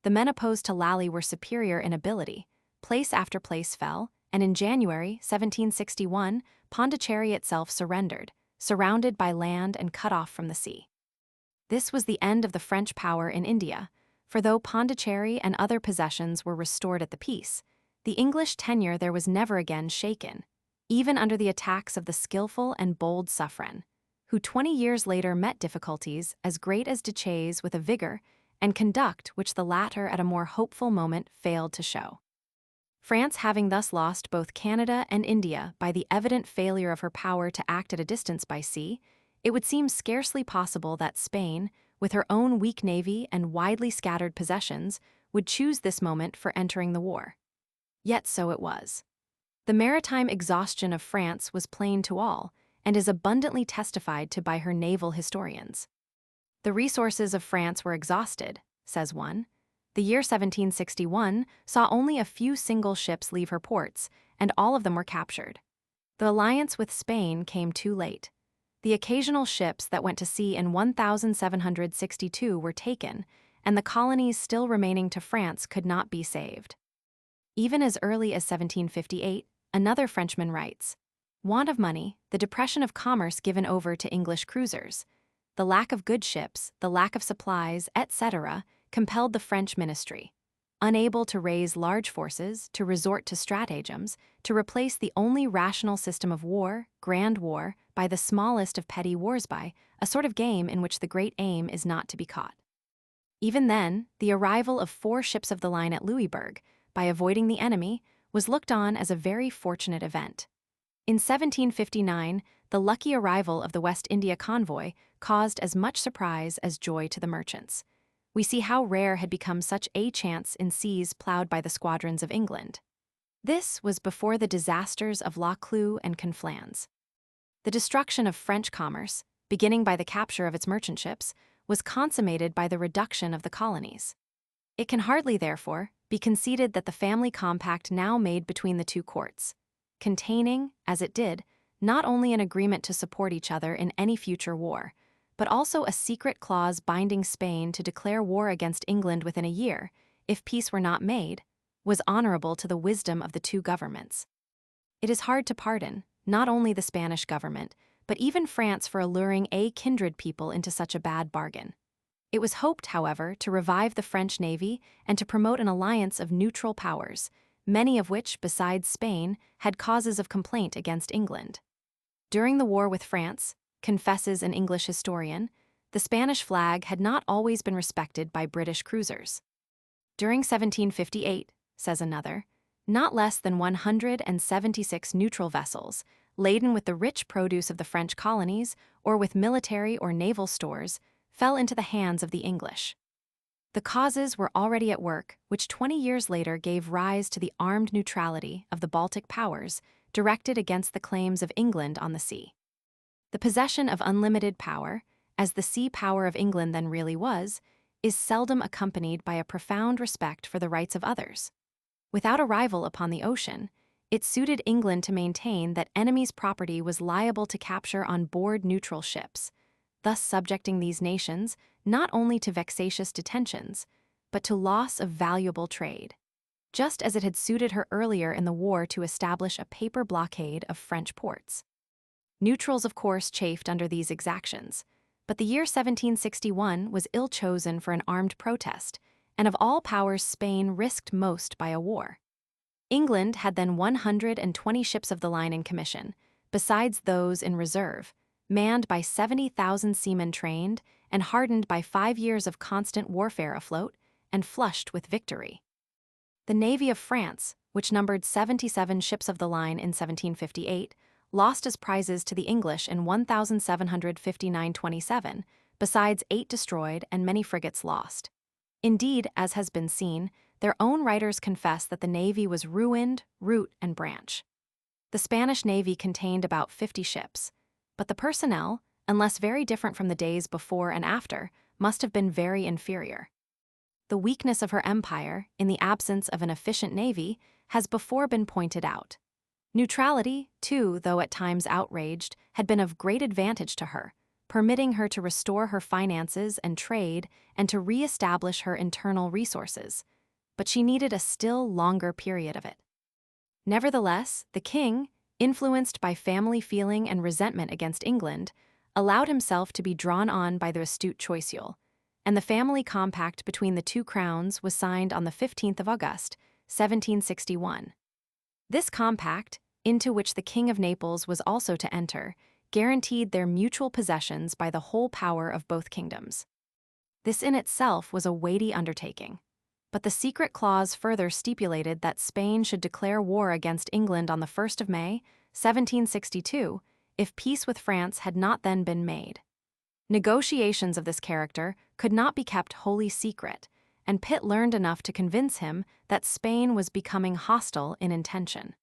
The men opposed to Lally were superior in ability. Place after place fell, and in January 1761, Pondicherry itself surrendered, surrounded by land and cut off from the sea. This was the end of the French power in India, for though Pondicherry and other possessions were restored at the peace, the English tenure there was never again shaken, even under the attacks of the skillful and bold Suffren, who 20 years later met difficulties as great as Duché's with a vigor and conduct which the latter at a more hopeful moment failed to show. France having thus lost both Canada and India by the evident failure of her power to act at a distance by sea, it would seem scarcely possible that Spain, with her own weak navy and widely scattered possessions, would choose this moment for entering the war. Yet so it was. The maritime exhaustion of France was plain to all, and is abundantly testified to by her naval historians. The resources of France were exhausted, says one. The year 1761 saw only a few single ships leave her ports, and all of them were captured. The alliance with Spain came too late. The occasional ships that went to sea in 1762 were taken, and the colonies still remaining to France could not be saved. Even as early as 1758, another Frenchman writes, "Want of money, the depression of commerce given over to English cruisers, the lack of good ships, the lack of supplies, etc., compelled the French ministry. unable to raise large forces, to resort to stratagems, to replace the only rational system of war, grand war, by the smallest of petty wars by, a sort of game in which the great aim is not to be caught. Even then, the arrival of 4 ships of the line at Louisbourg, by avoiding the enemy, was looked on as a very fortunate event. In 1759, the lucky arrival of the West India convoy caused as much surprise as joy to the merchants. We see how rare had become such a chance in seas plowed by the squadrons of England. This was before the disasters of La Clue and Conflans. The destruction of French commerce, beginning by the capture of its merchant ships, was consummated by the reduction of the colonies. It can hardly, therefore, be conceded that the family compact now made between the two courts, containing, as it did, not only an agreement to support each other in any future war, but also a secret clause binding Spain to declare war against England within a year, if peace were not made, was honorable to the wisdom of the two governments. It is hard to pardon, not only the Spanish government, but even France for alluring a kindred people into such a bad bargain. It was hoped, however, to revive the French navy and to promote an alliance of neutral powers, many of which, besides Spain, had causes of complaint against England. During the war with France, confesses an English historian, the Spanish flag had not always been respected by British cruisers. During 1758, says another, not less than 176 neutral vessels, laden with the rich produce of the French colonies or with military or naval stores, fell into the hands of the English. The causes were already at work, which 20 years later gave rise to the armed neutrality of the Baltic powers directed against the claims of England on the sea. The possession of unlimited power, as the sea power of England then really was, is seldom accompanied by a profound respect for the rights of others. Without a rival upon the ocean, it suited England to maintain that enemies' property was liable to capture on board neutral ships, thus subjecting these nations not only to vexatious detentions, but to loss of valuable trade, just as it had suited her earlier in the war to establish a paper blockade of French ports. Neutrals, of course, chafed under these exactions, but the year 1761 was ill-chosen for an armed protest, and of all powers Spain risked most by a war. England had then 120 ships of the line in commission, besides those in reserve, manned by 70,000 seamen trained and hardened by 5 years of constant warfare afloat and flushed with victory. The Navy of France, which numbered 77 ships of the line in 1758, lost as prizes to the English in 1,759-27, besides 8 destroyed and many frigates lost. Indeed, as has been seen, their own writers confess that the Navy was ruined, root and branch. The Spanish Navy contained about 50 ships, but the personnel, unless very different from the days before and after, must have been very inferior. The weakness of her empire, in the absence of an efficient navy, has before been pointed out. Neutrality, too, though at times outraged, had been of great advantage to her, permitting her to restore her finances and trade and to re-establish her internal resources, but she needed a still longer period of it. Nevertheless, the king, influenced by family feeling and resentment against England, allowed himself to be drawn on by the astute Choiseul, and the family compact between the two crowns was signed on the 15th of August, 1761. This compact, into which the King of Naples was also to enter, guaranteed their mutual possessions by the whole power of both kingdoms. This in itself was a weighty undertaking, but the secret clause further stipulated that Spain should declare war against England on the 1st of May, 1762, if peace with France had not then been made. Negotiations of this character could not be kept wholly secret, and Pitt learned enough to convince him that Spain was becoming hostile in intention.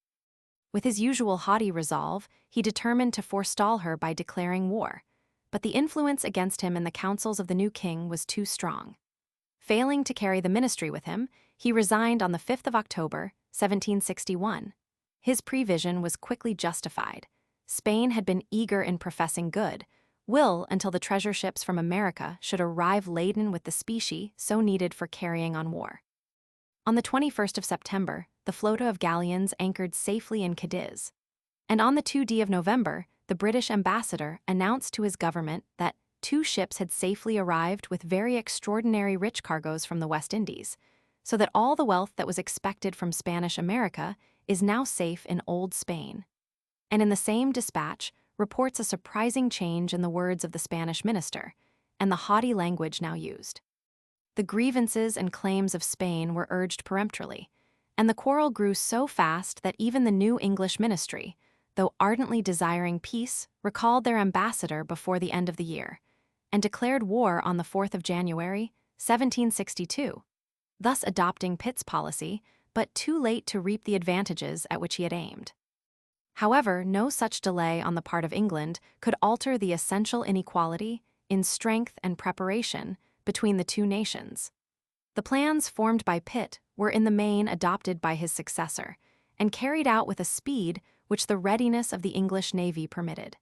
With his usual haughty resolve, he determined to forestall her by declaring war, but the influence against him in the councils of the new king was too strong. Failing to carry the ministry with him, he resigned on the 5th of October, 1761. His prevision was quickly justified. Spain had been eager in professing good, will until the treasure ships from America should arrive laden with the specie so needed for carrying on war. On the 21st of September, the flota of galleons anchored safely in Cadiz, and on the 2d of November, the British ambassador announced to his government that 2 ships had safely arrived with very extraordinary rich cargoes from the West Indies, so that all the wealth that was expected from Spanish America is now safe in Old Spain. And in the same dispatch reports a surprising change in the words of the Spanish minister and the haughty language now used. The grievances and claims of Spain were urged peremptorily, and the quarrel grew so fast that even the new English ministry, though ardently desiring peace, recalled their ambassador before the end of the year, and declared war on the 4th of January, 1762, thus adopting Pitt's policy, but too late to reap the advantages at which he had aimed. However, no such delay on the part of England could alter the essential inequality in strength and preparation between the two nations. The plans formed by Pitt were in the main adopted by his successor, and carried out with a speed which the readiness of the English navy permitted.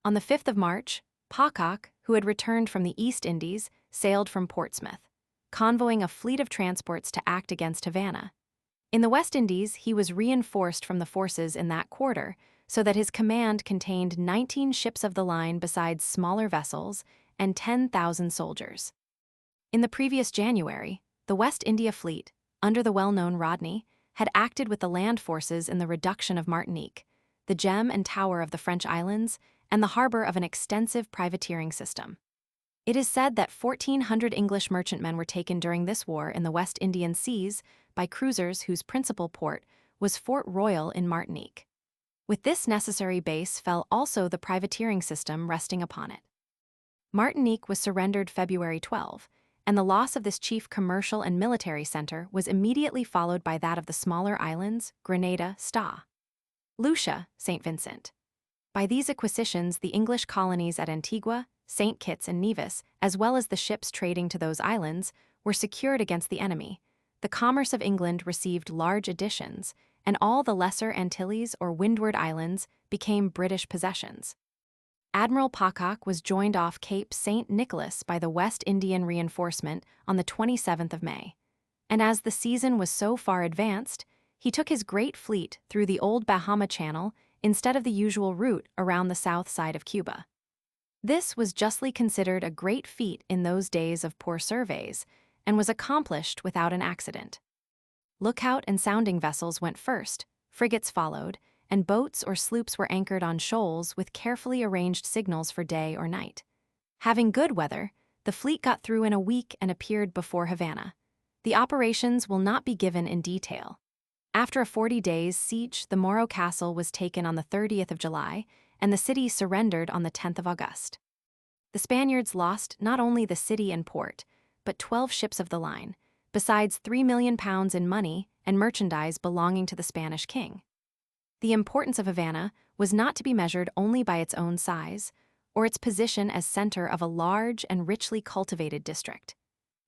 On the 5th of March, Pocock, who had returned from the East Indies, sailed from Portsmouth, convoying a fleet of transports to act against Havana. In the West Indies, he was reinforced from the forces in that quarter, so that his command contained 19 ships of the line besides smaller vessels and 10,000 soldiers. In the previous January, the West India Fleet, under the well-known Rodney, had acted with the land forces in the reduction of Martinique, the gem and tower of the French islands, and the harbor of an extensive privateering system. It is said that 1,400 English merchantmen were taken during this war in the West Indian seas by cruisers whose principal port was Fort Royal in Martinique. With this necessary base fell also the privateering system resting upon it. Martinique was surrendered February 12, and the loss of this chief commercial and military center was immediately followed by that of the smaller islands, Grenada, Sta. Lucia, St. Vincent. By these acquisitions, the English colonies at Antigua, St. Kitts and Nevis, as well as the ships trading to those islands, were secured against the enemy. The commerce of England received large additions, and all the Lesser Antilles or Windward Islands became British possessions. Admiral Pocock was joined off Cape St. Nicholas by the West Indian reinforcement on the 27th of May, and as the season was so far advanced, he took his great fleet through the old Bahama Channel instead of the usual route around the south side of Cuba. This was justly considered a great feat in those days of poor surveys, and was accomplished without an accident. Lookout and sounding vessels went first, frigates followed, and boats or sloops were anchored on shoals with carefully arranged signals for day or night. Having good weather, the fleet got through in a week and appeared before Havana. The operations will not be given in detail. After a 40 days siege, the Morro Castle was taken on the 30th of July, and the city surrendered on the 10th of August. The Spaniards lost not only the city and port, but 12 ships of the line, besides £3 million in money and merchandise belonging to the Spanish king. The importance of Havana was not to be measured only by its own size, or its position as center of a large and richly cultivated district.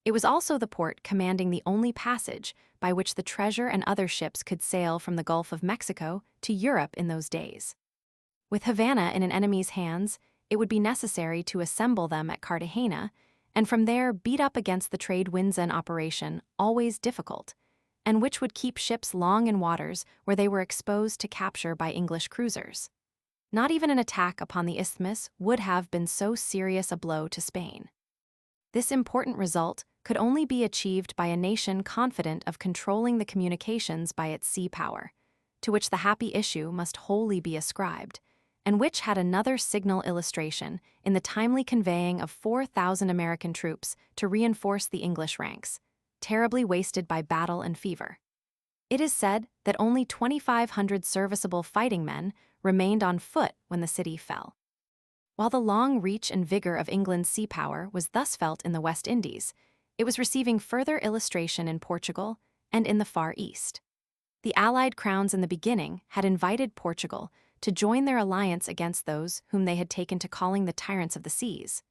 It was also the port commanding the only passage by which the treasure and other ships could sail from the Gulf of Mexico to Europe in those days. With Havana in an enemy's hands, it would be necessary to assemble them at Cartagena, and from there beat up against the trade winds in operation, always difficult, and which would keep ships long in waters where they were exposed to capture by English cruisers. Not even an attack upon the isthmus would have been so serious a blow to Spain. This important result could only be achieved by a nation confident of controlling the communications by its sea power, to which the happy issue must wholly be ascribed, and which had another signal illustration in the timely conveying of 4,000 American troops to reinforce the English ranks, terribly wasted by battle and fever. It is said that only 2,500 serviceable fighting men remained on foot when the city fell. While the long reach and vigor of England's sea power was thus felt in the West Indies, it was receiving further illustration in Portugal and in the Far East. The Allied crowns in the beginning had invited Portugal to join their alliance against those whom they had taken to calling the tyrants of the seas,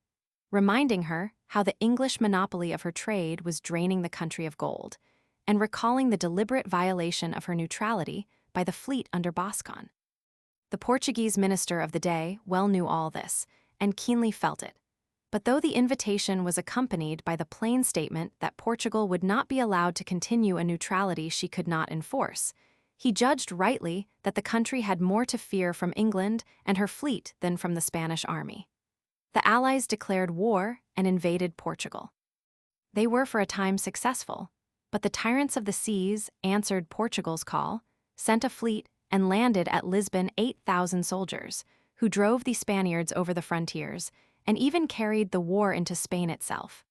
reminding her how the English monopoly of her trade was draining the country of gold, and recalling the deliberate violation of her neutrality by the fleet under Boscan. The Portuguese minister of the day well knew all this, and keenly felt it. But though the invitation was accompanied by the plain statement that Portugal would not be allowed to continue a neutrality she could not enforce, he judged rightly that the country had more to fear from England and her fleet than from the Spanish army. The Allies declared war and invaded Portugal. They were for a time successful, But the tyrants of the seas answered Portugal's call, sent a fleet, and landed at Lisbon 8,000 soldiers, who drove the Spaniards over the frontiers and even carried the war into Spain itself.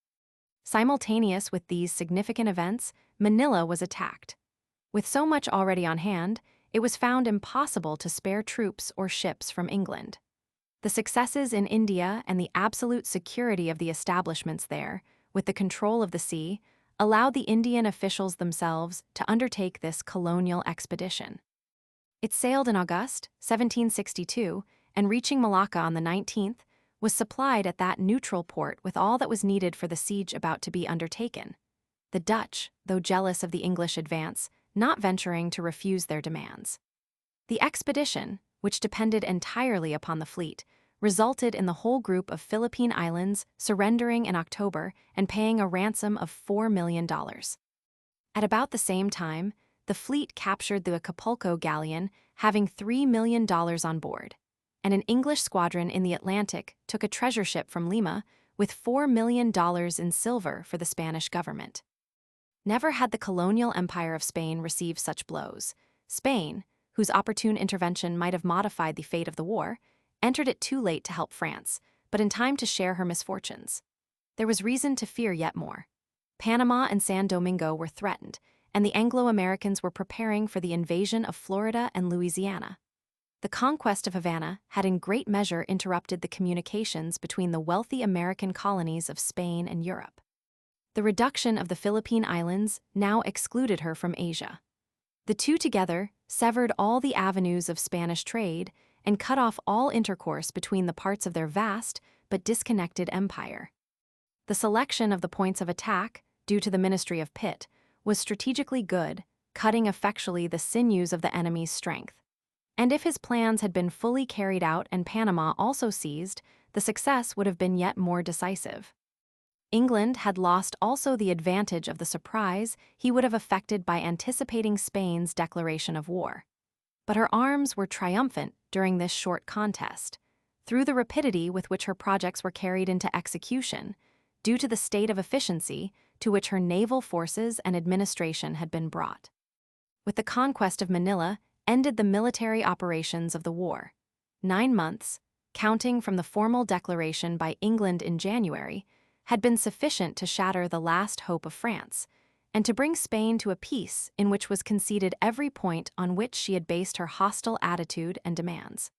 Simultaneous with these significant events, Manila was attacked. With so much already on hand, it was found impossible to spare troops or ships from England. The successes in India and the absolute security of the establishments there, with the control of the sea, allowed the Indian officials themselves to undertake this colonial expedition. It sailed in August 1762, and reaching Malacca on the 19th, was supplied at that neutral port with all that was needed for the siege about to be undertaken. The Dutch, though jealous of the English advance, not venturing to refuse their demands. The expedition, which depended entirely upon the fleet, resulted in the whole group of Philippine Islands surrendering in October and paying a ransom of $4 million. At about the same time, the fleet captured the Acapulco galleon, having $3 million on board, and an English squadron in the Atlantic took a treasure ship from Lima with $4 million in silver for the Spanish government. Never had the colonial empire of Spain received such blows. Spain, whose opportune intervention might have modified the fate of the war, entered it too late to help France, but in time to share her misfortunes. There was reason to fear yet more. Panama and San Domingo were threatened, and the Anglo-Americans were preparing for the invasion of Florida and Louisiana. The conquest of Havana had in great measure interrupted the communications between the wealthy American colonies of Spain and Europe. The reduction of the Philippine Islands now excluded her from Asia. The two together severed all the avenues of Spanish trade and cut off all intercourse between the parts of their vast but disconnected empire. The selection of the points of attack, due to the ministry of Pitt, was strategically good, cutting effectually the sinews of the enemy's strength. And if his plans had been fully carried out and Panama also seized, the success would have been yet more decisive. England had lost also the advantage of the surprise he would have effected by anticipating Spain's declaration of war. But her arms were triumphant during this short contest, through the rapidity with which her projects were carried into execution, due to the state of efficiency to which her naval forces and administration had been brought. With the conquest of Manila ended the military operations of the war. 9 months, counting from the formal declaration by England in January, had been sufficient to shatter the last hope of France, and to bring Spain to a peace in which was conceded every point on which she had based her hostile attitude and demands.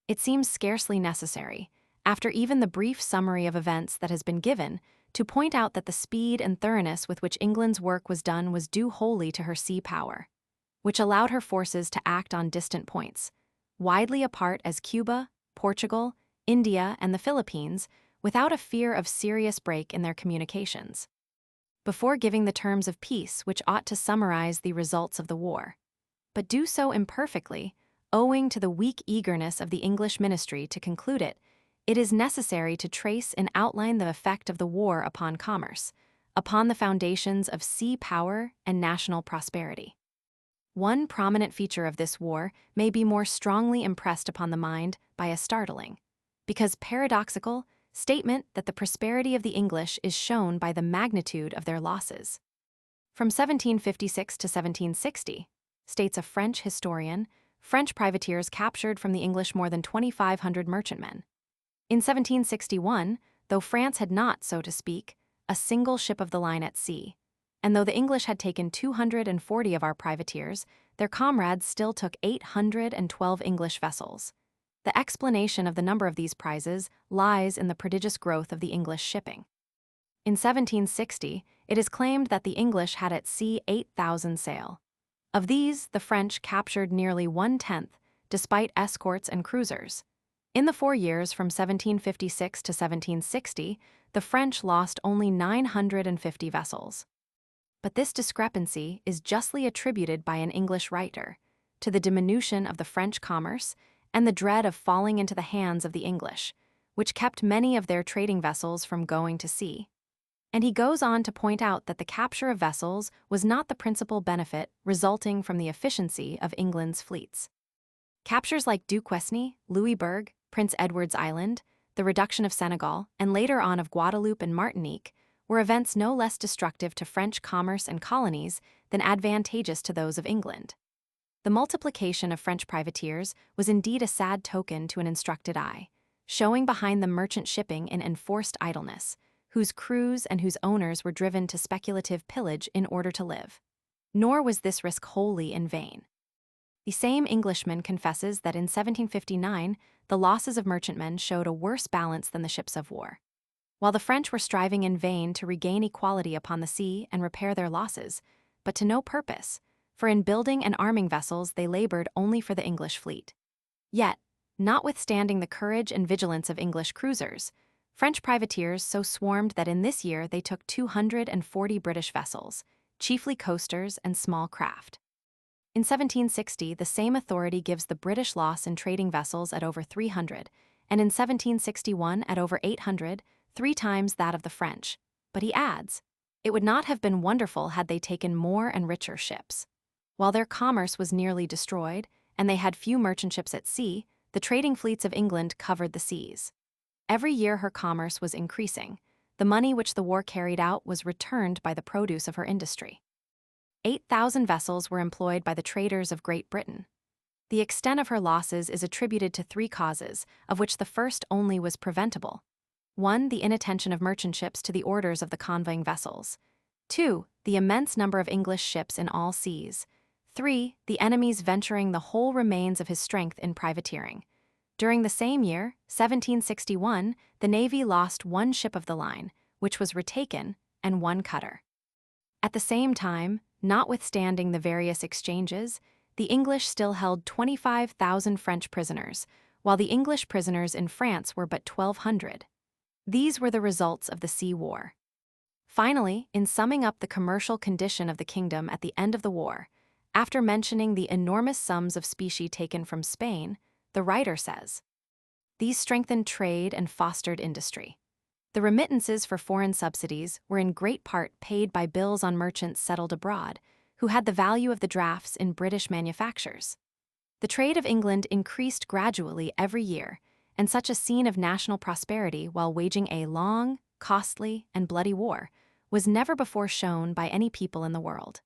It seems scarcely necessary, after even the brief summary of events that has been given, to point out that the speed and thoroughness with which England's work was done was due wholly to her sea power, which allowed her forces to act on distant points, widely apart as Cuba, Portugal, India, and the Philippines, without a fear of serious break in their communications. Before giving the terms of peace which ought to summarize the results of the war, but do so imperfectly, owing to the weak eagerness of the English ministry to conclude it, it is necessary to trace and outline the effect of the war upon commerce, upon the foundations of sea power and national prosperity. One prominent feature of this war may be more strongly impressed upon the mind by a startling, because paradoxical, statement that the prosperity of the English is shown by the magnitude of their losses. From 1756 to 1760, states a French historian, French privateers captured from the English more than 2,500 merchantmen. In 1761, though France had not, so to speak, a single ship of the line at sea, and though the English had taken 240 of our privateers, their comrades still took 812 English vessels. The explanation of the number of these prizes lies in the prodigious growth of the English shipping. In 1760, it is claimed that the English had at sea 8,000 sail. Of these, the French captured nearly 1/10, despite escorts and cruisers. In the 4 years from 1756 to 1760, the French lost only 950 vessels. But this discrepancy is justly attributed by an English writer to the diminution of the French commerce and the dread of falling into the hands of the English, which kept many of their trading vessels from going to sea. And he goes on to point out that the capture of vessels was not the principal benefit resulting from the efficiency of England's fleets. Captures like Duquesne, Louisbourg, Prince Edward's Island, the reduction of Senegal, and later on of Guadeloupe and Martinique, were events no less destructive to French commerce and colonies than advantageous to those of England. The multiplication of French privateers was indeed a sad token to an instructed eye, showing behind them merchant shipping in enforced idleness, whose crews and whose owners were driven to speculative pillage in order to live. Nor was this risk wholly in vain. The same Englishman confesses that in 1759 the losses of merchantmen showed a worse balance than the ships of war. While the French were striving in vain to regain equality upon the sea and repair their losses, but to no purpose, for in building and arming vessels they labored only for the English fleet. Yet, notwithstanding the courage and vigilance of English cruisers, French privateers so swarmed that in this year they took 240 British vessels, chiefly coasters and small craft. In 1760, the same authority gives the British loss in trading vessels at over 300, and in 1761 at over 800, 3 times that of the French. But he adds, it would not have been wonderful had they taken more and richer ships. While their commerce was nearly destroyed, and they had few merchant ships at sea, the trading fleets of England covered the seas. Every year her commerce was increasing. The money which the war carried out was returned by the produce of her industry. 8,000 vessels were employed by the traders of Great Britain. The extent of her losses is attributed to 3 causes, of which the first only was preventable. 1. The inattention of merchant ships to the orders of the convoying vessels. 2. The immense number of English ships in all seas. 3. The enemy's venturing the whole remains of his strength in privateering. During the same year, 1761, the Navy lost 1 ship of the line, which was retaken, and 1 cutter. At the same time, notwithstanding the various exchanges, the English still held 25,000 French prisoners, while the English prisoners in France were but 1,200. These were the results of the sea war. Finally, in summing up the commercial condition of the kingdom at the end of the war, after mentioning the enormous sums of specie taken from Spain, the writer says, these strengthened trade and fostered industry. The remittances for foreign subsidies were in great part paid by bills on merchants settled abroad, who had the value of the drafts in British manufactures. The trade of England increased gradually every year, and such a scene of national prosperity while waging a long, costly, and bloody war was never before shown by any people in the world.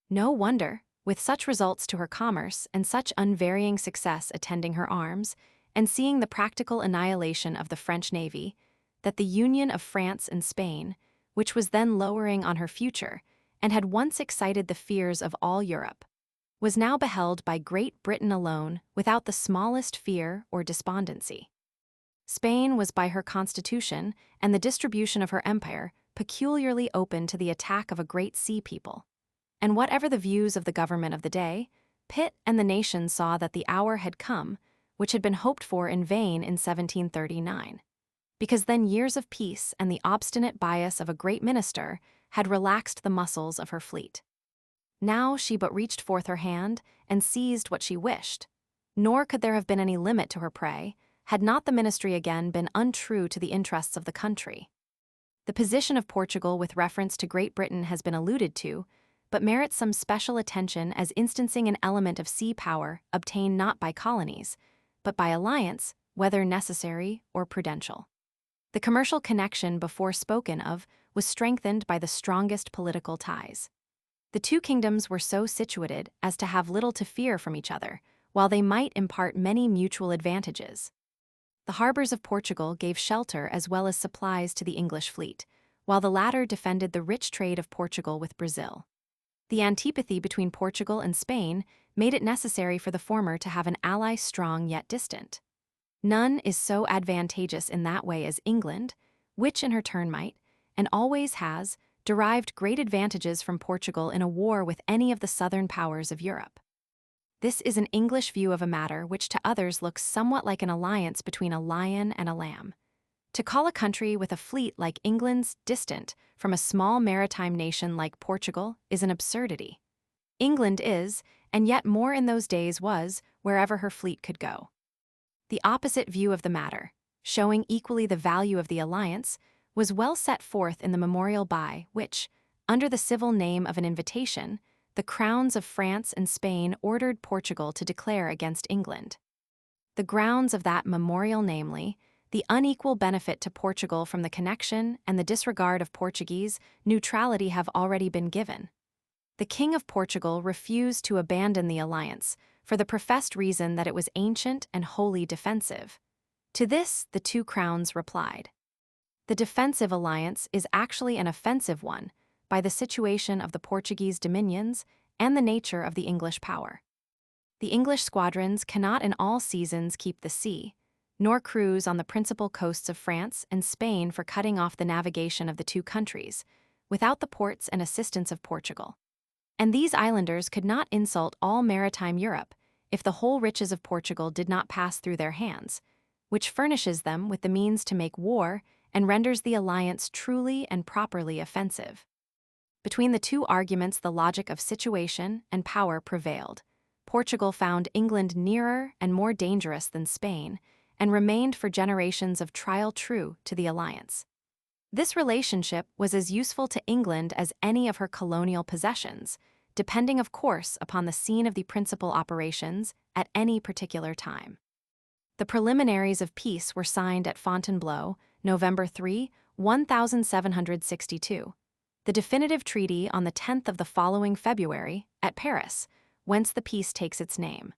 No wonder, with such results to her commerce and such unvarying success attending her arms, and seeing the practical annihilation of the French navy, that the union of France and Spain, which was then lowering on her future, and had once excited the fears of all Europe, was now beheld by Great Britain alone without the smallest fear or despondency. Spain was by her constitution and the distribution of her empire peculiarly open to the attack of a great sea people. And whatever the views of the government of the day, Pitt and the nation saw that the hour had come, which had been hoped for in vain in 1739. Because then years of peace and the obstinate bias of a great minister had relaxed the muscles of her fleet. Now she but reached forth her hand and seized what she wished, nor could there have been any limit to her prey, had not the ministry again been untrue to the interests of the country. The position of Portugal with reference to Great Britain has been alluded to, but merits some special attention as instancing an element of sea power obtained not by colonies, but by alliance, whether necessary or prudential. The commercial connection before spoken of was strengthened by the strongest political ties. The 2 kingdoms were so situated as to have little to fear from each other, while they might impart many mutual advantages. The harbors of Portugal gave shelter as well as supplies to the English fleet, while the latter defended the rich trade of Portugal with Brazil. The antipathy between Portugal and Spain made it necessary for the former to have an ally strong yet distant. None is so advantageous in that way as England, which in her turn might, and always has, derived great advantages from Portugal in a war with any of the southern powers of Europe. This is an English view of a matter which to others looks somewhat like an alliance between a lion and a lamb. To call a country with a fleet like England's distant from a small maritime nation like Portugal is an absurdity. England is, and yet more in those days was, wherever her fleet could go. The opposite view of the matter, showing equally the value of the alliance, was well set forth in the memorial by which, under the civil name of an invitation, the crowns of France and Spain ordered Portugal to declare against England. The grounds of that memorial, namely, the unequal benefit to Portugal from the connection and the disregard of Portuguese neutrality have already been given. The King of Portugal refused to abandon the alliance for the professed reason that it was ancient and wholly defensive. To this, the two crowns replied. The defensive alliance is actually an offensive one by the situation of the Portuguese dominions and the nature of the English power. The English squadrons cannot in all seasons keep the sea, nor cruise on the principal coasts of France and Spain for cutting off the navigation of the two countries, without the ports and assistance of Portugal. And these islanders could not insult all maritime Europe if the whole riches of Portugal did not pass through their hands, which furnishes them with the means to make war and renders the alliance truly and properly offensive. Between the two arguments, the logic of situation and power prevailed. Portugal found England nearer and more dangerous than Spain, and remained for generations of trial true to the alliance. This relationship was as useful to England as any of her colonial possessions, depending of course upon the scene of the principal operations at any particular time. The preliminaries of peace were signed at Fontainebleau, November 3, 1762. The definitive treaty on the 10th of the following February, at Paris, whence the peace takes its name.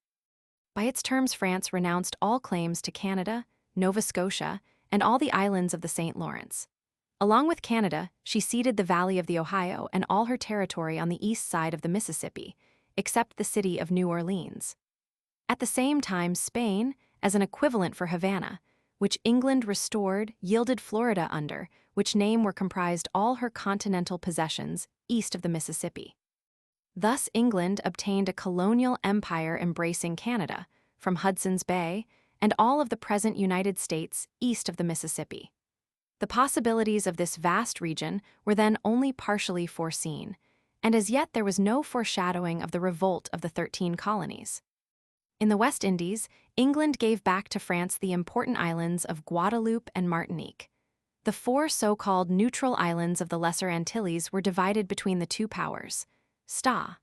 By its terms, France renounced all claims to Canada, Nova Scotia, and all the islands of the St. Lawrence. Along with Canada, she ceded the valley of the Ohio and all her territory on the east side of the Mississippi, except the city of New Orleans. At the same time, Spain, as an equivalent for Havana, which England restored, yielded Florida under which name were comprised all her continental possessions east of the Mississippi. Thus England obtained a colonial empire embracing Canada, from Hudson's Bay, and all of the present United States east of the Mississippi. The possibilities of this vast region were then only partially foreseen, and as yet there was no foreshadowing of the revolt of the 13 colonies. In the West Indies, England gave back to France the important islands of Guadeloupe and Martinique. The 4 so-called neutral islands of the Lesser Antilles were divided between the two powers, Sta.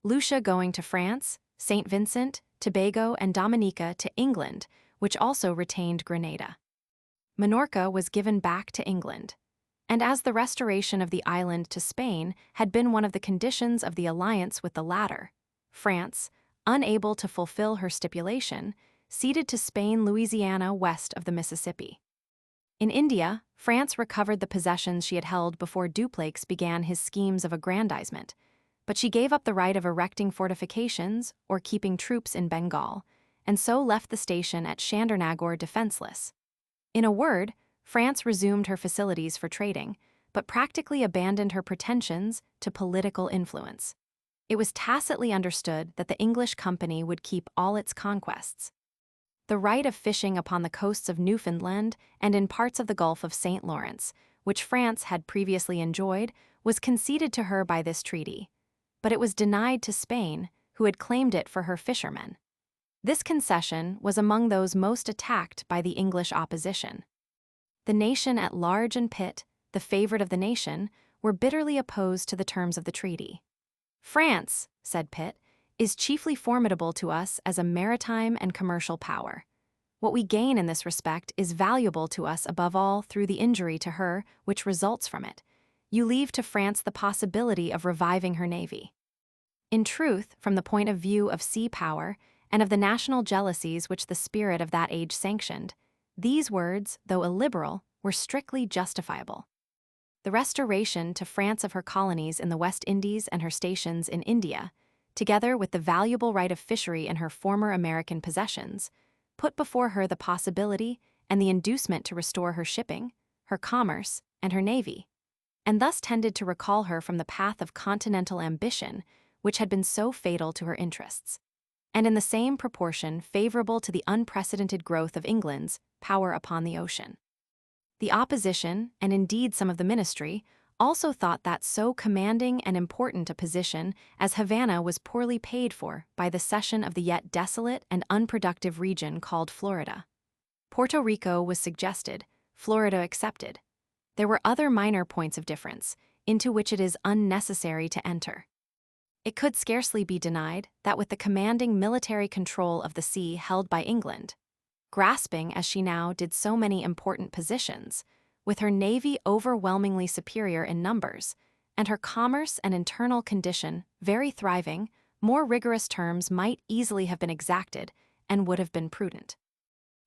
Lucia going to France, St. Vincent, Tobago, and Dominica to England, which also retained Grenada. Minorca was given back to England, and as the restoration of the island to Spain had been one of the conditions of the alliance with the latter, France, unable to fulfill her stipulation, ceded to Spain Louisiana west of the Mississippi. In India, France recovered the possessions she had held before Dupleix began his schemes of aggrandizement, but she gave up the right of erecting fortifications or keeping troops in Bengal, and so left the station at Chandernagore defenseless. In a word, France resumed her facilities for trading, but practically abandoned her pretensions to political influence. It was tacitly understood that the English company would keep all its conquests. The right of fishing upon the coasts of Newfoundland and in parts of the Gulf of St. Lawrence, which France had previously enjoyed, was conceded to her by this treaty, but it was denied to Spain, who had claimed it for her fishermen. This concession was among those most attacked by the English opposition. The nation at large and Pitt, the favorite of the nation, were bitterly opposed to the terms of the treaty. France, said Pitt, is chiefly formidable to us as a maritime and commercial power. What we gain in this respect is valuable to us above all through the injury to her which results from it. You leave to France the possibility of reviving her navy. In truth, from the point of view of sea power and of the national jealousies which the spirit of that age sanctioned, these words, though illiberal, were strictly justifiable. The restoration to France of her colonies in the West Indies and her stations in India, together with the valuable right of fishery in her former American possessions, put before her the possibility and the inducement to restore her shipping, her commerce, and her navy, and thus tended to recall her from the path of continental ambition which had been so fatal to her interests, and in the same proportion favorable to the unprecedented growth of England's power upon the ocean. The opposition, and indeed some of the ministry, also thought that so commanding and important a position as Havana was poorly paid for by the cession of the yet desolate and unproductive region called Florida. Puerto Rico was suggested, Florida accepted. There were other minor points of difference, into which it is unnecessary to enter. It could scarcely be denied that with the commanding military control of the sea held by England, grasping as she now did so many important positions, with her navy overwhelmingly superior in numbers, and her commerce and internal condition very thriving. More rigorous terms might easily have been exacted and would have been prudent.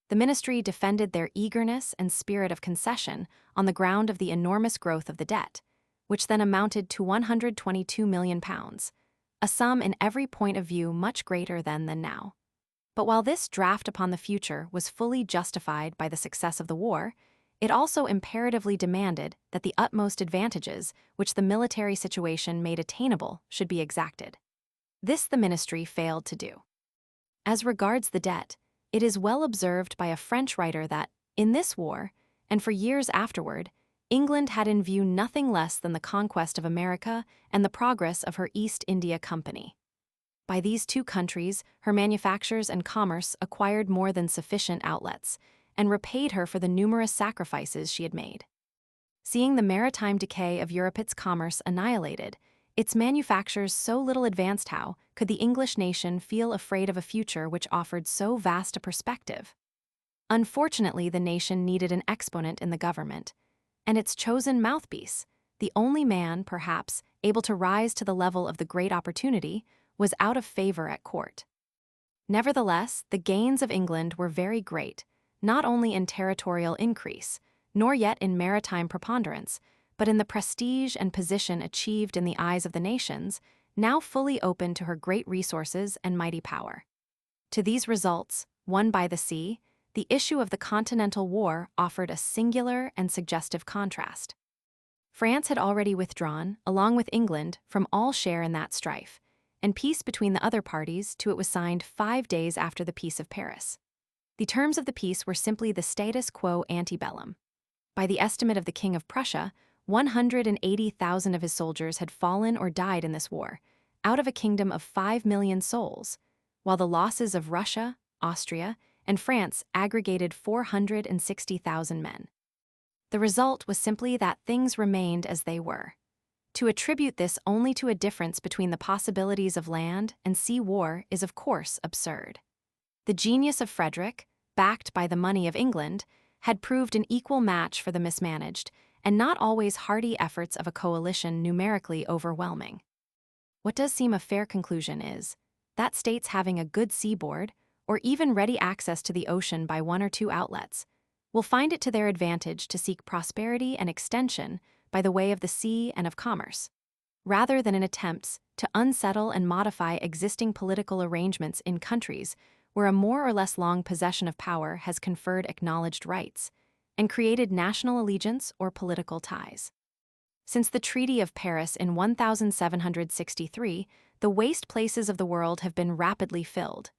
The ministry defended their eagerness and spirit of concession on the ground of the enormous growth of the debt, which then amounted to £122 million, a sum in every point of view much greater then than now. But while this draft upon the future was fully justified by the success of the war, it also imperatively demanded that the utmost advantages which the military situation made attainable should be exacted. This the ministry failed to do. As regards the debt, it is well observed by a French writer that, in this war, and for years afterward, England had in view nothing less than the conquest of America and the progress of her East India Company. By these two countries, her manufactures and commerce acquired more than sufficient outlets, and repaid her for the numerous sacrifices she had made. Seeing the maritime decay of Europe's commerce annihilated, its manufactures so little advanced, how could the English nation feel afraid of a future which offered so vast a perspective? Unfortunately, the nation needed an exponent in the government, and its chosen mouthpiece, the only man, perhaps, able to rise to the level of the great opportunity, was out of favor at court. Nevertheless, the gains of England were very great, not only in territorial increase, nor yet in maritime preponderance, but in the prestige and position achieved in the eyes of the nations, now fully open to her great resources and mighty power. To these results, won by the sea, the issue of the Continental War offered a singular and suggestive contrast. France had already withdrawn, along with England, from all share in that strife, and peace between the other parties to it was signed 5 days after the Peace of Paris. The terms of the peace were simply the status quo ante bellum. By the estimate of the King of Prussia, 180,000 of his soldiers had fallen or died in this war, out of a kingdom of 5 million souls, while the losses of Russia, Austria, and France aggregated 460,000 men. The result was simply that things remained as they were. To attribute this only to a difference between the possibilities of land and sea war is of course absurd. The genius of Frederick, backed by the money of England, had proved an equal match for the mismanaged, and not always hearty efforts of a coalition numerically overwhelming. What does seem a fair conclusion is that states having a good seaboard, or even ready access to the ocean by 1 or 2 outlets, will find it to their advantage to seek prosperity and extension by the way of the sea and of commerce, rather than in attempts to unsettle and modify existing political arrangements in countries where a more or less long possession of power has conferred acknowledged rights and created national allegiance or political ties. Since the Treaty of Paris in 1763, the waste places of the world have been rapidly filled.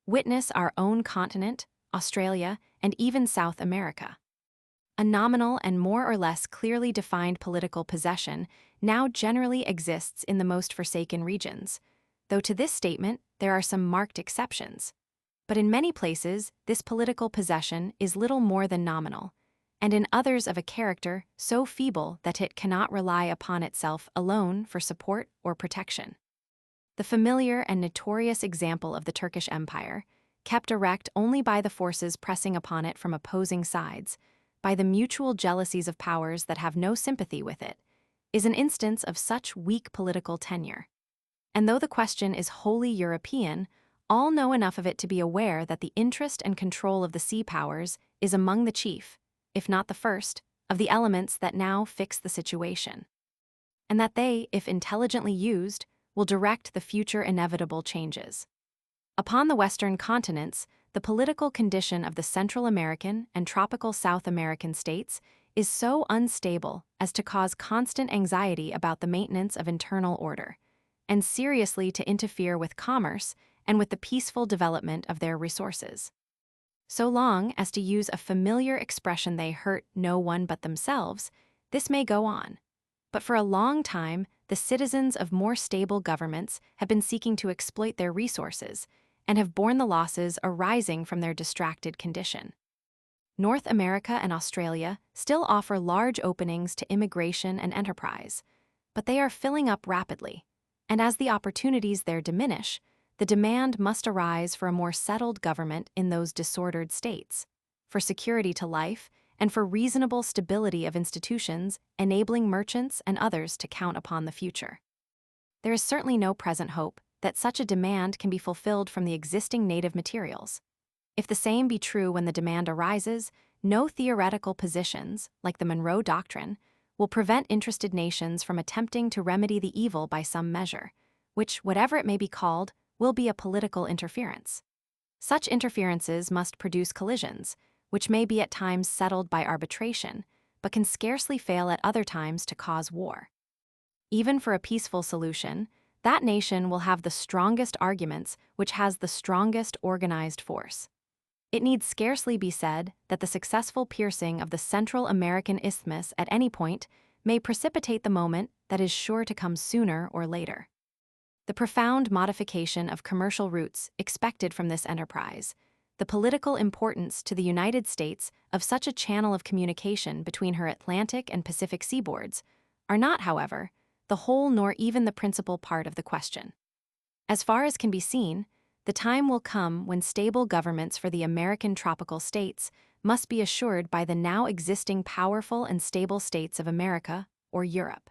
Witness our own continent, Australia, and even South America. A nominal and more or less clearly defined political possession now generally exists in the most forsaken regions, though to this statement there are some marked exceptions. But in many places, this political possession is little more than nominal, and in others of a character so feeble that it cannot rely upon itself alone for support or protection. The familiar and notorious example of the Turkish Empire, kept erect only by the forces pressing upon it from opposing sides, by the mutual jealousies of powers that have no sympathy with it, is an instance of such weak political tenure. And though the question is wholly European, all know enough of it to be aware that the interest and control of the sea powers is among the chief, if not the first, of the elements that now fix the situation, and that they, if intelligently used, will direct the future inevitable changes. Upon the Western continents, the political condition of the Central American and tropical South American states is so unstable as to cause constant anxiety about the maintenance of internal order, and seriously to interfere with commerce and with the peaceful development of their resources. So long as, to use a familiar expression, they hurt no one but themselves, this may go on. But for a long time, the citizens of more stable governments have been seeking to exploit their resources and have borne the losses arising from their distracted condition. North America and Australia still offer large openings to immigration and enterprise, but they are filling up rapidly, and as the opportunities there diminish, the demand must arise for a more settled government in those disordered states, for security to life, and for reasonable stability of institutions, enabling merchants and others to count upon the future. There is certainly no present hope that such a demand can be fulfilled from the existing native materials. If the same be true when the demand arises, no theoretical positions, like the Monroe Doctrine, will prevent interested nations from attempting to remedy the evil by some measure, which, whatever it may be called, will be a political interference. Such interferences must produce collisions, which may be at times settled by arbitration, but can scarcely fail at other times to cause war. Even for a peaceful solution, that nation will have the strongest arguments which has the strongest organized force. It need scarcely be said that the successful piercing of the Central American Isthmus at any point may precipitate the moment that is sure to come sooner or later. The profound modification of commercial routes expected from this enterprise, the political importance to the United States of such a channel of communication between her Atlantic and Pacific seaboards, are not, however, the whole nor even the principal part of the question. As far as can be seen, the time will come when stable governments for the American tropical states must be assured by the now existing powerful and stable states of America or Europe.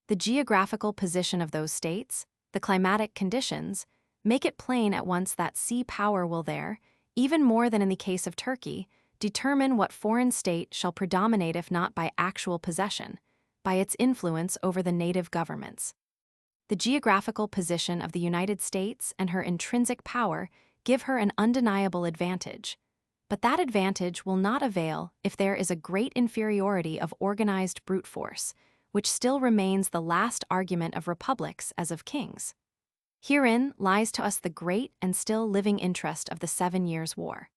The geographical position of those states, the climatic conditions, make it plain at once that sea power will there, even more than in the case of Turkey, determine what foreign state shall predominate if not by actual possession, by its influence over the native governments. The geographical position of the United States and her intrinsic power give her an undeniable advantage, but that advantage will not avail if there is a great inferiority of organized brute force, which still remains the last argument of republics as of kings. Herein lies to us the great and still living interest of the 7 Years' War.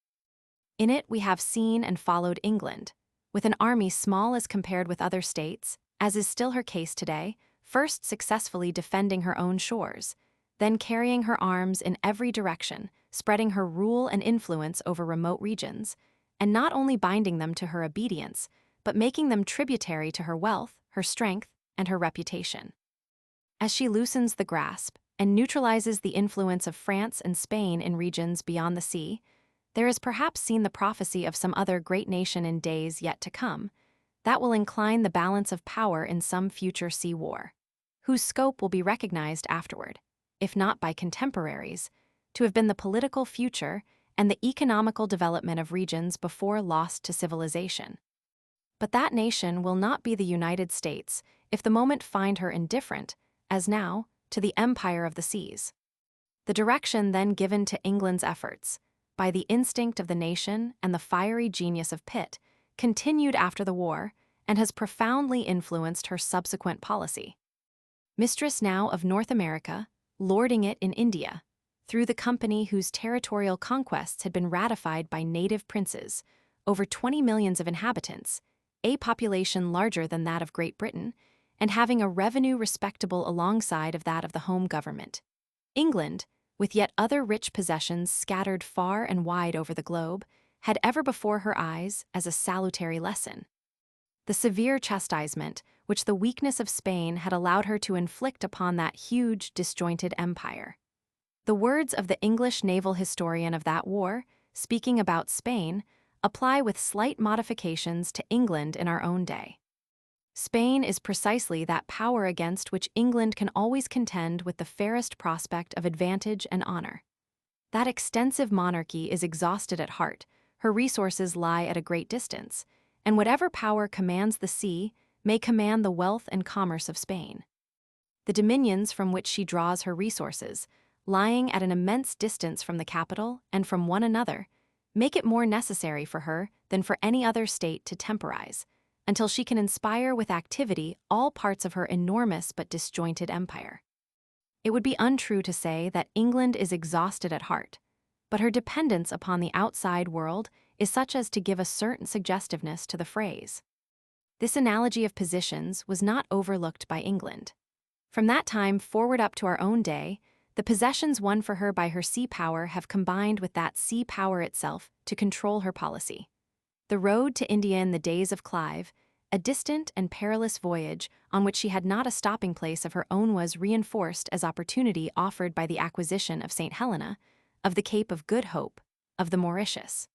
In it we have seen and followed England, with an army small as compared with other states, as is still her case today, first successfully defending her own shores, then carrying her arms in every direction, spreading her rule and influence over remote regions, and not only binding them to her obedience, but making them tributary to her wealth, her strength, and her reputation. As she loosens the grasp and neutralizes the influence of France and Spain in regions beyond the sea, there is perhaps seen the prophecy of some other great nation in days yet to come, that will incline the balance of power in some future sea war, whose scope will be recognized afterward, if not by contemporaries, to have been the political future and the economical development of regions before lost to civilization. But that nation will not be the United States if the moment find her indifferent, as now, to the empire of the seas. The direction then given to England's efforts, by the instinct of the nation and the fiery genius of Pitt, continued after the war and has profoundly influenced her subsequent policy. Mistress now of North America, lording it in India, through the company whose territorial conquests had been ratified by native princes, over 20 millions of inhabitants, a population larger than that of Great Britain, and having a revenue respectable alongside of that of the home government. England, with yet other rich possessions scattered far and wide over the globe, had ever before her eyes as a salutary lesson the severe chastisement which the weakness of Spain had allowed her to inflict upon that huge, disjointed empire. The words of the English naval historian of that war, speaking about Spain, apply with slight modifications to England in our own day. Spain is precisely that power against which England can always contend with the fairest prospect of advantage and honor. That extensive monarchy is exhausted at heart, her resources lie at a great distance, and whatever power commands the sea may command the wealth and commerce of Spain. The dominions from which she draws her resources, lying at an immense distance from the capital and from one another, make it more necessary for her than for any other state to temporize, until she can inspire with activity all parts of her enormous but disjointed empire. It would be untrue to say that England is exhausted at heart, but her dependence upon the outside world is such as to give a certain suggestiveness to the phrase. This analogy of positions was not overlooked by England. From that time forward up to our own day, the possessions won for her by her sea power have combined with that sea power itself to control her policy. The road to India in the days of Clive, A distant and perilous voyage on which she had not a stopping place of her own was reinforced as opportunity offered by the acquisition of St. Helena, of the Cape of Good Hope, of the Mauritius.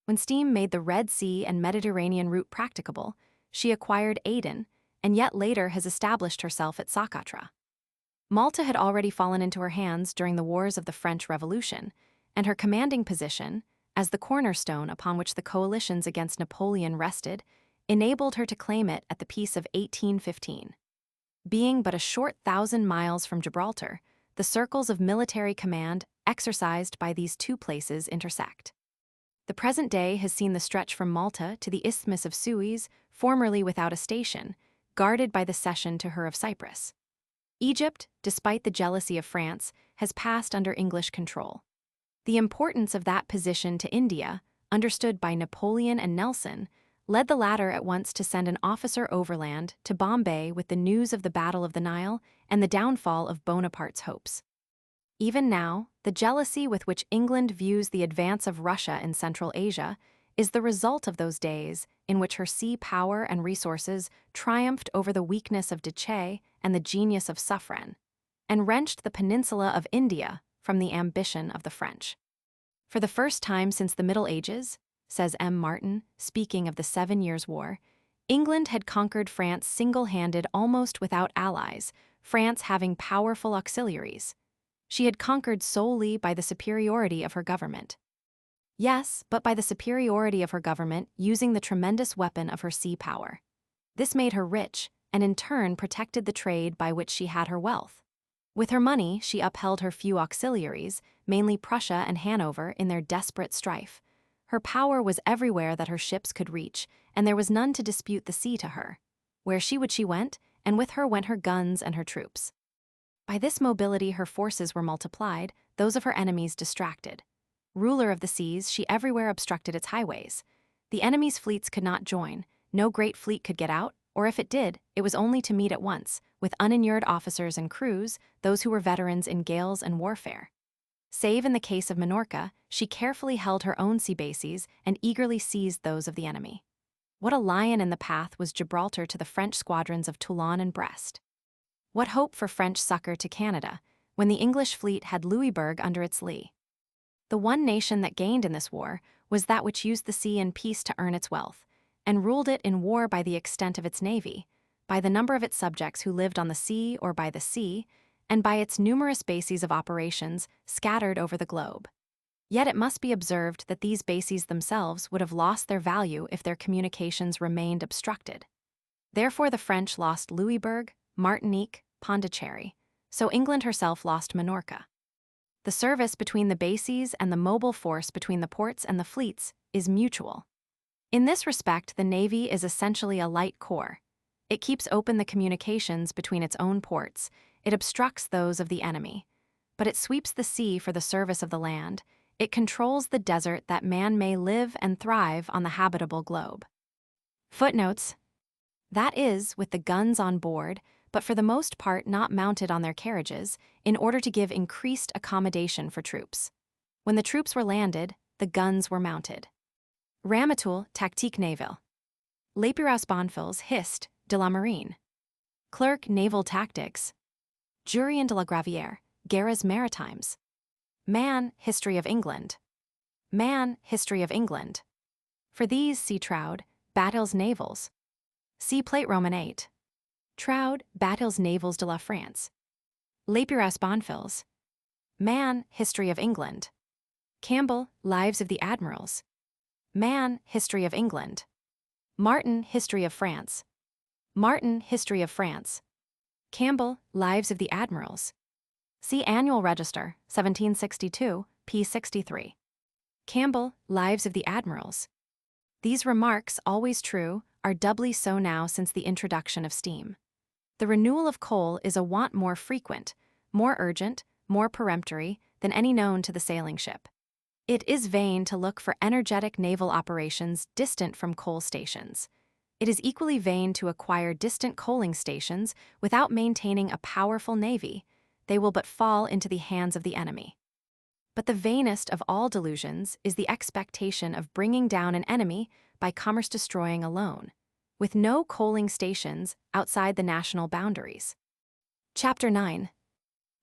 When steam made the Red Sea and Mediterranean route practicable, she acquired Aden, and yet later has established herself at Socotra. Malta had already fallen into her hands during the wars of the French Revolution, and her commanding position, as the cornerstone upon which the coalitions against Napoleon rested, enabled her to claim it at the Peace of 1815. Being but a short 1,000 miles from Gibraltar, the circles of military command exercised by these two places intersect. The present day has seen the stretch from Malta to the Isthmus of Suez, formerly without a station, guarded by the cession to her of Cyprus. Egypt, despite the jealousy of France, has passed under English control. The importance of that position to India, understood by Napoleon and Nelson, led the latter at once to send an officer overland to Bombay with the news of the Battle of the Nile and the downfall of Bonaparte's hopes. Even now, the jealousy with which England views the advance of Russia in Central Asia is the result of those days in which her sea power and resources triumphed over the weakness of Duché and the genius of Suffren, and wrenched the peninsula of India from the ambition of the French. For the first time since the Middle Ages, says M. Martin, speaking of the 7 Years' War, England had conquered France single-handed almost without allies, France having powerful auxiliaries. She had conquered solely by the superiority of her government. Yes, but by the superiority of her government using the tremendous weapon of her sea power. This made her rich, and in turn protected the trade by which she had her wealth. With her money, she upheld her few auxiliaries, mainly Prussia and Hanover, in their desperate strife. Her power was everywhere that her ships could reach, and there was none to dispute the sea to her. Where she would she went, and with her went her guns and her troops. By this mobility her forces were multiplied, those of her enemies distracted. Ruler of the seas, she everywhere obstructed its highways. The enemy's fleets could not join, no great fleet could get out, or if it did, it was only to meet at once, with uninured officers and crews, those who were veterans in gales and warfare. Save in the case of Minorca, she carefully held her own sea bases and eagerly seized those of the enemy. What a lion in the path was Gibraltar to the French squadrons of Toulon and Brest. What hope for French succor to Canada, when the English fleet had Louisbourg under its lee? The one nation that gained in this war was that which used the sea in peace to earn its wealth, and ruled it in war by the extent of its navy, by the number of its subjects who lived on the sea or by the sea, and by its numerous bases of operations scattered over the globe. Yet it must be observed that these bases themselves would have lost their value if their communications remained obstructed. Therefore the French lost Louisbourg, Martinique, Pondicherry, so England herself lost Minorca. The service between the bases and the mobile force between the ports and the fleets is mutual. In this respect, the Navy is essentially a light corps. It keeps open the communications between its own ports, it obstructs those of the enemy. But it sweeps the sea for the service of the land, it controls the desert that man may live and thrive on the habitable globe. Footnotes. That is, with the guns on board, but for the most part not mounted on their carriages, in order to give increased accommodation for troops. When the troops were landed, the guns were mounted. Ramatoul, Tactique Navale. Lapiraus Bonfils, Hist, de la Marine. Clerk, Naval Tactics. Jurien de la Gravière, Guerres Maritimes. Mahan, History of England. Mahan, History of England. For these, see Troude, Batailles Navals. See Plate Roman 8. Troude, Batailles Navals de la France. Lapiraus Bonfils. Mahan, History of England. Campbell, Lives of the Admirals. Mahan, History of England. Martin, History of France. Martin, History of France. Campbell, Lives of the Admirals. See Annual Register, 1762, p. 63. Campbell, Lives of the Admirals. These remarks, always true, are doubly so now since the introduction of steam. The renewal of coal is a want more frequent, more urgent, more peremptory than any known to the sailing ship. It is vain to look for energetic naval operations distant from coal stations. It is equally vain to acquire distant coaling stations without maintaining a powerful navy. They will but fall into the hands of the enemy. But the vainest of all delusions is the expectation of bringing down an enemy by commerce destroying alone. with no coaling stations outside the national boundaries. Chapter 9.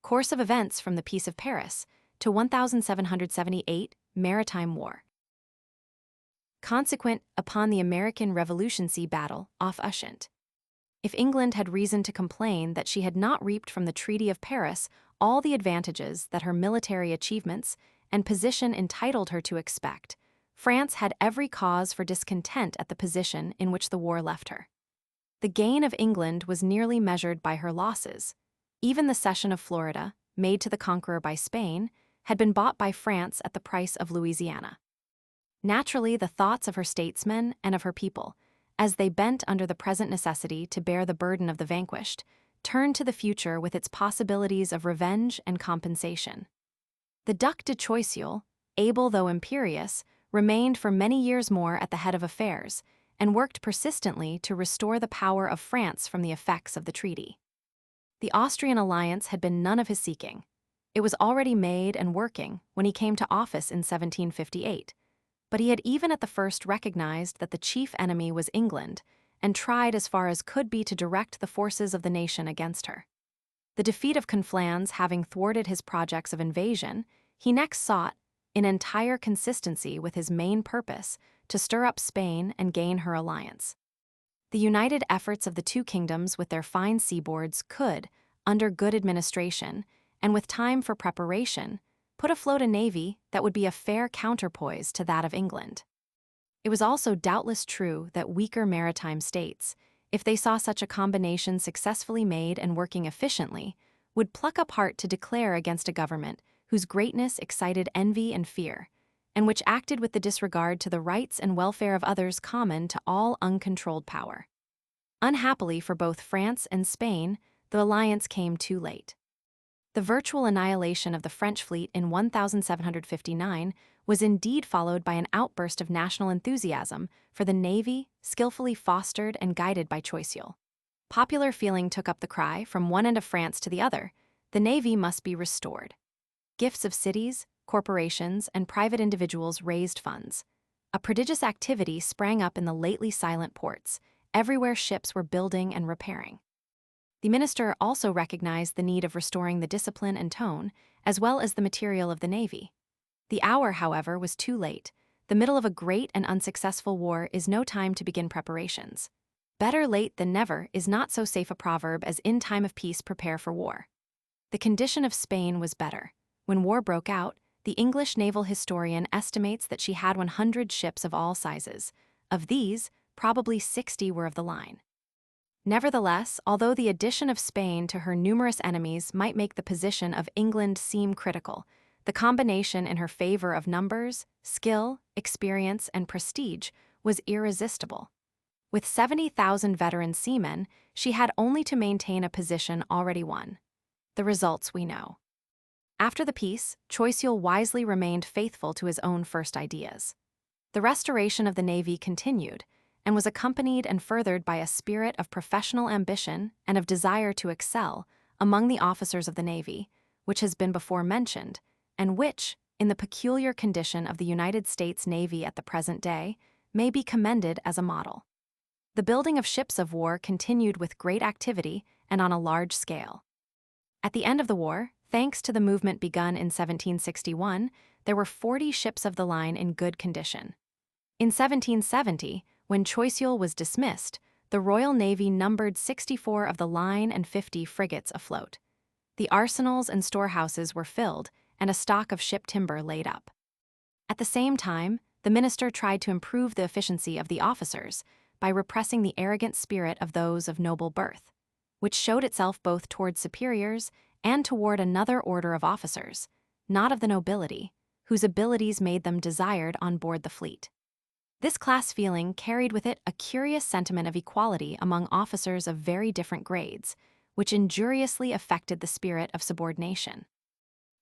Course of events from the Peace of Paris to 1778 Maritime War. Consequent upon the American Revolution Sea Battle off Ushant. If England had reason to complain that she had not reaped from the Treaty of Paris all the advantages that her military achievements and position entitled her to expect, France had every cause for discontent at the position in which the war left her. The gain of England was nearly measured by her losses. Even the cession of Florida, made to the conqueror by Spain, had been bought by France at the price of Louisiana. Naturally, the thoughts of her statesmen and of her people, as they bent under the present necessity to bear the burden of the vanquished, turned to the future with its possibilities of revenge and compensation. The Duc de Choiseul, able though imperious, remained for many years more at the head of affairs, and worked persistently to restore the power of France from the effects of the treaty. The Austrian alliance had been none of his seeking. It was already made and working when he came to office in 1758, but he had even at the first recognized that the chief enemy was England and tried as far as could be to direct the forces of the nation against her. The defeat of Conflans having thwarted his projects of invasion, he next sought, in entire consistency with his main purpose, to stir up Spain and gain her alliance. The united efforts of the two kingdoms with their fine seaboards could, under good administration, and with time for preparation, put afloat a navy that would be a fair counterpoise to that of England. It was also doubtless true that weaker maritime states, if they saw such a combination successfully made and working efficiently, would pluck up heart to declare against a government whose greatness excited envy and fear, and which acted with the disregard to the rights and welfare of others common to all uncontrolled power. Unhappily for both France and Spain, the alliance came too late. The virtual annihilation of the French fleet in 1759 was indeed followed by an outburst of national enthusiasm for the navy skillfully fostered and guided by Choiseul. Popular feeling took up the cry from one end of France to the other: the navy must be restored. Gifts of cities, corporations, and private individuals raised funds. A prodigious activity sprang up in the lately silent ports. Everywhere ships were building and repairing. The minister also recognized the need of restoring the discipline and tone, as well as the material of the navy. The hour, however, was too late. The middle of a great and unsuccessful war is no time to begin preparations. Better late than never is not so safe a proverb as in time of peace prepare for war. The condition of Spain was better. When war broke out, the English naval historian estimates that she had 100 ships of all sizes. Of these, probably 60 were of the line. Nevertheless, although the addition of Spain to her numerous enemies might make the position of England seem critical, the combination in her favor of numbers, skill, experience, and prestige was irresistible. With 70,000 veteran seamen, she had only to maintain a position already won. The results we know. After the peace, Choiseul wisely remained faithful to his own first ideas. The restoration of the navy continued, and was accompanied and furthered by a spirit of professional ambition and of desire to excel among the officers of the navy, which has been before mentioned, and which, in the peculiar condition of the United States Navy at the present day, may be commended as a model. The building of ships of war continued with great activity and on a large scale. At the end of the war, thanks to the movement begun in 1761, there were 40 ships of the line in good condition. In 1770, when Choiseul was dismissed, the Royal Navy numbered 64 of the line and 50 frigates afloat. The arsenals and storehouses were filled, and a stock of ship timber laid up. At the same time, the minister tried to improve the efficiency of the officers by repressing the arrogant spirit of those of noble birth, which showed itself both toward superiors and toward another order of officers, not of the nobility, whose abilities made them desired on board the fleet. This class feeling carried with it a curious sentiment of equality among officers of very different grades, which injuriously affected the spirit of subordination.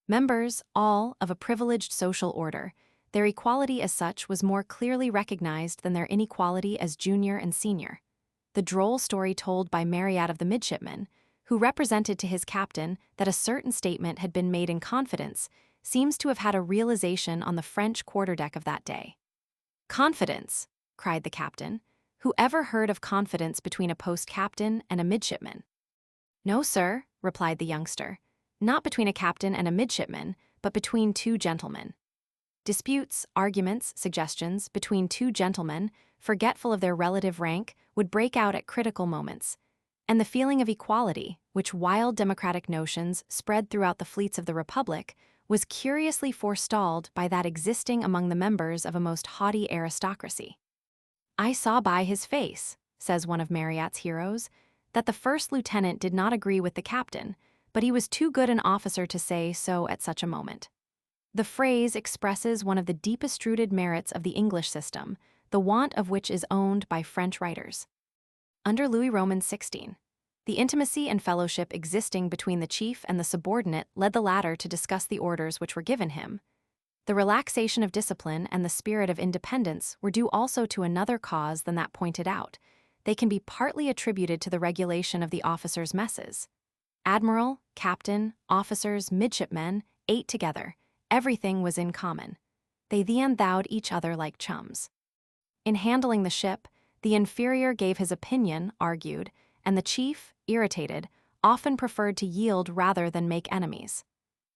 Members, all, of a privileged social order, their equality as such was more clearly recognized than their inequality as junior and senior. The droll story told by Marryat of the midshipmen, who represented to his captain that a certain statement had been made in confidence, seems to have had a realization on the French quarterdeck of that day. "Confidence," cried the captain, "Who ever heard of confidence between a post captain and a midshipman?" "No, sir," replied the youngster. "Not between a captain and a midshipman, but between two gentlemen." Disputes, arguments, suggestions between two gentlemen, forgetful of their relative rank, would break out at critical moments. And the feeling of equality, which wild democratic notions spread throughout the fleets of the Republic, was curiously forestalled by that existing among the members of a most haughty aristocracy. "I saw by his face," says one of Marryat's heroes, "that the first lieutenant did not agree with the captain, but he was too good an officer to say so at such a moment." The phrase expresses one of the deepest-rooted merits of the English system, the want of which is owned by French writers. Under Louis Roman XVI, the intimacy and fellowship existing between the chief and the subordinate led the latter to discuss the orders which were given him. The relaxation of discipline and the spirit of independence were due also to another cause than that pointed out. They can be partly attributed to the regulation of the officers' messes. Admiral, captain, officers, midshipmen ate together. Everything was in common. They thee and thou'd each other like chums. In handling the ship, the inferior gave his opinion, argued, and the chief, irritated, often preferred to yield rather than make enemies.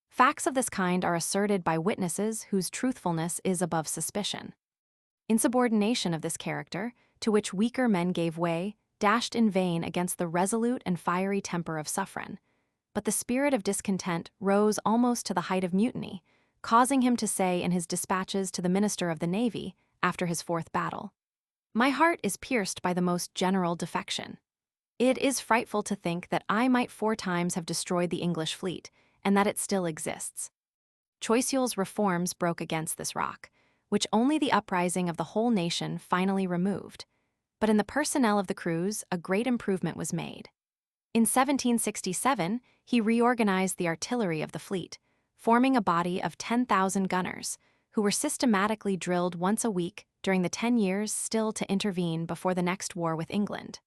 Facts of this kind are asserted by witnesses whose truthfulness is above suspicion. Insubordination of this character, to which weaker men gave way, dashed in vain against the resolute and fiery temper of Suffren. But the spirit of discontent rose almost to the height of mutiny, causing him to say in his dispatches to the Minister of the Navy, after his fourth battle, "My heart is pierced by the most general defection. It is frightful to think that I might 4 times have destroyed the English fleet, and that it still exists." Choiseul's reforms broke against this rock, which only the uprising of the whole nation finally removed. But in the personnel of the crews, a great improvement was made. In 1767, he reorganized the artillery of the fleet, forming a body of 10,000 gunners, who were systematically drilled once a week during the 10 years still to intervene before the next war with England.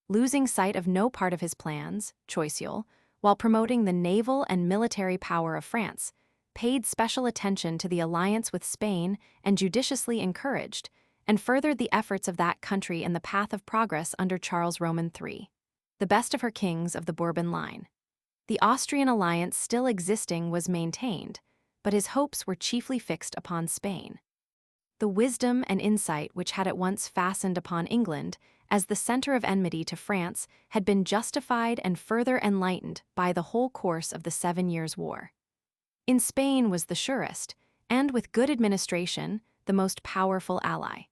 Losing sight of no part of his plans, Choiseul, while promoting the naval and military power of France, paid special attention to the alliance with Spain and judiciously encouraged and furthered the efforts of that country in the path of progress under Charles Roman III, the best of her kings of the Bourbon line. The Austrian alliance still existing was maintained, but his hopes were chiefly fixed upon Spain. The wisdom and insight which had at once fastened upon England as the center of enmity to France had been justified and further enlightened by the whole course of the 7 Years' War. In Spain was the surest, and with good administration, the most powerful ally.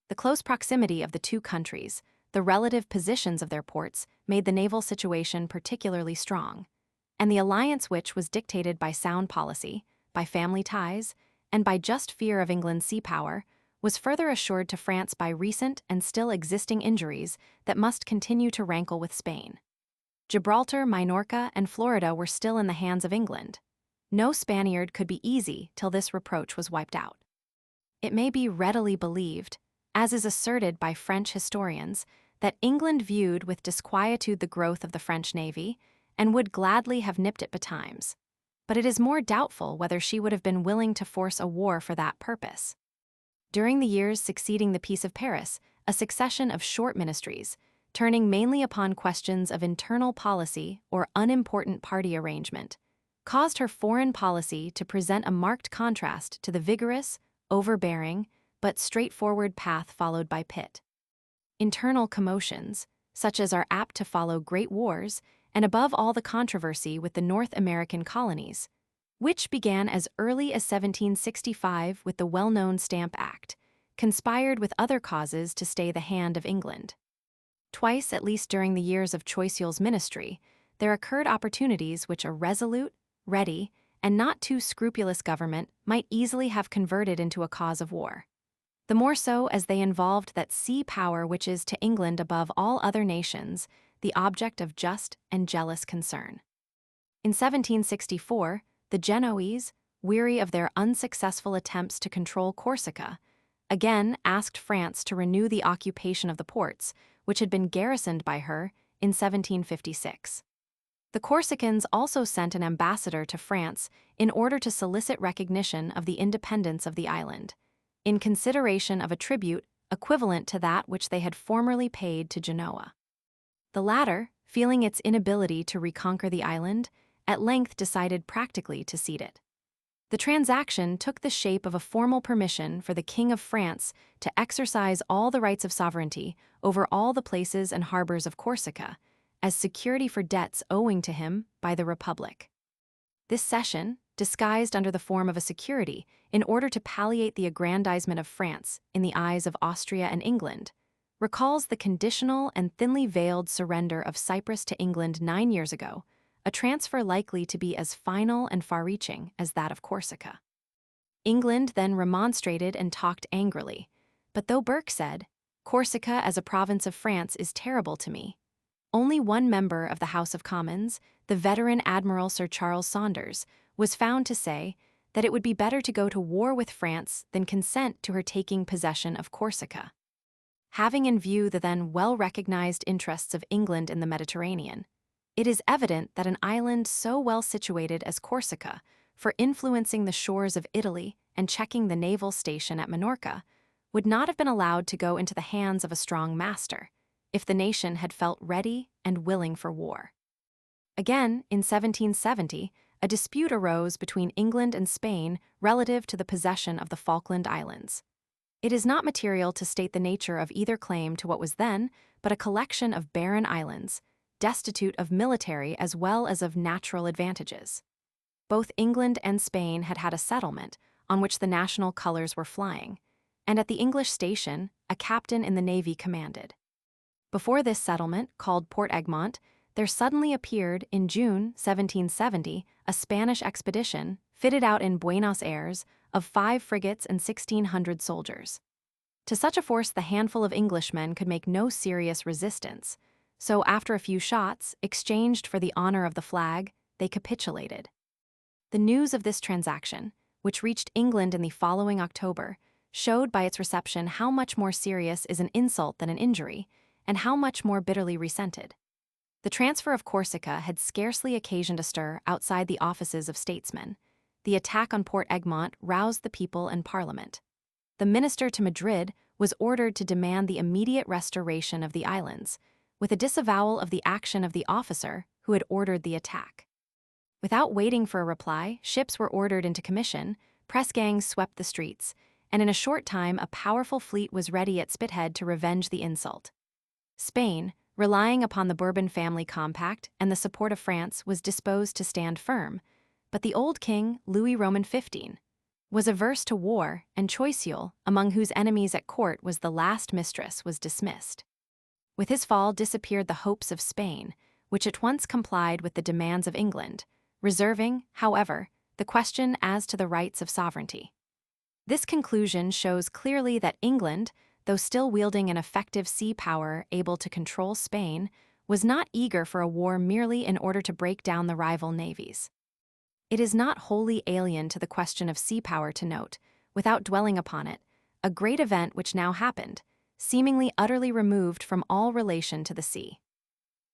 The close proximity of the two countries, the relative positions of their ports, made the naval situation particularly strong, and the alliance which was dictated by sound policy, by family ties, and by just fear of England's sea power, was further assured to France by recent and still existing injuries that must continue to rankle with Spain. Gibraltar, Minorca, and Florida were still in the hands of England. No Spaniard could be easy till this reproach was wiped out. It may be readily believed, as is asserted by French historians, that England viewed with disquietude the growth of the French navy and would gladly have nipped it betimes. But it is more doubtful whether she would have been willing to force a war for that purpose. During the years succeeding the Peace of Paris, a succession of short ministries, turning mainly upon questions of internal policy or unimportant party arrangement, caused her foreign policy to present a marked contrast to the vigorous, overbearing, but straightforward path followed by Pitt. Internal commotions, such as are apt to follow great wars, and above all the controversy with the North American colonies, which began as early as 1765 with the well-known Stamp Act, conspired with other causes to stay the hand of England. Twice, at least during the years of Choiseul's ministry, there occurred opportunities which a resolute, ready, and not too scrupulous government might easily have converted into a cause of war. The more so as they involved that sea power which is to England above all other nations the object of just and jealous concern. In 1764, the Genoese, weary of their unsuccessful attempts to control Corsica, again asked France to renew the occupation of the ports, which had been garrisoned by her in 1756. The Corsicans also sent an ambassador to France in order to solicit recognition of the independence of the island, in consideration of a tribute equivalent to that which they had formerly paid to Genoa. The latter, feeling its inability to reconquer the island, at length decided practically to cede it. The transaction took the shape of a formal permission for the King of France to exercise all the rights of sovereignty over all the places and harbors of Corsica, as security for debts owing to him by the Republic. This cession, disguised under the form of a security in order to palliate the aggrandizement of France in the eyes of Austria and England, recalls the conditional and thinly veiled surrender of Cyprus to England 9 years ago, a transfer likely to be as final and far-reaching as that of Corsica. England then remonstrated and talked angrily, but though Burke said, "Corsica as a province of France is terrible to me," only one member of the House of Commons, the veteran Admiral Sir Charles Saunders, was found to say that it would be better to go to war with France than consent to her taking possession of Corsica. Having in view the then well-recognized interests of England in the Mediterranean, it is evident that an island so well situated as Corsica, for influencing the shores of Italy and checking the naval station at Minorca, would not have been allowed to go into the hands of a strong master, if the nation had felt ready and willing for war. Again, in 1770, a dispute arose between England and Spain relative to the possession of the Falkland Islands. It is not material to state the nature of either claim to what was then but a collection of barren islands, destitute of military as well as of natural advantages. Both England and Spain had had a settlement on which the national colors were flying, and at the English station, a captain in the navy commanded. Before this settlement, called Port Egmont, there suddenly appeared, in June 1770, a Spanish expedition, fitted out in Buenos Aires, of 5 frigates and 1,600 soldiers. To such a force the handful of Englishmen could make no serious resistance, so after a few shots, exchanged for the honor of the flag, they capitulated. The news of this transaction, which reached England in the following October, showed by its reception how much more serious is an insult than an injury, and how much more bitterly resented. The transfer of Corsica had scarcely occasioned a stir outside the offices of statesmen. The attack on Port Egmont roused the people and Parliament. The minister to Madrid was ordered to demand the immediate restoration of the islands, with a disavowal of the action of the officer who had ordered the attack. Without waiting for a reply, ships were ordered into commission, press gangs swept the streets, and in a short time a powerful fleet was ready at Spithead to revenge the insult. Spain, relying upon the Bourbon family compact and the support of France, was disposed to stand firm, but the old king, Louis Roman XV, was averse to war, and Choiseul, among whose enemies at court was the last mistress, was dismissed. With his fall disappeared the hopes of Spain, which at once complied with the demands of England, reserving, however, the question as to the rights of sovereignty. This conclusion shows clearly that England, though still wielding an effective sea power able to control Spain, was not eager for a war merely in order to break down the rival navies. It is not wholly alien to the question of sea power to note, without dwelling upon it, a great event which now happened, seemingly utterly removed from all relation to the sea.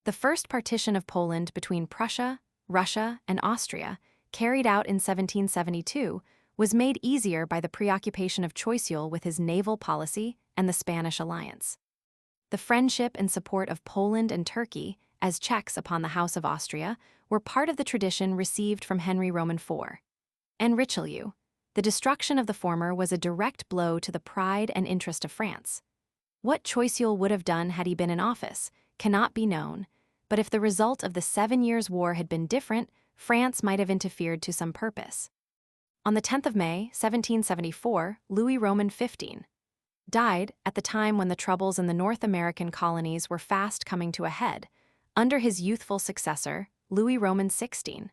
The first partition of Poland between Prussia, Russia, and Austria, carried out in 1772, was made easier by the preoccupation of Choiseul with his naval policy and the Spanish alliance. The friendship and support of Poland and Turkey, as checks upon the House of Austria, were part of the tradition received from Henry Roman IV. And Richelieu, the destruction of the former was a direct blow to the pride and interest of France. What Choiseul would have done had he been in office cannot be known, but if the result of the 7 Years' War had been different, France might have interfered to some purpose. On the 10th of May, 1774, Louis Roman XV died at the time when the troubles in the North American colonies were fast coming to a head, under his youthful successor, Louis Roman XVI.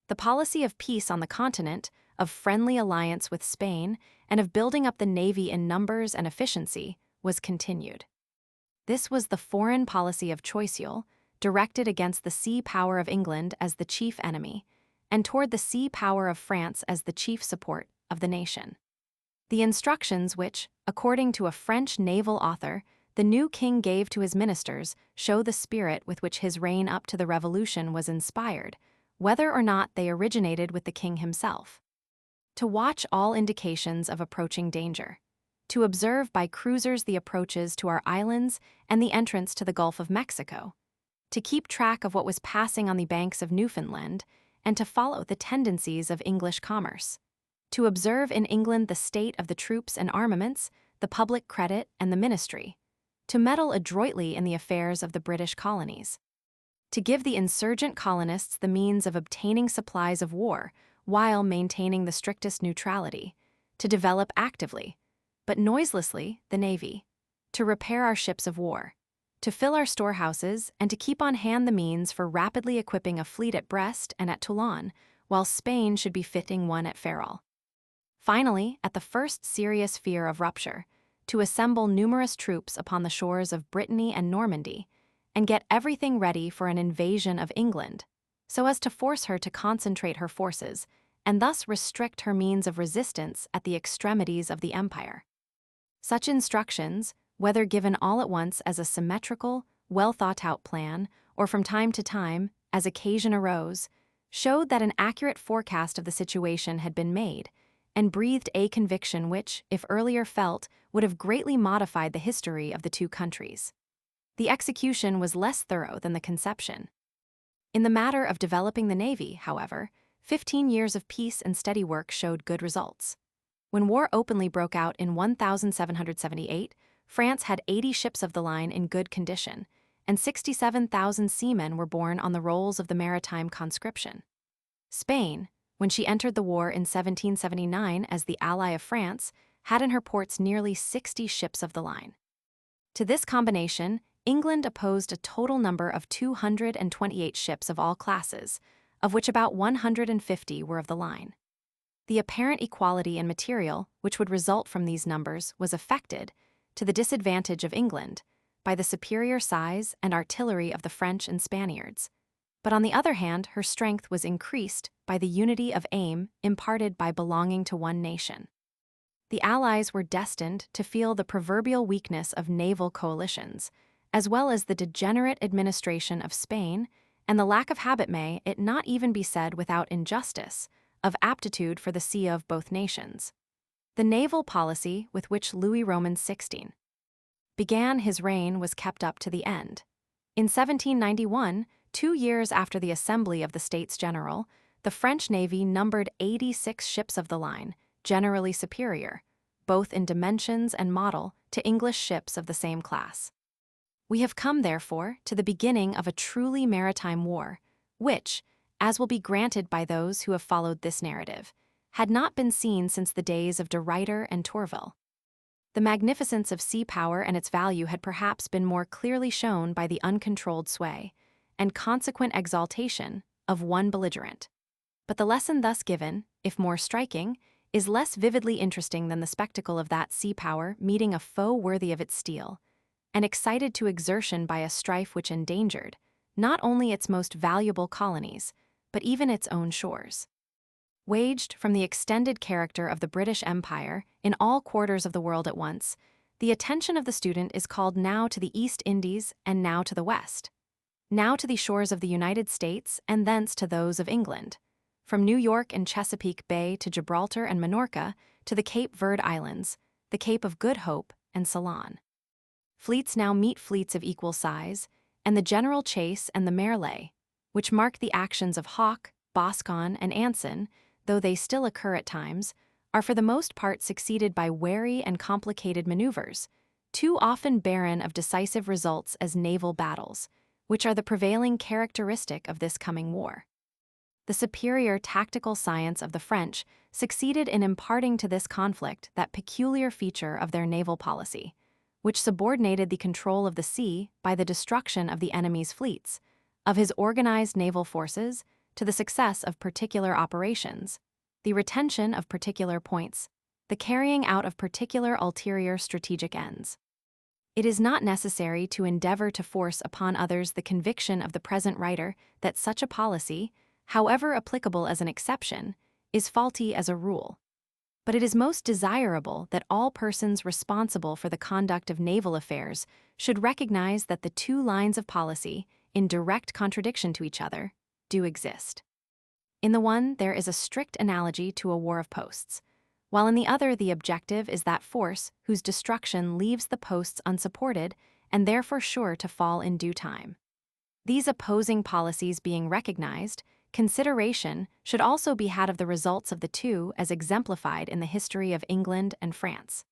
The policy of peace on the continent, of friendly alliance with Spain, and of building up the navy in numbers and efficiency, was continued. This was the foreign policy of Choiseul, directed against the sea power of England as the chief enemy, and toward the sea power of France as the chief support of the nation. The instructions which, according to a French naval author, the new king gave to his ministers show the spirit with which his reign up to the Revolution was inspired, whether or not they originated with the king himself. To watch all indications of approaching danger. to observe by cruisers the approaches to our islands and the entrance to the Gulf of Mexico, to keep track of what was passing on the banks of Newfoundland, and to follow the tendencies of English commerce, to observe in England the state of the troops and armaments, the public credit and the ministry, to meddle adroitly in the affairs of the British colonies, to give the insurgent colonists the means of obtaining supplies of war while maintaining the strictest neutrality, to develop actively, but noiselessly, the navy, to repair our ships of war, to fill our storehouses, and to keep on hand the means for rapidly equipping a fleet at Brest and at Toulon, while Spain should be fitting one at Ferrol. Finally, at the first serious fear of rupture, to assemble numerous troops upon the shores of Brittany and Normandy, and get everything ready for an invasion of England, so as to force her to concentrate her forces, and thus restrict her means of resistance at the extremities of the empire. Such instructions, whether given all at once as a symmetrical, well-thought-out plan, or from time to time, as occasion arose, showed that an accurate forecast of the situation had been made, and breathed a conviction which, if earlier felt, would have greatly modified the history of the two countries. The execution was less thorough than the conception. In the matter of developing the navy, however, 15 years of peace and steady work showed good results. When war openly broke out in 1778, France had 80 ships of the line in good condition, and 67,000 seamen were born on the rolls of the maritime conscription. Spain, when she entered the war in 1779 as the ally of France, had in her ports nearly 60 ships of the line. To this combination, England opposed a total number of 228 ships of all classes, of which about 150 were of the line. The apparent equality in material which would result from these numbers was affected, to the disadvantage of England, by the superior size and artillery of the French and Spaniards. But on the other hand, her strength was increased by the unity of aim imparted by belonging to one nation. The Allies were destined to feel the proverbial weakness of naval coalitions, as well as the degenerate administration of Spain and the lack of habit, may it not even be said without injustice, of aptitude for the sea of both nations. The naval policy with which Louis Roman XVI began his reign was kept up to the end. In 1791, 2 years after the assembly of the States General, the French Navy numbered 86 ships of the line, generally superior, both in dimensions and model, to English ships of the same class. We have come, therefore, to the beginning of a truly maritime war, which, as will be granted by those who have followed this narrative, had not been seen since the days of de Ruyter and Tourville. The magnificence of sea power and its value had perhaps been more clearly shown by the uncontrolled sway and consequent exaltation of one belligerent. But the lesson thus given, if more striking, is less vividly interesting than the spectacle of that sea power meeting a foe worthy of its steel, and excited to exertion by a strife which endangered not only its most valuable colonies, but even its own shores. Waged from the extended character of the British Empire in all quarters of the world at once, the attention of the student is called now to the East Indies and now to the West, now to the shores of the United States and thence to those of England, from New York and Chesapeake Bay to Gibraltar and Minorca to the Cape Verde Islands, the Cape of Good Hope, and Ceylon. Fleets now meet fleets of equal size, and the general chase and the merlay, which mark the actions of Hawke, Boscawen, and Anson, though they still occur at times, are for the most part succeeded by wary and complicated maneuvers, too often barren of decisive results as naval battles, which are the prevailing characteristic of this coming war. The superior tactical science of the French succeeded in imparting to this conflict that peculiar feature of their naval policy, which subordinated the control of the sea by the destruction of the enemy's fleets, of his organized naval forces, to the success of particular operations, the retention of particular points, the carrying out of particular ulterior strategic ends. It is not necessary to endeavor to force upon others the conviction of the present writer that such a policy, however applicable as an exception, is faulty as a rule. But it is most desirable that all persons responsible for the conduct of naval affairs should recognize that the two lines of policy, in direct contradiction to each other, do exist. In the one, there is a strict analogy to a war of posts, while in the other the objective is that force whose destruction leaves the posts unsupported and therefore sure to fall in due time. These opposing policies being recognized, consideration should also be had of the results of the two as exemplified in the history of England and France.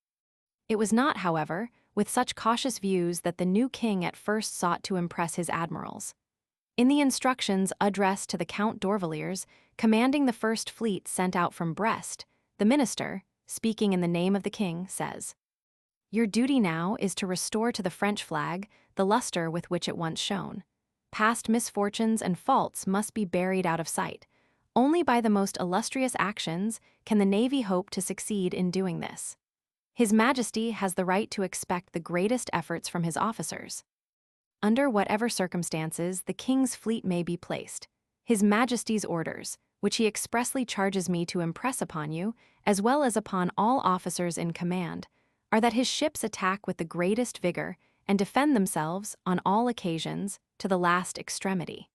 It was not, however, with such cautious views that the new king at first sought to impress his admirals. In the instructions addressed to the Count d'Orvilliers, commanding the First Fleet sent out from Brest, the minister, speaking in the name of the king, says, "Your duty now is to restore to the French flag the luster with which it once shone. Past misfortunes and faults must be buried out of sight. Only by the most illustrious actions can the Navy hope to succeed in doing this. His Majesty has the right to expect the greatest efforts from his officers. Under whatever circumstances the King's fleet may be placed, His Majesty's orders, which he expressly charges me to impress upon you, as well as upon all officers in command, are that his ships attack with the greatest vigor and defend themselves, on all occasions, to the last extremity."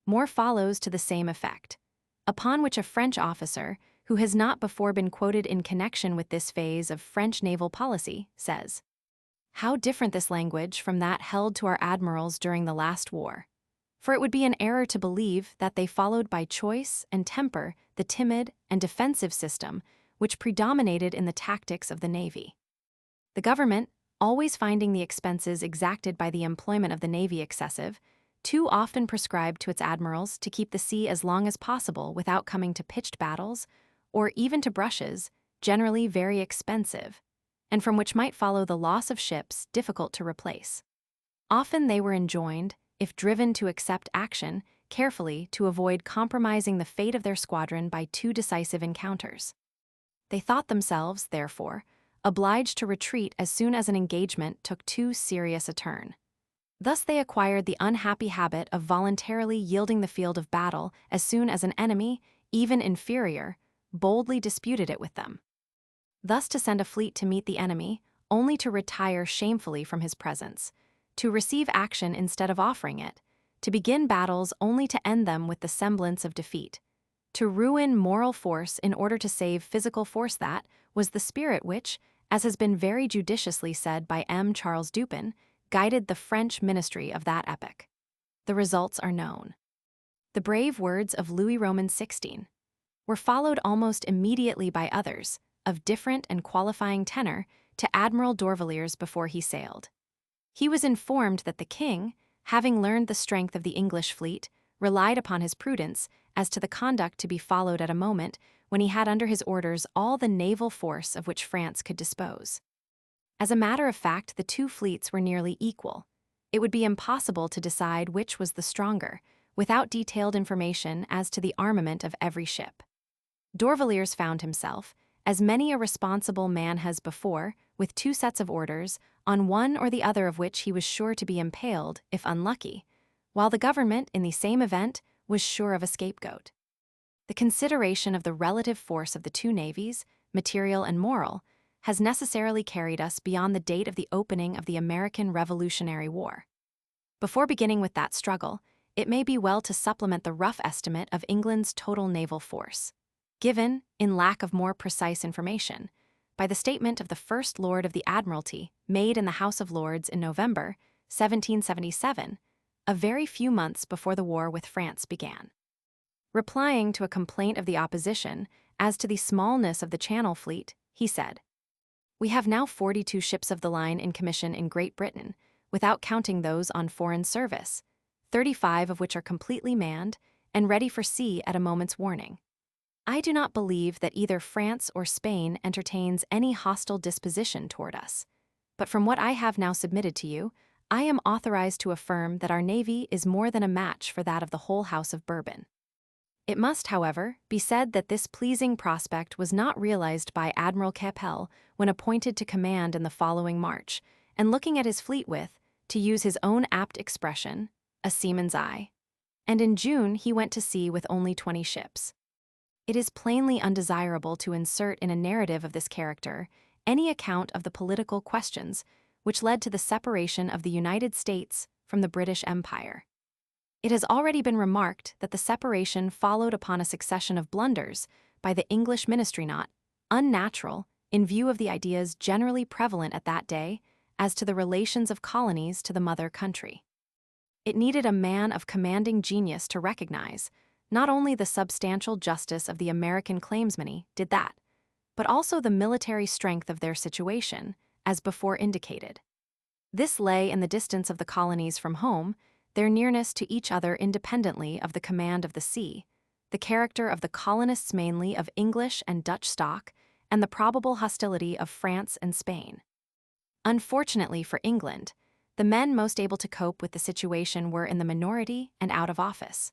More follows to the same effect, upon which a French officer, who has not before been quoted in connection with this phase of French naval policy, says, "How different this language from that held to our admirals during the last war! For it would be an error to believe that they followed by choice and temper the timid and defensive system which predominated in the tactics of the Navy. The government, always finding the expenses exacted by the employment of the Navy excessive, too often prescribed to its admirals to keep the sea as long as possible without coming to pitched battles, or even to brushes, generally very expensive, and from which might follow the loss of ships difficult to replace. Often they were enjoined, if driven to accept action, carefully to avoid compromising the fate of their squadron by too decisive encounters. They thought themselves, therefore, obliged to retreat as soon as an engagement took too serious a turn. Thus they acquired the unhappy habit of voluntarily yielding the field of battle as soon as an enemy, even inferior, boldly disputed it with them. Thus to send a fleet to meet the enemy, only to retire shamefully from his presence, to receive action instead of offering it, to begin battles only to end them with the semblance of defeat, to ruin moral force in order to save physical force, that was the spirit which, as has been very judiciously said by M. Charles Dupin, guided the French ministry of that epoch. The results are known. The brave words of Louis Roman XVI were followed almost immediately by others, of different and qualifying tenor, to Admiral d'Orvilliers before he sailed. He was informed that the king, having learned the strength of the English fleet, relied upon his prudence as to the conduct to be followed at a moment when he had under his orders all the naval force of which France could dispose. As a matter of fact, the two fleets were nearly equal. It would be impossible to decide which was the stronger, without detailed information as to the armament of every ship. D'Orvilliers found himself, as many a responsible man has before, with two sets of orders, on one or the other of which he was sure to be impaled, if unlucky, while the government, in the same event, was sure of a scapegoat. The consideration of the relative force of the two navies, material and moral, has necessarily carried us beyond the date of the opening of the American Revolutionary War. Before beginning with that struggle, it may be well to supplement the rough estimate of England's total naval force, given, in lack of more precise information, by the statement of the First Lord of the Admiralty made in the House of Lords in November 1777, a very few months before the war with France began. Replying to a complaint of the opposition as to the smallness of the Channel fleet, he said, "We have now 42 ships of the line in commission in Great Britain, without counting those on foreign service, 35 of which are completely manned and ready for sea at a moment's warning. I do not believe that either France or Spain entertains any hostile disposition toward us, but from what I have now submitted to you, I am authorized to affirm that our navy is more than a match for that of the whole House of Bourbon." It must, however, be said that this pleasing prospect was not realized by Admiral Capel when appointed to command in the following March, and looking at his fleet with, to use his own apt expression, a seaman's eye. And in June he went to sea with only 20 ships. It is plainly undesirable to insert in a narrative of this character any account of the political questions which led to the separation of the United States from the British Empire. It has already been remarked that the separation followed upon a succession of blunders by the English ministry, not, unnatural in view of the ideas generally prevalent at that day as to the relations of colonies to the mother country. It needed a man of commanding genius to recognize not only the substantial justice of the American claimsmen did that, but also the military strength of their situation, as before indicated. This lay in the distance of the colonies from home, their nearness to each other independently of the command of the sea, the character of the colonists mainly of English and Dutch stock, and the probable hostility of France and Spain. Unfortunately for England, the men most able to cope with the situation were in the minority and out of office.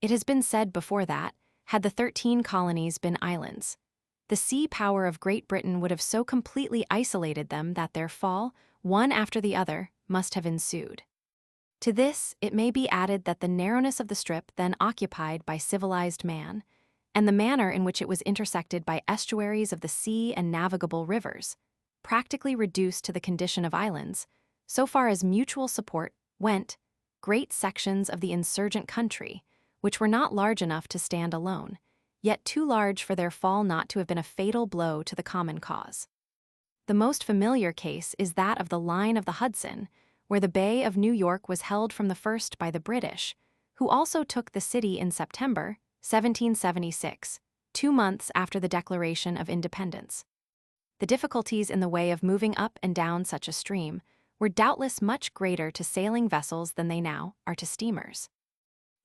It has been said before that, had the 13 colonies been islands, the sea power of Great Britain would have so completely isolated them that their fall, one after the other, must have ensued. To this, it may be added that the narrowness of the strip then occupied by civilized man, and the manner in which it was intersected by estuaries of the sea and navigable rivers, practically reduced to the condition of islands, so far as mutual support went, great sections of the insurgent country, which were not large enough to stand alone, yet too large for their fall not to have been a fatal blow to the common cause. The most familiar case is that of the line of the Hudson, where the Bay of New York was held from the first by the British, who also took the city in September 1776, 2 months after the Declaration of Independence. The difficulties in the way of moving up and down such a stream were doubtless much greater to sailing vessels than they now are to steamers.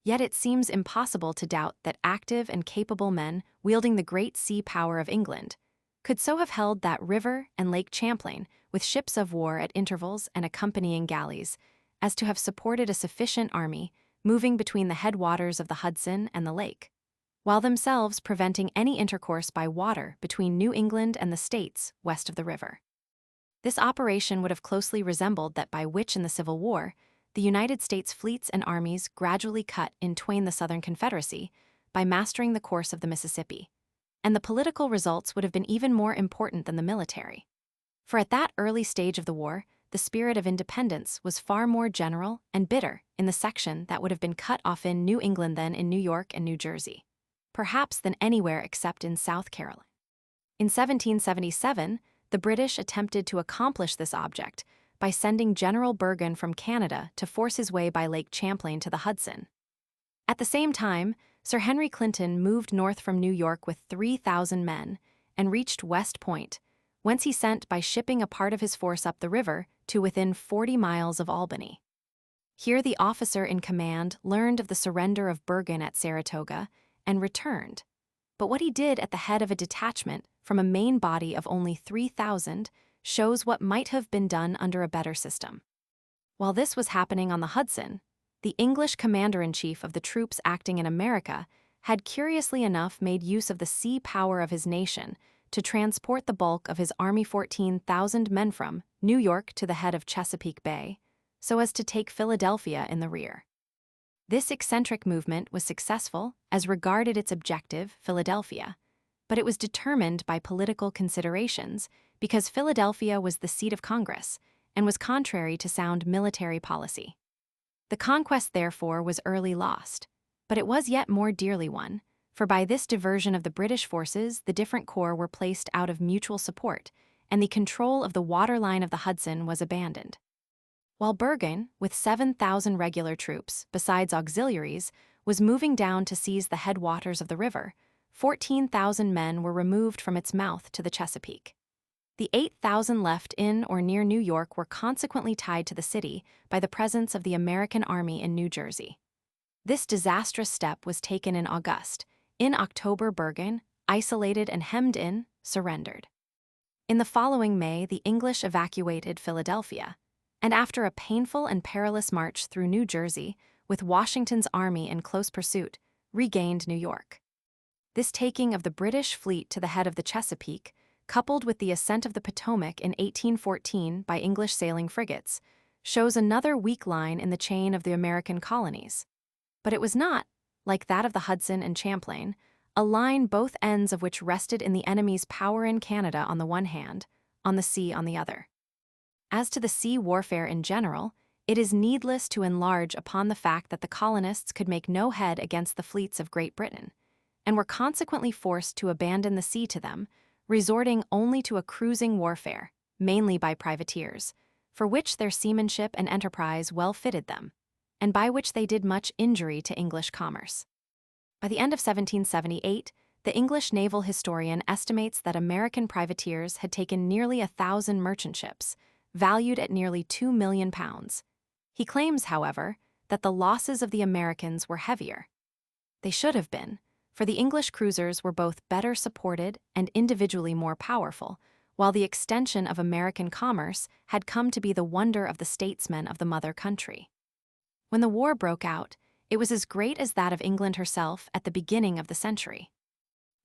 Yet it seems impossible to doubt that active and capable men wielding the great sea power of England could so have held that river and Lake Champlain with ships of war at intervals and accompanying galleys as to have supported a sufficient army moving between the headwaters of the Hudson and the lake, while themselves preventing any intercourse by water between New England and the States west of the river. This operation would have closely resembled that by which in the Civil War the United States fleets and armies gradually cut in twain the Southern Confederacy by mastering the course of the Mississippi, and the political results would have been even more important than the military. For at that early stage of the war, the spirit of independence was far more general and bitter in the section that would have been cut off in New England than in New York and New Jersey, perhaps than anywhere except in South Carolina. In 1777, the British attempted to accomplish this object by sending General Bergen from Canada to force his way by Lake Champlain to the Hudson. At the same time, Sir Henry Clinton moved north from New York with 3,000 men and reached West Point, whence he sent by shipping a part of his force up the river to within 40 miles of Albany. Here the officer in command learned of the surrender of Bergen at Saratoga and returned, but what he did at the head of a detachment from a main body of only 3,000 shows what might have been done under a better system. While this was happening on the Hudson, the English commander-in-chief of the troops acting in America had curiously enough made use of the sea power of his nation to transport the bulk of his army 14,000 men from New York to the head of Chesapeake Bay, so as to take Philadelphia in the rear. This eccentric movement was successful as regarded its objective, Philadelphia, but it was determined by political considerations because Philadelphia was the seat of Congress and was contrary to sound military policy. The conquest, therefore, was early lost, but it was yet more dearly won, for by this diversion of the British forces the different corps were placed out of mutual support, and the control of the water line of the Hudson was abandoned. While Bergen, with 7,000 regular troops, besides auxiliaries, was moving down to seize the headwaters of the river, 14,000 men were removed from its mouth to the Chesapeake. The 8,000 left in or near New York were consequently tied to the city by the presence of the American army in New Jersey. This disastrous step was taken in August. In October, Bergen, isolated and hemmed in, surrendered. In the following May, the English evacuated Philadelphia, and after a painful and perilous march through New Jersey, with Washington's army in close pursuit, regained New York. This taking of the British fleet to the head of the Chesapeake, coupled with the ascent of the Potomac in 1814 by English sailing frigates, shows another weak line in the chain of the American colonies. But it was not, like that of the Hudson and Champlain, a line both ends of which rested in the enemy's power in Canada on the one hand, on the sea on the other. As to the sea warfare in general, it is needless to enlarge upon the fact that the colonists could make no head against the fleets of Great Britain, and were consequently forced to abandon the sea to them, resorting only to a cruising warfare, mainly by privateers, for which their seamanship and enterprise well fitted them, and by which they did much injury to English commerce. By the end of 1778, the English naval historian estimates that American privateers had taken nearly 1,000 merchant ships, valued at nearly £2 million. He claims, however, that the losses of the Americans were heavier. They should have been, for the English cruisers were both better supported and individually more powerful, while the extension of American commerce had come to be the wonder of the statesmen of the mother country. When the war broke out, it was as great as that of England herself at the beginning of the century.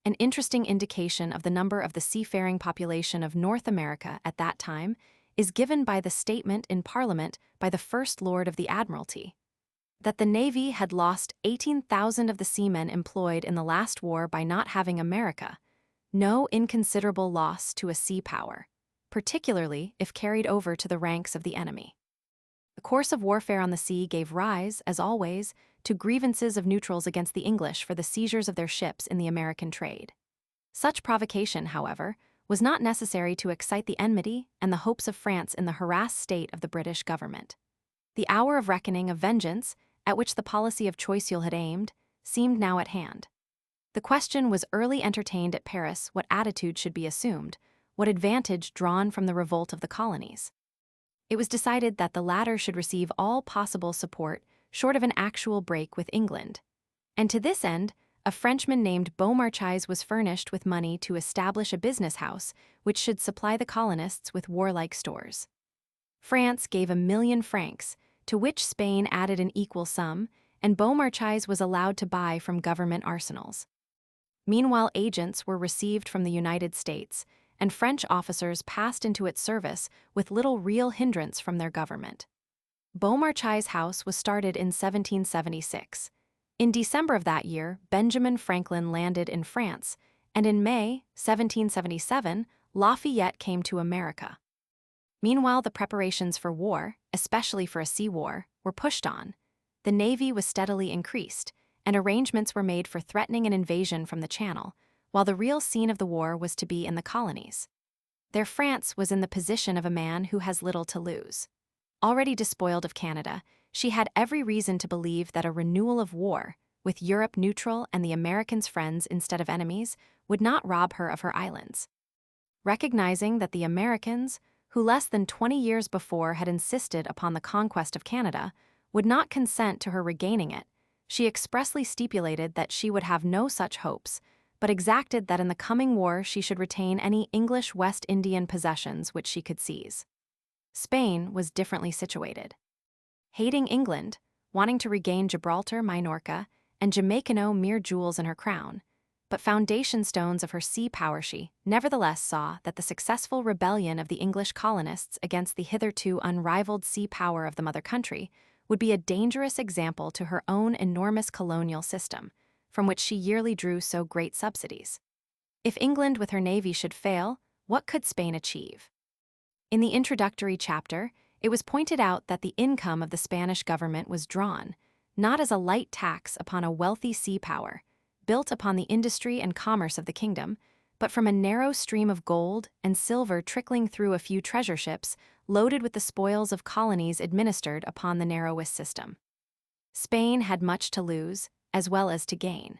An interesting indication of the number of the seafaring population of North America at that time is given by the statement in Parliament by the First Lord of the Admiralty, that the Navy had lost 18,000 of the seamen employed in the last war by not having America, no inconsiderable loss to a sea power, particularly if carried over to the ranks of the enemy. The course of warfare on the sea gave rise, as always, to grievances of neutrals against the English for the seizures of their ships in the American trade. Such provocation, however, was not necessary to excite the enmity and the hopes of France in the harassed state of the British government. The hour of reckoning of vengeance, at which the policy of Choiseul had aimed, seemed now at hand. The question was early entertained at Paris what attitude should be assumed, what advantage drawn from the revolt of the colonies. It was decided that the latter should receive all possible support short of an actual break with England. And to this end, a Frenchman named Beaumarchais was furnished with money to establish a business house which should supply the colonists with warlike stores. France gave 1,000,000 francs, to which Spain added an equal sum, and Beaumarchais was allowed to buy from government arsenals. Meanwhile, agents were received from the United States, and French officers passed into its service with little real hindrance from their government. Beaumarchais' house was started in 1776. In December of that year, Benjamin Franklin landed in France, and in May 1777, Lafayette came to America. Meanwhile, the preparations for war, especially for a sea war, were pushed on. The Navy was steadily increased, and arrangements were made for threatening an invasion from the Channel, while the real scene of the war was to be in the colonies. There France was in the position of a man who has little to lose. Already despoiled of Canada, she had every reason to believe that a renewal of war, with Europe neutral and the Americans friends instead of enemies, would not rob her of her islands. Recognizing that the Americans, who less than 20 years before had insisted upon the conquest of Canada, would not consent to her regaining it, she expressly stipulated that she would have no such hopes, but exacted that in the coming war she should retain any English West Indian possessions which she could seize. Spain was differently situated. Hating England, wanting to regain Gibraltar, Minorca, and Jamaica, mere jewels in her crown, but foundation stones of her sea power, she nevertheless saw that the successful rebellion of the English colonists against the hitherto unrivaled sea power of the mother country would be a dangerous example to her own enormous colonial system, from which she yearly drew so great subsidies. If England with her navy should fail, what could Spain achieve? In the introductory chapter, it was pointed out that the income of the Spanish government was drawn, not as a light tax upon a wealthy sea power, built upon the industry and commerce of the kingdom, but from a narrow stream of gold and silver trickling through a few treasure ships loaded with the spoils of colonies administered upon the narrowest system. Spain had much to lose, as well as to gain.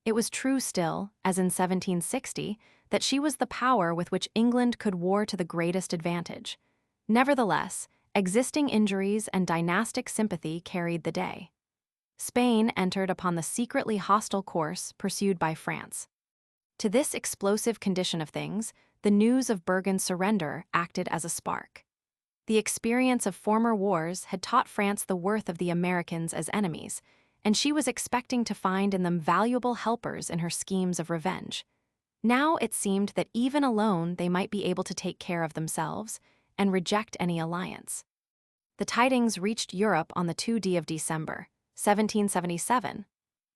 It was true still, as in 1760, that she was the power with which England could war to the greatest advantage. Nevertheless, existing injuries and dynastic sympathy carried the day. Spain entered upon the secretly hostile course pursued by France. To this explosive condition of things, the news of Bergen's surrender acted as a spark. The experience of former wars had taught France the worth of the Americans as enemies, and she was expecting to find in them valuable helpers in her schemes of revenge. Now it seemed that even alone they might be able to take care of themselves and reject any alliance. The tidings reached Europe on the 2nd of December, 1777.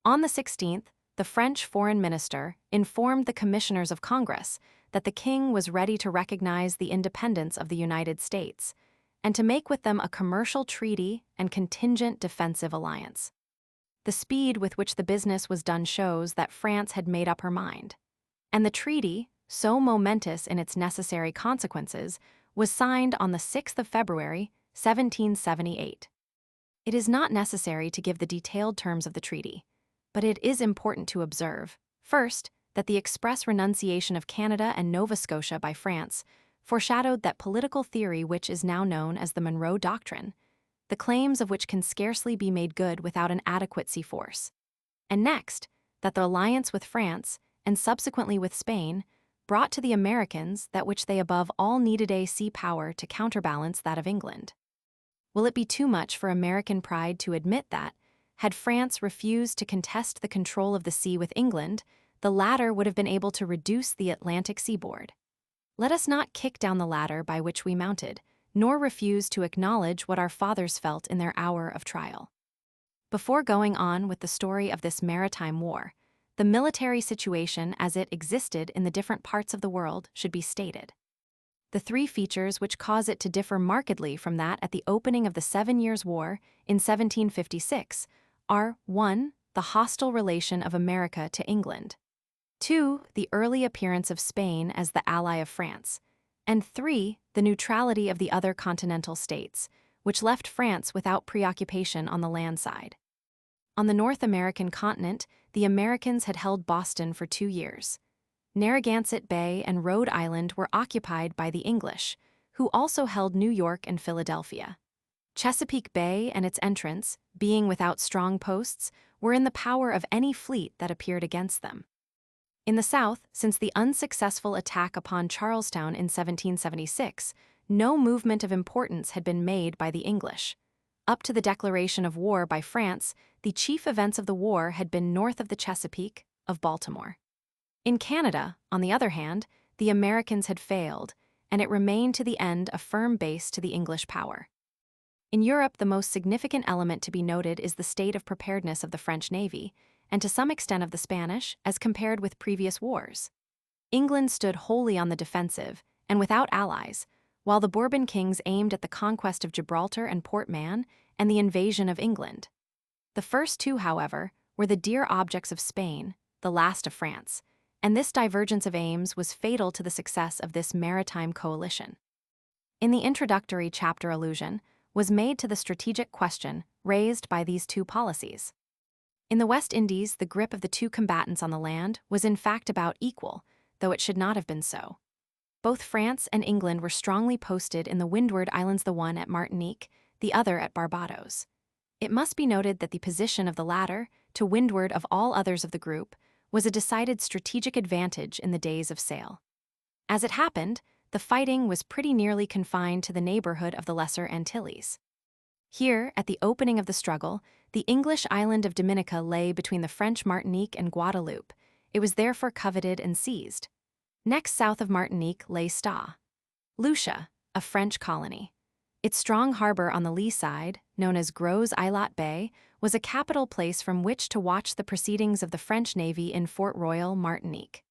On the 16th, the French foreign minister informed the commissioners of Congress that the king was ready to recognize the independence of the United States and to make with them a commercial treaty and contingent defensive alliance. The speed with which the business was done shows that France had made up her mind. And the treaty, so momentous in its necessary consequences, was signed on the 6th of February, 1778. It is not necessary to give the detailed terms of the treaty, but it is important to observe, first, that the express renunciation of Canada and Nova Scotia by France foreshadowed that political theory which is now known as the Monroe Doctrine, the claims of which can scarcely be made good without an adequate sea force. And next, that the alliance with France, and subsequently with Spain, brought to the Americans that which they above all needed, a sea power to counterbalance that of England. Will it be too much for American pride to admit that, had France refused to contest the control of the sea with England, the latter would have been able to reduce the Atlantic seaboard? Let us not kick down the ladder by which we mounted, nor refuse to acknowledge what our fathers felt in their hour of trial. Before going on with the story of this maritime war, the military situation as it existed in the different parts of the world should be stated. The three features which cause it to differ markedly from that at the opening of the 7 Years' War in 1756 are 1. The hostile relation of America to England, 2. The early appearance of Spain as the ally of France, and 3. The neutrality of the other continental states, which left France without preoccupation on the land side. On the North American continent, the Americans had held Boston for 2 years. Narragansett Bay and Rhode Island were occupied by the English, who also held New York and Philadelphia. Chesapeake Bay and its entrance, being without strong posts, were in the power of any fleet that appeared against them. In the South, since the unsuccessful attack upon Charlestown in 1776, no movement of importance had been made by the English. Up to the declaration of war by France, the chief events of the war had been north of the Chesapeake, of Baltimore. In Canada, on the other hand, the Americans had failed, and it remained to the end a firm base to the English power. In Europe, the most significant element to be noted is the state of preparedness of the French Navy, and to some extent of the Spanish, as compared with previous wars. England stood wholly on the defensive, and without allies, while the Bourbon kings aimed at the conquest of Gibraltar and Port Mahon and the invasion of England. The first two, however, were the dear objects of Spain, the last of France, and this divergence of aims was fatal to the success of this maritime coalition. In the introductory chapter, allusion was made to the strategic question raised by these two policies. In the West Indies, the grip of the two combatants on the land was in fact about equal, though it should not have been so. Both France and England were strongly posted in the Windward Islands, the one at Martinique, the other at Barbados. It must be noted that the position of the latter, to windward of all others of the group, was a decided strategic advantage in the days of sail. As it happened, the fighting was pretty nearly confined to the neighborhood of the Lesser Antilles. Here, at the opening of the struggle, the English island of Dominica lay between the French Martinique and Guadeloupe. It was therefore coveted and seized. Next south of Martinique lay Sta, Lucia, a French colony. Its strong harbor on the lee side, known as Gros Islet Bay, was a capital place from which to watch the proceedings of the French Navy in Fort Royal, Martinique.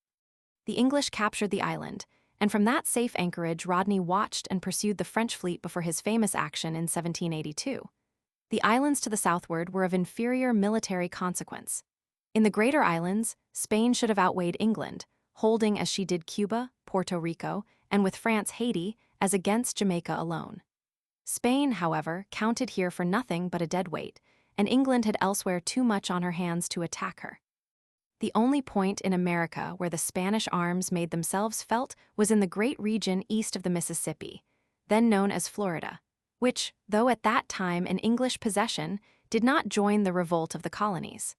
The English captured the island, and from that safe anchorage Rodney watched and pursued the French fleet before his famous action in 1782. The islands to the southward were of inferior military consequence. In the greater islands, Spain should have outweighed England, holding as she did Cuba, Puerto Rico, and with France Haiti, as against Jamaica alone. Spain, however, counted here for nothing but a deadweight, and England had elsewhere too much on her hands to attack her. The only point in America where the Spanish arms made themselves felt was in the great region east of the Mississippi, then known as Florida, which, though at that time an English possession, did not join the revolt of the colonies.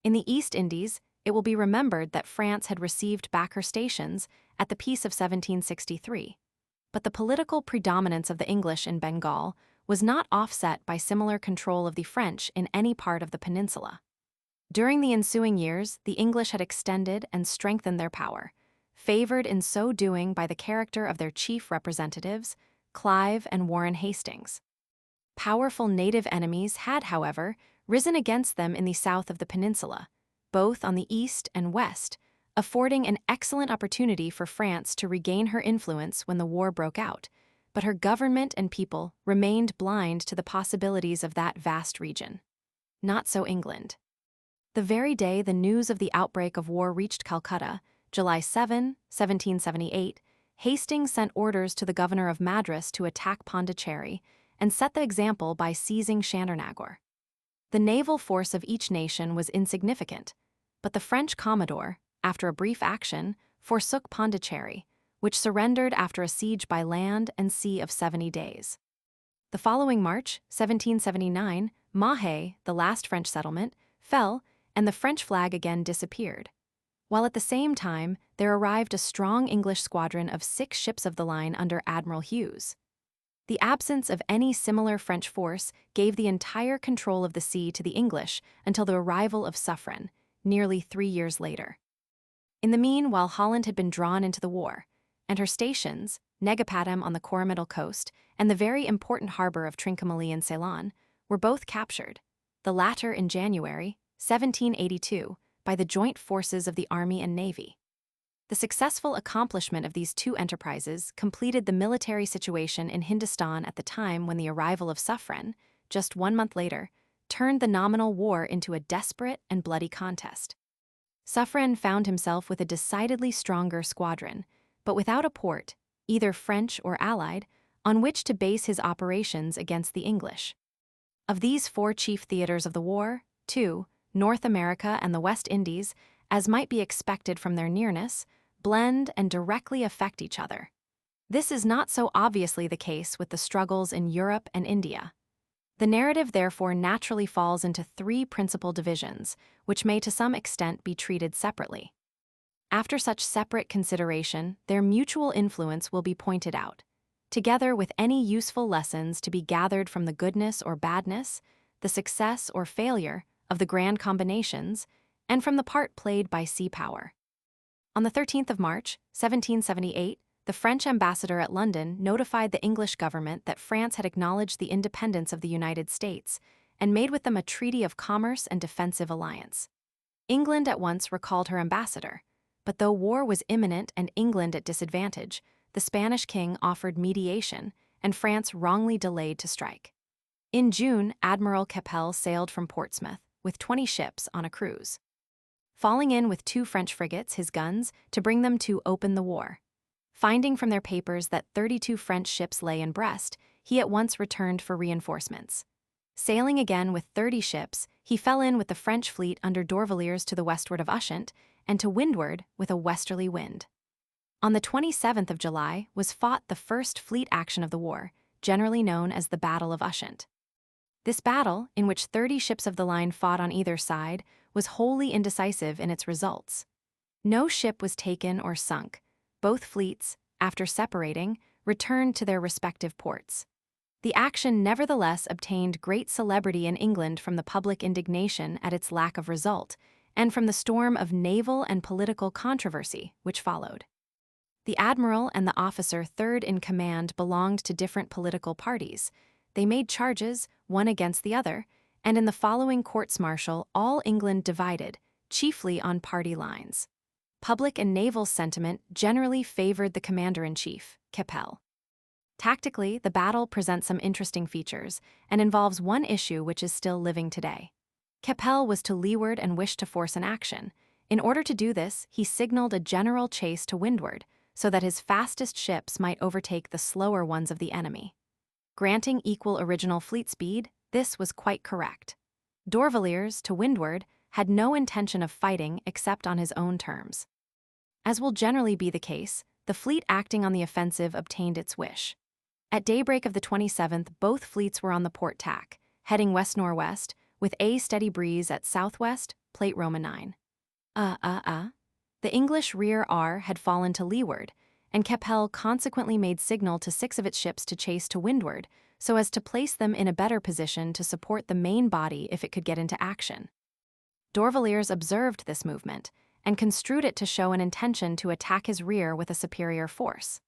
In the East Indies, it will be remembered that France had received back her stations at the Peace of 1763, but the political predominance of the English in Bengal was not offset by similar control of the French in any part of the peninsula. During the ensuing years, the English had extended and strengthened their power, favored in so doing by the character of their chief representatives, Clive and Warren Hastings. Powerful native enemies had, however, risen against them in the south of the peninsula, both on the east and west, affording an excellent opportunity for France to regain her influence when the war broke out, but her government and people remained blind to the possibilities of that vast region. Not so England. The very day the news of the outbreak of war reached Calcutta, July 7, 1778, Hastings sent orders to the governor of Madras to attack Pondicherry and set the example by seizing Chandernagore. The naval force of each nation was insignificant, but the French commodore, after a brief action, forsook Pondicherry, which surrendered after a siege by land and sea of 70 days. The following March, 1779, Mahan, the last French settlement, fell, and the French flag again disappeared. While at the same time, there arrived a strong English squadron of 6 ships of the line under Admiral Hughes. The absence of any similar French force gave the entire control of the sea to the English until the arrival of Suffren, nearly 3 years later. In the meanwhile, Holland had been drawn into the war, and her stations, Negapatam on the Coromandel coast and the very important harbor of Trincomalee in Ceylon, were both captured, the latter in January 1782, by the joint forces of the Army and Navy. The successful accomplishment of these two enterprises completed the military situation in Hindustan at the time when the arrival of Suffren, just 1 month later, turned the nominal war into a desperate and bloody contest. Suffren found himself with a decidedly stronger squadron, but without a port, either French or Allied, on which to base his operations against the English. Of these 4 chief theaters of the war, 2, North America and the West Indies, as might be expected from their nearness, blend and directly affect each other. This is not so obviously the case with the struggles in Europe and India. The narrative therefore naturally falls into 3 principal divisions, which may to some extent be treated separately. After such separate consideration, their mutual influence will be pointed out, together with any useful lessons to be gathered from the goodness or badness, the success or failure of the grand combinations, and from the part played by sea power. On the 13th of March, 1778, the French ambassador at London notified the English government that France had acknowledged the independence of the United States and made with them a treaty of commerce and defensive alliance. England at once recalled her ambassador, but though war was imminent and England at disadvantage, the Spanish king offered mediation, and France wrongly delayed to strike. In June, Admiral Keppel sailed from Portsmouth with 20 ships on a cruise, falling in with 2 French frigates, his guns, to bring them to open the war. Finding from their papers that 32 French ships lay in Brest, he at once returned for reinforcements. Sailing again with 30 ships, he fell in with the French fleet under D'Orvilliers to the westward of Ushant, and to windward with a westerly wind. On the 27th of July was fought the first fleet action of the war, generally known as the Battle of Ushant. This battle, in which 30 ships of the line fought on either side, was wholly indecisive in its results. No ship was taken or sunk. Both fleets, after separating, returned to their respective ports. The action nevertheless obtained great celebrity in England from the public indignation at its lack of result, and from the storm of naval and political controversy which followed. The admiral and the officer third in command belonged to different political parties. They made charges, one against the other, and in the following courts-martial all England divided, chiefly on party lines. Public and naval sentiment generally favored the commander-in-chief, Keppel. Tactically, the battle presents some interesting features and involves one issue which is still living today. Keppel was to leeward and wished to force an action. In order to do this, he signaled a general chase to windward, so that his fastest ships might overtake the slower ones of the enemy. Granting equal original fleet speed, this was quite correct. D'Orvilliers, to windward, had no intention of fighting except on his own terms. As will generally be the case, the fleet acting on the offensive obtained its wish. At daybreak of the 27th, both fleets were on the port tack, heading west-northwest, with a steady breeze at southwest, plate Roman 9. The English rear R had fallen to leeward, and Keppel consequently made signal to 6 of its ships to chase to windward, so as to place them in a better position to support the main body if it could get into action. D'Orvilliers observed this movement, and construed it to show an intention to attack his rear with a superior force.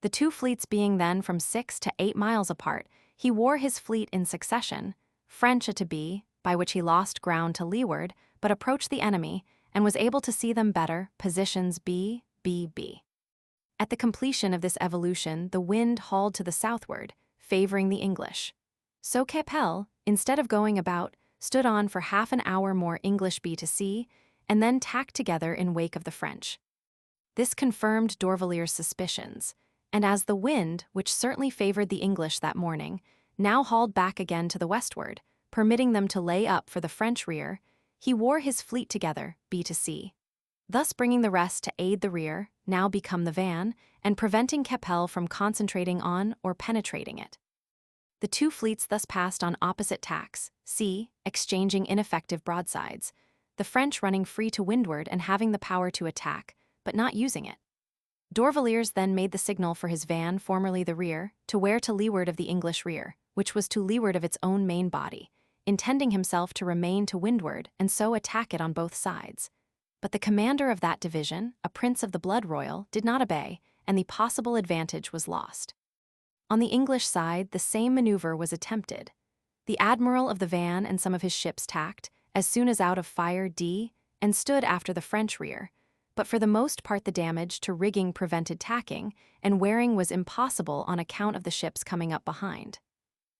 The 2 fleets being then from 6 to 8 miles apart, he wore his fleet in succession, French to B, by which he lost ground to leeward, but approached the enemy, and was able to see them better, positions B, B, B. At the completion of this evolution, the wind hauled to the southward, favoring the English. So Keppel, instead of going about, stood on for half an hour more English B to C, and then tacked together in wake of the French. This confirmed d'Orvilliers' suspicions, and as the wind, which certainly favored the English that morning, now hauled back again to the westward, permitting them to lay up for the French rear, he wore his fleet together, B to C, thus bringing the rest to aid the rear, now become the van, and preventing Keppel from concentrating on or penetrating it. The two fleets thus passed on opposite tacks, C, exchanging ineffective broadsides, the French running free to windward and having the power to attack, but not using it. D'Orvilliers then made the signal for his van, formerly the rear, to wear to leeward of the English rear, which was to leeward of its own main body, intending himself to remain to windward and so attack it on both sides. But the commander of that division, a prince of the blood royal, did not obey, and the possible advantage was lost. On the English side, the same maneuver was attempted. The admiral of the van and some of his ships tacked, as soon as out of fire D, and stood after the French rear, but for the most part the damage to rigging prevented tacking, and wearing was impossible on account of the ships coming up behind.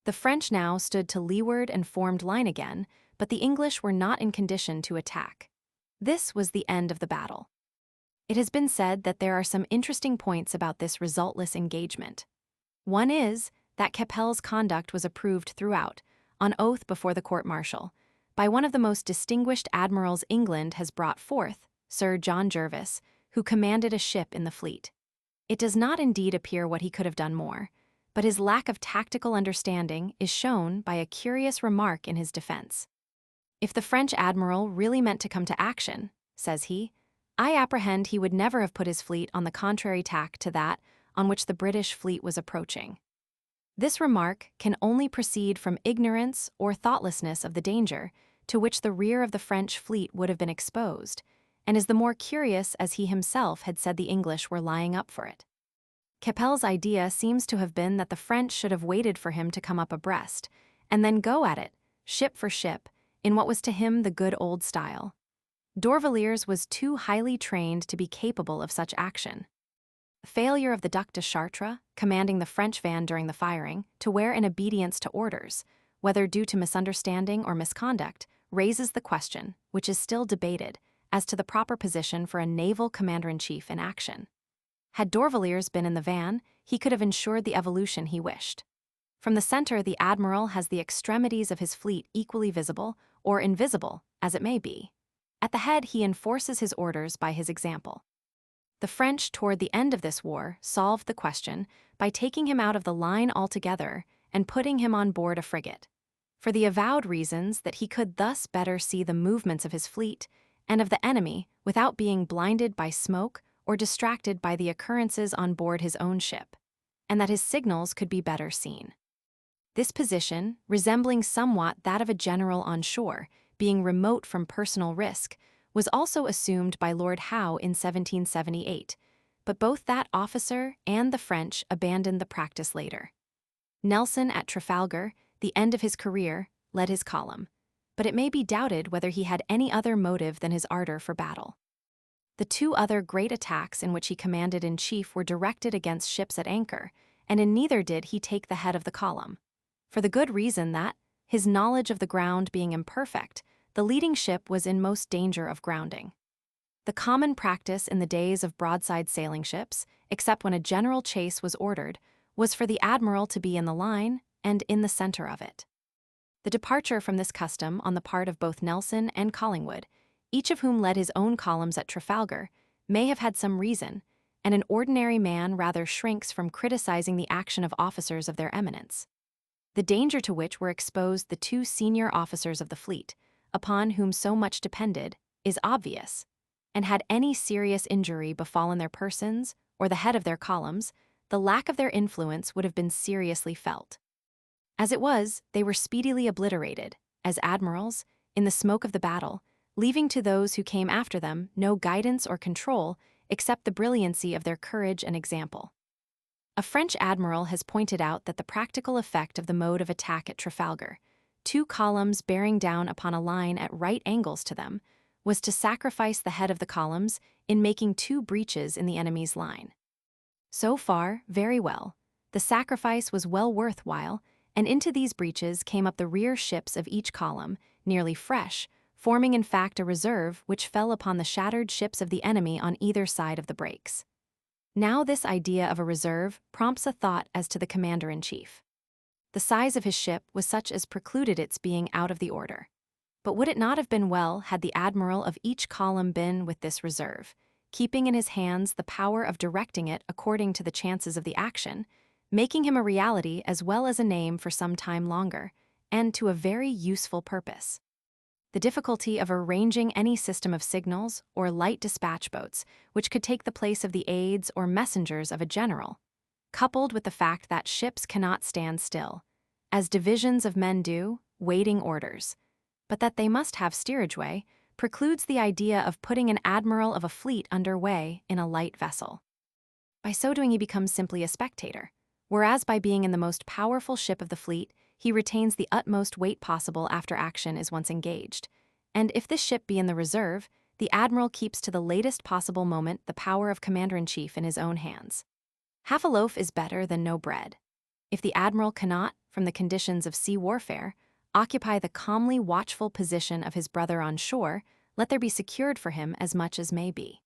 The French now stood to leeward and formed line again, but the English were not in condition to attack. This was the end of the battle. It has been said that there are some interesting points about this resultless engagement. One is that Keppel's conduct was approved throughout, on oath before the court-martial, by one of the most distinguished admirals England has brought forth, Sir John Jervis, who commanded a ship in the fleet. It does not indeed appear what he could have done more, but his lack of tactical understanding is shown by a curious remark in his defense. If the French admiral really meant to come to action, says he, I apprehend he would never have put his fleet on the contrary tack to that on which the British fleet was approaching. This remark can only proceed from ignorance or thoughtlessness of the danger to which the rear of the French fleet would have been exposed, and is the more curious as he himself had said the English were lying up for it. Keppel's idea seems to have been that the French should have waited for him to come up abreast, and then go at it, ship for ship, in what was to him the good old style. D'Orvilliers was too highly trained to be capable of such action. Failure of the Duc de Chartres, commanding the French van during the firing, to wear in obedience to orders, whether due to misunderstanding or misconduct, raises the question, which is still debated, as to the proper position for a naval commander-in-chief in action. Had D'Orvilliers been in the van, he could have ensured the evolution he wished. From the center, the admiral has the extremities of his fleet equally visible, or invisible, as it may be. At the head, he enforces his orders by his example. The French, toward the end of this war, solved the question by taking him out of the line altogether and putting him on board a frigate, for the avowed reasons that he could thus better see the movements of his fleet and of the enemy without being blinded by smoke or distracted by the occurrences on board his own ship, and that his signals could be better seen. This position, resembling somewhat that of a general on shore, being remote from personal risk, was also assumed by Lord Howe in 1778, but both that officer and the French abandoned the practice later. Nelson at Trafalgar, the end of his career, led his column, but it may be doubted whether he had any other motive than his ardor for battle. The two other great attacks in which he commanded in chief were directed against ships at anchor, and in neither did he take the head of the column, for the good reason that, his knowledge of the ground being imperfect, the leading ship was in most danger of grounding. The common practice in the days of broadside sailing ships, except when a general chase was ordered, was for the admiral to be in the line and in the center of it. The departure from this custom on the part of both Nelson and Collingwood, each of whom led his own columns at Trafalgar, may have had some reason, and an ordinary man rather shrinks from criticizing the action of officers of their eminence. The danger to which were exposed the two senior officers of the fleet, upon whom so much depended, is obvious, and had any serious injury befallen their persons or the head of their columns, the lack of their influence would have been seriously felt. As it was, they were speedily obliterated, as admirals, in the smoke of the battle, leaving to those who came after them no guidance or control except the brilliancy of their courage and example. A French admiral has pointed out that the practical effect of the mode of attack at Trafalgar, two columns bearing down upon a line at right angles to them, was to sacrifice the head of the columns in making two breaches in the enemy's line. So far, very well. The sacrifice was well worth while, and into these breaches came up the rear ships of each column, nearly fresh, forming in fact a reserve which fell upon the shattered ships of the enemy on either side of the breaks. Now this idea of a reserve prompts a thought as to the commander-in-chief. The size of his ship was such as precluded its being out of the order. But would it not have been well had the admiral of each column been with this reserve, keeping in his hands the power of directing it according to the chances of the action, making him a reality as well as a name for some time longer, and to a very useful purpose? The difficulty of arranging any system of signals or light dispatch boats which could take the place of the aides or messengers of a general, coupled with the fact that ships cannot stand still, as divisions of men do, waiting orders, but that they must have steerageway, precludes the idea of putting an admiral of a fleet under way in a light vessel. By so doing he becomes simply a spectator, whereas by being in the most powerful ship of the fleet, he retains the utmost weight possible after action is once engaged. And if this ship be in the reserve, the admiral keeps to the latest possible moment the power of commander-in-chief in his own hands. Half a loaf is better than no bread. If the admiral cannot, from the conditions of sea warfare, occupy the calmly watchful position of his brother on shore, let there be secured for him as much as may be.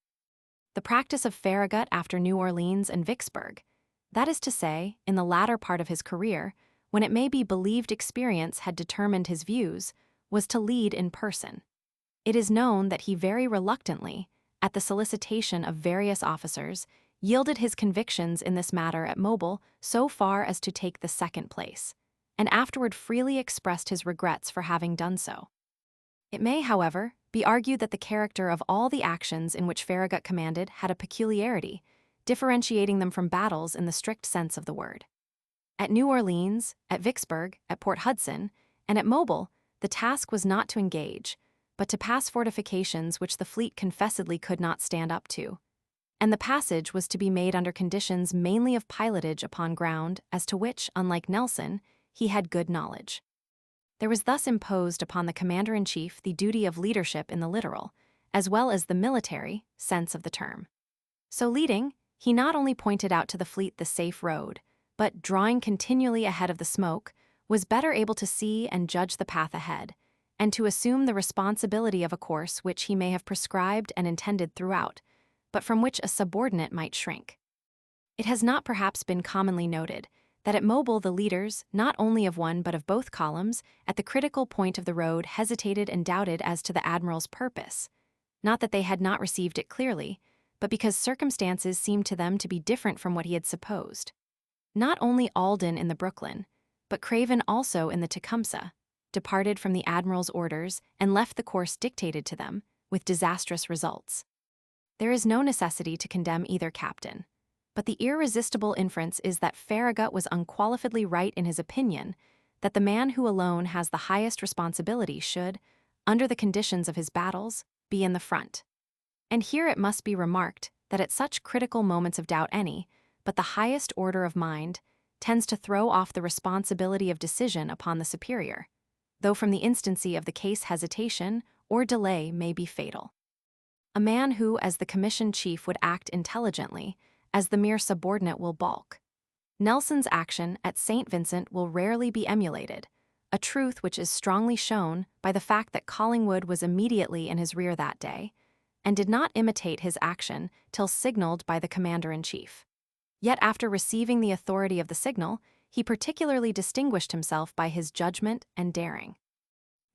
The practice of Farragut after New Orleans and Vicksburg, that is to say, in the latter part of his career, when it may be believed experience had determined his views, was to lead in person. It is known that he very reluctantly, at the solicitation of various officers, yielded his convictions in this matter at Mobile so far as to take the second place, and afterward freely expressed his regrets for having done so. It may, however, be argued that the character of all the actions in which Farragut commanded had a peculiarity, differentiating them from battles in the strict sense of the word. At New Orleans, at Vicksburg, at Port Hudson, and at Mobile, the task was not to engage, but to pass fortifications which the fleet confessedly could not stand up to. And the passage was to be made under conditions mainly of pilotage upon ground as to which, unlike Nelson, he had good knowledge. There was thus imposed upon the commander-in-chief the duty of leadership in the literal, as well as the military, sense of the term. So leading, he not only pointed out to the fleet the safe road, but, drawing continually ahead of the smoke, was better able to see and judge the path ahead, and to assume the responsibility of a course which he may have prescribed and intended throughout, but from which a subordinate might shrink. It has not perhaps been commonly noted that at Mobile the leaders, not only of one but of both columns, at the critical point of the road hesitated and doubted as to the admiral's purpose, not that they had not received it clearly, but because circumstances seemed to them to be different from what he had supposed. Not only Alden in the Brooklyn, but Craven also in the Tecumseh, departed from the admiral's orders and left the course dictated to them, with disastrous results. There is no necessity to condemn either captain, but the irresistible inference is that Farragut was unqualifiedly right in his opinion that the man who alone has the highest responsibility should, under the conditions of his battles, be in the front. And here it must be remarked that at such critical moments of doubt any, but the highest order of mind, tends to throw off the responsibility of decision upon the superior, though from the instancy of the case hesitation or delay may be fatal. A man who, as the commissioned chief, would act intelligently, as the mere subordinate will balk. Nelson's action at St. Vincent will rarely be emulated, a truth which is strongly shown by the fact that Collingwood was immediately in his rear that day, and did not imitate his action till signaled by the commander-in-chief. Yet after receiving the authority of the signal, he particularly distinguished himself by his judgment and daring.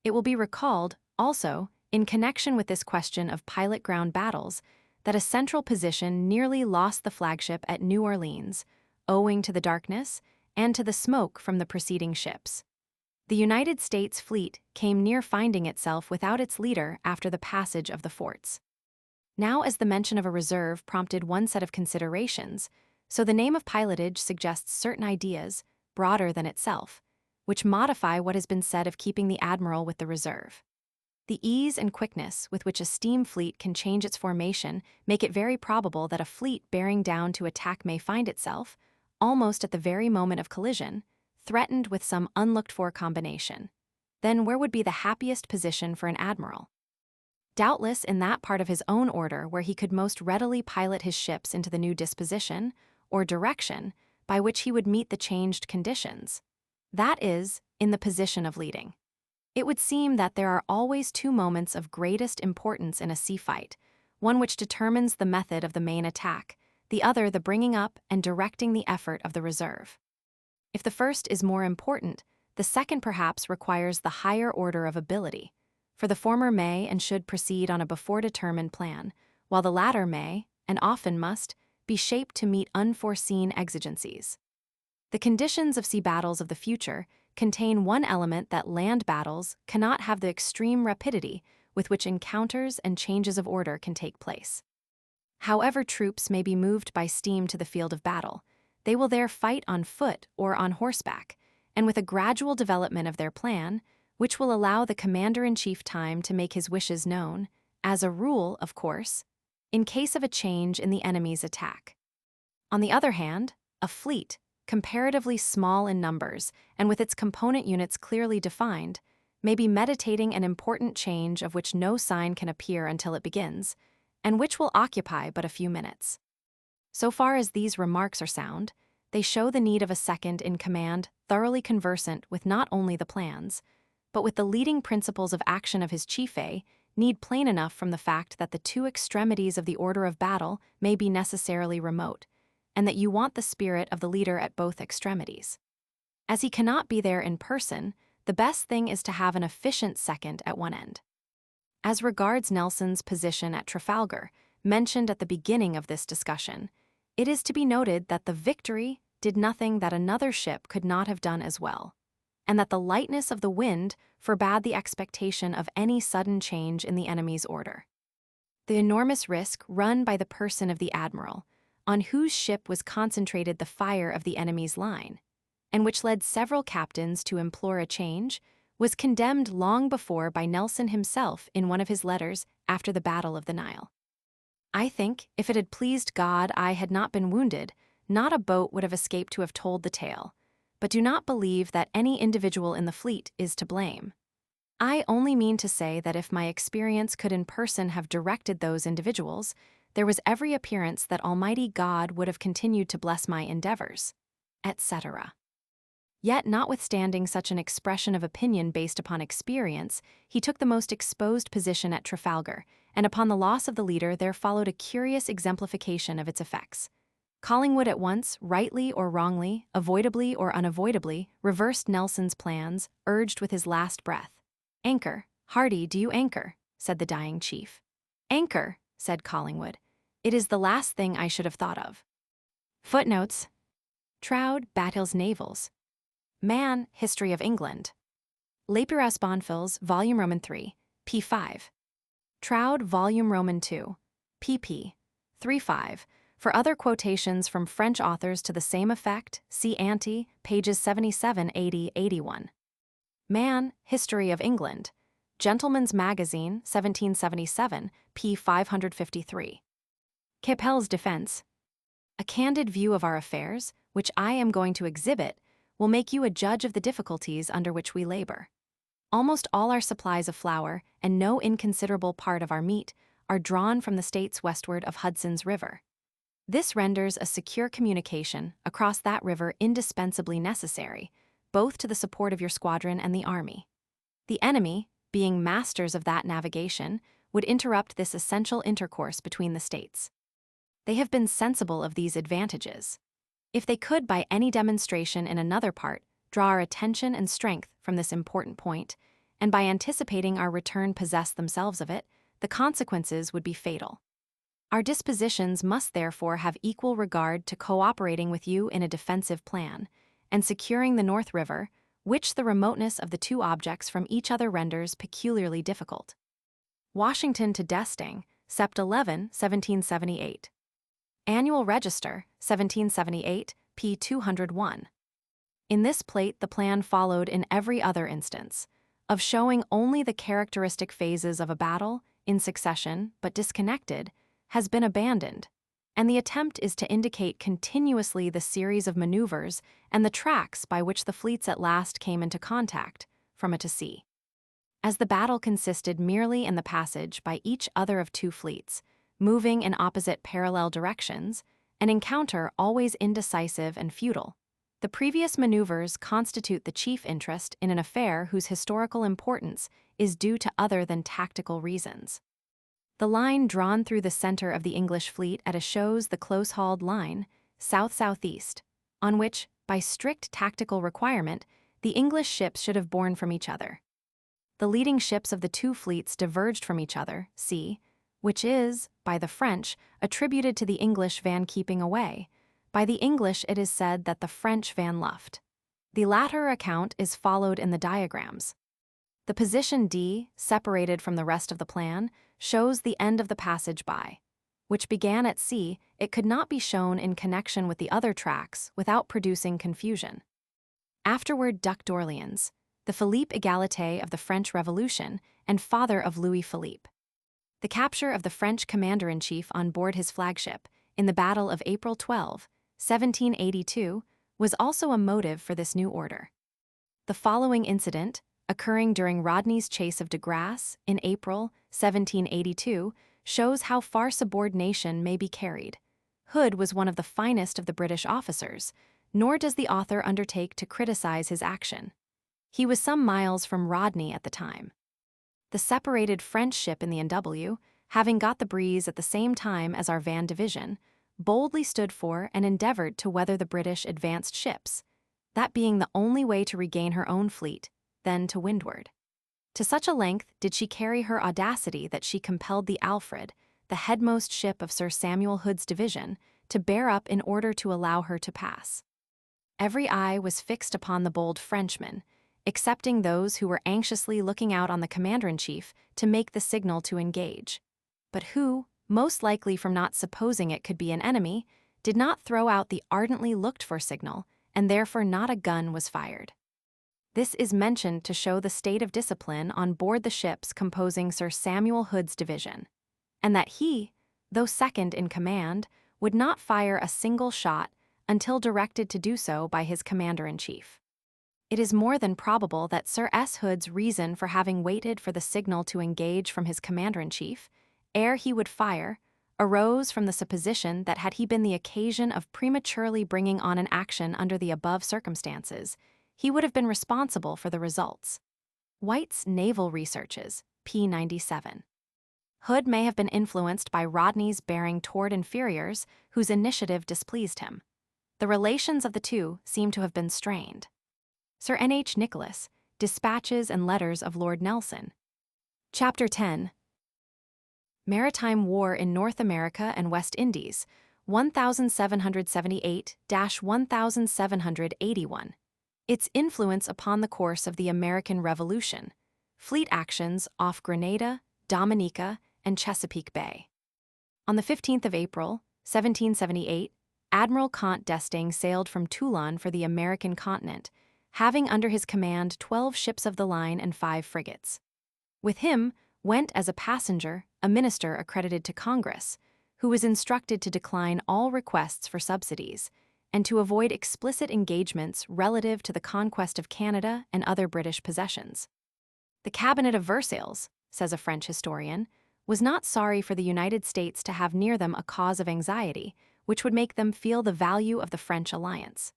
It will be recalled, also, in connection with this question of pilot ground battles, that a central position nearly lost the flagship at New Orleans, owing to the darkness and to the smoke from the preceding ships. The United States fleet came near finding itself without its leader after the passage of the forts. Now, as the mention of a reserve prompted one set of considerations, so the name of pilotage suggests certain ideas, broader than itself, which modify what has been said of keeping the admiral with the reserve. The ease and quickness with which a steam fleet can change its formation make it very probable that a fleet bearing down to attack may find itself, almost at the very moment of collision, threatened with some unlooked-for combination. Then where would be the happiest position for an admiral? Doubtless in that part of his own order where he could most readily pilot his ships into the new disposition, or direction, by which he would meet the changed conditions. That is, in the position of leading. It would seem that there are always two moments of greatest importance in a sea fight, one which determines the method of the main attack, the other the bringing up and directing the effort of the reserve. If the first is more important, the second perhaps requires the higher order of ability, for the former may and should proceed on a before-determined plan, while the latter may, and often must, be shaped to meet unforeseen exigencies. The conditions of sea battles of the future contain one element that land battles cannot have: the extreme rapidity with which encounters and changes of order can take place. However troops may be moved by steam to the field of battle, they will there fight on foot or on horseback, and with a gradual development of their plan, which will allow the commander-in-chief time to make his wishes known, as a rule, of course, in case of a change in the enemy's attack. On the other hand, a fleet, comparatively small in numbers and with its component units clearly defined, may be meditating an important change of which no sign can appear until it begins, and which will occupy but a few minutes. So far as these remarks are sound, they show the need of a second in command thoroughly conversant with not only the plans, but with the leading principles of action of his chief, need plain enough from the fact that the two extremities of the order of battle may be necessarily remote, and that you want the spirit of the leader at both extremities. As he cannot be there in person, the best thing is to have an efficient second at one end. As regards Nelson's position at Trafalgar, mentioned at the beginning of this discussion, it is to be noted that the Victory did nothing that another ship could not have done as well, and that the lightness of the wind forbade the expectation of any sudden change in the enemy's order. The enormous risk run by the person of the admiral, on whose ship was concentrated the fire of the enemy's line, and which led several captains to implore a change, was condemned long before by Nelson himself in one of his letters after the Battle of the Nile. I think, if it had pleased God I had not been wounded, not a boat would have escaped to have told the tale, but do not believe that any individual in the fleet is to blame. I only mean to say that if my experience could in person have directed those individuals, there was every appearance that Almighty God would have continued to bless my endeavors, etc. Yet, notwithstanding such an expression of opinion based upon experience, he took the most exposed position at Trafalgar, and upon the loss of the leader there followed a curious exemplification of its effects. Collingwood at once, rightly or wrongly, avoidably or unavoidably, reversed Nelson's plans, urged with his last breath. "Anchor, Hardy, do you anchor?" said the dying chief. "Anchor," said Collingwood. "It is the last thing I should have thought of." Footnotes: Troude, Bathill's Navals. Mahan, History of England. Lapierus Bonfils, Volume Roman 3, p. 5. Troude, Volume Roman 2, pp. 3-5. For other quotations from French authors to the same effect, see ante, pages 77, 80, 81. Mahan, History of England. Gentleman's Magazine, 1777, p. 553. Capel's Defense. A candid view of our affairs, which I am going to exhibit, will make you a judge of the difficulties under which we labor. Almost all our supplies of flour, and no inconsiderable part of our meat, are drawn from the states westward of Hudson's River. This renders a secure communication across that river indispensably necessary, both to the support of your squadron and the army. The enemy, being masters of that navigation, would interrupt this essential intercourse between the states. They have been sensible of these advantages. If they could by any demonstration in another part draw our attention and strength from this important point, and by anticipating our return possess themselves of it, the consequences would be fatal. Our dispositions must therefore have equal regard to cooperating with you in a defensive plan, and securing the North River, which the remoteness of the two objects from each other renders peculiarly difficult. Washington to D'Estaing, Sept. 11, 1778. Annual Register, 1778, p. 201. In this plate the plan followed in every other instance, of showing only the characteristic phases of a battle, in succession, but disconnected, has been abandoned, and the attempt is to indicate continuously the series of maneuvers and the tracks by which the fleets at last came into contact, from a to sea. As the battle consisted merely in the passage by each other of two fleets, moving in opposite parallel directions, an encounter always indecisive and futile, The previous maneuvers constitute the chief interest in an affair whose historical importance is due to other than tactical reasons. The line drawn through the center of the English fleet shows the close-hauled line, south-southeast, on which, by strict tactical requirement, the English ships should have borne from each other. The leading ships of the two fleets diverged from each other, which is, by the French, attributed to the English van keeping away. By the English it is said that the French van luffed. The latter account is followed in the diagrams. The position D, separated from the rest of the plan, shows the end of the passage by, which began at C. It could not be shown in connection with the other tracks without producing confusion. Afterward Duc d'Orléans, the Philippe Égalité of the French Revolution and father of Louis Philippe. The capture of the French commander-in-chief on board his flagship in the Battle of April 12, 1782, was also a motive for this new order. The following incident, occurring during Rodney's chase of de Grasse in April 1782, shows how far subordination may be carried. Hood was one of the finest of the British officers, nor does the author undertake to criticize his action. He was some miles from Rodney at the time. The separated French ship in the NW, having got the breeze at the same time as our van division, boldly stood for and endeavored to weather the British advanced ships, that being the only way to regain her own fleet, then to windward. To such a length did she carry her audacity that she compelled the Alfred, the headmost ship of Sir Samuel Hood's division, to bear up in order to allow her to pass. Every eye was fixed upon the bold Frenchman, excepting those who were anxiously looking out on the commander-in-chief to make the signal to engage, but who, most likely from not supposing it could be an enemy, did not throw out the ardently looked-for signal, and therefore not a gun was fired. This is mentioned to show the state of discipline on board the ships composing Sir Samuel Hood's division, and that he, though second in command, would not fire a single shot until directed to do so by his commander-in-chief. It is more than probable that Sir S. Hood's reason for having waited for the signal to engage from his commander-in-chief, ere he would fire, arose from the supposition that had he been the occasion of prematurely bringing on an action under the above circumstances, he would have been responsible for the results. White's Naval Researches, p. 97. Hood may have been influenced by Rodney's bearing toward inferiors whose initiative displeased him. The relations of the two seem to have been strained. Sir N. H. Nicholas, Dispatches and Letters of Lord Nelson. Chapter 10. Maritime War in North America and West Indies, 1778-1781. Its influence upon the course of the American Revolution. Fleet actions off Grenada, Dominica, and Chesapeake Bay. On the 15th of April, 1778, Admiral Comte d'Estaing sailed from Toulon for the American continent, having under his command 12 ships of the line and 5 frigates. With him went as a passenger a minister accredited to Congress, who was instructed to decline all requests for subsidies and to avoid explicit engagements relative to the conquest of Canada and other British possessions. The Cabinet of Versailles, says a French historian, was not sorry for the United States to have near them a cause of anxiety, which would make them feel the value of the French alliance.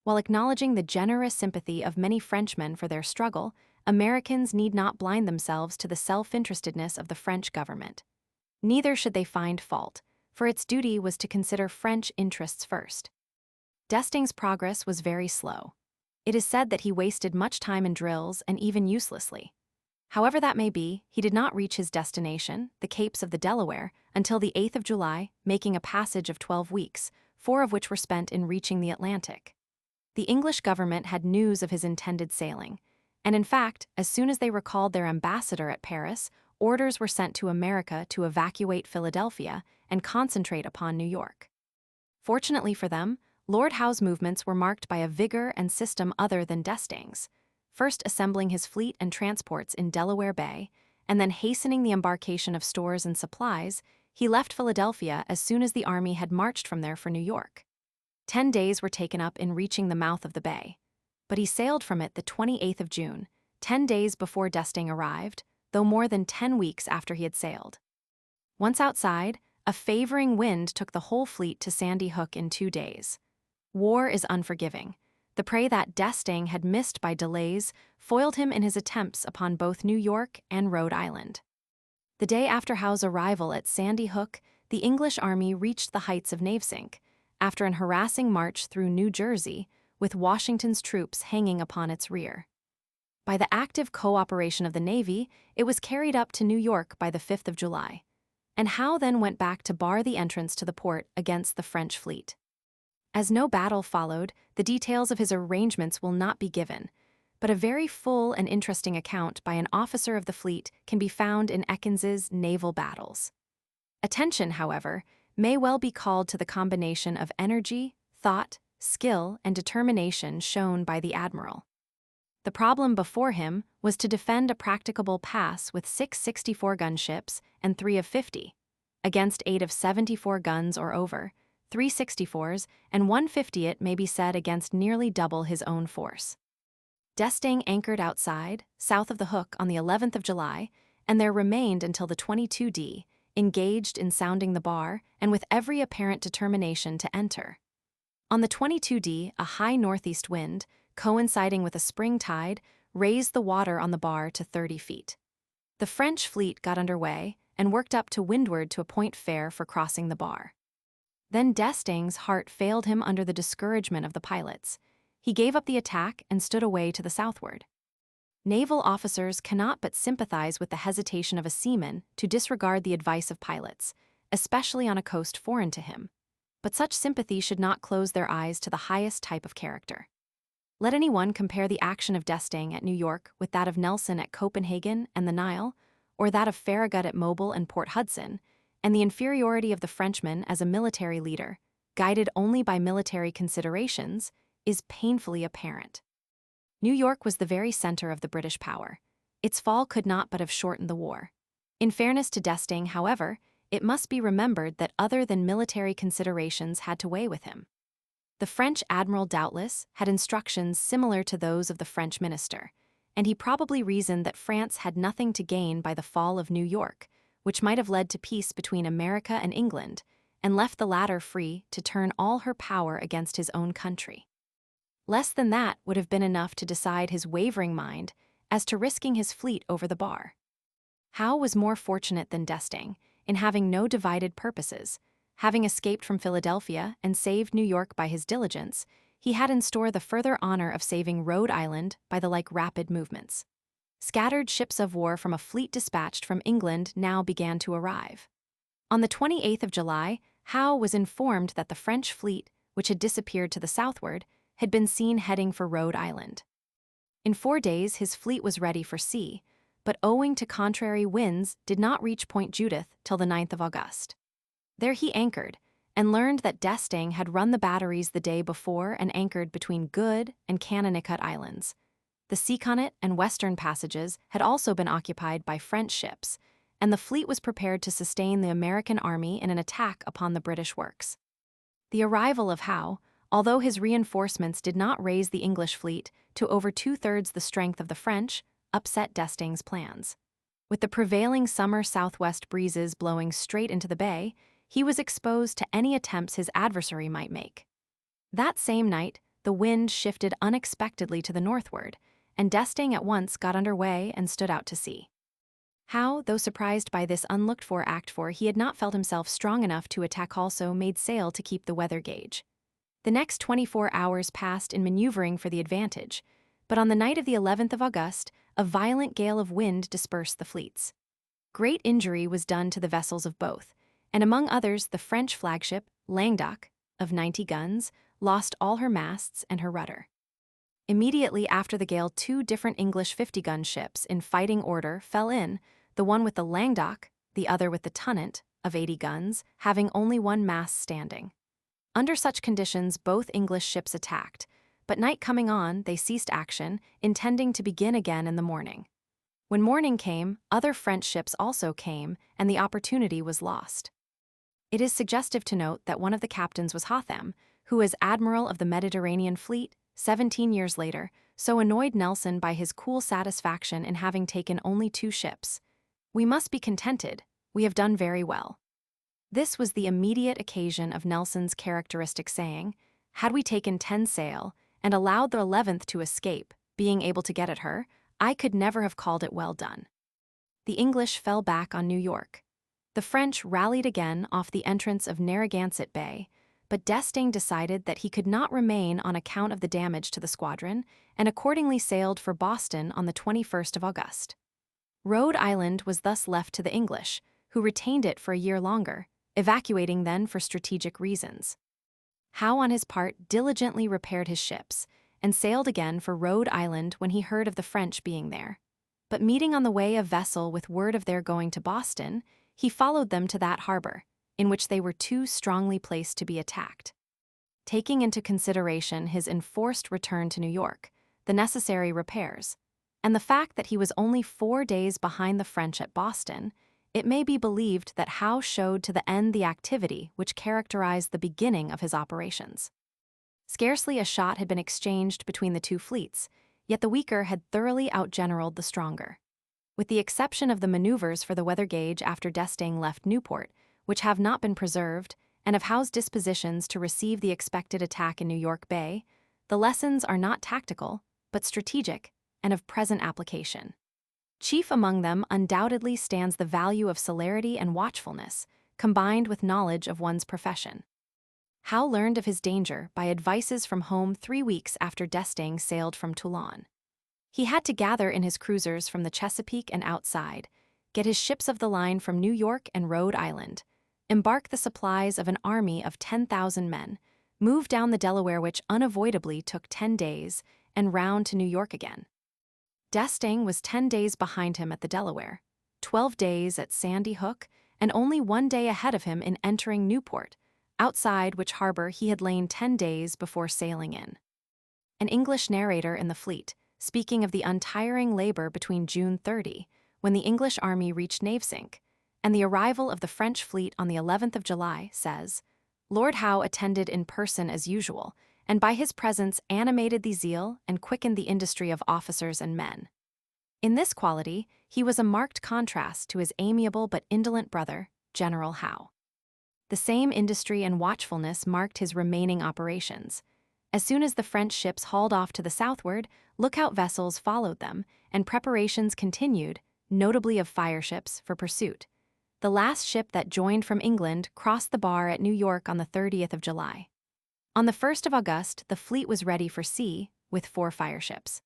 While acknowledging the generous sympathy of many Frenchmen for their struggle, Americans need not blind themselves to the self-interestedness of the French government. Neither should they find fault, for its duty was to consider French interests first. D'Estaing's progress was very slow. It is said that he wasted much time in drills and even uselessly. However that may be, he did not reach his destination, the Capes of the Delaware, until the 8th of July, making a passage of 12 weeks, 4 of which were spent in reaching the Atlantic. The English government had news of his intended sailing, and in fact, as soon as they recalled their ambassador at Paris, orders were sent to America to evacuate Philadelphia and concentrate upon New York. Fortunately for them, Lord Howe's movements were marked by a vigor and system other than d'Estaing's, first assembling his fleet and transports in Delaware Bay, and then hastening the embarkation of stores and supplies. He left Philadelphia as soon as the army had marched from there for New York. 10 days were taken up in reaching the mouth of the bay, but he sailed from it the 28th of June, 10 days before d'Estaing arrived, though more than 10 weeks after he had sailed. Once outside, a favoring wind took the whole fleet to Sandy Hook in 2 days. War is unforgiving. The prey that D'Estaing had missed by delays foiled him in his attempts upon both New York and Rhode Island. The day after Howe's arrival at Sandy Hook, the English army reached the heights of Navesink, after an harassing march through New Jersey, with Washington's troops hanging upon its rear. By the active cooperation of the Navy, it was carried up to New York by the 5th of July, and Howe then went back to bar the entrance to the port against the French fleet. As no battle followed, the details of his arrangements will not be given, but a very full and interesting account by an officer of the fleet can be found in Ekins's Naval Battles. Attention, however, may well be called to the combination of energy, thought, skill, and determination shown by the admiral. The problem before him was to defend a practicable pass with 6 64-gun ships and 3 of 50, against 8 of 74 guns or over, 3 64s, and 1 50 may be said against nearly double his own force. D'Estaing anchored outside, south of the Hook on the 11th of July, and there remained until the 22d, engaged in sounding the bar and with every apparent determination to enter. On the 22d, a high northeast wind, coinciding with a spring tide, raised the water on the bar to 30 feet. The French fleet got under way and worked up to windward to a point fair for crossing the bar. Then D'Estaing's heart failed him under the discouragement of the pilots. He gave up the attack and stood away to the southward. Naval officers cannot but sympathize with the hesitation of a seaman to disregard the advice of pilots, especially on a coast foreign to him. But such sympathy should not close their eyes to the highest type of character. Let anyone compare the action of D'Estaing at New York with that of Nelson at Copenhagen and the Nile, or that of Farragut at Mobile and Port Hudson, and the inferiority of the Frenchman as a military leader, guided only by military considerations, is painfully apparent. New York was the very center of the British power. Its fall could not but have shortened the war. In fairness to D'Estaing, however, it must be remembered that other than military considerations had to weigh with him. The French admiral doubtless had instructions similar to those of the French minister, and he probably reasoned that France had nothing to gain by the fall of New York, which might have led to peace between America and England, and left the latter free to turn all her power against his own country. Less than that would have been enough to decide his wavering mind as to risking his fleet over the bar. Howe was more fortunate than D'Estaing in having no divided purposes. Having escaped from Philadelphia and saved New York by his diligence, he had in store the further honor of saving Rhode Island by the like rapid movements. Scattered ships of war from a fleet dispatched from England now began to arrive. On the 28th of July, Howe was informed that the French fleet, which had disappeared to the southward, had been seen heading for Rhode Island. In 4 days his fleet was ready for sea, but owing to contrary winds did not reach Point Judith till the 9th of August. There he anchored, and learned that D'Estaing had run the batteries the day before and anchored between Good and Connecticut Islands. The Seaconnet and Western passages had also been occupied by French ships, and the fleet was prepared to sustain the American army in an attack upon the British works. The arrival of Howe, although his reinforcements did not raise the English fleet to over 2/3 the strength of the French, upset D'Estaing's plans. With the prevailing summer southwest breezes blowing straight into the bay, he was exposed to any attempts his adversary might make. That same night, the wind shifted unexpectedly to the northward, and D'Estaing at once got under way and stood out to sea. Howe, though surprised by this unlooked-for act, for he had not felt himself strong enough to attack, also made sail to keep the weather gauge. The next 24 hours passed in maneuvering for the advantage, but on the night of the 11th of August, a violent gale of wind dispersed the fleets. Great injury was done to the vessels of both, and among others the French flagship, Languedoc, of 90 guns, lost all her masts and her rudder. Immediately after the gale, 2 different English 50-gun ships in fighting order fell in, the one with the Languedoc, the other with the Tonnant, of 80 guns, having only one mast standing. Under such conditions both English ships attacked, but night coming on they ceased action, intending to begin again in the morning. When morning came, other French ships also came, and the opportunity was lost. It is suggestive to note that one of the captains was Hotham, who, as Admiral of the Mediterranean Fleet, 17 years later, so annoyed Nelson by his cool satisfaction in having taken only 2 ships. "We must be contented, we have done very well." This was the immediate occasion of Nelson's characteristic saying, "Had we taken 10 sail, and allowed the 11th to escape, being able to get at her, I could never have called it well done. The English fell back on New York. The French rallied again off the entrance of Narragansett Bay, but D'Estaing decided that he could not remain on account of the damage to the squadron and accordingly sailed for Boston on the 21st of August. Rhode Island was thus left to the English, who retained it for a year longer, evacuating then for strategic reasons. Howe, on his part, diligently repaired his ships and sailed again for Rhode Island when he heard of the French being there. But meeting on the way a vessel with word of their going to Boston, he followed them to that harbor, in which they were too strongly placed to be attacked. Taking into consideration his enforced return to New York, the necessary repairs, and the fact that he was only 4 days behind the French at Boston, it may be believed that Howe showed to the end the activity which characterized the beginning of his operations. Scarcely a shot had been exchanged between the two fleets, yet the weaker had thoroughly outgeneraled the stronger. With the exception of the maneuvers for the weather gauge after D'Estaing left Newport, which have not been preserved, and of Howe's dispositions to receive the expected attack in New York Bay, the lessons are not tactical, but strategic, and of present application. Chief among them undoubtedly stands the value of celerity and watchfulness, combined with knowledge of one's profession. Howe learned of his danger by advices from home 3 weeks after D'Estaing sailed from Toulon. He had to gather in his cruisers from the Chesapeake and outside, get his ships of the line from New York and Rhode Island, embark the supplies of an army of 10,000 men, move down the Delaware, which unavoidably took 10 days, and round to New York again. D'Estaing was 10 days behind him at the Delaware, 12 days at Sandy Hook, and only 1 day ahead of him in entering Newport, outside which harbor he had lain 10 days before sailing in. An English narrator in the fleet, speaking of the untiring labor between June 30, when the English army reached Navesink, and the arrival of the French fleet on the 11th of July, says, Lord Howe attended in person as usual, and by his presence animated the zeal and quickened the industry of officers and men. In this quality, he was a marked contrast to his amiable but indolent brother, General Howe. The same industry and watchfulness marked his remaining operations. As soon as the French ships hauled off to the southward, lookout vessels followed them, and preparations continued, notably of fireships, for pursuit. The last ship that joined from England crossed the bar at New York on the 30th of July. On the 1st of August, the fleet was ready for sea, with 4 fireships.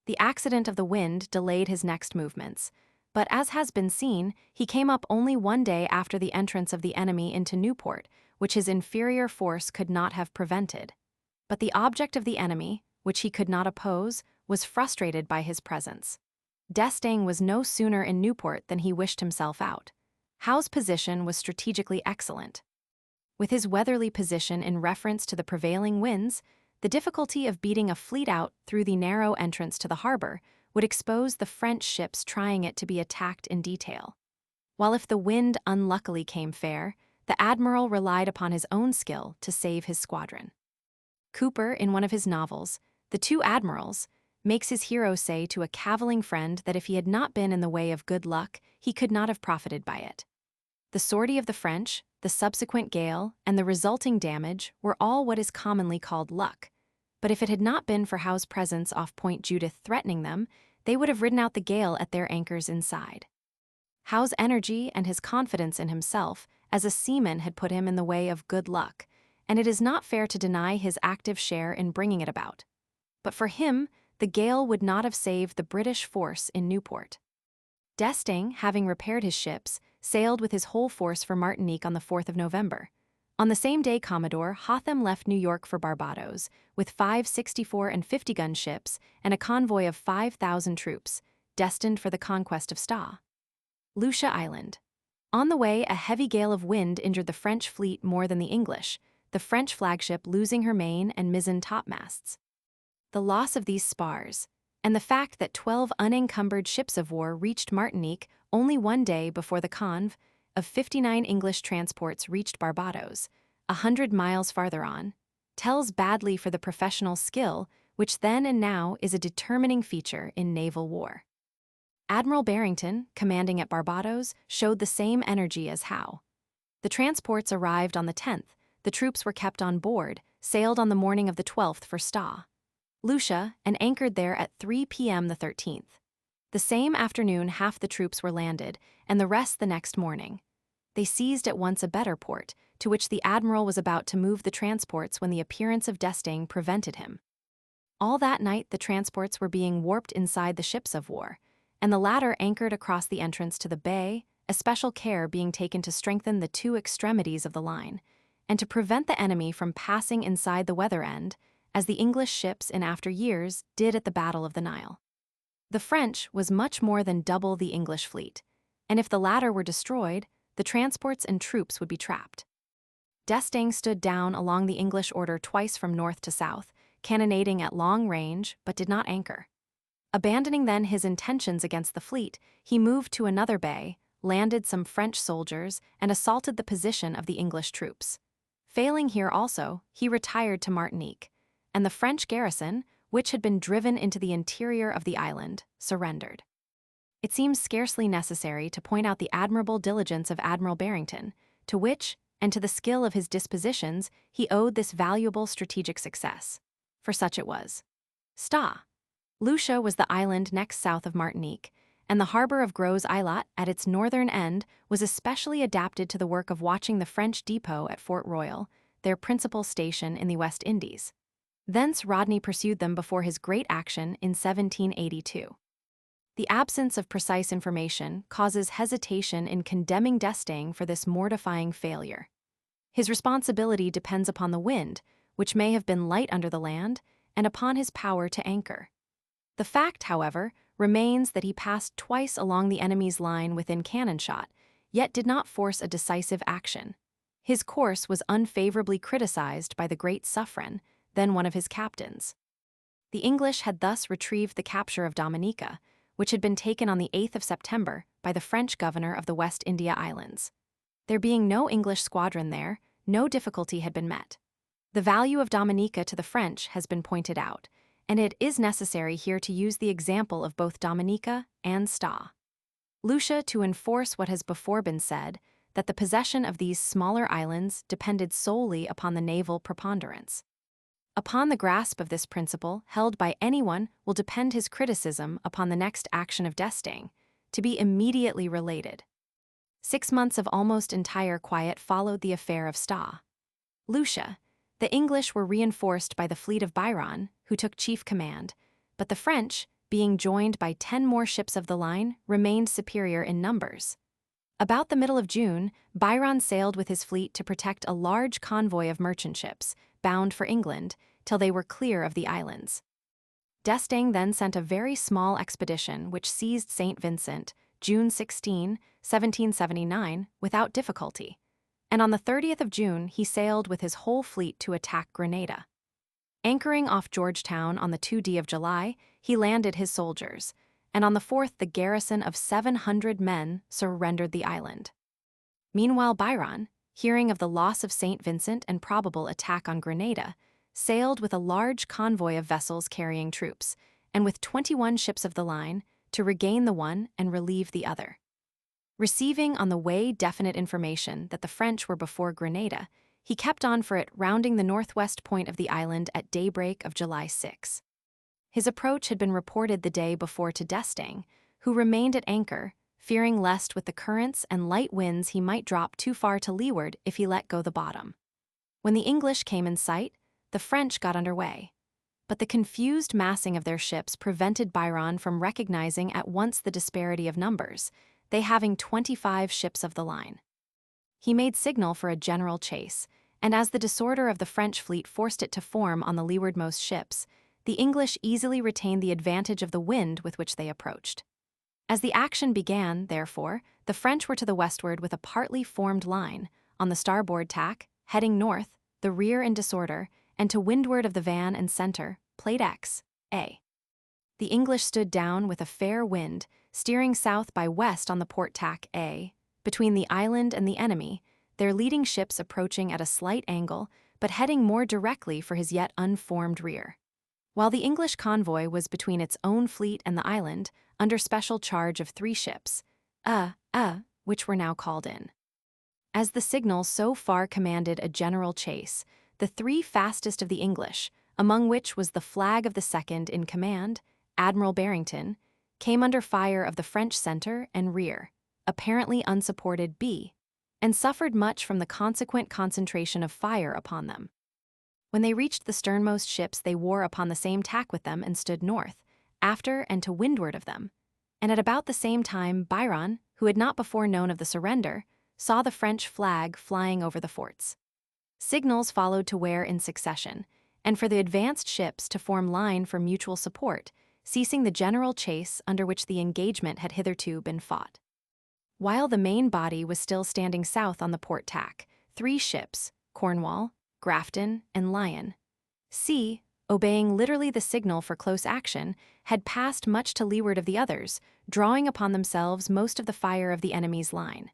The accident of the wind delayed his next movements, but as has been seen, he came up only 1 day after the entrance of the enemy into Newport, which his inferior force could not have prevented. But the object of the enemy, which he could not oppose, was frustrated by his presence. D'Estaing was no sooner in Newport than he wished himself out. Howe's position was strategically excellent. With his weatherly position in reference to the prevailing winds, the difficulty of beating a fleet out through the narrow entrance to the harbor would expose the French ships trying it to be attacked in detail. While if the wind unluckily came fair, the admiral relied upon his own skill to save his squadron. Cooper, in one of his novels, The Two Admirals, makes his hero say to a cavilling friend that if he had not been in the way of good luck, he could not have profited by it. The sortie of the French, the subsequent gale, and the resulting damage were all what is commonly called luck. But if it had not been for Howe's presence off Point Judith threatening them, they would have ridden out the gale at their anchors inside. Howe's energy and his confidence in himself as a seaman had put him in the way of good luck, and it is not fair to deny his active share in bringing it about. But for him, the gale would not have saved the British force in Newport. D'Estaing, having repaired his ships, sailed with his whole force for Martinique on the 4th of November. On the same day, Commodore Hotham left New York for Barbados, with 5 64- and 50-gun ships and a convoy of 5,000 troops, destined for the conquest of Sta. Lucia Island. On the way, a heavy gale of wind injured the French fleet more than the English, the French flagship losing her main and mizzen topmasts. The loss of these spars, and the fact that 12 unencumbered ships of war reached Martinique only 1 day before the convoy of 59 English transports reached Barbados, 100 miles farther on, tells badly for the professional skill which then and now is a determining feature in naval war. Admiral Barrington, commanding at Barbados, showed the same energy as Howe. The transports arrived on the 10th, the troops were kept on board, sailed on the morning of the 12th for Sta. Lucia, and anchored there at 3 p.m. the 13th. The same afternoon, half the troops were landed, and the rest the next morning. They seized at once a better port, to which the admiral was about to move the transports when the appearance of D'Estaing prevented him. All that night the transports were being warped inside the ships of war, and the latter anchored across the entrance to the bay, especial care being taken to strengthen the two extremities of the line, and to prevent the enemy from passing inside the weather end, as the English ships in after years did at the Battle of the Nile. The French was much more than double the English fleet, and if the latter were destroyed, the transports and troops would be trapped. D'Estaing stood down along the English order twice from north to south, cannonading at long range, but did not anchor. Abandoning then his intentions against the fleet, he moved to another bay, landed some French soldiers, and assaulted the position of the English troops. Failing here also, he retired to Martinique, and the French garrison, which had been driven into the interior of the island, surrendered. It seems scarcely necessary to point out the admirable diligence of Admiral Barrington, to which, and to the skill of his dispositions, he owed this valuable strategic success. For such it was. Sta. Lucia was the island next south of Martinique, and the harbor of Gros Islet at its northern end was especially adapted to the work of watching the French depot at Fort Royal, their principal station in the West Indies. Thence Rodney pursued them before his great action in 1782. The absence of precise information causes hesitation in condemning D'Estaing for this mortifying failure. His responsibility depends upon the wind, which may have been light under the land, and upon his power to anchor. The fact, however, remains that he passed twice along the enemy's line within cannon shot, yet did not force a decisive action. His course was unfavorably criticized by the great Suffren, then one of his captains. The English had thus retrieved the capture of Dominica, which had been taken on the 8th of September by the French governor of the West India Islands. There being no English squadron there, no difficulty had been met. The value of Dominica to the French has been pointed out, and it is necessary here to use the example of both Dominica and Sta. Lucia to enforce what has before been said, that the possession of these smaller islands depended solely upon the naval preponderance. Upon the grasp of this principle held by anyone will depend his criticism upon the next action of D'Estaing, to be immediately related. 6 months of almost entire quiet followed the affair of Sta. Lucia. The English were reinforced by the fleet of Byron, who took chief command, but the French, being joined by 10 more ships of the line, remained superior in numbers. About the middle of June, Byron sailed with his fleet to protect a large convoy of merchant ships, bound for England, till they were clear of the islands. D'Estaing then sent a very small expedition which seized St. Vincent, June 16, 1779, without difficulty, and on the 30th of June he sailed with his whole fleet to attack Grenada. Anchoring off Georgetown on the 2d of July, he landed his soldiers, and on the 4th the garrison of 700 men surrendered the island. Meanwhile Byron, hearing of the loss of St. Vincent and probable attack on Grenada, sailed with a large convoy of vessels carrying troops, and with 21 ships of the line, to regain the one and relieve the other. Receiving on the way definite information that the French were before Grenada, he kept on for it, rounding the northwest point of the island at daybreak of July 6. His approach had been reported the day before to D'Estaing, who remained at anchor, fearing lest with the currents and light winds he might drop too far to leeward if he let go the bottom. When the English came in sight, the French got under way, but the confused massing of their ships prevented Byron from recognizing at once the disparity of numbers, they having 25 ships of the line. He made signal for a general chase, and as the disorder of the French fleet forced it to form on the leewardmost ships, the English easily retained the advantage of the wind with which they approached. As the action began, therefore, the French were to the westward with a partly formed line, on the starboard tack, heading north, the rear in disorder, and to windward of the van and center, plate X, A. The English stood down with a fair wind, steering south by west on the port tack A, between the island and the enemy, their leading ships approaching at a slight angle, but heading more directly for his yet unformed rear. While the English convoy was between its own fleet and the island, under special charge of 3 ships, which were now called in. As the signal so far commanded a general chase, the 3 fastest of the English, among which was the flag of the second in command, Admiral Barrington, came under fire of the French center and rear, apparently unsupported B, and suffered much from the consequent concentration of fire upon them. When they reached the sternmost ships, they wore upon the same tack with them and stood north, after and to windward of them. And at about the same time Byron, who had not before known of the surrender, saw the French flag flying over the forts. Signals followed to wear in succession, and for the advanced ships to form line for mutual support, ceasing the general chase under which the engagement had hitherto been fought. While the main body was still standing south on the port tack, 3 ships, Cornwall, Grafton, and Lion, C, obeying literally the signal for close action, had passed much to leeward of the others, drawing upon themselves most of the fire of the enemy's line.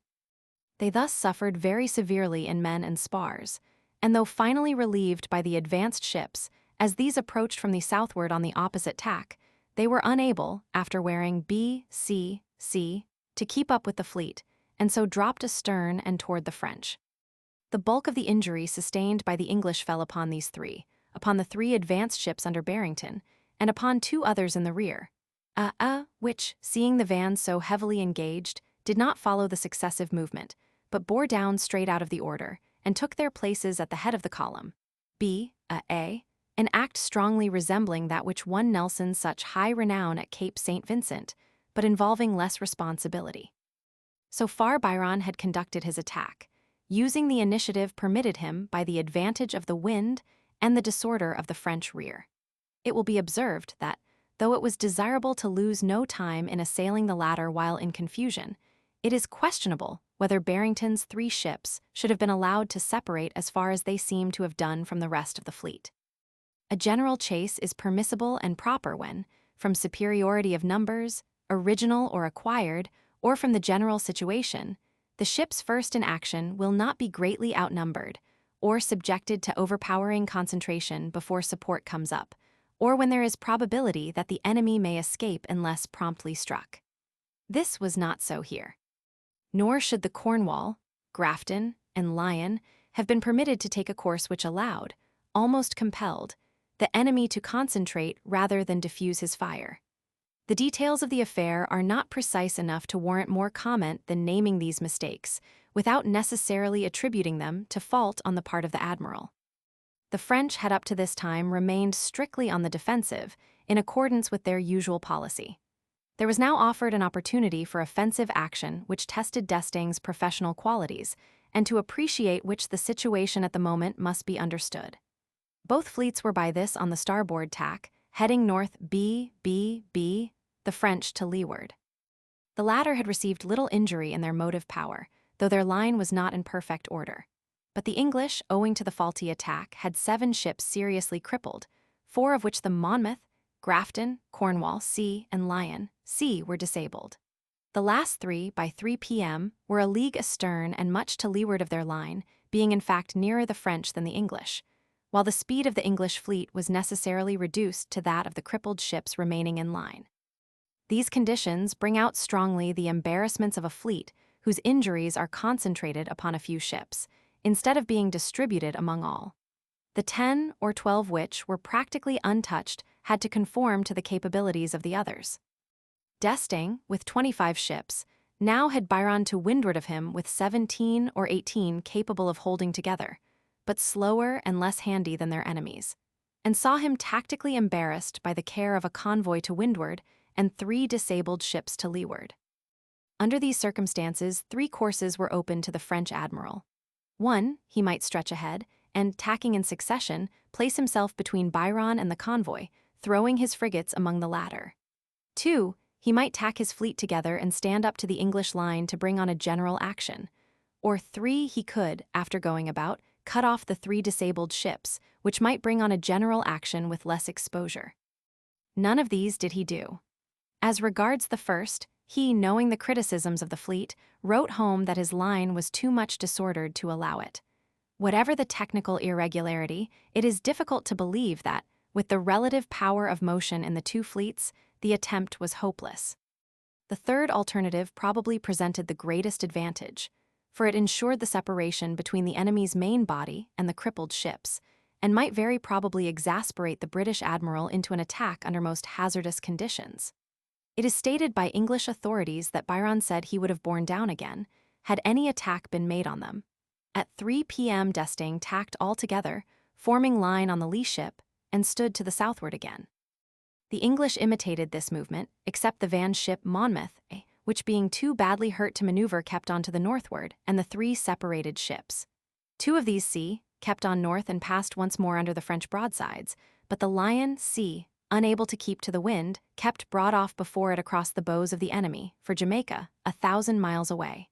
They thus suffered very severely in men and spars, and though finally relieved by the advanced ships, as these approached from the southward on the opposite tack, they were unable, after wearing B, C, C, to keep up with the fleet, and so dropped astern and toward the French. The bulk of the injury sustained by the English fell upon these 3, upon the 3 advanced ships under Barrington, and upon 2 others in the rear, which, seeing the vans so heavily engaged, did not follow the successive movement, but bore down straight out of the order, and took their places at the head of the column, B, A, an act strongly resembling that which won Nelson such high renown at Cape St. Vincent, but involving less responsibility. So far Byron had conducted his attack, using the initiative permitted him by the advantage of the wind and the disorder of the French rear. It will be observed that, though it was desirable to lose no time in assailing the latter while in confusion, it is questionable whether Barrington's 3 ships should have been allowed to separate as far as they seem to have done from the rest of the fleet. A general chase is permissible and proper when, from superiority of numbers, original or acquired, or from the general situation, the ships first in action will not be greatly outnumbered, or subjected to overpowering concentration before support comes up, or when there is probability that the enemy may escape unless promptly struck. This was not so here. Nor should the Cornwall, Grafton, and Lion have been permitted to take a course which allowed, almost compelled, the enemy to concentrate rather than diffuse his fire. The details of the affair are not precise enough to warrant more comment than naming these mistakes, without necessarily attributing them to fault on the part of the admiral. The French had up to this time remained strictly on the defensive, in accordance with their usual policy. There was now offered an opportunity for offensive action which tested D'Estaing's professional qualities, and to appreciate which the situation at the moment must be understood. Both fleets were by this on the starboard tack, heading north B, the French to leeward. The latter had received little injury in their motive power, though their line was not in perfect order. But the English, owing to the faulty attack, had 7 ships seriously crippled, 4 of which the Monmouth, Grafton, Cornwall, C, and Lion, C, were disabled. The last 3, by 3 p.m., were a league astern and much to leeward of their line, being in fact nearer the French than the English, while the speed of the English fleet was necessarily reduced to that of the crippled ships remaining in line. These conditions bring out strongly the embarrassments of a fleet whose injuries are concentrated upon a few ships, instead of being distributed among all. The 10 or 12 which were practically untouched had to conform to the capabilities of the others. D'Estaing, with 25 ships, now had Byron to windward of him with 17 or 18 capable of holding together, but slower and less handy than their enemies, and saw him tactically embarrassed by the care of a convoy to windward and 3 disabled ships to leeward. Under these circumstances, 3 courses were open to the French admiral. 1, he might stretch ahead, and, tacking in succession, place himself between Byron and the convoy, throwing his frigates among the latter. 2, he might tack his fleet together and stand up to the English line to bring on a general action. Or 3, he could, after going about, cut off the 3 disabled ships, which might bring on a general action with less exposure. None of these did he do. As regards the first, he, knowing the criticisms of the fleet, wrote home that his line was too much disordered to allow it. Whatever the technical irregularity, it is difficult to believe that, with the relative power of motion in the 2 fleets, the attempt was hopeless. The third alternative probably presented the greatest advantage, for it ensured the separation between the enemy's main body and the crippled ships, and might very probably exasperate the British admiral into an attack under most hazardous conditions. It is stated by English authorities that Byron said he would have borne down again, had any attack been made on them. At 3 p.m. D'Estaing tacked all together, forming line on the lee ship, and stood to the southward again. The English imitated this movement, except the van ship Monmouth, which being too badly hurt to maneuver kept on to the northward, and the 3 separated ships. 2 of these kept on north and passed once more under the French broadsides, but the Lion, unable to keep to the wind, kept broad off before it across the bows of the enemy, for Jamaica, 1,000 miles away.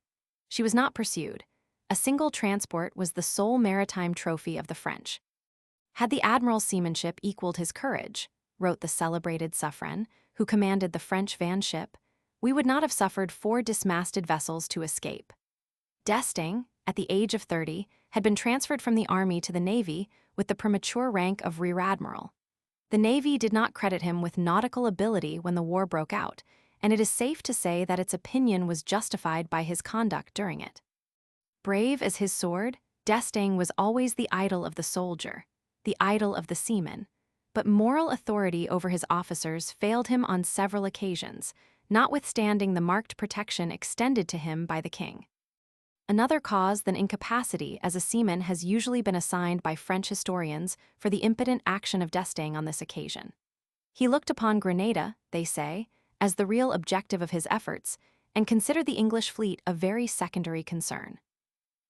She was not pursued. A single transport was the sole maritime trophy of the French. Had the admiral's seamanship equaled his courage, wrote the celebrated Suffren, who commanded the French van ship, we would not have suffered 4 dismasted vessels to escape. D'Estaing, at the age of 30, had been transferred from the army to the navy with the premature rank of rear admiral. The navy did not credit him with nautical ability when the war broke out, and it is safe to say that its opinion was justified by his conduct during it. Brave as his sword, D'Estaing was always the idol of the soldier, the idol of the seaman, but moral authority over his officers failed him on several occasions, notwithstanding the marked protection extended to him by the king. Another cause than incapacity as a seaman has usually been assigned by French historians for the impotent action of D'Estaing on this occasion. He looked upon Grenada, they say, as the real objective of his efforts, and considered the English fleet a very secondary concern.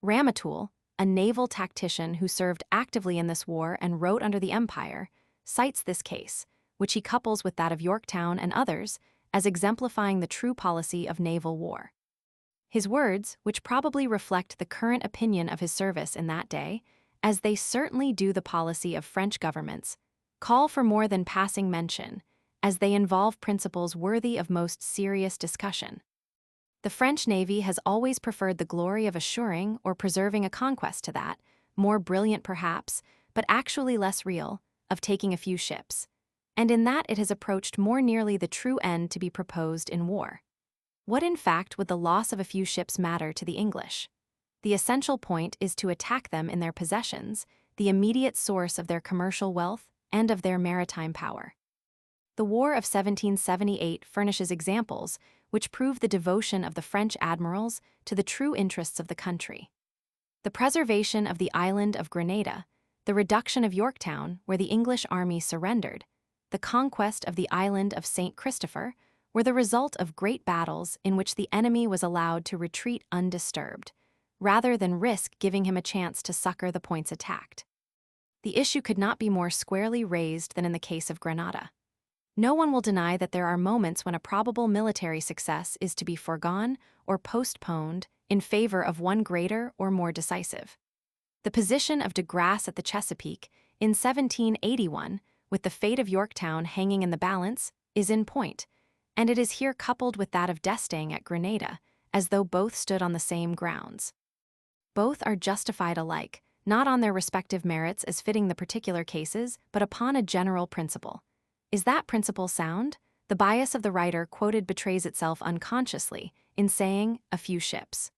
Ramatoul, a naval tactician who served actively in this war and wrote under the Empire, cites this case, which he couples with that of Yorktown and others, as exemplifying the true policy of naval war. His words, which probably reflect the current opinion of his service in that day, as they certainly do the policy of French governments, call for more than passing mention, as they involve principles worthy of most serious discussion. The French Navy has always preferred the glory of assuring or preserving a conquest to that, more brilliant perhaps, but actually less real, of taking a few ships, and in that it has approached more nearly the true end to be proposed in war. What in fact would the loss of a few ships matter to the English? The essential point is to attack them in their possessions, the immediate source of their commercial wealth and of their maritime power. The War of 1778 furnishes examples which prove the devotion of the French admirals to the true interests of the country. The preservation of the island of Grenada, the reduction of Yorktown, where the English army surrendered, the conquest of the island of St. Christopher, were the result of great battles in which the enemy was allowed to retreat undisturbed, rather than risk giving him a chance to succor the points attacked. The issue could not be more squarely raised than in the case of Grenada. No one will deny that there are moments when a probable military success is to be foregone or postponed in favor of one greater or more decisive. The position of de Grasse at the Chesapeake in 1781, with the fate of Yorktown hanging in the balance, is in point, and it is here coupled with that of D'Estaing at Grenada, as though both stood on the same grounds. Both are justified alike, not on their respective merits as fitting the particular cases, but upon a general principle. Is that principle sound? The bias of the writer quoted betrays itself unconsciously in saying a few ships.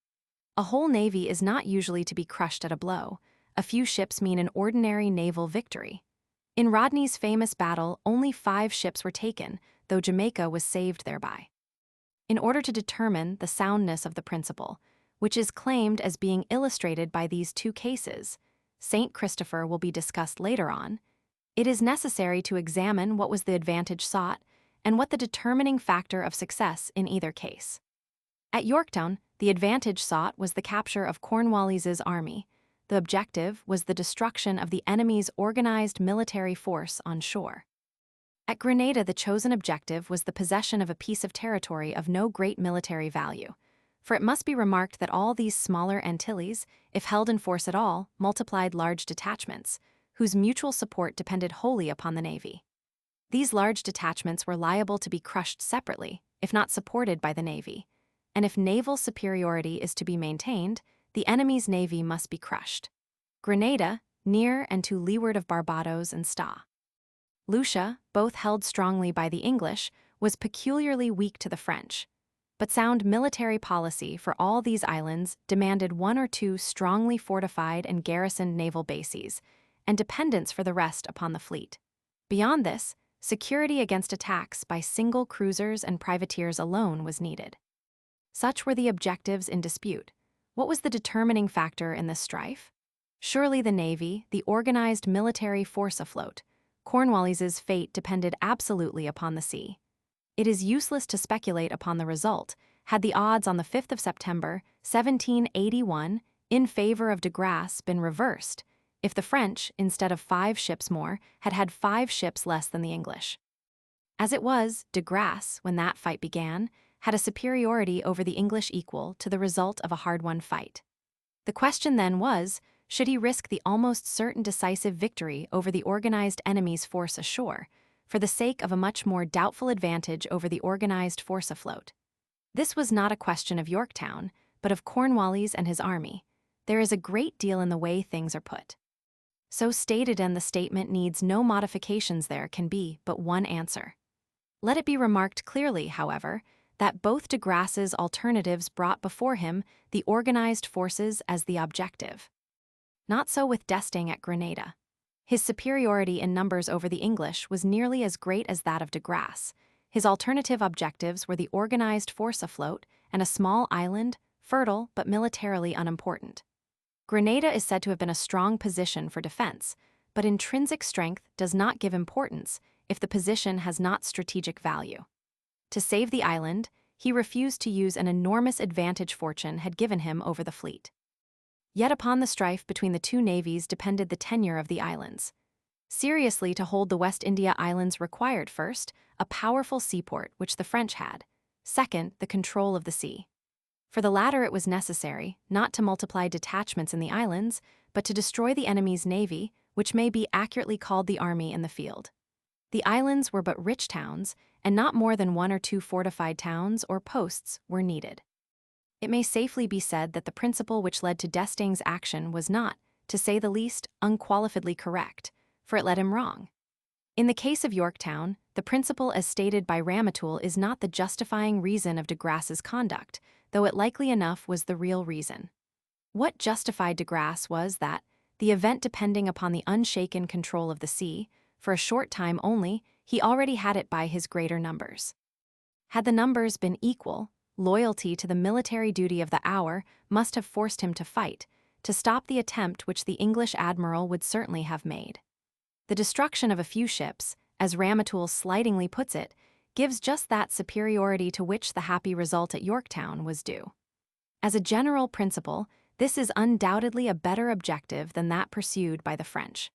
A whole navy is not usually to be crushed at a blow. A few ships mean an ordinary naval victory. In Rodney's famous battle, only 5 ships were taken, though Jamaica was saved thereby. In order to determine the soundness of the principle, which is claimed as being illustrated by these 2 cases, St. Christopher will be discussed later on, it is necessary to examine what was the advantage sought and what the determining factor of success in either case. At Yorktown, the advantage sought was the capture of Cornwallis's army. The objective was the destruction of the enemy's organized military force on shore. At Grenada, the chosen objective was the possession of a piece of territory of no great military value, for it must be remarked that all these smaller Antilles, if held in force at all, multiplied large detachments, whose mutual support depended wholly upon the navy. These large detachments were liable to be crushed separately, if not supported by the navy, and if naval superiority is to be maintained, the enemy's navy must be crushed. Grenada, near and to leeward of Barbados and Sta. Lucia, both held strongly by the English, was peculiarly weak to the French, but sound military policy for all these islands demanded 1 or 2 strongly fortified and garrisoned naval bases, and dependence for the rest upon the fleet. Beyond this, security against attacks by single cruisers and privateers alone was needed. Such were the objectives in dispute. What was the determining factor in this strife? Surely the Navy, the organized military force afloat. Cornwallis's fate depended absolutely upon the sea. It is useless to speculate upon the result, had the odds on the 5th of September, 1781, in favor of de Grasse been reversed, if the French, instead of 5 ships more, had had 5 ships less than the English. As it was, de Grasse, when that fight began, had a superiority over the English equal to the result of a hard-won fight. The question then was, should he risk the almost certain decisive victory over the organized enemy's force ashore, for the sake of a much more doubtful advantage over the organized force afloat? This was not a question of Yorktown, but of Cornwallis and his army. There is a great deal in the way things are put. So stated, and the statement needs no modifications. There can be but one answer. Let it be remarked clearly, however, that both de Grasse's alternatives brought before him the organized forces as the objective. Not so with D'Estaing at Grenada. His superiority in numbers over the English was nearly as great as that of de Grasse. His alternative objectives were the organized force afloat and a small island, fertile but militarily unimportant. Grenada is said to have been a strong position for defense, but intrinsic strength does not give importance if the position has not strategic value. To save the island, he refused to use an enormous advantage fortune had given him over the fleet. Yet upon the strife between the two navies depended the tenure of the islands. Seriously to hold the West India Islands required, first, a powerful seaport, which the French had; second, the control of the sea. For the latter it was necessary, not to multiply detachments in the islands, but to destroy the enemy's navy, which may be accurately called the army in the field. The islands were but rich towns, and not more than 1 or 2 fortified towns or posts were needed. It may safely be said that the principle which led to D'Estaing's action was not, to say the least, unqualifiedly correct, for it led him wrong. In the case of Yorktown, the principle as stated by Ramatoul is not the justifying reason of de Grasse's conduct, though it likely enough was the real reason. What justified de Grasse was that, the event depending upon the unshaken control of the sea, for a short time only, he already had it by his greater numbers. Had the numbers been equal, loyalty to the military duty of the hour must have forced him to fight, to stop the attempt which the English admiral would certainly have made. The destruction of a few ships, as Ramatoul slightingly puts it, gives just that superiority to which the happy result at Yorktown was due. As a general principle, this is undoubtedly a better objective than that pursued by the French.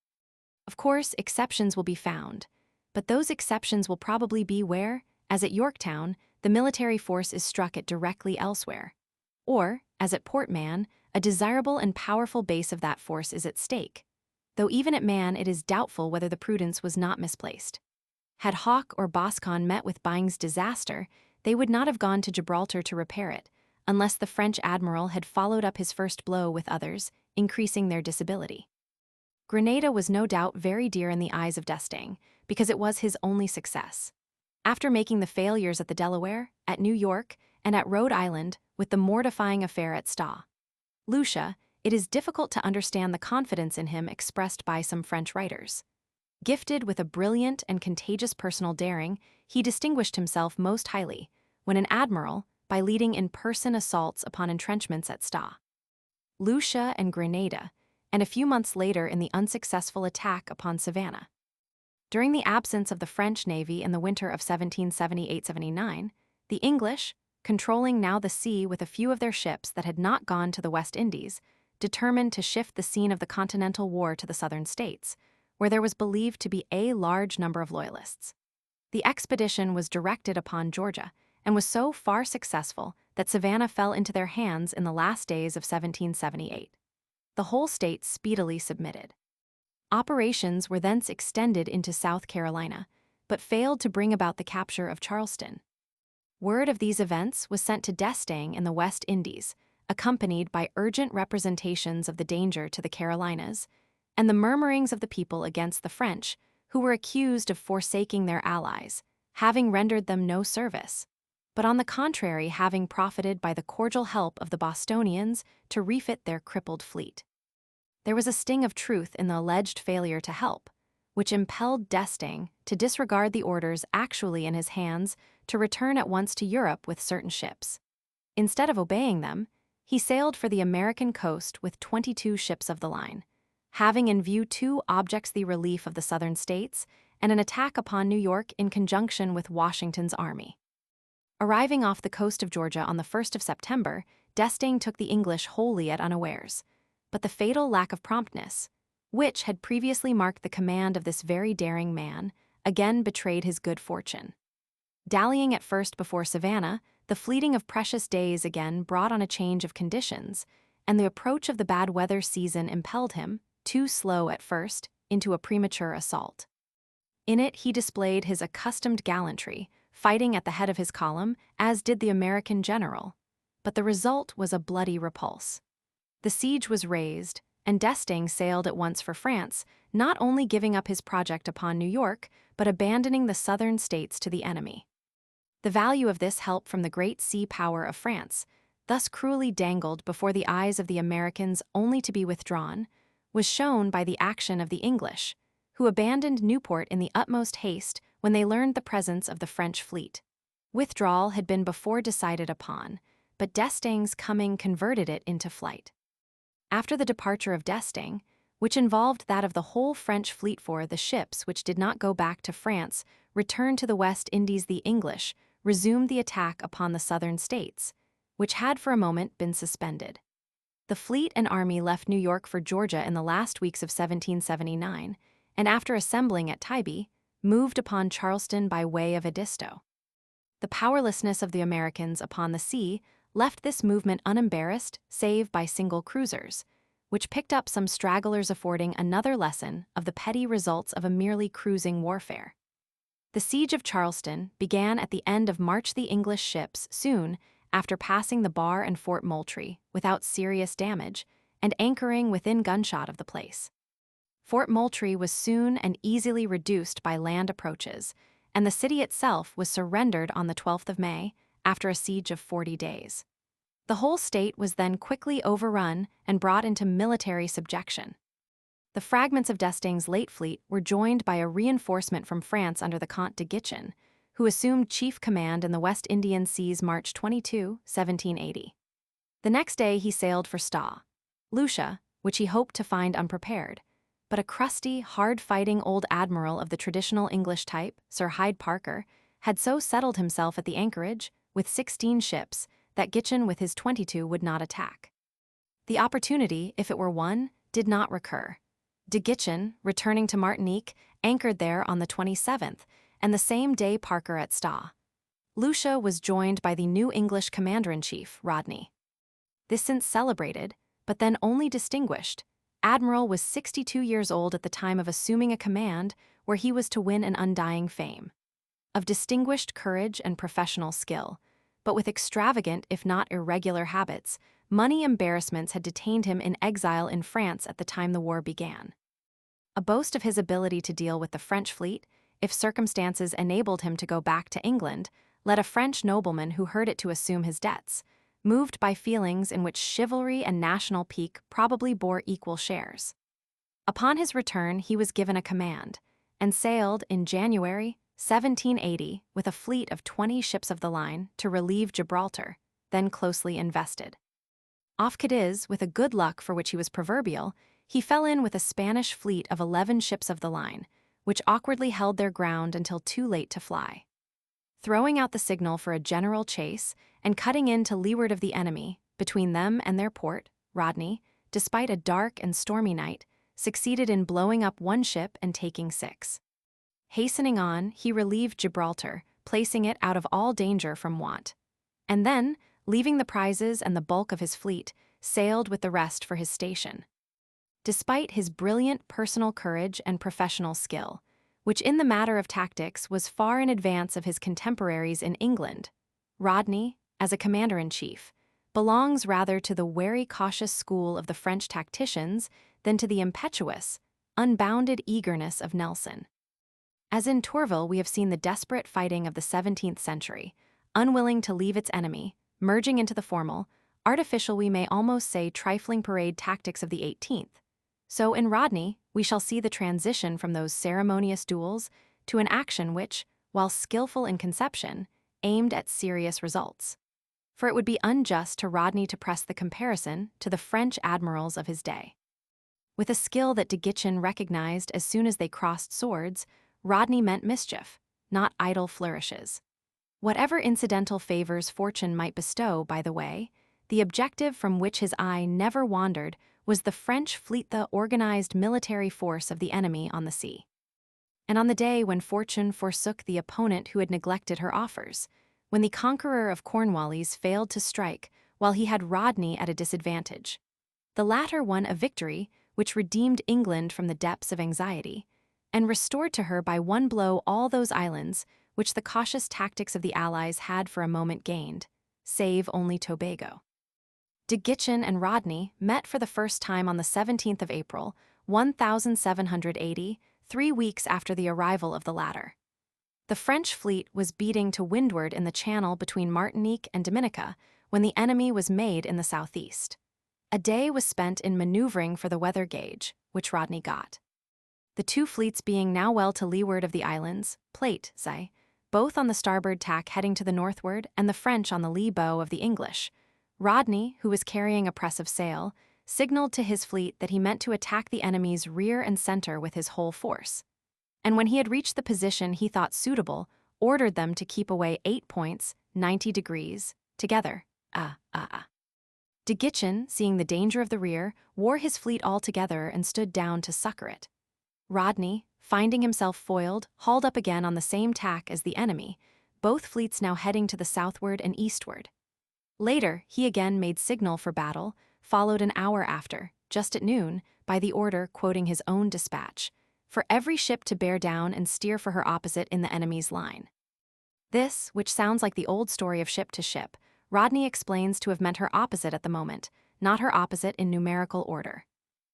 Of course, exceptions will be found, but those exceptions will probably be where, as at Yorktown, the military force is struck at directly elsewhere. Or, as at Port Mahon, a desirable and powerful base of that force is at stake. Though even at Mahon it is doubtful whether the prudence was not misplaced. Had Hawke or Boscawen met with Byng's disaster, they would not have gone to Gibraltar to repair it, unless the French admiral had followed up his first blow with others, increasing their disability. Grenada was no doubt very dear in the eyes of D'Estaing, because it was his only success. After making the failures at the Delaware, at New York, and at Rhode Island, with the mortifying affair at Lucia, it is difficult to understand the confidence in him expressed by some French writers. Gifted with a brilliant and contagious personal daring, he distinguished himself most highly, when an admiral, by leading in-person assaults upon entrenchments at Lucia and Grenada, and a few months later in the unsuccessful attack upon Savannah. During the absence of the French Navy in the winter of 1778-79, the English, controlling now the sea with a few of their ships that had not gone to the West Indies, determined to shift the scene of the Continental War to the Southern States, where there was believed to be a large number of loyalists. The expedition was directed upon Georgia, and was so far successful that Savannah fell into their hands in the last days of 1778. The whole state speedily submitted. Operations were thence extended into South Carolina, but failed to bring about the capture of Charleston. Word of these events was sent to D'Estaing in the West Indies, accompanied by urgent representations of the danger to the Carolinas, and the murmurings of the people against the French, who were accused of forsaking their allies, having rendered them no service, but on the contrary having profited by the cordial help of the Bostonians to refit their crippled fleet. there was a sting of truth in the alleged failure to help, which impelled D'Estaing to disregard the orders actually in his hands to return at once to Europe with certain ships. Instead of obeying them, he sailed for the American coast with 22 ships of the line, having in view two objects: the relief of the southern states and an attack upon New York in conjunction with Washington's army. Arriving off the coast of Georgia on the 1st of September, D'Estaing took the English wholly at unawares. But the fatal lack of promptness, which had previously marked the command of this very daring man, again betrayed his good fortune. Dallying at first before Savannah, the fleeting of precious days again brought on a change of conditions, and the approach of the bad weather season impelled him, too slow at first, into a premature assault. In it he displayed his accustomed gallantry, fighting at the head of his column, as did the American general. But the result was a bloody repulse. The siege was raised, and D'Estaing sailed at once for France, not only giving up his project upon New York, but abandoning the southern states to the enemy. The value of this help from the great sea power of France, thus cruelly dangled before the eyes of the Americans only to be withdrawn, was shown by the action of the English, who abandoned Newport in the utmost haste when they learned the presence of the French fleet. Withdrawal had been before decided upon, but D'Estaing's coming converted it into flight. After the departure of D'Estaing, which involved that of the whole French fleet, for the ships which did not go back to France returned to the West Indies, the English resumed the attack upon the southern states, which had for a moment been suspended. The fleet and army left New York for Georgia in the last weeks of 1779, and after assembling at Tybee, moved upon Charleston by way of Edisto. The powerlessness of the Americans upon the sea left this movement unembarrassed save by single cruisers, which picked up some stragglers, affording another lesson of the petty results of a merely cruising warfare. The siege of Charleston began at the end of March. The English ships, soon after passing the bar and Fort Moultrie without serious damage, and anchoring within gunshot of the place. Fort Moultrie was soon and easily reduced by land approaches, and the city itself was surrendered on the 12th of May, after a siege of 40 days. The whole state was then quickly overrun and brought into military subjection. The fragments of D'Estaing's late fleet were joined by a reinforcement from France under the Comte de Guichen, who assumed chief command in the West Indian seas March 22, 1780. The next day he sailed for Sta, Lucia, which he hoped to find unprepared, but a crusty, hard-fighting old admiral of the traditional English type, Sir Hyde Parker, had so settled himself at the anchorage, with 16 ships, that Guichen with his 22 would not attack. The opportunity, if it were won, did not recur. De Guichen, returning to Martinique, anchored there on the 27th, and the same day Parker at Sta. Lucia was joined by the new English commander-in-chief, Rodney. This since celebrated, but then only distinguished, admiral was 62 years old at the time of assuming a command where he was to win an undying fame. Of distinguished courage and professional skill, but with extravagant if not irregular habits, money embarrassments had detained him in exile in France at the time the war began. A boast of his ability to deal with the French fleet, if circumstances enabled him to go back to England, led a French nobleman who heard it to assume his debts, moved by feelings in which chivalry and national pique probably bore equal shares. Upon his return he was given a command, and sailed in January 1780 with a fleet of 20 ships of the line to relieve Gibraltar, then closely invested. Off Cadiz, with a good luck for which he was proverbial, he fell in with a Spanish fleet of 11 ships of the line, which awkwardly held their ground until too late to fly. Throwing out the signal for a general chase and cutting in to leeward of the enemy, between them and their port, Rodney, despite a dark and stormy night, succeeded in blowing up one ship and taking 6. Hastening on, he relieved Gibraltar, placing it out of all danger from want. And then, leaving the prizes and the bulk of his fleet, sailed with the rest for his station. Despite his brilliant personal courage and professional skill, which in the matter of tactics was far in advance of his contemporaries in England, Rodney, as a commander-in-chief, belongs rather to the wary cautious school of the French tacticians than to the impetuous, unbounded eagerness of Nelson. As in Tourville we have seen the desperate fighting of the 17th century, unwilling to leave its enemy, merging into the formal, artificial, we may almost say trifling parade tactics of the 18th. So in Rodney, we shall see the transition from those ceremonious duels to an action which, while skillful in conception, aimed at serious results. For it would be unjust to Rodney to press the comparison to the French admirals of his day. With a skill that de Guichen recognized as soon as they crossed swords, Rodney meant mischief, not idle flourishes. Whatever incidental favors fortune might bestow, by the way, the objective from which his eye never wandered was the French fleet, the organized military force of the enemy on the sea. And on the day when fortune forsook the opponent who had neglected her offers, when the conqueror of Cornwallis failed to strike while he had Rodney at a disadvantage, the latter won a victory which redeemed England from the depths of anxiety, and restored to her by one blow all those islands which the cautious tactics of the Allies had for a moment gained, save only Tobago. De Guichen and Rodney met for the first time on the 17th of April, 1780, 3 weeks after the arrival of the latter. The French fleet was beating to windward in the channel between Martinique and Dominica when the enemy was made in the southeast. A day was spent in maneuvering for the weather gauge, which Rodney got. The two fleets being now well to leeward of the islands, plate, say, both on the starboard tack heading to the northward and the French on the lee bow of the English, Rodney, who was carrying a press of sail, signaled to his fleet that he meant to attack the enemy's rear and center with his whole force. And when he had reached the position he thought suitable, ordered them to keep away 8 points, 90 degrees, together. De Guichen, seeing the danger of the rear, wore his fleet all together and stood down to succor it. Rodney, finding himself foiled, hauled up again on the same tack as the enemy, both fleets now heading to the southward and eastward. Later, he again made signal for battle, followed an hour after, just at noon, by the order, quoting his own dispatch, for every ship to bear down and steer for her opposite in the enemy's line. This, which sounds like the old story of ship to ship, Rodney explains to have meant her opposite at the moment, not her opposite in numerical order.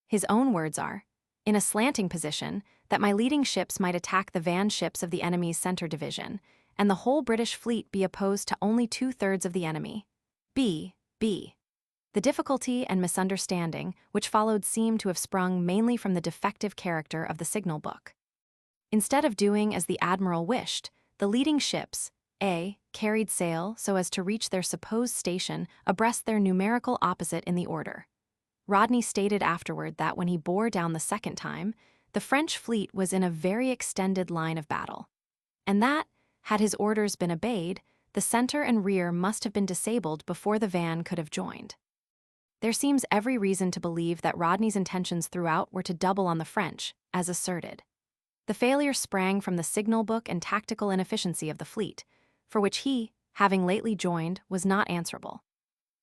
His own words are, in a slanting position, that my leading ships might attack the van ships of the enemy's center division, and the whole British fleet be opposed to only 2/3 of the enemy. B. The difficulty and misunderstanding which followed seem to have sprung mainly from the defective character of the signal book. Instead of doing as the admiral wished, the leading ships, A, carried sail so as to reach their supposed station abreast their numerical opposite in the order. Rodney stated afterward that when he bore down the second time, the French fleet was in a very extended line of battle, and that, had his orders been obeyed, the center and rear must have been disabled before the van could have joined. There seems every reason to believe that Rodney's intentions throughout were to double on the French, as asserted. The failure sprang from the signal book and tactical inefficiency of the fleet, for which he, having lately joined, was not answerable.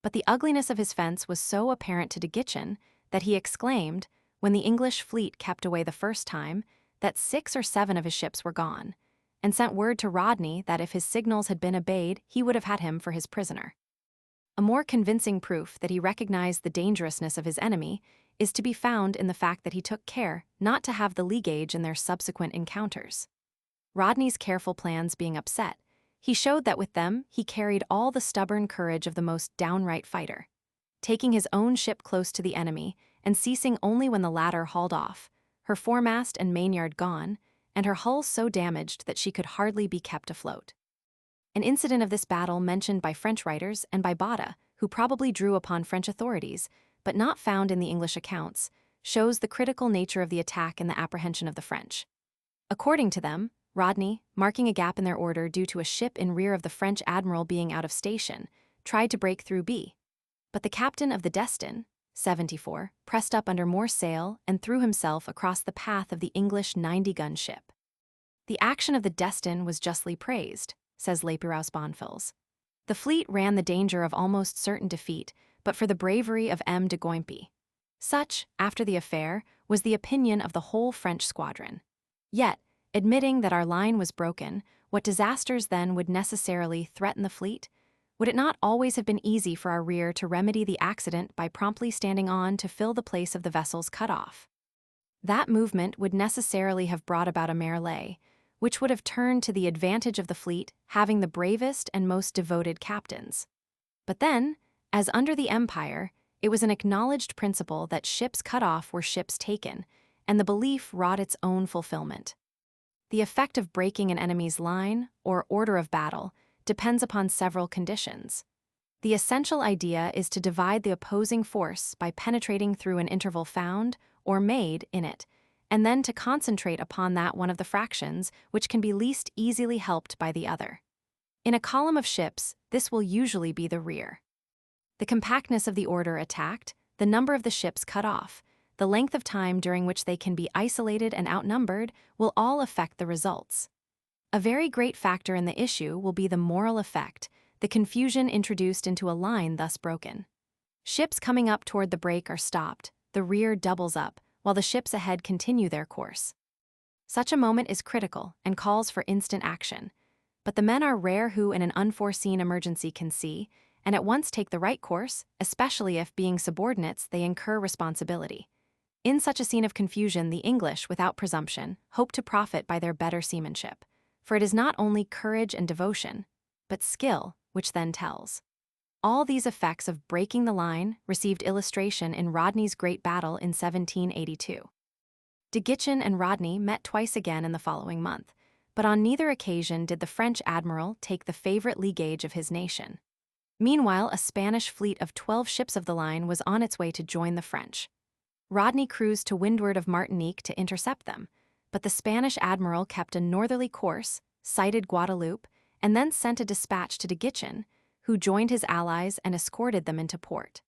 But the ugliness of his fence was so apparent to De Guichen that he exclaimed, when the English fleet kept away the first time, that 6 or 7 of his ships were gone, and sent word to Rodney that if his signals had been obeyed, he would have had him for his prisoner. A more convincing proof that he recognized the dangerousness of his enemy is to be found in the fact that he took care not to have the lee gauge in their subsequent encounters. Rodney's careful plans being upset, he showed that with them he carried all the stubborn courage of the most downright fighter. Taking his own ship close to the enemy and ceasing only when the latter hauled off, her foremast and mainyard gone, and her hull so damaged that she could hardly be kept afloat. An incident of this battle mentioned by French writers and by Botta, who probably drew upon French authorities, but not found in the English accounts, shows the critical nature of the attack in the apprehension of the French. According to them, Rodney, marking a gap in their order due to a ship in rear of the French admiral being out of station, tried to break through B. But the captain of the Destin, 74, pressed up under more sail and threw himself across the path of the English 90-gun ship. The action of the Destin was justly praised, says Lapérouse Bonfils. The fleet ran the danger of almost certain defeat, but for the bravery of M. de Goimpy. Such, after the affair, was the opinion of the whole French squadron. Yet, admitting that our line was broken, what disasters then would necessarily threaten the fleet? Would it not always have been easy for our rear to remedy the accident by promptly standing on to fill the place of the vessels cut off? That movement would necessarily have brought about a mêlée, which would have turned to the advantage of the fleet having the bravest and most devoted captains. But then, as under the Empire, It was an acknowledged principle that ships cut off were ships taken, and the belief wrought its own fulfillment. The effect of breaking an enemy's line, or order of battle, depends upon several conditions. The essential idea is to divide the opposing force by penetrating through an interval found, or made, in it, and then to concentrate upon that one of the fractions which can be least easily helped by the other. In a column of ships, this will usually be the rear. The compactness of the order attacked, the number of the ships cut off, the length of time during which they can be isolated and outnumbered will all affect the results. A very great factor in the issue will be the moral effect, the confusion introduced into a line thus broken. Ships coming up toward the break are stopped, the rear doubles up, while the ships ahead continue their course. Such a moment is critical and calls for instant action, but the men are rare who in an unforeseen emergency can see, and at once take the right course, especially if, being subordinates, they incur responsibility. In such a scene of confusion, the English, without presumption, hope to profit by their better seamanship, for it is not only courage and devotion, but skill, which then tells. All these effects of breaking the line received illustration in Rodney's great battle in 1782. De Guichen and Rodney met twice again in the following month, but on neither occasion did the French admiral take the favorite lee gage of his nation. Meanwhile, a Spanish fleet of 12 ships of the line was on its way to join the French. Rodney cruised to windward of Martinique to intercept them, but the Spanish admiral kept a northerly course, sighted Guadeloupe, and then sent a dispatch to De Guichen, who joined his allies and escorted them into port.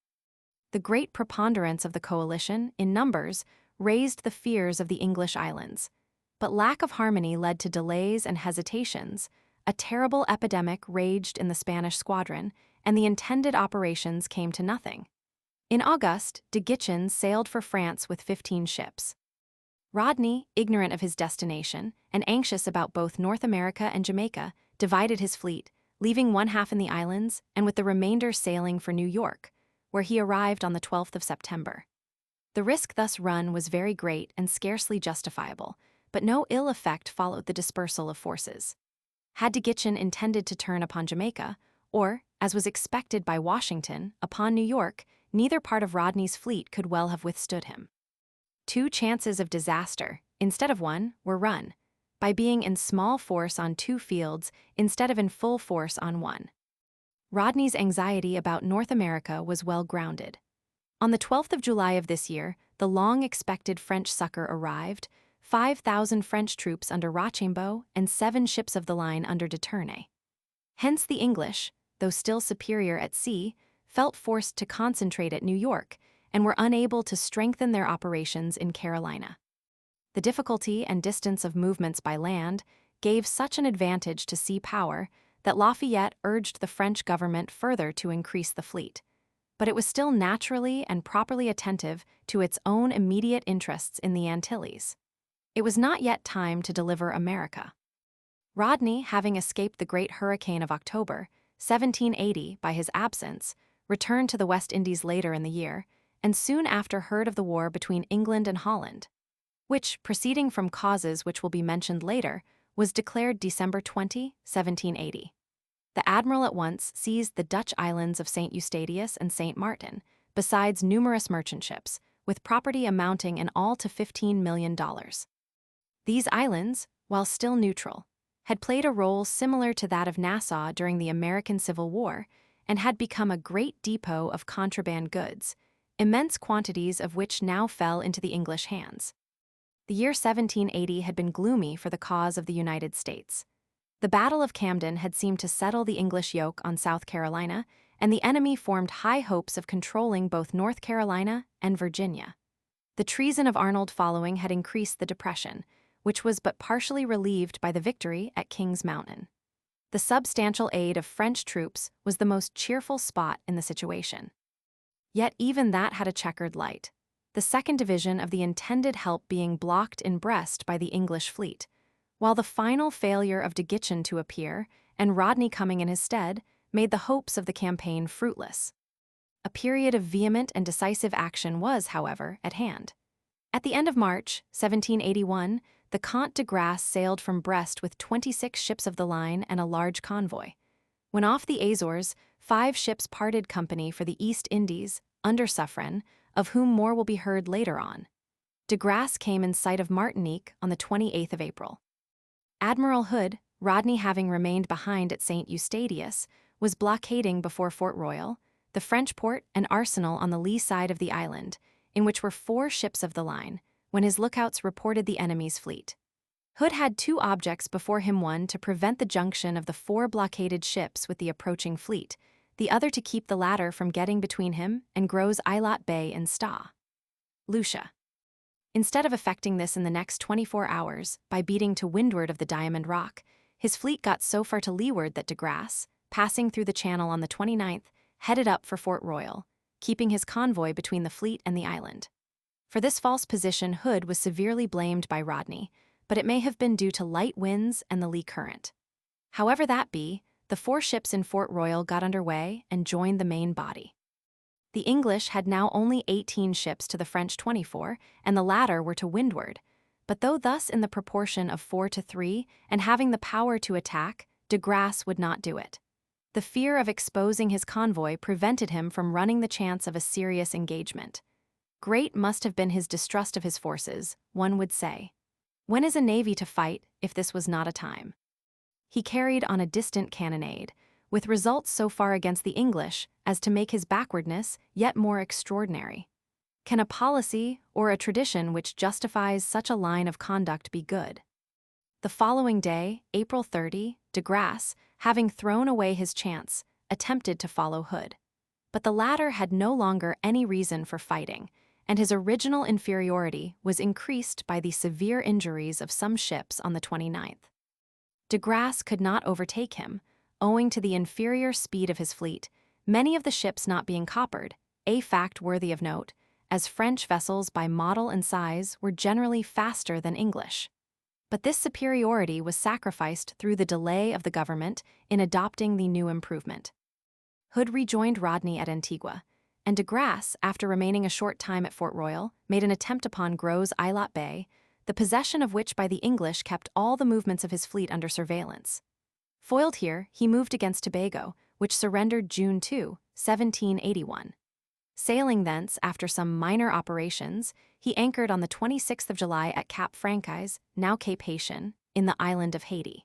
The great preponderance of the coalition, in numbers, raised the fears of the English islands, but lack of harmony led to delays and hesitations. A terrible epidemic raged in the Spanish squadron, and the intended operations came to nothing. In August, De Guichen sailed for France with 15 ships. Rodney, ignorant of his destination and anxious about both North America and Jamaica, divided his fleet, leaving one half in the islands and with the remainder sailing for New York, where he arrived on the 12th of September. The risk thus run was very great and scarcely justifiable, but no ill effect followed the dispersal of forces. Had De Guichen intended to turn upon Jamaica, or, as was expected by Washington, upon New York, neither part of Rodney's fleet could well have withstood him. 2 chances of disaster, instead of one, were run, by being in small force on 2 fields instead of in full force on one. Rodney's anxiety about North America was well grounded. On the 12th of July of this year, the long-expected French succor arrived, 5,000 French troops under Rochambeau and 7 ships of the line under de Ternay. Hence the English, though still superior at sea, felt forced to concentrate at New York and were unable to strengthen their operations in Carolina. The difficulty and distance of movements by land gave such an advantage to sea power that Lafayette urged the French government further to increase the fleet, but it was still naturally and properly attentive to its own immediate interests in the Antilles. It was not yet time to deliver America. Rodney, having escaped the great hurricane of October, 1780, by his absence, returned to the West Indies later in the year, and soon after heard of the war between England and Holland, which, proceeding from causes which will be mentioned later, was declared December 20, 1780. The admiral at once seized the Dutch islands of St. Eustatius and St. Martin, besides numerous merchant ships, with property amounting in all to $15 million. These islands, while still neutral, had played a role similar to that of Nassau during the American Civil War and had become a great depot of contraband goods, immense quantities of which now fell into the English hands. The year 1780 had been gloomy for the cause of the United States. The Battle of Camden had seemed to settle the English yoke on South Carolina, and the enemy formed high hopes of controlling both North Carolina and Virginia. The treason of Arnold following had increased the depression, which was but partially relieved by the victory at Kings Mountain. The substantial aid of French troops was the most cheerful spot in the situation. Yet even that had a checkered light, the 2nd Division of the intended help being blocked in Brest by the English fleet, while the final failure of De Guichen to appear, and Rodney coming in his stead, made the hopes of the campaign fruitless. A period of vehement and decisive action was, however, at hand. At the end of March, 1781, the Comte de Grasse sailed from Brest with 26 ships of the line and a large convoy. When off the Azores, 5 ships parted company for the East Indies, under Suffren, of whom more will be heard later on. De Grasse came in sight of Martinique on the 28th of April. Admiral Hood, Rodney having remained behind at St. Eustatius, was blockading before Fort Royal, the French port and arsenal on the lee side of the island, in which were 4 ships of the line, when his lookouts reported the enemy's fleet. Hood had 2 objects before him: one to prevent the junction of the 4 blockaded ships with the approaching fleet, the other to keep the latter from getting between him and Gros Islet Bay and Sta. Lucia. Instead of effecting this in the next 24 hours by beating to windward of the Diamond Rock, his fleet got so far to leeward that De Grasse, passing through the channel on the 29th, headed up for Fort Royal, keeping his convoy between the fleet and the island. For this false position, Hood was severely blamed by Rodney, but it may have been due to light winds and the lee current. However that be, the 4 ships in Fort Royal got under way and joined the main body. The English had now only 18 ships to the French 24, and the latter were to windward. But though thus in the proportion of 4 to 3, and having the power to attack, De Grasse would not do it. The fear of exposing his convoy prevented him from running the chance of a serious engagement. Great must have been his distrust of his forces, one would say. When is a navy to fight, if this was not a time? He carried on a distant cannonade, with results so far against the English as to make his backwardness yet more extraordinary. Can a policy or a tradition which justifies such a line of conduct be good? The following day, April 30, De Grasse, having thrown away his chance, attempted to follow Hood. But the latter had no longer any reason for fighting, and his original inferiority was increased by the severe injuries of some ships on the 29th. De Grasse could not overtake him, owing to the inferior speed of his fleet, many of the ships not being coppered, a fact worthy of note, as French vessels by model and size were generally faster than English. But this superiority was sacrificed through the delay of the government in adopting the new improvement. Hood rejoined Rodney at Antigua, and De Grasse, after remaining a short time at Fort Royal, made an attempt upon Gros Islet Bay, the possession of which by the English kept all the movements of his fleet under surveillance. Foiled here, he moved against Tobago, which surrendered June 2, 1781. Sailing thence after some minor operations, he anchored on the 26th of July at Cap Francaise, now Cape Haitian, in the island of Haiti.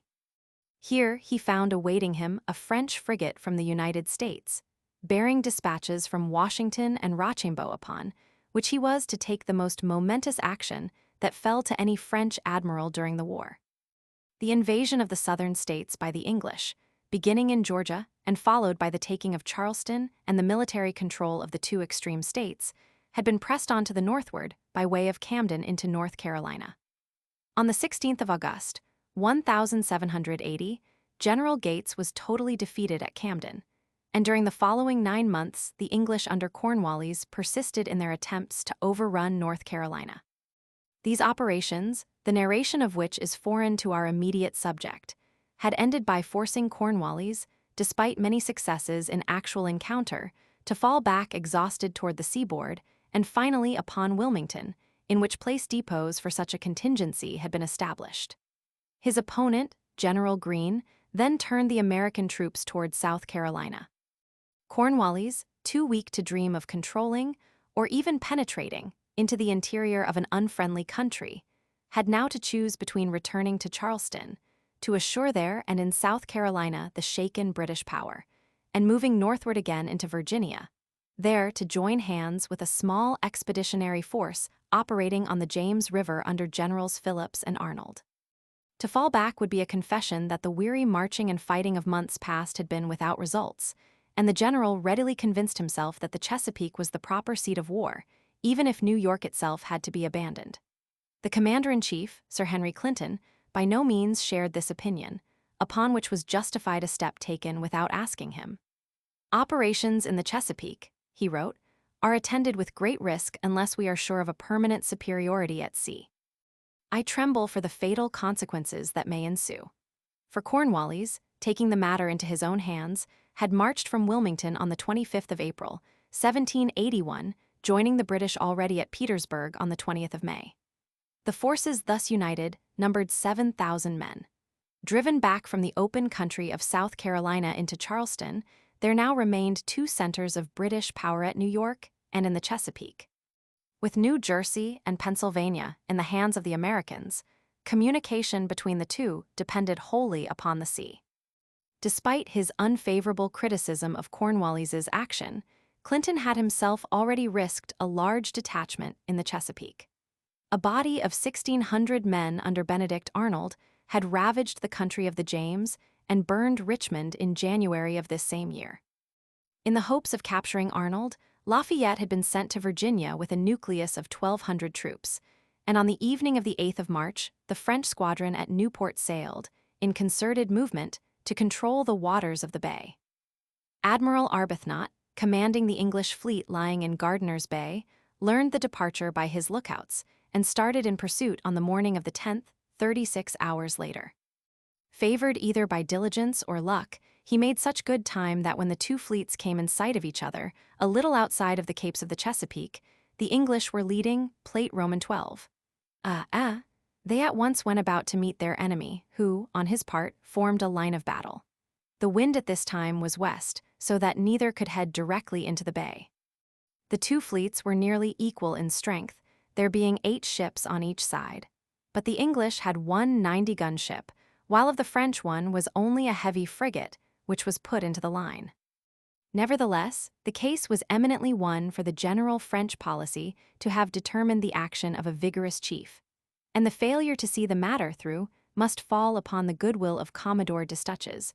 Here he found awaiting him a French frigate from the United States, bearing dispatches from Washington and Rochambeau upon which he was to take the most momentous action that fell to any French admiral during the war. The invasion of the southern states by the English, beginning in Georgia and followed by the taking of Charleston and the military control of the 2 extreme states, had been pressed on to the northward by way of Camden into North Carolina. On the 16th of August, 1780, General Gates was totally defeated at Camden, and during the following 9 months the English under Cornwallis persisted in their attempts to overrun North Carolina. These operations, the narration of which is foreign to our immediate subject, had ended by forcing Cornwallis, despite many successes in actual encounter, to fall back exhausted toward the seaboard, and finally upon Wilmington, in which place depots for such a contingency had been established. His opponent, General Greene, then turned the American troops toward South Carolina. Cornwallis, too weak to dream of controlling, or even penetrating, into the interior of an unfriendly country, had now to choose between returning to Charleston, to assure there and in South Carolina the shaken British power, and moving northward again into Virginia, there to join hands with a small expeditionary force operating on the James River under Generals Phillips and Arnold. To fall back would be a confession that the weary marching and fighting of months past had been without results, and the general readily convinced himself that the Chesapeake was the proper seat of war, even if New York itself had to be abandoned. The commander-in-chief, Sir Henry Clinton, by no means shared this opinion, upon which was justified a step taken without asking him. "Operations in the Chesapeake," he wrote, "are attended with great risk unless we are sure of a permanent superiority at sea. I tremble for the fatal consequences that may ensue." For Cornwallis, taking the matter into his own hands, had marched from Wilmington on the 25th of April, 1781, joining the British already at Petersburg on the 20th of May. The forces thus united numbered 7,000 men. Driven back from the open country of South Carolina into Charleston, there now remained 2 centers of British power at New York and in the Chesapeake. With New Jersey and Pennsylvania in the hands of the Americans, communication between the two depended wholly upon the sea. Despite his unfavorable criticism of Cornwallis's action, Clinton had himself already risked a large detachment in the Chesapeake. A body of 1,600 men under Benedict Arnold had ravaged the country of the James and burned Richmond in January of this same year. In the hopes of capturing Arnold, Lafayette had been sent to Virginia with a nucleus of 1,200 troops, and on the evening of the 8th of March, the French squadron at Newport sailed, in concerted movement, to control the waters of the bay. Admiral Arbuthnot, commanding the English fleet lying in Gardiner's Bay, learned the departure by his lookouts and started in pursuit on the morning of the 10th, 36 hours later. Favored either by diligence or luck, he made such good time that when the two fleets came in sight of each other, a little outside of the capes of the Chesapeake, the English were leading Plate Roman 12. They at once went about to meet their enemy, who, on his part, formed a line of battle. The wind at this time was west, so that neither could head directly into the bay. The two fleets were nearly equal in strength, there being 8 ships on each side. But the English had one 90-gun ship, while of the French one was only a heavy frigate, which was put into the line. Nevertheless, the case was eminently one for the general French policy to have determined the action of a vigorous chief, and the failure to see the matter through must fall upon the goodwill of Commodore Destouches,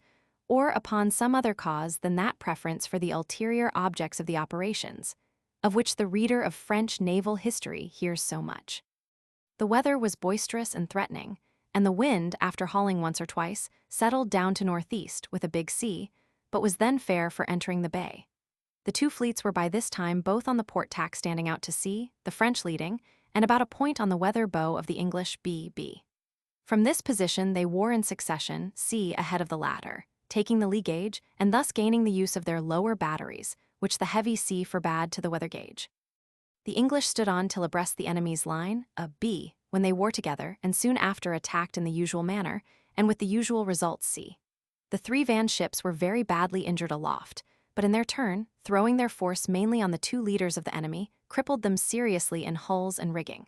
or upon some other cause than that preference for the ulterior objects of the operations, of which the reader of French naval history hears so much. The weather was boisterous and threatening, and the wind, after hauling once or twice, settled down to northeast with a big sea, but was then fair for entering the bay. The two fleets were by this time both on the port tack standing out to sea, the French leading, and about a point on the weather bow of the English B. From this position they wore in succession sea ahead of the latter, taking the lee gauge and thus gaining the use of their lower batteries, which the heavy sea forbade to the weather gauge. The English stood on till abreast the enemy's line, a B, when they wore together, and soon after attacked in the usual manner, and with the usual results C. The 3 van ships were very badly injured aloft, but in their turn, throwing their force mainly on the 2 leaders of the enemy, crippled them seriously in hulls and rigging.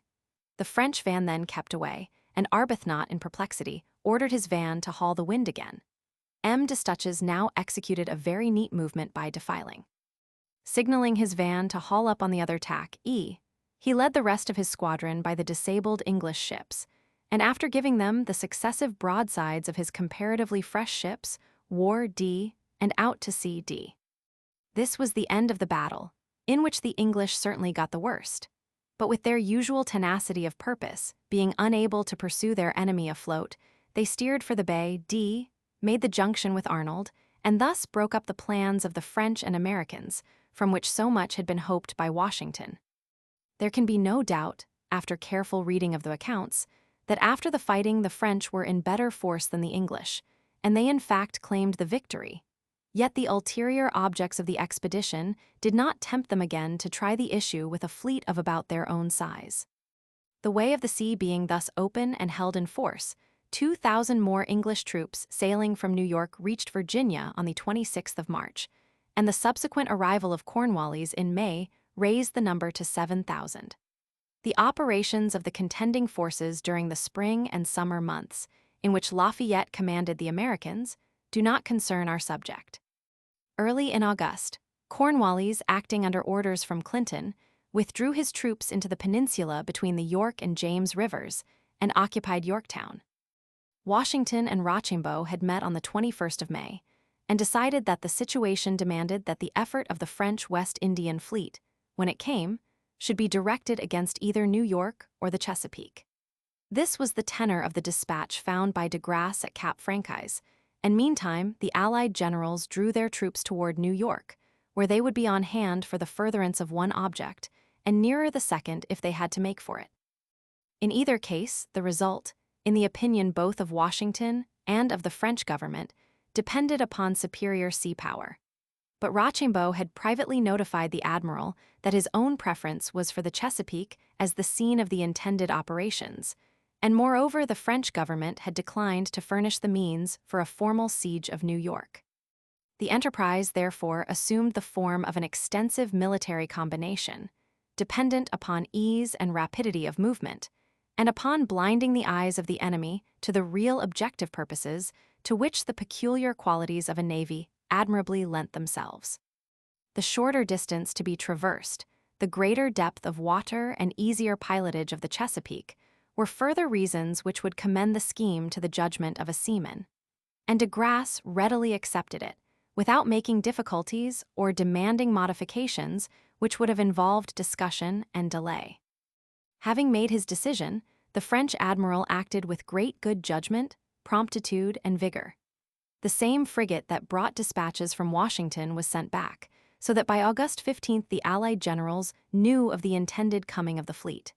The French van then kept away, and Arbuthnot, in perplexity, ordered his van to haul the wind again. Destouches now executed a very neat movement by defiling. Signaling his van to haul up on the other tack, E, he led the rest of his squadron by the disabled English ships, and after giving them the successive broadsides of his comparatively fresh ships, wore D and out to sea D. This was the end of the battle, in which the English certainly got the worst, but with their usual tenacity of purpose, being unable to pursue their enemy afloat, they steered for the bay D, made the junction with Arnold, and thus broke up the plans of the French and Americans, from which so much had been hoped by Washington. There can be no doubt, after careful reading of the accounts, that after the fighting the French were in better force than the English, and they in fact claimed the victory. Yet the ulterior objects of the expedition did not tempt them again to try the issue with a fleet of about their own size. The way of the sea being thus open and held in force, 2,000 more English troops sailing from New York reached Virginia on the 26th of March, and the subsequent arrival of Cornwallis in May raised the number to 7,000. The operations of the contending forces during the spring and summer months, in which Lafayette commanded the Americans, do not concern our subject. Early in August, Cornwallis, acting under orders from Clinton, withdrew his troops into the peninsula between the York and James rivers and occupied Yorktown. Washington and Rochambeau had met on the 21st of May and decided that the situation demanded that the effort of the French West Indian fleet, when it came, should be directed against either New York or the Chesapeake. This was the tenor of the dispatch found by de Grasse at Cap Francaise, and meantime the Allied generals drew their troops toward New York, where they would be on hand for the furtherance of one object, and nearer the second if they had to make for it. In either case, the result, in the opinion both of Washington and of the French government, depended upon superior sea power. But Rochambeau had privately notified the admiral that his own preference was for the Chesapeake as the scene of the intended operations, and moreover the French government had declined to furnish the means for a formal siege of New York. The enterprise, therefore, assumed the form of an extensive military combination, dependent upon ease and rapidity of movement, and upon blinding the eyes of the enemy to the real objective purposes to which the peculiar qualities of a navy admirably lent themselves. The shorter distance to be traversed, the greater depth of water and easier pilotage of the Chesapeake were further reasons which would commend the scheme to the judgment of a seaman. And de Grasse readily accepted it, without making difficulties or demanding modifications which would have involved discussion and delay. Having made his decision, the French admiral acted with great good judgment, promptitude, and vigor. The same frigate that brought dispatches from Washington was sent back, so that by August 15 the Allied generals knew of the intended coming of the fleet.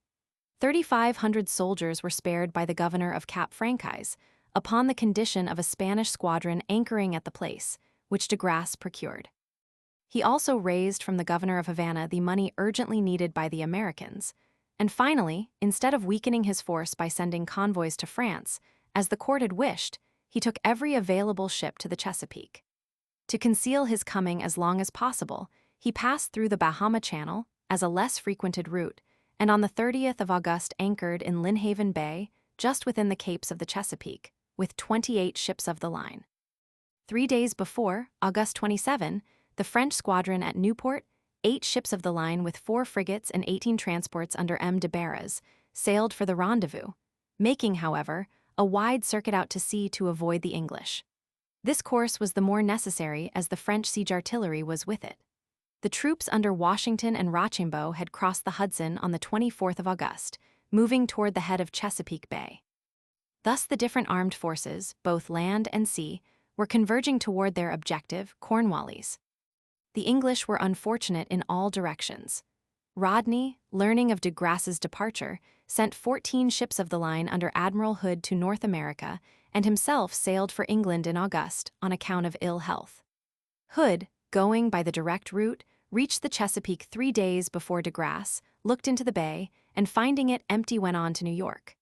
3,500 soldiers were spared by the governor of Cap Francaise, upon the condition of a Spanish squadron anchoring at the place, which de Grasse procured. He also raised from the governor of Havana the money urgently needed by the Americans, and finally, instead of weakening his force by sending convoys to France, as the court had wished, he took every available ship to the Chesapeake. To conceal his coming as long as possible, he passed through the Bahama Channel as a less frequented route, and on the 30th of August anchored in Lynnhaven Bay, just within the capes of the Chesapeake, with 28 ships of the line. 3 days before, August 27, the French squadron at Newport, 8 ships of the line with 4 frigates and 18 transports under M. de Barras, sailed for the rendezvous, making, however, a wide circuit out to sea to avoid the English. This course was the more necessary as the French siege artillery was with it. The troops under Washington and Rochambeau had crossed the Hudson on the 24th of August, moving toward the head of Chesapeake Bay. Thus the different armed forces, both land and sea, were converging toward their objective, Cornwallis. The English were unfortunate in all directions. Rodney, learning of de Grasse's departure, sent 14 ships of the line under Admiral Hood to North America, and himself sailed for England in August on account of ill health. Hood, going by the direct route, reached the Chesapeake 3 days before de Grasse, looked into the bay, and finding it empty went on to New York.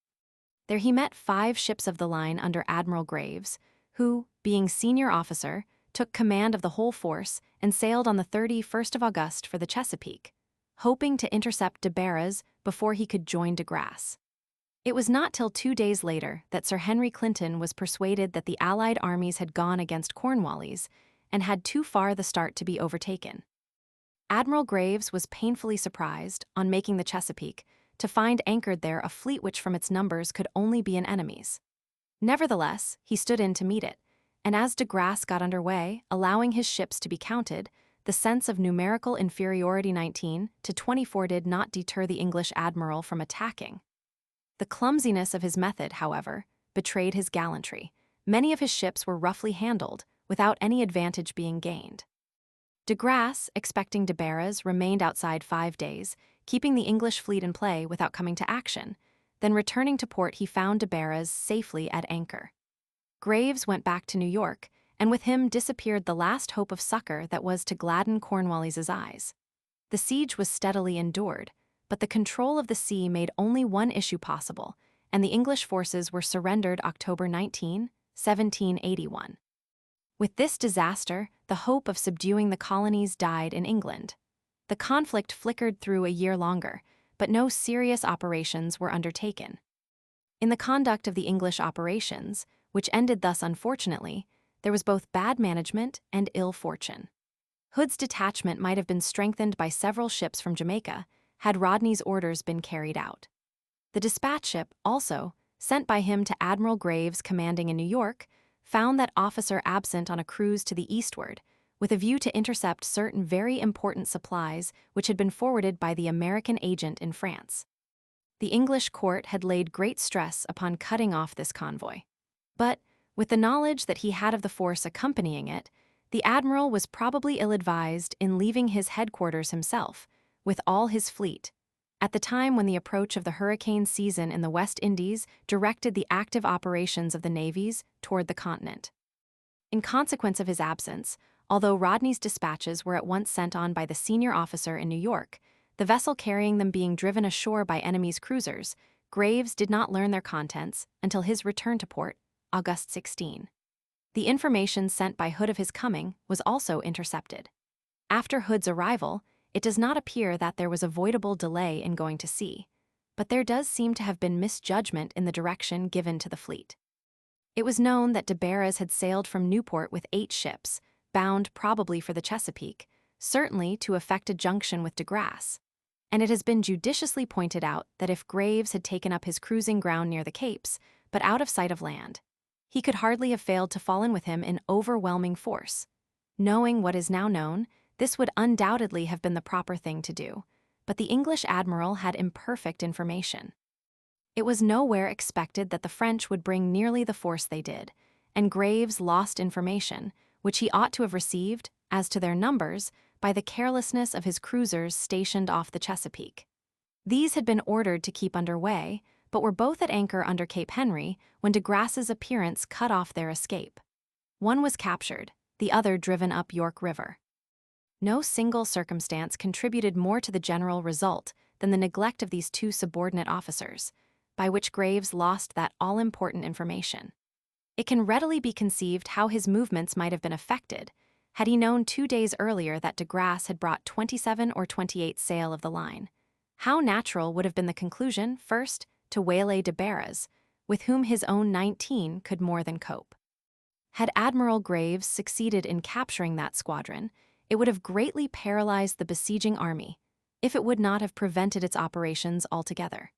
There he met 5 ships of the line under Admiral Graves, who, being senior officer, took command of the whole force and sailed on the 31st of August for the Chesapeake, hoping to intercept de Barras before he could join de Grasse. It was not till 2 days later that Sir Henry Clinton was persuaded that the Allied armies had gone against Cornwallis and had too far the start to be overtaken. Admiral Graves was painfully surprised, on making the Chesapeake, to find anchored there a fleet which from its numbers could only be an enemy's. Nevertheless, he stood in to meet it, and as de Grasse got under way, allowing his ships to be counted, the sense of numerical inferiority 19 to 24 did not deter the English admiral from attacking. The clumsiness of his method, however, betrayed his gallantry. Many of his ships were roughly handled, without any advantage being gained. De Grasse, expecting de Barras, remained outside 5 days, keeping the English fleet in play without coming to action. Then returning to port he found de Barras safely at anchor. Graves went back to New York, and with him disappeared the last hope of succor that was to gladden Cornwallis's eyes. The siege was steadily endured, but the control of the sea made only one issue possible, and the English forces were surrendered October 19, 1781. With this disaster, the hope of subduing the colonies died in England. The conflict flickered through a year longer, but no serious operations were undertaken. In the conduct of the English operations, which ended thus unfortunately, there was both bad management and ill fortune. Hood's detachment might have been strengthened by several ships from Jamaica, had Rodney's orders been carried out. The dispatch ship, also, sent by him to Admiral Graves commanding in New York, found that officer absent on a cruise to the eastward, with a view to intercept certain very important supplies which had been forwarded by the American agent in France. The English court had laid great stress upon cutting off this convoy. But, with the knowledge that he had of the force accompanying it, the admiral was probably ill-advised in leaving his headquarters himself, with all his fleet, at the time when the approach of the hurricane season in the West Indies directed the active operations of the navies toward the continent. In consequence of his absence, although Rodney's dispatches were at once sent on by the senior officer in New York, the vessel carrying them being driven ashore by enemy's cruisers, Graves did not learn their contents until his return to port, August 16. The information sent by Hood of his coming was also intercepted. After Hood's arrival, it does not appear that there was avoidable delay in going to sea, but there does seem to have been misjudgment in the direction given to the fleet. It was known that de Barras had sailed from Newport with 8 ships, bound probably for the Chesapeake, certainly to effect a junction with de Grasse, and it has been judiciously pointed out that if Graves had taken up his cruising ground near the Capes, but out of sight of land, he could hardly have failed to fall in with him in overwhelming force. Knowing what is now known, this would undoubtedly have been the proper thing to do, but the English admiral had imperfect information. It was nowhere expected that the French would bring nearly the force they did, and Graves lost information, which he ought to have received, as to their numbers, by the carelessness of his cruisers stationed off the Chesapeake. These had been ordered to keep under way, but were both at anchor under Cape Henry when de Grasse's appearance cut off their escape. One was captured, the other driven up York River. No single circumstance contributed more to the general result than the neglect of these 2 subordinate officers, by which Graves lost that all-important information. It can readily be conceived how his movements might have been affected had he known 2 days earlier that de Grasse had brought 27 or 28 sail of the line. How natural would have been the conclusion, first, to waylay de Barras, with whom his own 19 could more than cope. Had Admiral Graves succeeded in capturing that squadron, it would have greatly paralyzed the besieging army, if it would not have prevented its operations altogether.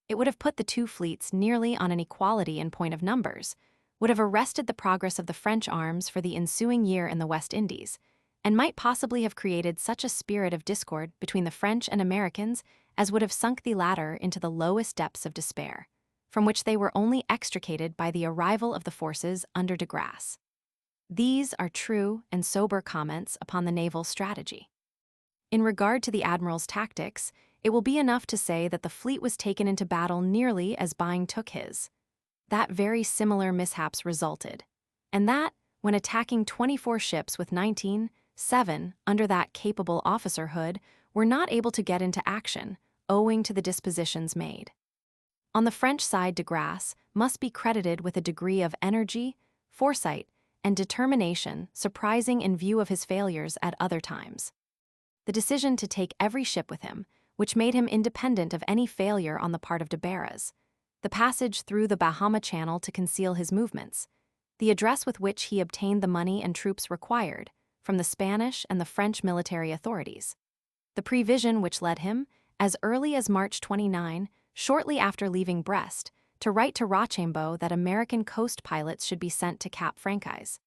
It would have put the 2 fleets nearly on an equality in point of numbers, would have arrested the progress of the French arms for the ensuing year in the West Indies, and might possibly have created such a spirit of discord between the French and Americans as would have sunk the latter into the lowest depths of despair, from which they were only extricated by the arrival of the forces under de Grasse. These are true and sober comments upon the naval strategy. In regard to the admiral's tactics, it will be enough to say that the fleet was taken into battle nearly as Byng took his. That very similar mishaps resulted, and that, when attacking 24 ships with 19, 7, under that capable officer Hood, were not able to get into action, owing to the dispositions made. On the French side, de Grasse must be credited with a degree of energy, foresight, and determination surprising in view of his failures at other times. The decision to take every ship with him, which made him independent of any failure on the part of de Barras, the passage through the Bahama Channel to conceal his movements, the address with which he obtained the money and troops required from the Spanish and the French military authorities, the prevision which led him, as early as March 29, shortly after leaving Brest, to write to Rochambeau that American coast pilots should be sent to Cap Francaise,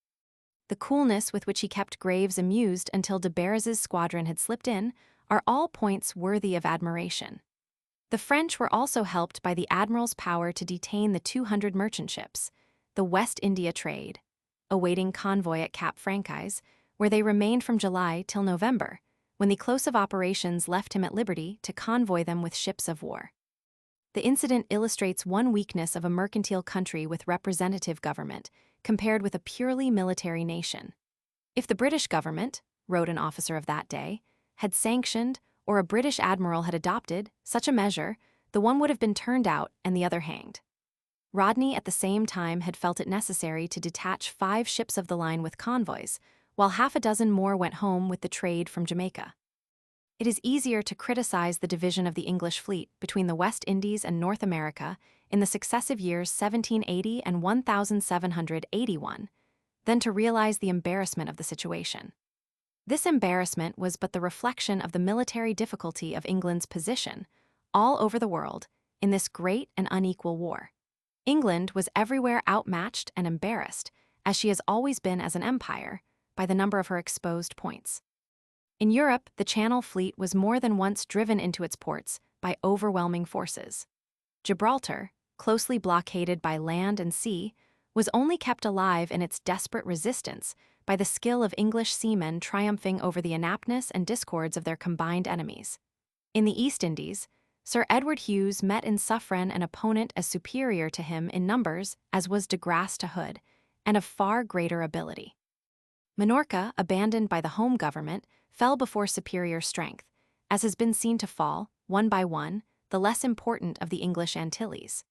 the coolness with which he kept Graves amused until de Barras's squadron had slipped in, are all points worthy of admiration. The French were also helped by the admiral's power to detain the 200 merchant ships, the West India trade, awaiting convoy at Cap Francaise, where they remained from July till November, when the close of operations left him at liberty to convoy them with ships of war. The incident illustrates one weakness of a mercantile country with representative government, compared with a purely military nation. If the British government, wrote an officer of that day, had sanctioned, or a British admiral had adopted, such a measure, the one would have been turned out and the other hanged. Rodney at the same time had felt it necessary to detach 5 ships of the line with convoys, while half a dozen more went home with the trade from Jamaica. It is easier to criticize the division of the English fleet between the West Indies and North America in the successive years 1780 and 1781 than to realize the embarrassment of the situation. This embarrassment was but the reflection of the military difficulty of England's position, all over the world, in this great and unequal war. England was everywhere outmatched and embarrassed, as she has always been as an empire, by the number of her exposed points. In Europe, the Channel fleet was more than once driven into its ports by overwhelming forces. Gibraltar, closely blockaded by land and sea, was only kept alive in its desperate resistance by the skill of English seamen triumphing over the inaptness and discords of their combined enemies. In the East Indies, Sir Edward Hughes met in Suffren an opponent as superior to him in numbers as was de Grasse to Hood, and of far greater ability. Minorca, abandoned by the home government, fell before superior strength, as has been seen to fall, one by one, the less important of the English Antilles.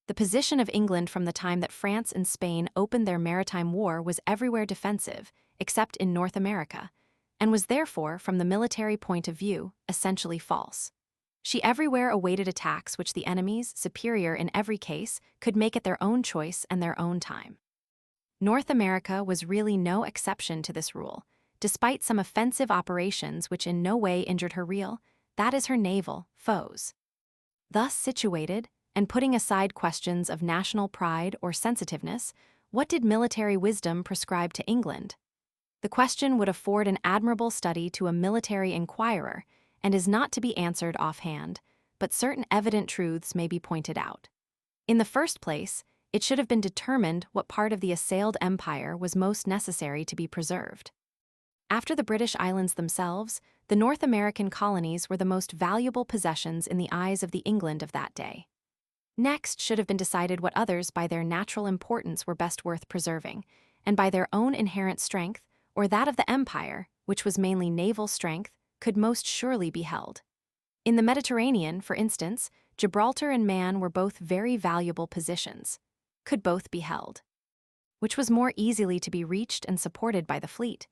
The position of England from the time that France and Spain opened their maritime war was everywhere defensive, except in North America, and was therefore, from the military point of view, essentially false. She everywhere awaited attacks which the enemies, superior in every case, could make at their own choice and their own time. North America was really no exception to this rule, despite some offensive operations which in no way injured her real, that is her naval, foes. Thus situated, and putting aside questions of national pride or sensitiveness, what did military wisdom prescribe to England? The question would afford an admirable study to a military inquirer, and is not to be answered offhand, but certain evident truths may be pointed out. In the first place, it should have been determined what part of the assailed empire was most necessary to be preserved. After the British islands themselves, the North American colonies were the most valuable possessions in the eyes of the England of that day. Next should have been decided what others by their natural importance were best worth preserving, and by their own inherent strength, or that of the empire, which was mainly naval strength, could most surely be held. In the Mediterranean, for instance, Gibraltar and Mahan were both very valuable positions. Could both be held? Which was more easily to be reached and supported by the fleet?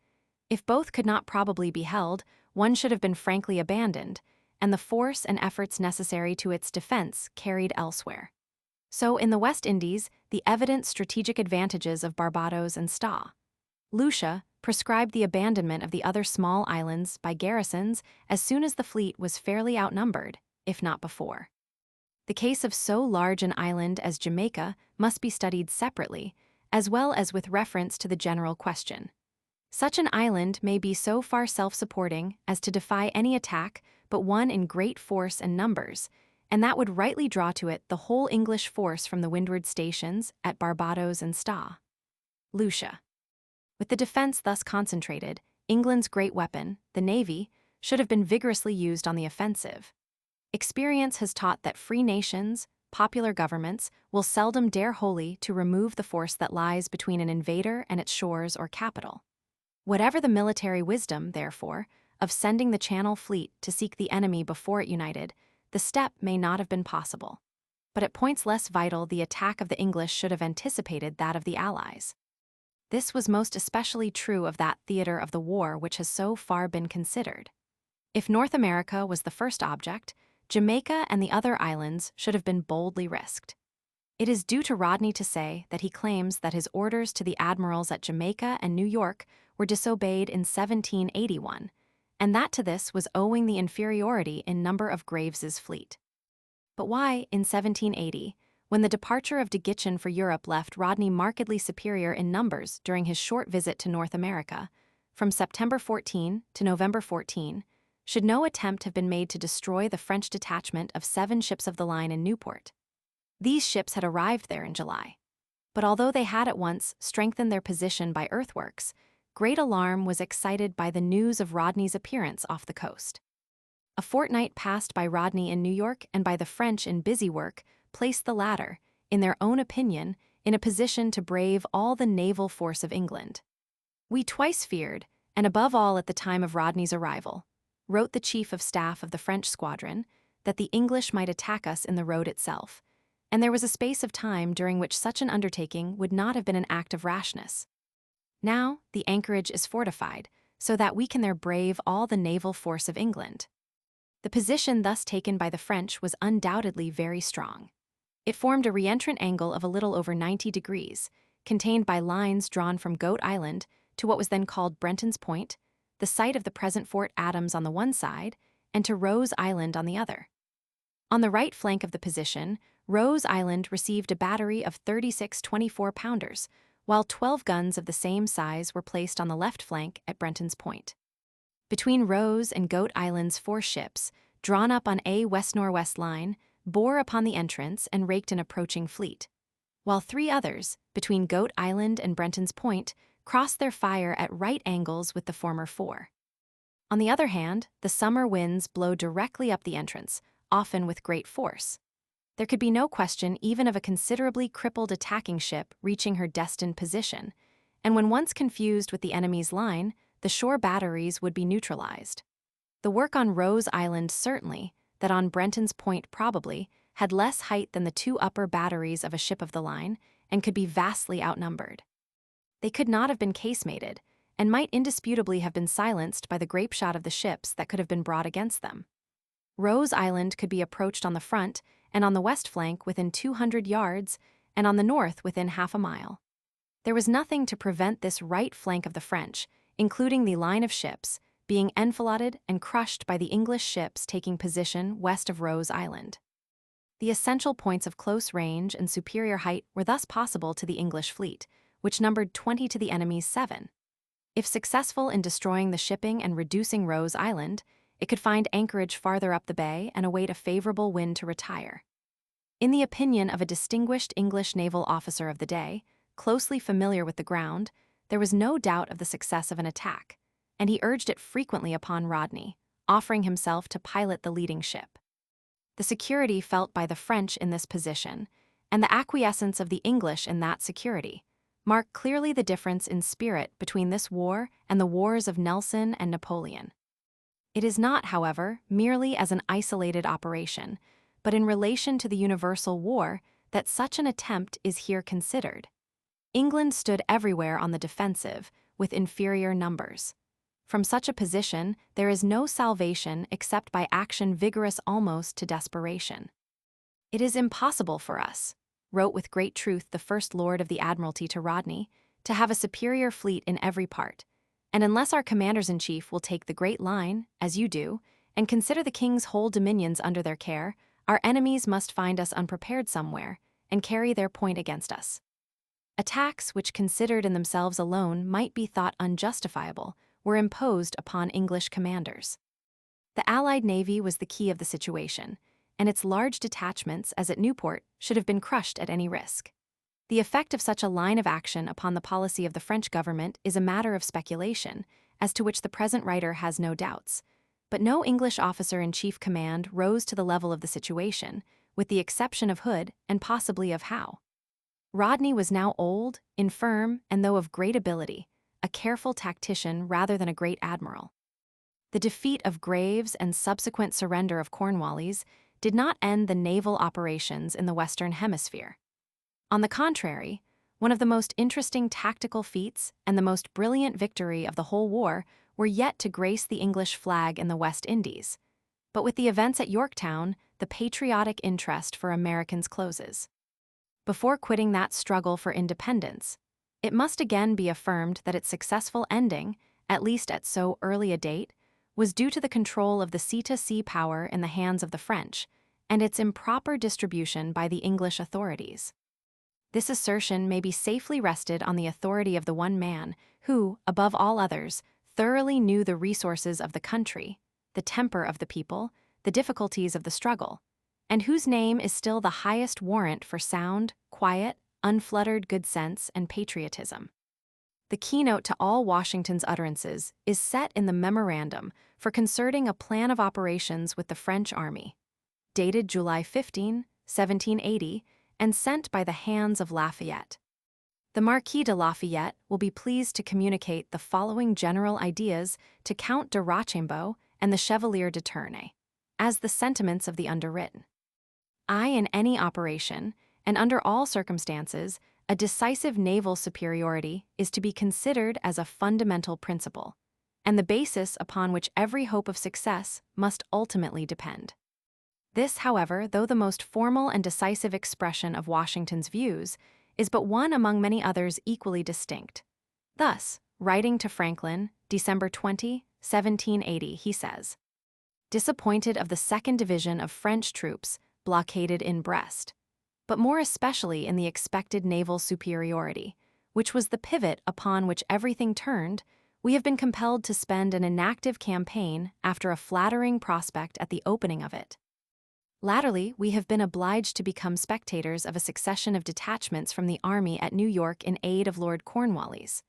If both could not probably be held, one should have been frankly abandoned, and the force and efforts necessary to its defense carried elsewhere. So in the West Indies, the evident strategic advantages of Barbados and Sta. Lucia prescribed the abandonment of the other small islands by garrisons as soon as the fleet was fairly outnumbered, if not before. The case of so large an island as Jamaica must be studied separately, as well as with reference to the general question. Such an island may be so far self-supporting as to defy any attack but one in great force and numbers, and that would rightly draw to it the whole English force from the windward stations at Barbados and Sta. Lucia. With the defense thus concentrated, England's great weapon, the navy, should have been vigorously used on the offensive. Experience has taught that free nations, popular governments, will seldom dare wholly to remove the force that lies between an invader and its shores or capital. Whatever the military wisdom, therefore, of sending the Channel Fleet to seek the enemy before it united, the step may not have been possible. But at points less vital, the attack of the English should have anticipated that of the Allies. This was most especially true of that theater of the war which has so far been considered. If North America was the first object, Jamaica and the other islands should have been boldly risked. It is due to Rodney to say that he claims that his orders to the admirals at Jamaica and New York were disobeyed in 1781, and that to this was owing the inferiority in number of Graves's fleet. But why, in 1780, when the departure of de Gitchen for Europe left Rodney markedly superior in numbers during his short visit to North America, from September 14 to November 14, should no attempt have been made to destroy the French detachment of 7 ships of the line in Newport? These ships had arrived there in July. But although they had at once strengthened their position by earthworks, great alarm was excited by the news of Rodney's appearance off the coast. A fortnight passed by Rodney in New York and by the French in busy work placed the latter, in their own opinion, in a position to brave all the naval force of England. "We twice feared, and above all at the time of Rodney's arrival," wrote the chief of staff of the French squadron, "that the English might attack us in the road itself, and there was a space of time during which such an undertaking would not have been an act of rashness. Now the anchorage is fortified, so that we can there brave all the naval force of England." The position thus taken by the French was undoubtedly very strong. It formed a reentrant angle of a little over 90 degrees, contained by lines drawn from Goat Island to what was then called Brenton's Point, the site of the present Fort Adams on the one side, and to Rose Island on the other. On the right flank of the position, Rose Island received a battery of 36 24-pounders, while 12 guns of the same size were placed on the left flank at Brenton's Point. Between Rose and Goat Islands 4 ships, drawn up on a west-northwest line, bore upon the entrance and raked an approaching fleet, while 3 others, between Goat Island and Brenton's Point, crossed their fire at right angles with the former 4. On the other hand, the summer winds blow directly up the entrance, often with great force. There could be no question even of a considerably crippled attacking ship reaching her destined position, and when once confused with the enemy's line, the shore batteries would be neutralized. The work on Rose Island certainly, that on Brenton's Point probably, had less height than the two upper batteries of a ship of the line, and could be vastly outnumbered. They could not have been casemated, and might indisputably have been silenced by the grapeshot of the ships that could have been brought against them. Rose Island could be approached on the front and on the west flank within 200 yards, and on the north within half a mile. There was nothing to prevent this right flank of the French, including the line of ships, being enfiladed and crushed by the English ships taking position west of Rose Island. The essential points of close range and superior height were thus possible to the English fleet, which numbered 20 to the enemy's 7. If successful in destroying the shipping and reducing Rose Island, it could find anchorage farther up the bay and await a favorable wind to retire. In the opinion of a distinguished English naval officer of the day, closely familiar with the ground, there was no doubt of the success of an attack, and he urged it frequently upon Rodney, offering himself to pilot the leading ship. The security felt by the French in this position, and the acquiescence of the English in that security, mark clearly the difference in spirit between this war and the wars of Nelson and Napoleon. It is not, however, merely as an isolated operation, but in relation to the universal war that such an attempt is here considered. England stood everywhere on the defensive, with inferior numbers. From such a position, there is no salvation except by action vigorous almost to desperation. "It is impossible for us," wrote with great truth the First Lord of the Admiralty to Rodney, "to have a superior fleet in every part, and unless our commanders-in-chief will take the great line, as you do, and consider the king's whole dominions under their care, our enemies must find us unprepared somewhere, and carry their point against us." Attacks which, considered in themselves alone, might be thought unjustifiable, were imposed upon English commanders. The Allied navy was the key of the situation, and its large detachments, as at Newport, should have been crushed at any risk. The effect of such a line of action upon the policy of the French government is a matter of speculation, as to which the present writer has no doubts, but no English officer in chief command rose to the level of the situation, with the exception of Hood and possibly of Howe. Rodney was now old, infirm, and though of great ability, a careful tactician rather than a great admiral. The defeat of Graves and subsequent surrender of Cornwallis did not end the naval operations in the Western Hemisphere. On the contrary, one of the most interesting tactical feats and the most brilliant victory of the whole war were yet to grace the English flag in the West Indies. But with the events at Yorktown, the patriotic interest for Americans closes. Before quitting that struggle for independence, it must again be affirmed that its successful ending, at least at so early a date, was due to the control of the sea-to-sea power in the hands of the French, and its improper distribution by the English authorities. This assertion may be safely rested on the authority of the one man who, above all others, thoroughly knew the resources of the country, the temper of the people, the difficulties of the struggle, and whose name is still the highest warrant for sound, quiet, unfluttered good sense and patriotism. The keynote to all Washington's utterances is set in the memorandum for concerting a plan of operations with the French army, dated July 15, 1780, and sent by the hands of Lafayette. The Marquis de Lafayette will be pleased to communicate the following general ideas to Count de Rochambeau and the Chevalier de Tournay, as the sentiments of the underwritten. In any operation, and under all circumstances, a decisive naval superiority is to be considered as a fundamental principle, and the basis upon which every hope of success must ultimately depend. This, however, though the most formal and decisive expression of Washington's views, is but one among many others equally distinct. Thus, writing to Franklin, December 20, 1780, he says, "Disappointed of the 2nd Division of French troops blockaded in Brest, but more especially in the expected naval superiority, which was the pivot upon which everything turned, we have been compelled to spend an inactive campaign after a flattering prospect at the opening of it. Latterly, we have been obliged to become spectators of a succession of detachments from the army at New York in aid of Lord Cornwallis,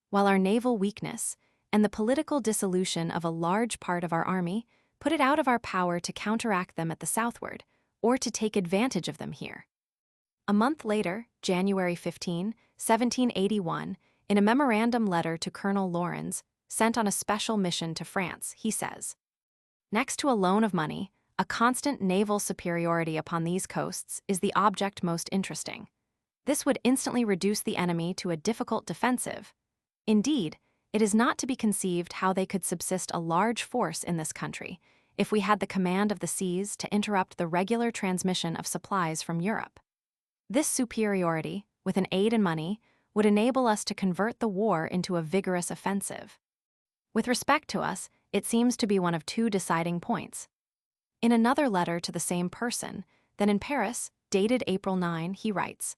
while our naval weakness and the political dissolution of a large part of our army put it out of our power to counteract them at the southward, or to take advantage of them here." A month later, January 15, 1781, in a memorandum letter to Colonel Laurens, sent on a special mission to France, he says, "Next to a loan of money, a constant naval superiority upon these coasts is the object most interesting. This would instantly reduce the enemy to a difficult defensive. Indeed, it is not to be conceived how they could subsist a large force in this country if we had the command of the seas to interrupt the regular transmission of supplies from Europe. This superiority, with an aid in money, would enable us to convert the war into a vigorous offensive. With respect to us, it seems to be one of two deciding points. In another letter to the same person, then in Paris, dated April 9, he writes,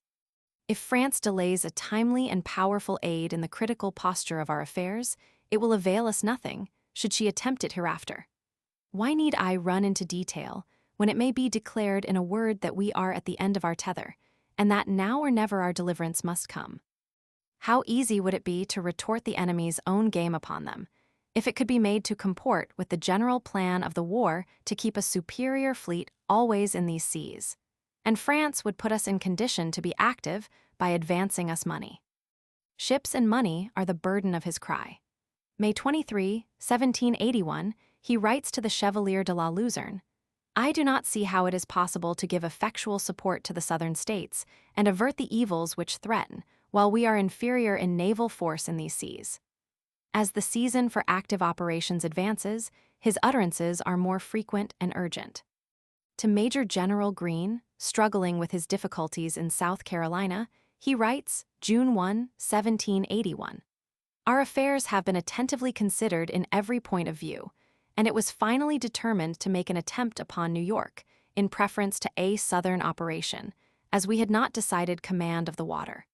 "If France delays a timely and powerful aid in the critical posture of our affairs, it will avail us nothing, should she attempt it hereafter. Why need I run into detail, when it may be declared in a word that we are at the end of our tether, and that now or never our deliverance must come? How easy would it be to retort the enemy's own game upon them, if it could be made to comport with the general plan of the war to keep a superior fleet always in these seas, and France would put us in condition to be active by advancing us money." Ships and money are the burden of his cry. May 23, 1781, he writes to the Chevalier de la Luzerne, "I do not see how it is possible to give effectual support to the southern states and avert the evils which threaten, while we are inferior in naval force in these seas." As the season for active operations advances, his utterances are more frequent and urgent. To Major General Greene, struggling with his difficulties in South Carolina, he writes, June 1, 1781, "Our affairs have been attentively considered in every point of view, and it was finally determined to make an attempt upon New York, in preference to a southern operation, as we had not decided command of the water."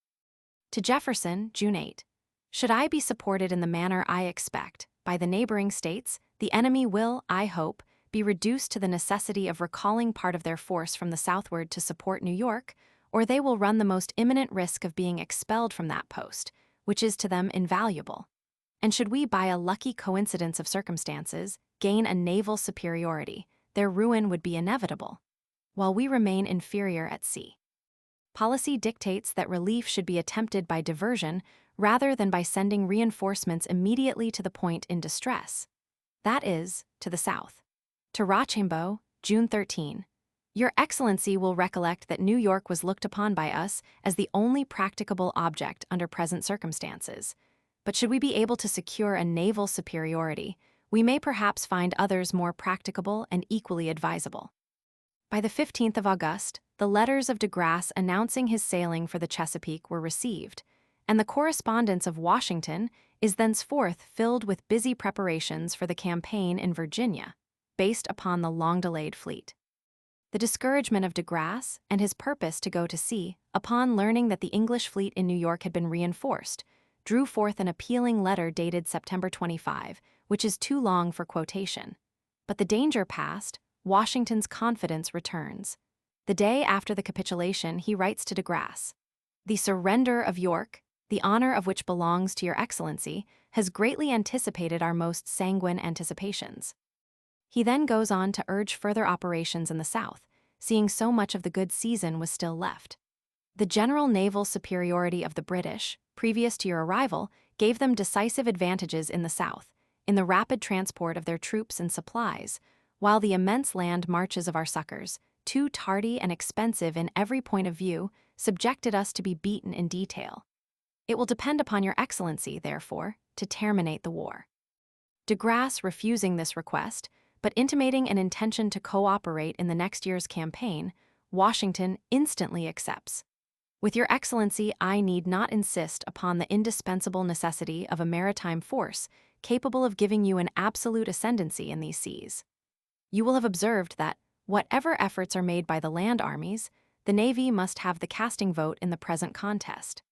To Jefferson, June 8, "Should I be supported in the manner I expect by the neighboring states, the enemy will, I hope, be reduced to the necessity of recalling part of their force from the southward to support New York, or they will run the most imminent risk of being expelled from that post, which is to them invaluable. And should we, by a lucky coincidence of circumstances, gain a naval superiority, their ruin would be inevitable, while we remain inferior at sea. Policy dictates that relief should be attempted by diversion rather than by sending reinforcements immediately to the point in distress, that is, to the south." To Rochambeau, June 13, "Your Excellency will recollect that New York was looked upon by us as the only practicable object under present circumstances, but should we be able to secure a naval superiority, we may perhaps find others more practicable and equally advisable." By the 15th of August, the letters of de Grasse announcing his sailing for the Chesapeake were received, and the correspondence of Washington is thenceforth filled with busy preparations for the campaign in Virginia, based upon the long-delayed fleet. The discouragement of de Grasse and his purpose to go to sea, upon learning that the English fleet in New York had been reinforced, drew forth an appealing letter dated September 25, which is too long for quotation. But the danger past, Washington's confidence returns. The day after the capitulation, he writes to de Grasse, "The surrender of York, the honor of which belongs to your Excellency, has greatly anticipated our most sanguine anticipations." He then goes on to urge further operations in the South, seeing so much of the good season was still left. The general naval superiority of the British, previous to your arrival, gave them decisive advantages in the South, in the rapid transport of their troops and supplies, while the immense land marches of our succors, too tardy and expensive in every point of view, subjected us to be beaten in detail. It will depend upon your Excellency, therefore, to terminate the war." De Grasse refusing this request, but intimating an intention to cooperate in the next year's campaign, Washington instantly accepts. "With your Excellency, I need not insist upon the indispensable necessity of a maritime force capable of giving you an absolute ascendancy in these seas. You will have observed that, whatever efforts are made by the land armies, the Navy must have the casting vote in the present contest."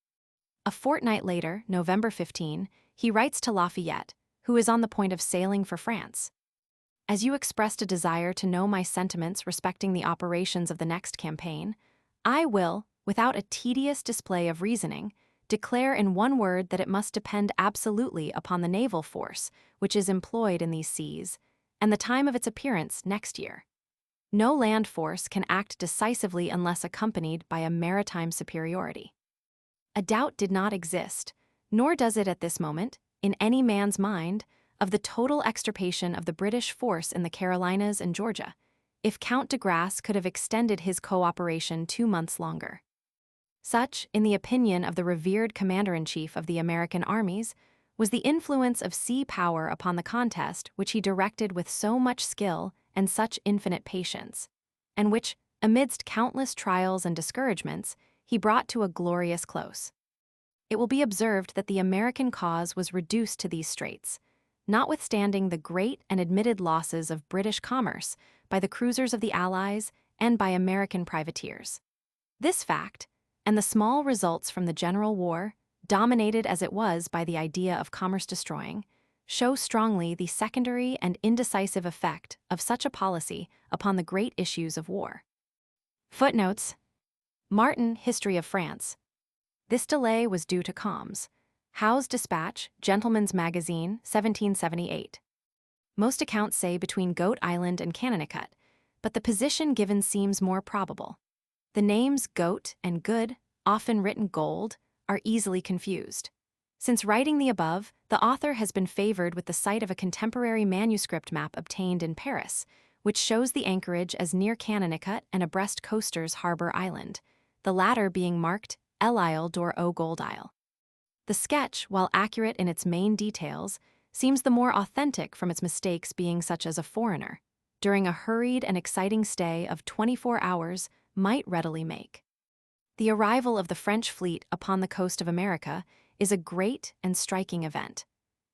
A fortnight later, November 15, he writes to Lafayette, who is on the point of sailing for France, "As you expressed a desire to know my sentiments respecting the operations of the next campaign, I will, without a tedious display of reasoning, declare in one word that it must depend absolutely upon the naval force which is employed in these seas, and the time of its appearance next year. No land force can act decisively unless accompanied by a maritime superiority." A doubt did not exist, nor does it at this moment, in any man's mind, of the total extirpation of the British force in the Carolinas and Georgia, if Count de Grasse could have extended his cooperation 2 months longer. Such, in the opinion of the revered commander-in-chief of the American armies, was the influence of sea power upon the contest which he directed with so much skill and such infinite patience, and which, amidst countless trials and discouragements, he brought to a glorious close. It will be observed that the American cause was reduced to these straits, notwithstanding the great and admitted losses of British commerce by the cruisers of the Allies and by American privateers. This fact, and the small results from the general war, dominated as it was by the idea of commerce destroying, show strongly the secondary and indecisive effect of such a policy upon the great issues of war. Footnotes: Martin, History of France. This delay was due to calms. Howe's Dispatch, Gentleman's Magazine, 1778. Most accounts say between Goat Island and Connecticut, but the position given seems more probable. The names Goat and Good, often written Gold, are easily confused. Since writing the above, the author has been favored with the sight of a contemporary manuscript map obtained in Paris, which shows the anchorage as near Connecticut and abreast coasters Harbor Island, the latter being marked L'Isle d'Or Gold Isle. The sketch, while accurate in its main details, seems the more authentic from its mistakes being such as a foreigner, during a hurried and exciting stay of 24 hours, might readily make. The arrival of the French fleet upon the coast of America is a great and striking event,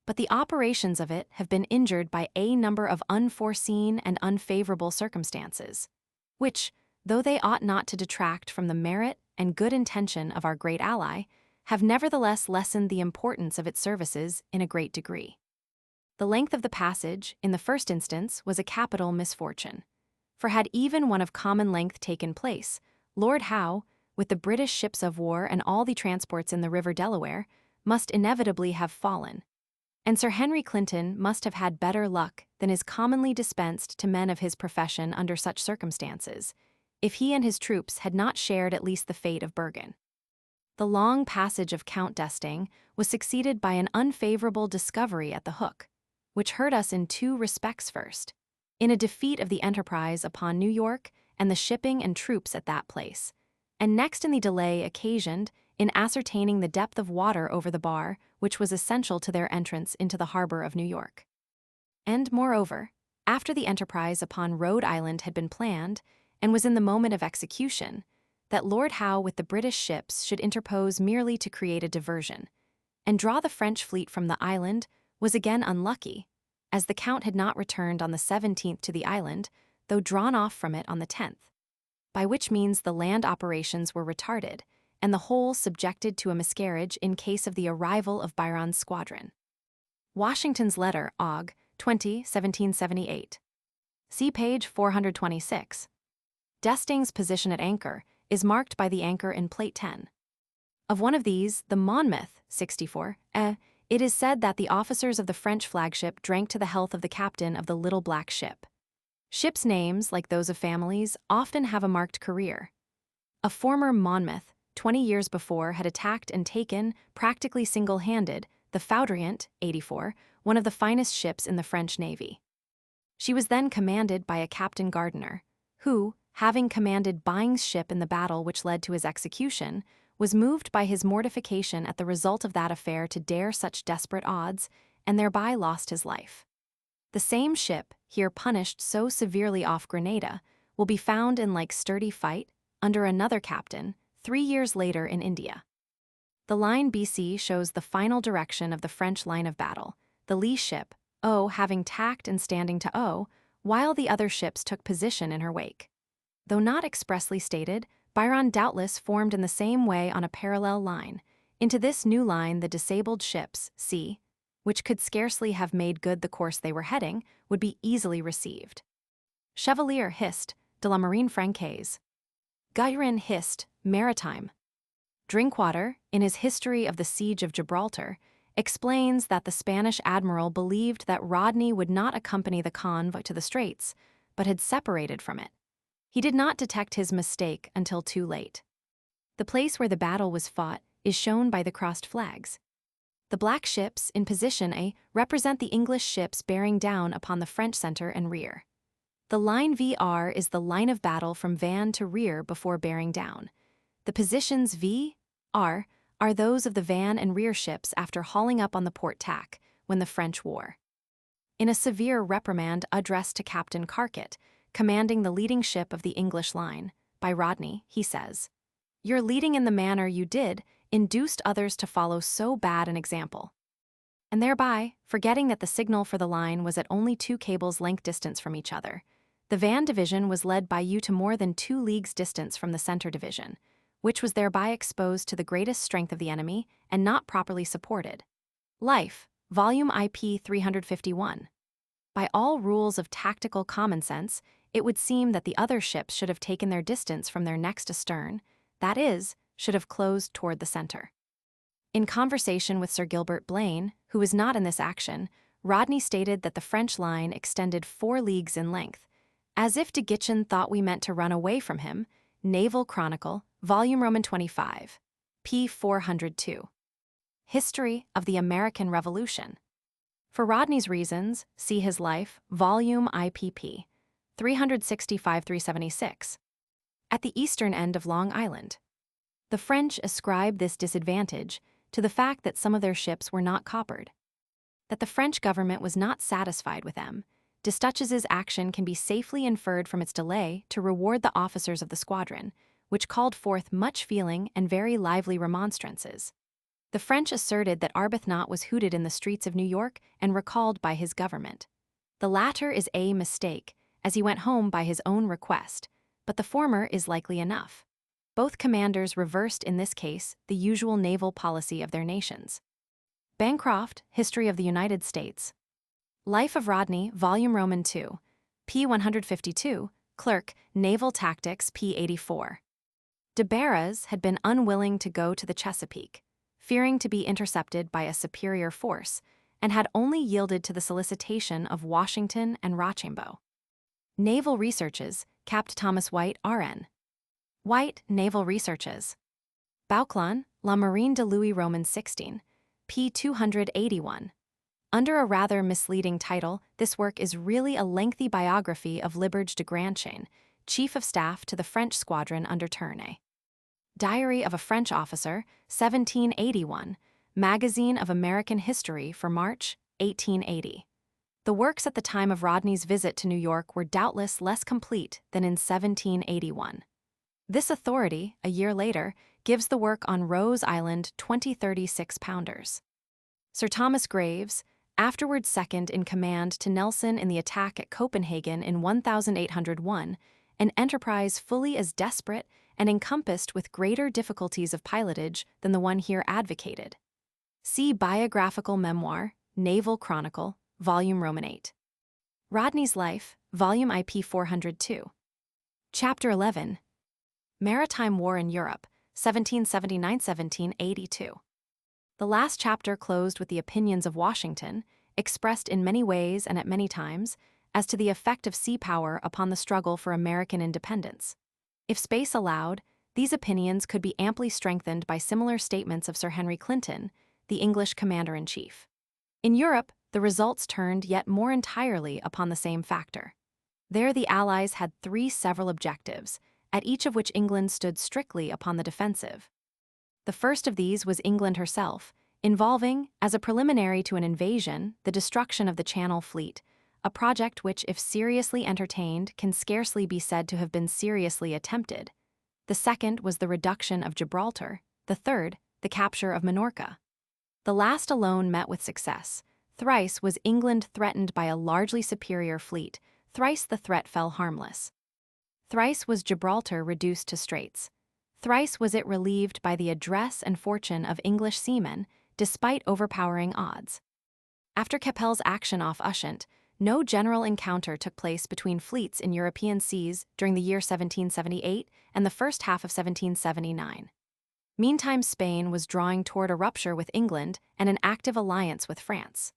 but the operations of it have been injured by a number of unforeseen and unfavorable circumstances, which, though they ought not to detract from the merit and good intention of our great ally, have nevertheless lessened the importance of its services in a great degree. The length of the passage, in the first instance, was a capital misfortune, for had even one of common length taken place, Lord Howe, with the British ships of war and all the transports in the river Delaware, must inevitably have fallen, and Sir Henry Clinton must have had better luck than is commonly dispensed to men of his profession under such circumstances, if he and his troops had not shared at least the fate of Bergen. The long passage of Count d'Estaing was succeeded by an unfavorable discovery at the Hook, which hurt us in two respects. First, in a defeat of the enterprise upon New York and the shipping and troops at that place, and next in the delay occasioned in ascertaining the depth of water over the bar which was essential to their entrance into the harbor of New York. And, moreover, after the enterprise upon Rhode Island had been planned and was in the moment of execution, that Lord Howe with the British ships should interpose merely to create a diversion, and draw the French fleet from the island was again unlucky, as the Count had not returned on the 17th to the island, though drawn off from it on the 10th, by which means the land operations were retarded, and the whole subjected to a miscarriage in case of the arrival of Byron's squadron. Washington's letter, Aug. 20, 1778. See page 426. D'Estaing's position at anchor is marked by the anchor in Plate 10. Of one of these, the Monmouth, 64, it is said that the officers of the French flagship drank to the health of the captain of the little black ship. Ships' names, like those of families, often have a marked career. A former Monmouth, 20 years before, had attacked and taken, practically single-handed, the Foudroyant, 84, one of the finest ships in the French Navy. She was then commanded by a Captain Gardiner, who, having commanded Byng's ship in the battle which led to his execution, was moved by his mortification at the result of that affair to dare such desperate odds, and thereby lost his life. The same ship, here punished so severely off Grenada, will be found in like sturdy fight, under another captain, 3 years later in India. The line BC shows the final direction of the French line of battle, the lee ship, O having tacked and standing to O, while the other ships took position in her wake. Though not expressly stated, Byron doubtless formed in the same way on a parallel line. Into this new line the disabled ships, C, which could scarcely have made good the course they were heading, would be easily received. Chevalier Hist, de la Marine Francaise. Guérin Hist, Maritime. Drinkwater, in his History of the Siege of Gibraltar, explains that the Spanish admiral believed that Rodney would not accompany the convoy to the Straits, but had separated from it. He did not detect his mistake until too late. The place where the battle was fought is shown by the crossed flags. The black ships, in position A, represent the English ships bearing down upon the French center and rear. The line VR is the line of battle from van to rear before bearing down. The positions V, R are those of the van and rear ships after hauling up on the port tack when the French wore. In a severe reprimand addressed to Captain Carkett, commanding the leading ship of the English line, by Rodney, he says, "Your leading in the manner you did induced others to follow so bad an example." And thereby, forgetting that the signal for the line was at only 2 cables' length distance from each other, the van division was led by you to more than 2 leagues' distance from the center division, which was thereby exposed to the greatest strength of the enemy and not properly supported. Life, Volume IP 351. By all rules of tactical common sense, it would seem that the other ships should have taken their distance from their next astern, that is, should have closed toward the center. In conversation with Sir Gilbert Blane, who was not in this action, Rodney stated that the French line extended 4 leagues in length. As if de Guichen thought we meant to run away from him, Naval Chronicle, Volume Roman 25, p. 402. History of the American Revolution. For Rodney's reasons, see his life, Volume IPP, 365-376. At the eastern end of Long Island. The French ascribed this disadvantage to the fact that some of their ships were not coppered. That the French government was not satisfied with them, D'Estouteville's action can be safely inferred from its delay to reward the officers of the squadron, which called forth much feeling and very lively remonstrances. The French asserted that Arbuthnot was hooted in the streets of New York and recalled by his government. The latter is a mistake, as he went home by his own request, but the former is likely enough. Both commanders reversed in this case the usual naval policy of their nations. Bancroft, History of the United States. Life of Rodney, Volume Roman 2, p. 152, Clerk, Naval Tactics, p. 84. De Barras had been unwilling to go to the Chesapeake, fearing to be intercepted by a superior force, and had only yielded to the solicitation of Washington and Rochambeau. Naval Researches, Capt. Thomas White, R.N. White, Naval Researches. Bauclon, La Marine de Louis Roman 16, p. 281. Under a rather misleading title, this work is really a lengthy biography of Liberge de Grandchain, Chief of Staff to the French squadron under Tournay. Diary of a French Officer, 1781, Magazine of American History for March, 1880. The works at the time of Rodney's visit to New York were doubtless less complete than in 1781. This authority, a year later, gives the work on Rose Island 20 36-pounders. Sir Thomas Graves, afterward second in command to Nelson in the attack at Copenhagen in 1801, an enterprise fully as desperate and encompassed with greater difficulties of pilotage than the one here advocated. See Biographical Memoir, Naval Chronicle, Volume Roman 8. Rodney's Life, Volume IP 402. Chapter 11. Maritime War in Europe, 1779-1782. The last chapter closed with the opinions of Washington, expressed in many ways and at many times, as to the effect of sea power upon the struggle for American independence. If space allowed, these opinions could be amply strengthened by similar statements of Sir Henry Clinton, the English commander-in-chief. In Europe, the results turned yet more entirely upon the same factor. There the Allies had 3 several objectives, at each of which England stood strictly upon the defensive. The first of these was England herself, involving, as a preliminary to an invasion, the destruction of the Channel Fleet, a project which, if seriously entertained, can scarcely be said to have been seriously attempted. The second was the reduction of Gibraltar, the third, the capture of Minorca. The last alone met with success. Thrice was England threatened by a largely superior fleet, thrice the threat fell harmless. Thrice was Gibraltar reduced to straits. Thrice was it relieved by the address and fortune of English seamen, despite overpowering odds. After Keppel's action off Ushant, no general encounter took place between fleets in European seas during the year 1778 and the first half of 1779. Meantime, Spain was drawing toward a rupture with England and an active alliance with France.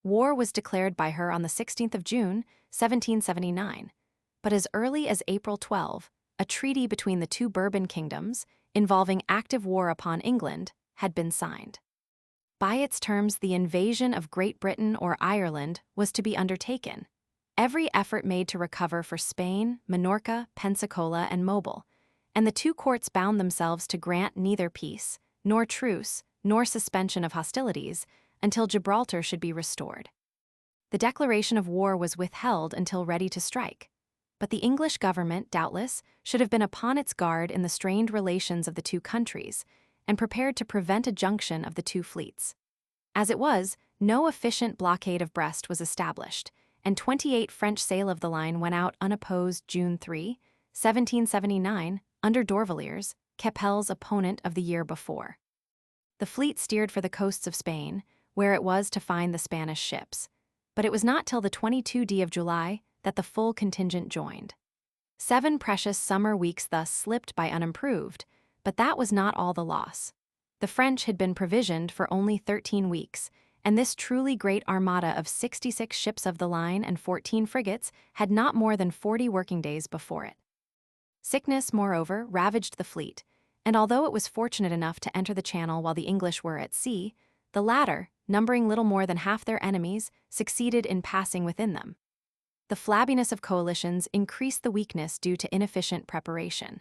War was declared by her on the 16th of June, 1779, but as early as April 12, a treaty between the 2 Bourbon kingdoms, involving active war upon England, had been signed. By its terms, the invasion of Great Britain or Ireland was to be undertaken. every effort made to recover for Spain, Minorca, Pensacola, and Mobile, and the two courts bound themselves to grant neither peace, nor truce, nor suspension of hostilities until Gibraltar should be restored. The declaration of war was withheld until ready to strike, but the English government, doubtless, should have been upon its guard in the strained relations of the two countries and prepared to prevent a junction of the two fleets. As it was, no efficient blockade of Brest was established, and 28 French sail of the line went out unopposed June 3, 1779, under D'Orvilliers, Keppel's opponent of the year before. The fleet steered for the coasts of Spain, where it was to find the Spanish ships, but it was not till the 22d of July that the full contingent joined. 7 precious summer weeks thus slipped by unimproved, but that was not all the loss. The French had been provisioned for only 13 weeks, and this truly great armada of 66 ships of the line and 14 frigates had not more than 40 working days before it. Sickness, moreover, ravaged the fleet, and although it was fortunate enough to enter the Channel while the English were at sea, the latter, numbering little more than half their enemies, succeeded in passing within them. The flabbiness of coalitions increased the weakness due to inefficient preparation.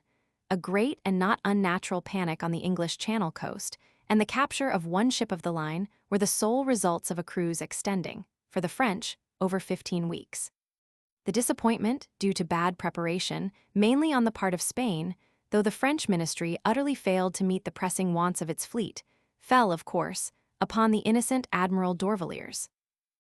A great and not unnatural panic on the English Channel coast and the capture of one ship of the line were the sole results of a cruise extending, for the French, over 15 weeks. The disappointment, due to bad preparation, mainly on the part of Spain, though the French ministry utterly failed to meet the pressing wants of its fleet, fell, of course, upon the innocent Admiral D'Orvilliers,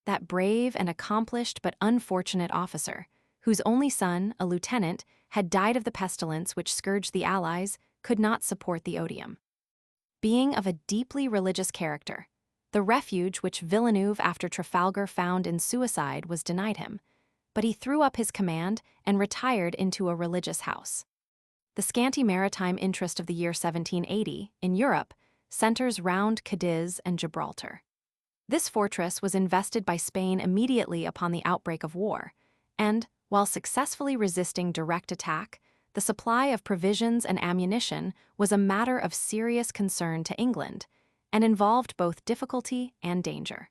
that brave and accomplished but unfortunate officer, whose only son, a lieutenant, had died of the pestilence which scourged the Allies, could not support the odium. Being of a deeply religious character, the refuge which Villeneuve after Trafalgar found in suicide was denied him, but he threw up his command and retired into a religious house. The scanty maritime interest of the year 1780, in Europe, centers round Cadiz and Gibraltar. This fortress was invested by Spain immediately upon the outbreak of war, and, while successfully resisting direct attack, the supply of provisions and ammunition was a matter of serious concern to England, and involved both difficulty and danger.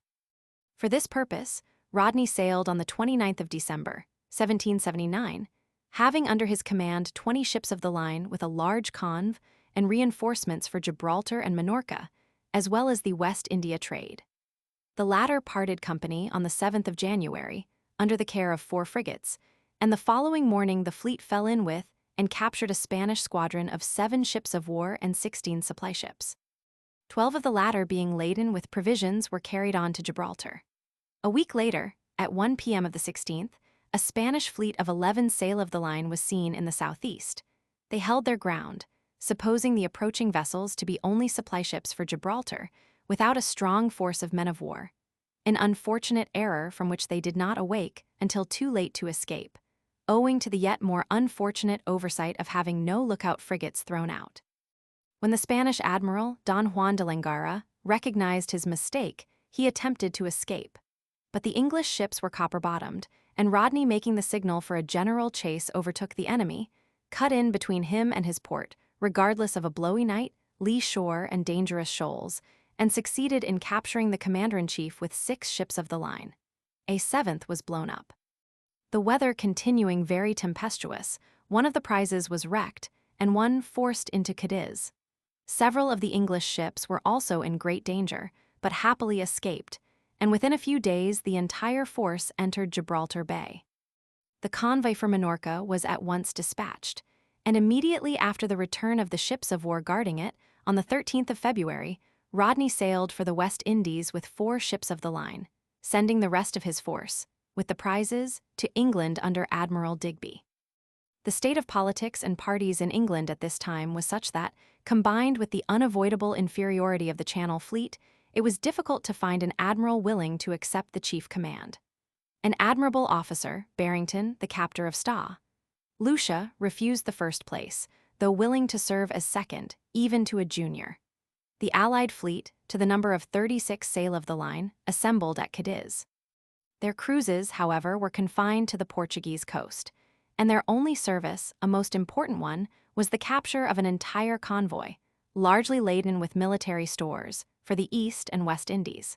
For this purpose, Rodney sailed on the 29th of December, 1779, having under his command 20 ships of the line with a large conv and reinforcements for Gibraltar and Minorca, as well as the West India trade. The latter parted company on the 7th of January, under the care of 4 frigates, and the following morning the fleet fell in with and captured a Spanish squadron of 7 ships of war and 16 supply ships. 12 of the latter being laden with provisions were carried on to Gibraltar. A week later, at 1 p.m. of the 16th, a Spanish fleet of 11 sail of the line was seen in the southeast. They held their ground, supposing the approaching vessels to be only supply ships for Gibraltar, without a strong force of men of war, an unfortunate error from which they did not awake until too late to escape, owing to the yet more unfortunate oversight of having no lookout frigates thrown out. When the Spanish admiral, Don Juan de Langara, recognized his mistake, he attempted to escape. But the English ships were copper-bottomed, and Rodney, making the signal for a general chase, overtook the enemy, cut in between him and his port, regardless of a blowy night, lee shore, and dangerous shoals, and succeeded in capturing the commander-in-chief with 6 ships of the line. A 7th was blown up. The weather continuing very tempestuous, one of the prizes was wrecked, and one forced into Cadiz. Several of the English ships were also in great danger, but happily escaped, and within a few days the entire force entered Gibraltar Bay. The convoy for Minorca was at once dispatched, and immediately after the return of the ships of war guarding it, on the 13th of February, Rodney sailed for the West Indies with 4 ships of the line, sending the rest of his force, with the prizes, to England under Admiral Digby. The state of politics and parties in England at this time was such that, combined with the unavoidable inferiority of the Channel fleet, it was difficult to find an admiral willing to accept the chief command. An admirable officer, Barrington, the captor of Sta. Lucia, refused the first place, though willing to serve as second, even to a junior. The Allied fleet, to the number of 36 sail of the line, assembled at Cadiz. Their cruises, however, were confined to the Portuguese coast, and their only service, a most important one, was the capture of an entire convoy, largely laden with military stores, for the East and West Indies.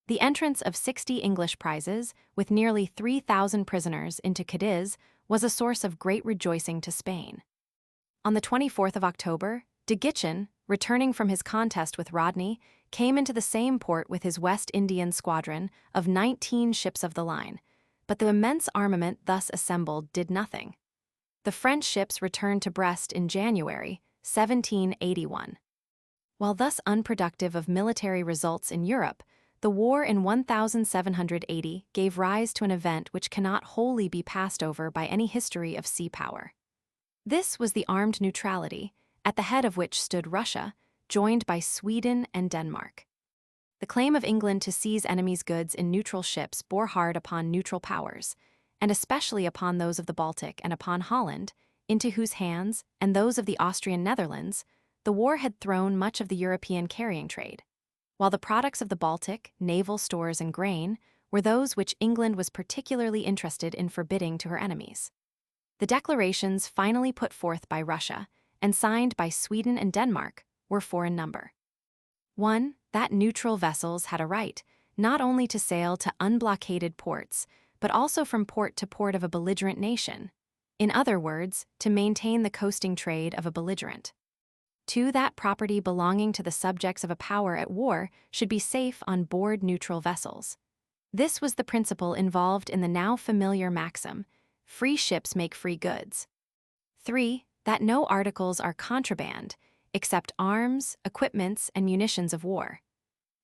The entrance of 60 English prizes, with nearly 3,000 prisoners, into Cadiz was a source of great rejoicing to Spain. On the 24th of October, de Guichen, returning from his contest with Rodney, came into the same port with his West Indian squadron of 19 ships of the line, but the immense armament thus assembled did nothing. The French ships returned to Brest in January 1781. While thus unproductive of military results in Europe, the war in 1780 gave rise to an event which cannot wholly be passed over by any history of sea power. This was the armed neutrality, at the head of which stood Russia, joined by Sweden and Denmark. The claim of England to seize enemies' goods in neutral ships bore hard upon neutral powers, and especially upon those of the Baltic and upon Holland, into whose hands, and those of the Austrian Netherlands, the war had thrown much of the European carrying trade, while the products of the Baltic, naval stores and grain, were those which England was particularly interested in forbidding to her enemies. The declarations finally put forth by Russia, and signed by Sweden and Denmark, were four in number. 1. That neutral vessels had a right, not only to sail to unblockaded ports, but also from port to port of a belligerent nation. In other words, to maintain the coasting trade of a belligerent. 2. That property belonging to the subjects of a power at war should be safe on board neutral vessels. This was the principle involved in the now familiar maxim, free ships make free goods. 3. That no articles are contraband, except arms, equipments, and munitions of war.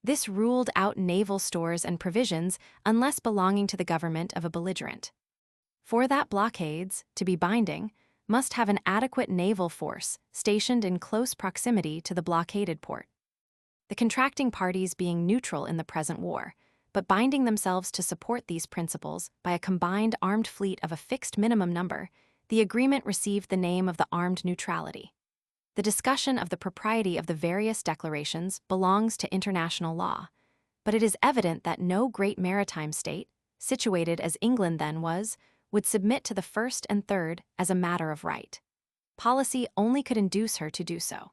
This ruled out naval stores and provisions unless belonging to the government of a belligerent. 4. That blockades, to be binding, must have an adequate naval force stationed in close proximity to the blockaded port. The contracting parties being neutral in the present war, but binding themselves to support these principles by a combined armed fleet of a fixed minimum number, the agreement received the name of the armed neutrality. The discussion of the propriety of the various declarations belongs to international law, but it is evident that no great maritime state, situated as England then was, would submit to the first and third as a matter of right. Policy only could induce her to do so.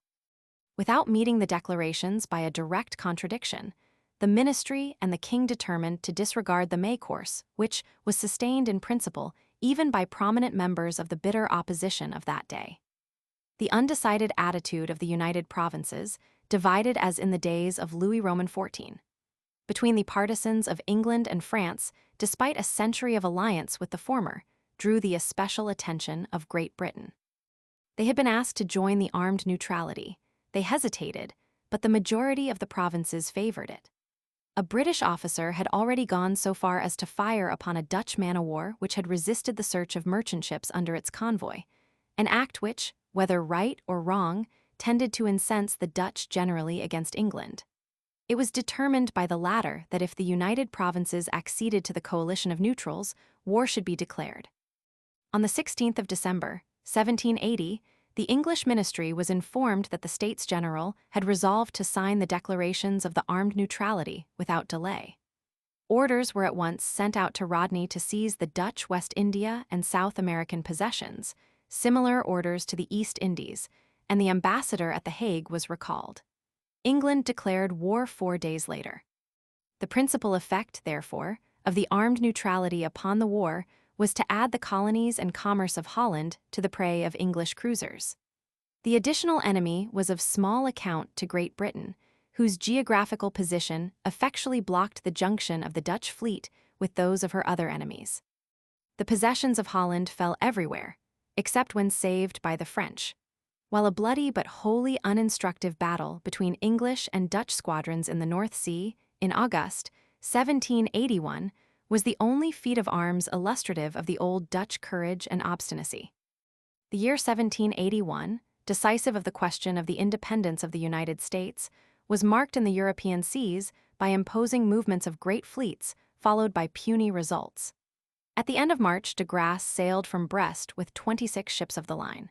Without meeting the declarations by a direct contradiction, the ministry and the king determined to disregard the May course, which was sustained in principle even by prominent members of the bitter opposition of that day. The undecided attitude of the United Provinces, divided as in the days of Louis Roman XIV, between the partisans of England and France, despite a century of alliance with the former, drew the especial attention of Great Britain. They had been asked to join the armed neutrality. They hesitated, but the majority of the provinces favored it. A British officer had already gone so far as to fire upon a Dutch man-o-war which had resisted the search of merchant ships under its convoy, an act which, whether right or wrong, tended to incense the Dutch generally against England. It was determined by the latter that if the United Provinces acceded to the coalition of neutrals, war should be declared. On the 16th of December, 1780, the English ministry was informed that the States General had resolved to sign the declarations of the armed neutrality without delay. Orders were at once sent out to Rodney to seize the Dutch West India and South American possessions, similar orders to the East Indies, and the ambassador at The Hague was recalled. England declared war 4 days later. The principal effect, therefore, of the armed neutrality upon the war was to add the colonies and commerce of Holland to the prey of English cruisers. The additional enemy was of small account to Great Britain, whose geographical position effectually blocked the junction of the Dutch fleet with those of her other enemies. The possessions of Holland fell everywhere, except when saved by the French, while a bloody but wholly uninstructive battle between English and Dutch squadrons in the North Sea, in August 1781, was the only feat of arms illustrative of the old Dutch courage and obstinacy. The year 1781, decisive of the question of the independence of the United States, was marked in the European seas by imposing movements of great fleets, followed by puny results. At the end of March, de Grasse sailed from Brest with 26 ships of the line.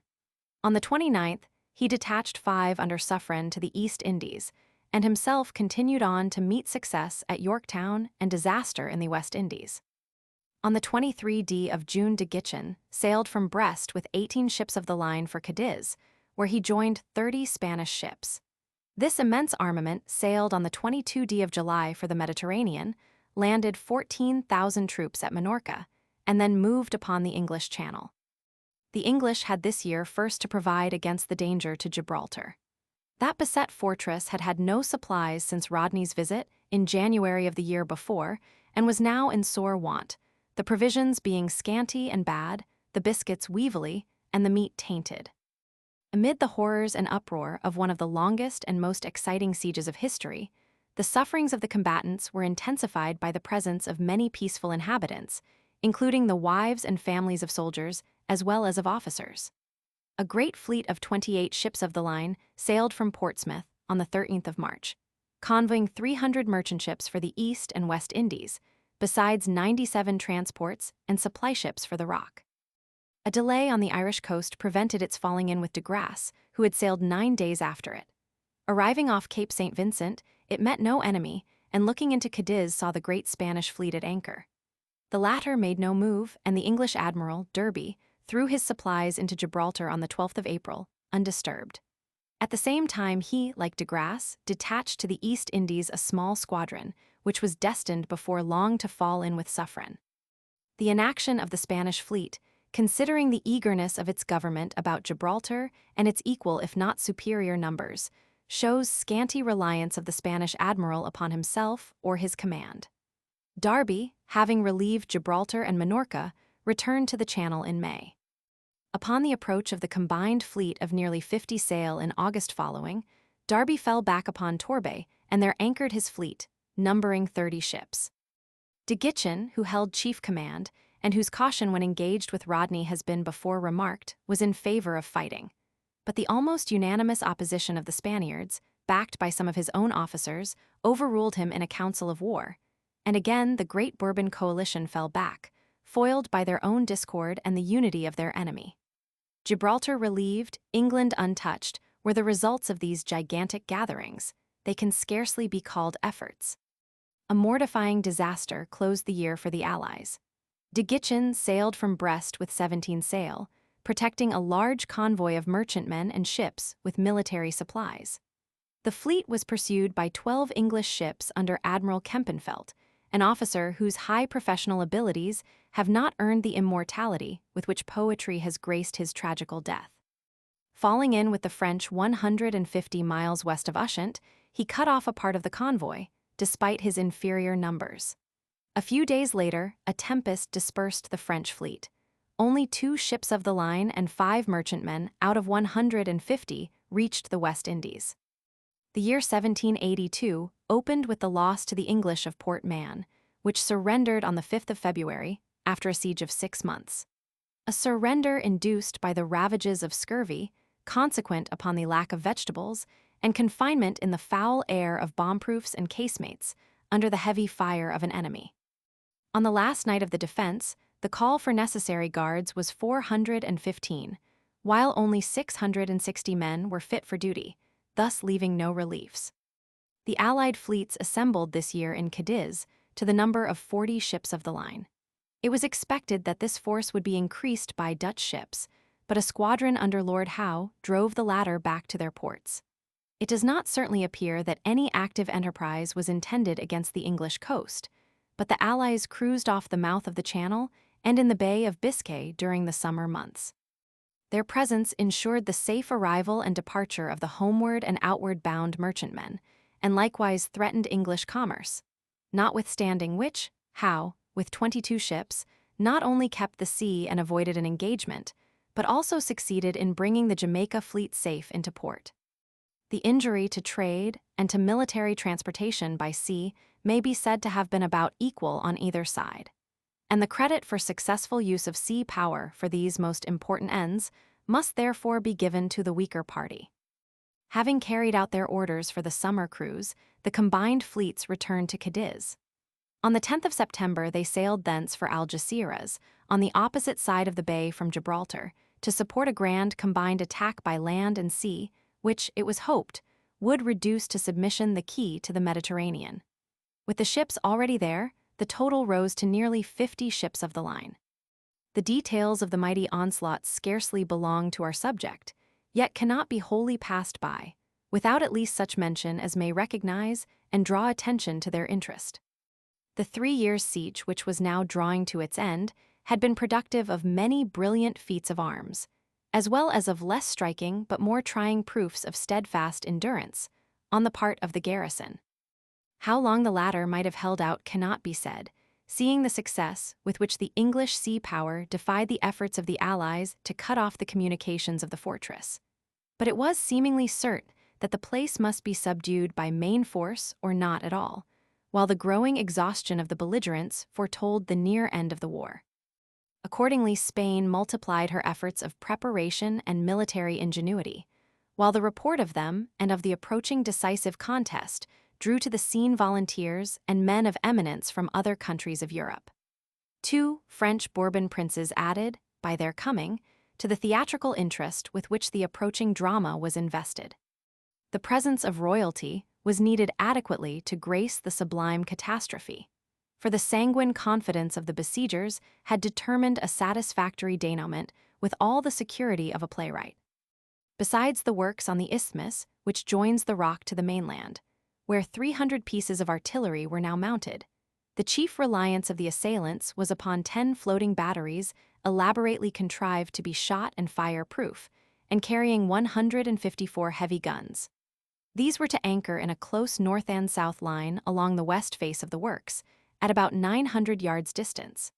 On the 29th, he detached 5 under Suffren to the East Indies, and himself continued on to meet success at Yorktown and disaster in the West Indies. On the 23d of June, de Guichen sailed from Brest with 18 ships of the line for Cadiz, where he joined 30 Spanish ships. This immense armament sailed on the 22nd of July for the Mediterranean, landed 14,000 troops at Minorca, and then moved upon the English Channel. The English had this year first to provide against the danger to Gibraltar. That beset fortress had had no supplies since Rodney's visit in January of the year before and was now in sore want, the provisions being scanty and bad, the biscuits weevily, and the meat tainted. Amid the horrors and uproar of one of the longest and most exciting sieges of history, the sufferings of the combatants were intensified by the presence of many peaceful inhabitants, including the wives and families of soldiers as well as of officers. A great fleet of 28 ships of the line sailed from Portsmouth on the 13th of March, convoying 300 merchant ships for the East and West Indies, besides 97 transports and supply ships for the Rock. A delay on the Irish coast prevented its falling in with de Grasse, who had sailed 9 days after it. Arriving off Cape St. Vincent, it met no enemy, and looking into Cadiz saw the great Spanish fleet at anchor. The latter made no move, and the English admiral, Derby, threw his supplies into Gibraltar on the 12th of April, undisturbed. At the same time he, like de Grasse, detached to the East Indies a small squadron, which was destined before long to fall in with Suffren. The inaction of the Spanish fleet, considering the eagerness of its government about Gibraltar and its equal if not superior numbers, shows scanty reliance of the Spanish admiral upon himself or his command. Derby, having relieved Gibraltar and Minorca, returned to the Channel in May. Upon the approach of the combined fleet of nearly 50 sail in August following, Derby fell back upon Torbay and there anchored his fleet, numbering 30 ships. De Gitchen, who held chief command, and whose caution when engaged with Rodney has been before remarked, was in favor of fighting. But the almost unanimous opposition of the Spaniards, backed by some of his own officers, overruled him in a council of war, and again the great Bourbon coalition fell back, foiled by their own discord and the unity of their enemy. Gibraltar relieved, England untouched, were the results of these gigantic gatherings. They can scarcely be called efforts. A mortifying disaster closed the year for the Allies. De Gitchen sailed from Brest with 17 sail, protecting a large convoy of merchantmen and ships with military supplies. The fleet was pursued by 12 English ships under Admiral Kempenfeldt, an officer whose high professional abilities have not earned the immortality with which poetry has graced his tragical death. Falling in with the French 150 miles west of Ushant, he cut off a part of the convoy, despite his inferior numbers. A few days later, a tempest dispersed the French fleet. Only 2 ships of the line and 5 merchantmen out of 150 reached the West Indies. The year 1782 opened with the loss to the English of Port Mahon, which surrendered on the 5th of February after a siege of 6 months. A surrender induced by the ravages of scurvy, consequent upon the lack of vegetables, and confinement in the foul air of bomb-proofs and casemates under the heavy fire of an enemy. On the last night of the defense, the call for necessary guards was 415, while only 660 men were fit for duty, thus leaving no reliefs. The Allied fleets assembled this year in Cadiz to the number of 40 ships of the line. It was expected that this force would be increased by Dutch ships, but a squadron under Lord Howe drove the latter back to their ports. It does not certainly appear that any active enterprise was intended against the English coast, but the Allies cruised off the mouth of the Channel and in the Bay of Biscay during the summer months. Their presence ensured the safe arrival and departure of the homeward and outward bound merchantmen, and likewise threatened English commerce, notwithstanding which, Howe, with 22 ships, not only kept the sea and avoided an engagement, but also succeeded in bringing the Jamaica fleet safe into port. The injury to trade and to military transportation by sea may be said to have been about equal on either side, and the credit for successful use of sea power for these most important ends must therefore be given to the weaker party. Having carried out their orders for the summer cruise, the combined fleets returned to Cadiz. On the 10th of September they sailed thence for Algeciras, on the opposite side of the bay from Gibraltar, to support a grand combined attack by land and sea, which, it was hoped, would reduce to submission the key to the Mediterranean. With the ships already there, the total rose to nearly 50 ships of the line. The details of the mighty onslaught scarcely belong to our subject, yet cannot be wholly passed by, without at least such mention as may recognize and draw attention to their interest. The 3 years' siege, which was now drawing to its end, had been productive of many brilliant feats of arms, as well as of less striking but more trying proofs of steadfast endurance on the part of the garrison. How long the latter might have held out cannot be said, seeing the success with which the English sea power defied the efforts of the Allies to cut off the communications of the fortress. But it was seemingly certain that the place must be subdued by main force or not at all, while the growing exhaustion of the belligerents foretold the near end of the war. Accordingly, Spain multiplied her efforts of preparation and military ingenuity, while the report of them and of the approaching decisive contest drew to the scene volunteers and men of eminence from other countries of Europe. 2 French Bourbon princes added, by their coming, to the theatrical interest with which the approaching drama was invested. The presence of royalty was needed adequately to grace the sublime catastrophe, for the sanguine confidence of the besiegers had determined a satisfactory denouement with all the security of a playwright. Besides the works on the isthmus, which joins the rock to the mainland, where 300 pieces of artillery were now mounted, the chief reliance of the assailants was upon 10 floating batteries elaborately contrived to be shot and fire-proof, and carrying 154 heavy guns. These were to anchor in a close north and south line along the west face of the works, at about 900 yards distance.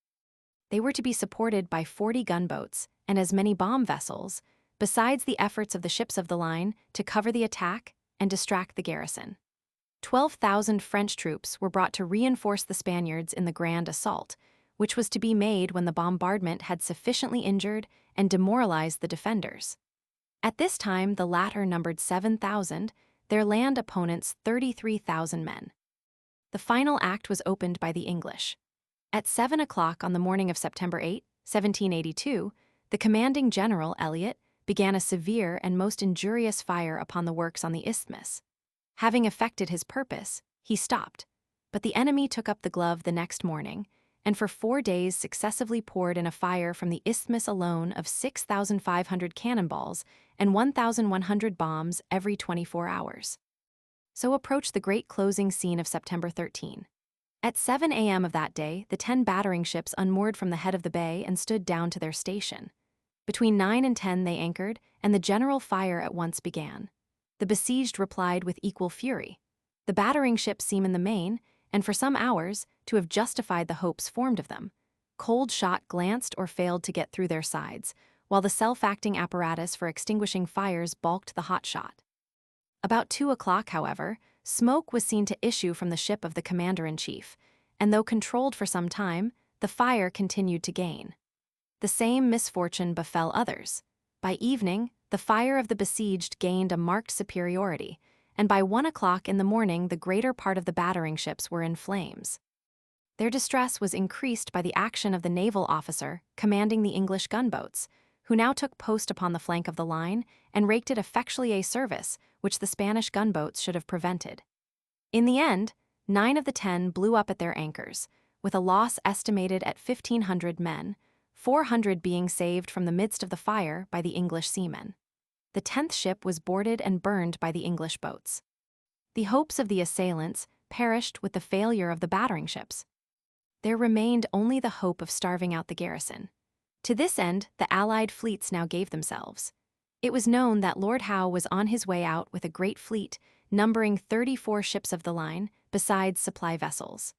They were to be supported by 40 gunboats and as many bomb vessels, besides the efforts of the ships of the line to cover the attack and distract the garrison. 12,000 French troops were brought to reinforce the Spaniards in the grand assault, which was to be made when the bombardment had sufficiently injured and demoralized the defenders. At this time, the latter numbered 7,000, their land opponents 33,000 men. The final act was opened by the English. At 7 o'clock on the morning of September 8, 1782, the commanding general, Elliot, began a severe and most injurious fire upon the works on the isthmus. Having effected his purpose, he stopped, but the enemy took up the glove the next morning, and for 4 days successively poured in a fire from the isthmus alone of 6,500 cannonballs and 1,100 bombs every 24 hours. So approached the great closing scene of September 13. At 7 a.m. of that day, the 10 battering ships unmoored from the head of the bay and stood down to their station. Between 9 and 10 they anchored, and the general fire at once began. The besieged replied with equal fury. The battering ships seem in the main, and for some hours, to have justified the hopes formed of them. Cold shot glanced or failed to get through their sides, while the self-acting apparatus for extinguishing fires balked the hot shot. About 2 o'clock, however, smoke was seen to issue from the ship of the commander-in-chief, and though controlled for some time, the fire continued to gain. The same misfortune befell others. By evening, the fire of the besieged gained a marked superiority, and by 1 o'clock in the morning the greater part of the battering ships were in flames. Their distress was increased by the action of the naval officer commanding the English gunboats, who now took post upon the flank of the line and raked it effectually a service which the Spanish gunboats should have prevented. In the end, 9 of the 10 blew up at their anchors, with a loss estimated at 1,500 men, 400 being saved from the midst of the fire by the English seamen. The 10th ship was boarded and burned by the English boats. The hopes of the assailants perished with the failure of the battering ships. There remained only the hope of starving out the garrison. To this end, the Allied fleets now gave themselves. It was known that Lord Howe was on his way out with a great fleet, numbering 34 ships of the line, besides supply vessels.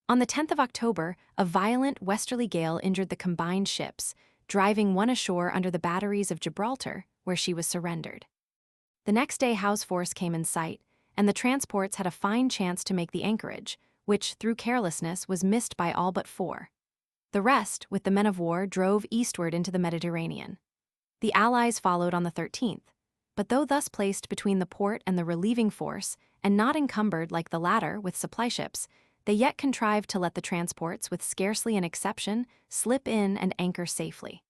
On the 10th of October, a violent westerly gale injured the combined ships, driving one ashore under the batteries of Gibraltar, where she was surrendered. The next day Howe's force came in sight, and the transports had a fine chance to make the anchorage, which, through carelessness, was missed by all but 4. The rest, with the men of war, drove eastward into the Mediterranean. The Allies followed on the 13th, but though thus placed between the port and the relieving force, and not encumbered like the latter with supply ships, they yet contrived to let the transports, with scarcely an exception, slip in and anchor safely.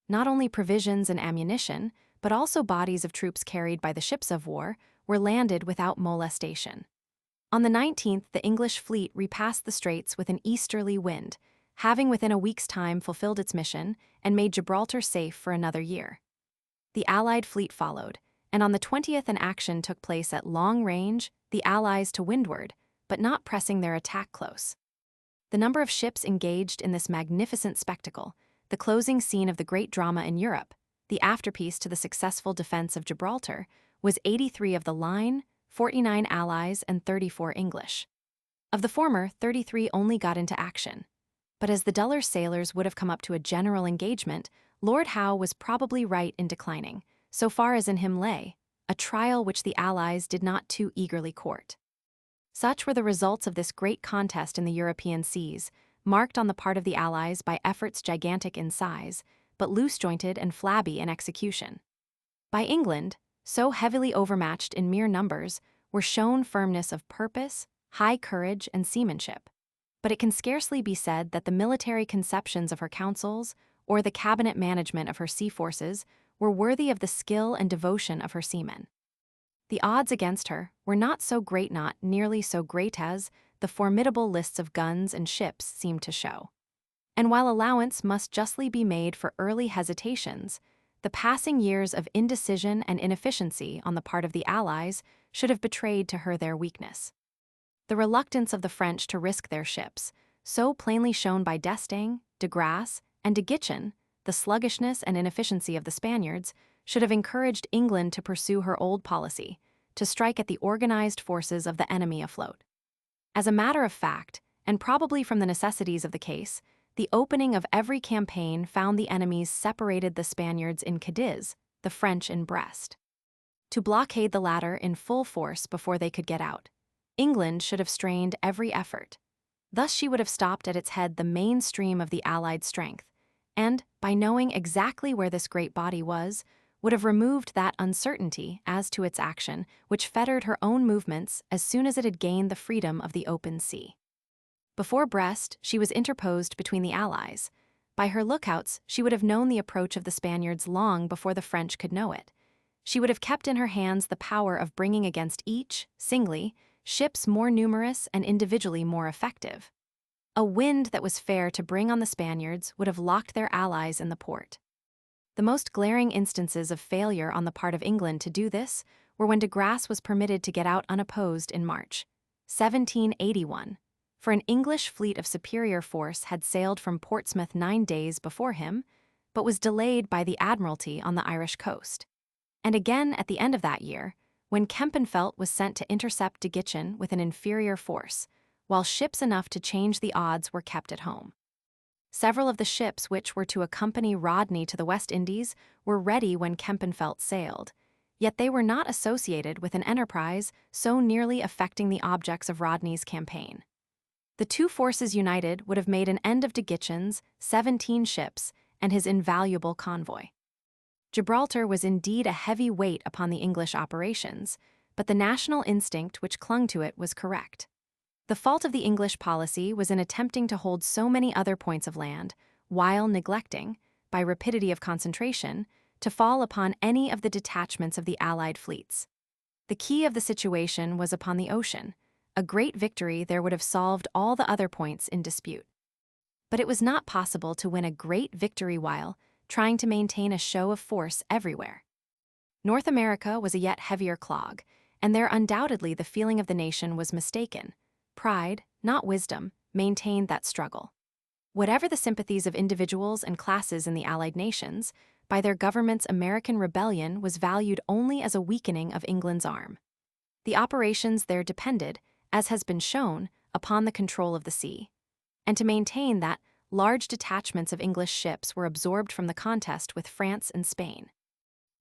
Not only provisions and ammunition, but also bodies of troops carried by the ships of war, were landed without molestation. On the 19th, the English fleet repassed the straits with an easterly wind, having within a week's time fulfilled its mission and made Gibraltar safe for another year. The Allied fleet followed, and on the 20th an action took place at long range, the Allies to windward, but not pressing their attack close. The number of ships engaged in this magnificent spectacle, the closing scene of the great drama in Europe, the afterpiece to the successful defense of Gibraltar, was 83 of the line, 49 Allies and 34 English. Of the former, 33 only got into action. But as the duller sailors would have come up to a general engagement, Lord Howe was probably right in declining, so far as in him lay, a trial which the Allies did not too eagerly court. Such were the results of this great contest in the European seas, marked on the part of the Allies by efforts gigantic in size, but loose-jointed and flabby in execution. By England, so heavily overmatched in mere numbers, were shown firmness of purpose, high courage, and seamanship. But it can scarcely be said that the military conceptions of her councils, or the cabinet management of her sea forces, were worthy of the skill and devotion of her seamen. The odds against her were not so great, not nearly so great as the formidable lists of guns and ships seemed to show. And while allowance must justly be made for early hesitations, the passing years of indecision and inefficiency on the part of the Allies should have betrayed to her their weakness. The reluctance of the French to risk their ships, so plainly shown by D'Estaing, de Grasse, and de Guichen, the sluggishness and inefficiency of the Spaniards, should have encouraged England to pursue her old policy, to strike at the organized forces of the enemy afloat. As a matter of fact, and probably from the necessities of the case, the opening of every campaign found the enemies separated the Spaniards in Cadiz, the French in Brest. To blockade the latter in full force before they could get out, England should have strained every effort. Thus she would have stopped at its head the main stream of the Allied strength, and, by knowing exactly where this great body was, would have removed that uncertainty as to its action which fettered her own movements as soon as it had gained the freedom of the open sea. Before Brest, she was interposed between the Allies. By her lookouts, she would have known the approach of the Spaniards long before the French could know it. She would have kept in her hands the power of bringing against each, singly, ships more numerous and individually more effective. A wind that was fair to bring on the Spaniards would have locked their allies in the port. The most glaring instances of failure on the part of England to do this were when de Grasse was permitted to get out unopposed in March 1781, for an English fleet of superior force had sailed from Portsmouth 9 days before him, but was delayed by the Admiralty on the Irish coast. And again at the end of that year, when Kempenfelt was sent to intercept de Guichen with an inferior force, while ships enough to change the odds were kept at home. Several of the ships which were to accompany Rodney to the West Indies were ready when Kempenfelt sailed, yet they were not associated with an enterprise so nearly affecting the objects of Rodney's campaign. The two forces united would have made an end of de Guichen's 17 ships and his invaluable convoy. Gibraltar was indeed a heavy weight upon the English operations, but the national instinct which clung to it was correct. The fault of the English policy was in attempting to hold so many other points of land, while neglecting, by rapidity of concentration, to fall upon any of the detachments of the Allied fleets. The key of the situation was upon the ocean. A great victory there would have solved all the other points in dispute. But it was not possible to win a great victory while trying to maintain a show of force everywhere. North America was a yet heavier clog, and there undoubtedly the feeling of the nation was mistaken. Pride, not wisdom, maintained that struggle. Whatever the sympathies of individuals and classes in the Allied nations, by their government's American rebellion was valued only as a weakening of England's arm. The operations there depended, as has been shown, upon the control of the sea. And to maintain that, large detachments of English ships were absorbed from the contest with France and Spain.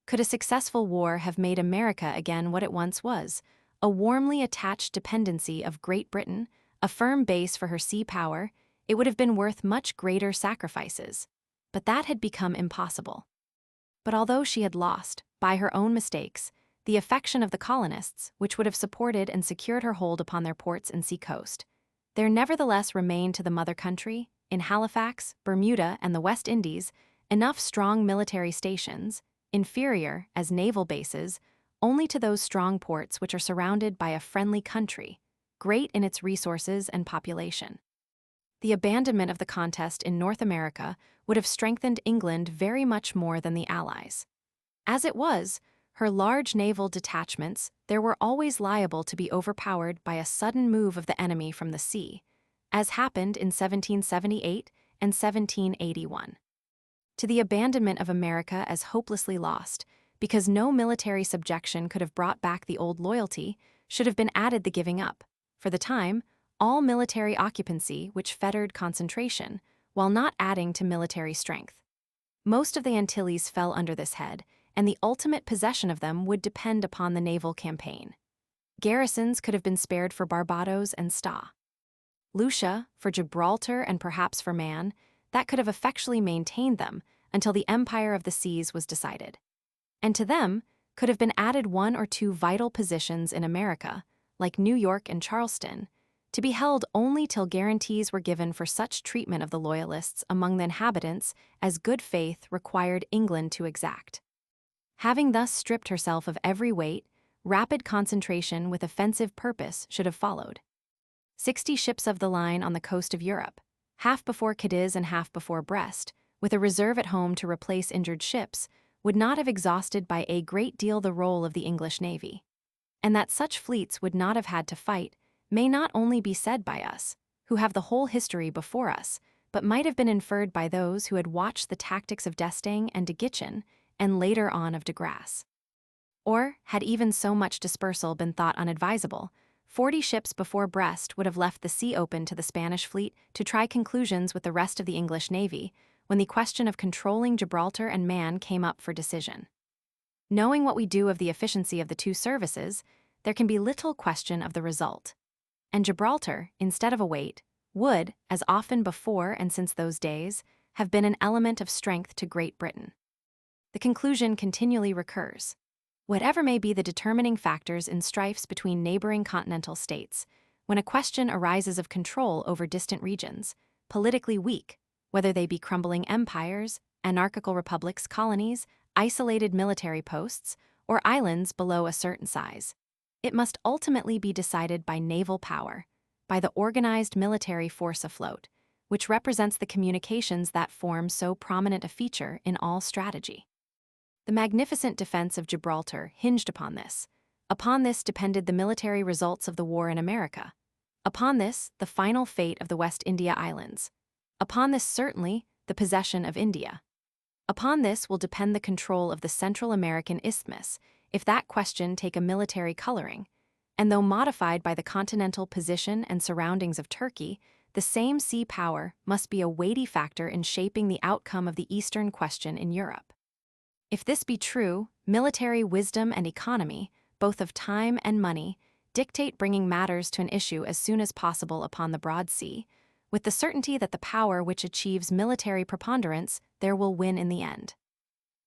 Could a successful war have made America again what it once was, a warmly attached dependency of Great Britain, a firm base for her sea power, it would have been worth much greater sacrifices. But that had become impossible. But although she had lost, by her own mistakes, the affection of the colonists, which would have supported and secured her hold upon their ports and sea-coast, there nevertheless remained to the mother country, in Halifax, Bermuda, and the West Indies, enough strong military stations, inferior, as naval bases, only to those strong ports which are surrounded by a friendly country, great in its resources and population. The abandonment of the contest in North America would have strengthened England very much more than the Allies. As it was, Her large naval detachments there were always liable to be overpowered by a sudden move of the enemy from the sea, as happened in 1778 and 1781. To the abandonment of America as hopelessly lost, because no military subjection could have brought back the old loyalty, should have been added the giving up, for the time, all military occupancy which fettered concentration, while not adding to military strength. Most of the Antilles fell under this head, and the ultimate possession of them would depend upon the naval campaign. Garrisons could have been spared for Barbados and Sta. Lucia, for Gibraltar and perhaps for Mahan, that could have effectually maintained them until the empire of the seas was decided. And to them could have been added one or two vital positions in America, like New York and Charleston, to be held only till guarantees were given for such treatment of the Loyalists among the inhabitants as good faith required England to exact. Having thus stripped herself of every weight, rapid concentration with offensive purpose should have followed. 60 ships of the line on the coast of Europe, half before Cadiz and half before Brest, with a reserve at home to replace injured ships, would not have exhausted by a great deal the role of the English navy. And that such fleets would not have had to fight may not only be said by us, who have the whole history before us, but might have been inferred by those who had watched the tactics of D'Estaing and de Guichen, and later on of de Grasse. Or, had even so much dispersal been thought unadvisable, 40 ships before Brest would have left the sea open to the Spanish fleet to try conclusions with the rest of the English navy when the question of controlling Gibraltar and Mahan came up for decision. Knowing what we do of the efficiency of the two services, there can be little question of the result. And Gibraltar, instead of a weight, would, as often before and since those days, have been an element of strength to Great Britain. The conclusion continually recurs. Whatever may be the determining factors in strifes between neighboring continental states, when a question arises of control over distant regions, politically weak, whether they be crumbling empires, anarchical republics, colonies, isolated military posts, or islands below a certain size, it must ultimately be decided by naval power, by the organized military force afloat, which represents the communications that form so prominent a feature in all strategy. The magnificent defense of Gibraltar hinged upon this. Upon this depended the military results of the war in America. Upon this, the final fate of the West India Islands. Upon this, certainly, the possession of India. Upon this will depend the control of the Central American Isthmus, if that question take a military coloring, and though modified by the continental position and surroundings of Turkey, the same sea power must be a weighty factor in shaping the outcome of the Eastern question in Europe. If this be true, military wisdom and economy, both of time and money, dictate bringing matters to an issue as soon as possible upon the broad sea, with the certainty that the power which achieves military preponderance there will win in the end.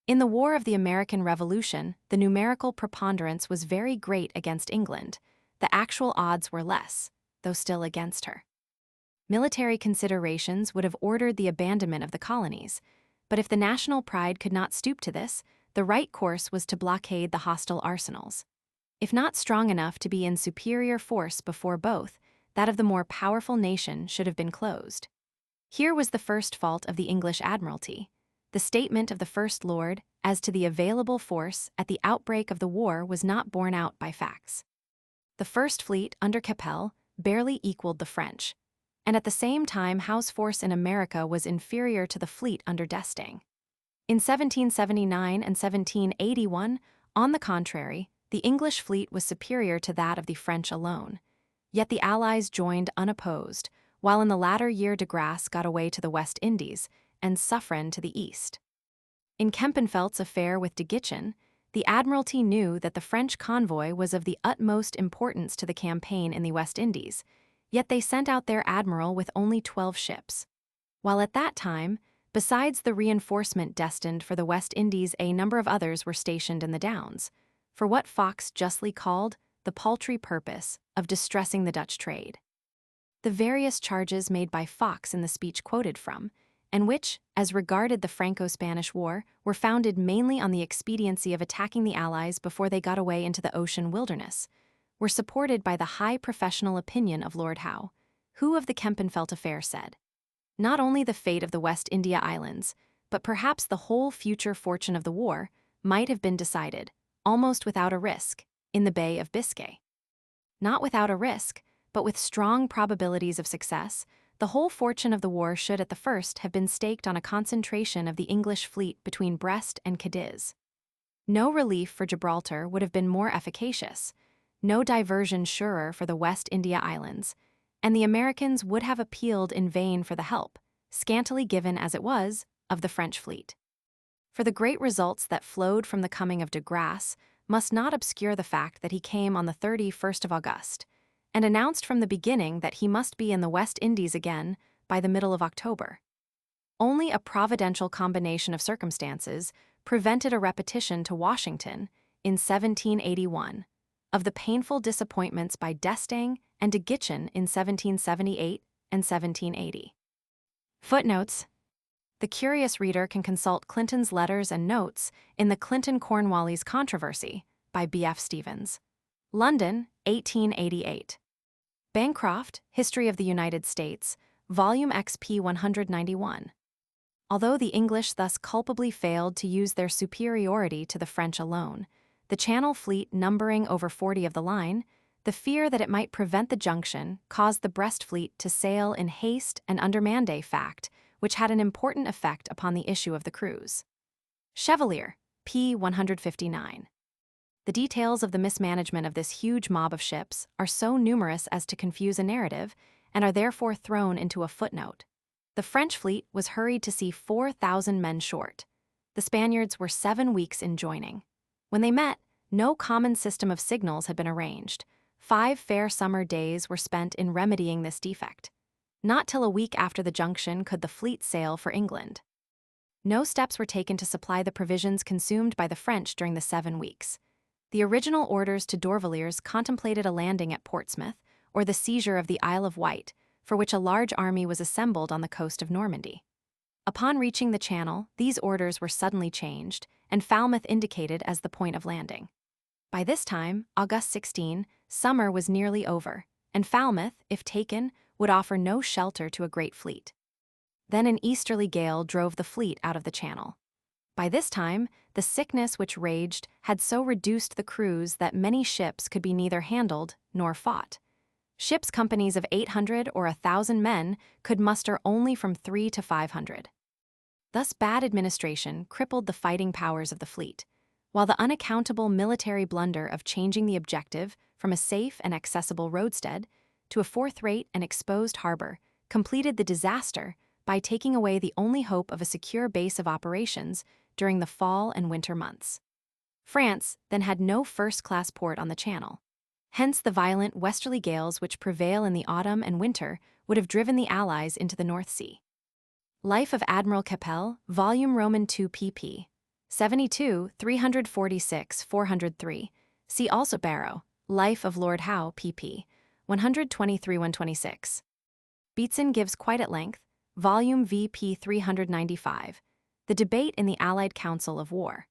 In the War of the American Revolution, the numerical preponderance was very great against England. The actual odds were less, though still against her. Military considerations would have ordered the abandonment of the colonies, but if the national pride could not stoop to this, the right course was to blockade the hostile arsenals. If not strong enough to be in superior force before both, that of the more powerful nation should have been closed. Here was the first fault of the English Admiralty. The statement of the First Lord as to the available force at the outbreak of the war was not borne out by facts. The First Fleet under Keppel barely equaled the French, and at the same time Howe's force in America was inferior to the fleet under D'Estaing. In 1779 and 1781, on the contrary, the English fleet was superior to that of the French alone. Yet the Allies joined unopposed, while in the latter year de Grasse got away to the West Indies, and Suffren to the east. In Kempenfeldt's affair with de Guichen, the Admiralty knew that the French convoy was of the utmost importance to the campaign in the West Indies, yet they sent out their admiral with only 12 ships. While at that time, besides the reinforcement destined for the West Indies, a number of others were stationed in the Downs, for what Fox justly called the paltry purpose of distressing the Dutch trade. The various charges made by Fox in the speech quoted from, and which, as regarded the Franco-Spanish War, were founded mainly on the expediency of attacking the Allies before they got away into the ocean wilderness, were supported by the high professional opinion of Lord Howe, who of the Kempenfeldt affair said, "Not only the fate of the West India Islands, but perhaps the whole future fortune of the war, might have been decided, almost without a risk, in the Bay of Biscay. Not without a risk, but with strong probabilities of success, the whole fortune of the war should at the first have been staked on a concentration of the English fleet between Brest and Cadiz. No relief for Gibraltar would have been more efficacious, no diversion surer for the West India Islands, and the Americans would have appealed in vain for the help, scantily given as it was, of the French fleet. For the great results that flowed from the coming of de Grasse must not obscure the fact that he came on the 31st of August, and announced from the beginning that he must be in the West Indies again by the middle of October. Only a providential combination of circumstances prevented a repetition to Washington, in 1781, of the painful disappointments by D'Estaing and de Gitchen in 1778 and 1780. Footnotes. The curious reader can consult Clinton's letters and notes in the Clinton-Cornwallis Controversy by B.F. Stevens. London, 1888. Bancroft, History of the United States, Volume XP 191. Although the English thus culpably failed to use their superiority to the French alone, the Channel Fleet numbering over 40 of the line, the fear that it might prevent the junction caused the Brest Fleet to sail in haste and under Manday fact, which had an important effect upon the issue of the cruise. Chevalier, p. 159. The details of the mismanagement of this huge mob of ships are so numerous as to confuse a narrative, and are therefore thrown into a footnote. The French fleet was hurried to see 4,000 men short. The Spaniards were 7 weeks in joining. When they met, no common system of signals had been arranged. 5 fair summer days were spent in remedying this defect. Not till a week after the junction could the fleet sail for England. No steps were taken to supply the provisions consumed by the French during the 7 weeks. The original orders to D'Orvilliers contemplated a landing at Portsmouth, or the seizure of the Isle of Wight, for which a large army was assembled on the coast of Normandy. Upon reaching the Channel, these orders were suddenly changed, and Falmouth indicated as the point of landing. By this time, August 16, summer was nearly over, and Falmouth, if taken, would offer no shelter to a great fleet. Then an easterly gale drove the fleet out of the Channel. By this time, the sickness which raged had so reduced the crews that many ships could be neither handled nor fought. Ships' companies of 800 or 1,000 men could muster only from 300 to 500. Thus bad administration crippled the fighting powers of the fleet, while the unaccountable military blunder of changing the objective from a safe and accessible roadstead to a fourth-rate and exposed harbor completed the disaster by taking away the only hope of a secure base of operations during the fall and winter months. France then had no first-class port on the Channel. Hence the violent westerly gales which prevail in the autumn and winter would have driven the Allies into the North Sea. Life of Admiral Keppel, Volume Roman II pp. 72, 346, 403. See also Barrow, Life of Lord Howe pp. 123-126. Beatson gives quite at length, Volume VP 395, the debate in the Allied Council of War.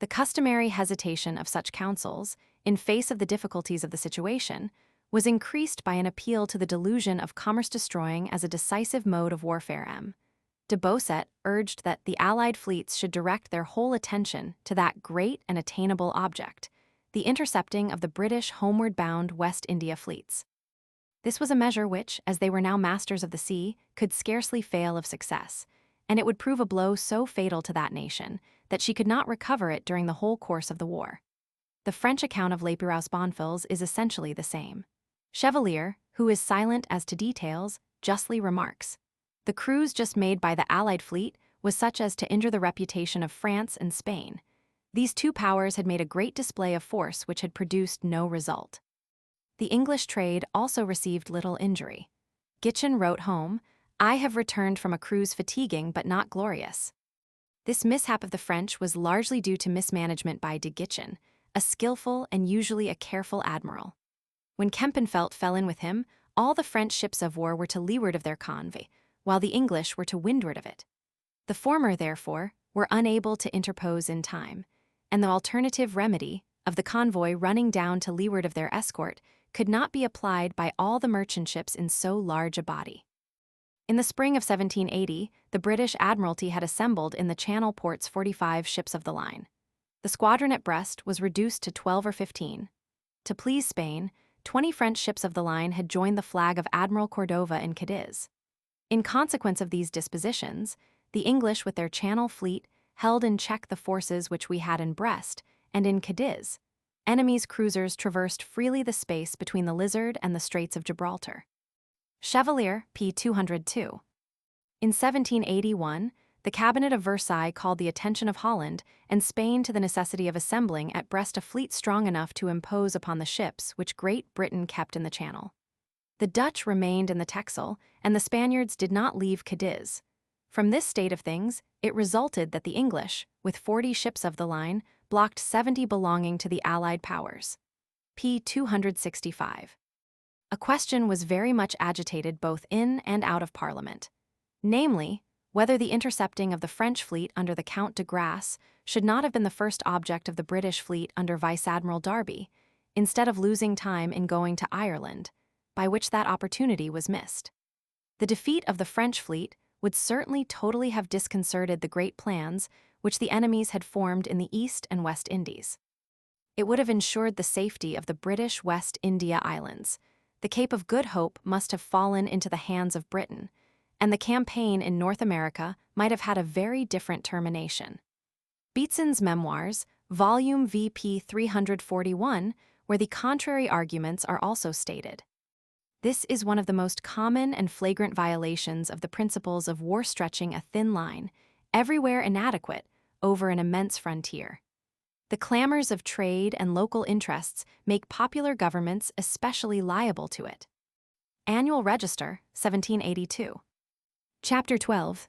The customary hesitation of such councils, in face of the difficulties of the situation, was increased by an appeal to the delusion of commerce-destroying as a decisive mode of warfare. De Beausset urged that the Allied fleets should direct their whole attention to that great and attainable object, the intercepting of the British homeward-bound West India fleets. This was a measure which, as they were now masters of the sea, could scarcely fail of success, and it would prove a blow so fatal to that nation that she could not recover it during the whole course of the war. The French account of Lapeyrouse Bonfils is essentially the same. Chevalier, who is silent as to details, justly remarks, "The cruise just made by the Allied fleet was such as to injure the reputation of France and Spain. These two powers had made a great display of force which had produced no result." The English trade also received little injury. Gitchen wrote home, "I have returned from a cruise fatiguing but not glorious." This mishap of the French was largely due to mismanagement by de Gitchen, a skillful and usually a careful admiral. When Kempenfelt fell in with him, all the French ships of war were to leeward of their convoy, while the English were to windward of it. The former, therefore, were unable to interpose in time, and the alternative remedy of the convoy running down to leeward of their escort could not be applied by all the merchant ships in so large a body. In the spring of 1780, the British Admiralty had assembled in the Channel ports 45 ships of the line. The squadron at Brest was reduced to 12 or 15. To please Spain, 20 French ships of the line had joined the flag of Admiral Cordova in Cadiz. In consequence of these dispositions, the English with their Channel fleet held in check the forces which we had in Brest, and in Cadiz, enemy's cruisers traversed freely the space between the Lizard and the Straits of Gibraltar. Chevalier, p. 202. In 1781, the Cabinet of Versailles called the attention of Holland and Spain to the necessity of assembling at Brest a fleet strong enough to impose upon the ships which Great Britain kept in the Channel. The Dutch remained in the Texel, and the Spaniards did not leave Cadiz. From this state of things, it resulted that the English, with 40 ships of the line, blocked 70 belonging to the Allied powers. p. 265. A question was very much agitated both in and out of Parliament, namely, whether the intercepting of the French fleet under the Count de Grasse should not have been the first object of the British fleet under Vice Admiral Derby, instead of losing time in going to Ireland, by which that opportunity was missed. The defeat of the French fleet would certainly totally have disconcerted the great plans which the enemies had formed in the East and West Indies. It would have ensured the safety of the British West India Islands. The Cape of Good Hope must have fallen into the hands of Britain, and the campaign in North America might have had a very different termination. Beatson's Memoirs, Volume VP 341, where the contrary arguments are also stated. This is one of the most common and flagrant violations of the principles of war stretching a thin line, everywhere inadequate, over an immense frontier. The clamors of trade and local interests make popular governments especially liable to it. Annual Register, 1782. Chapter 12,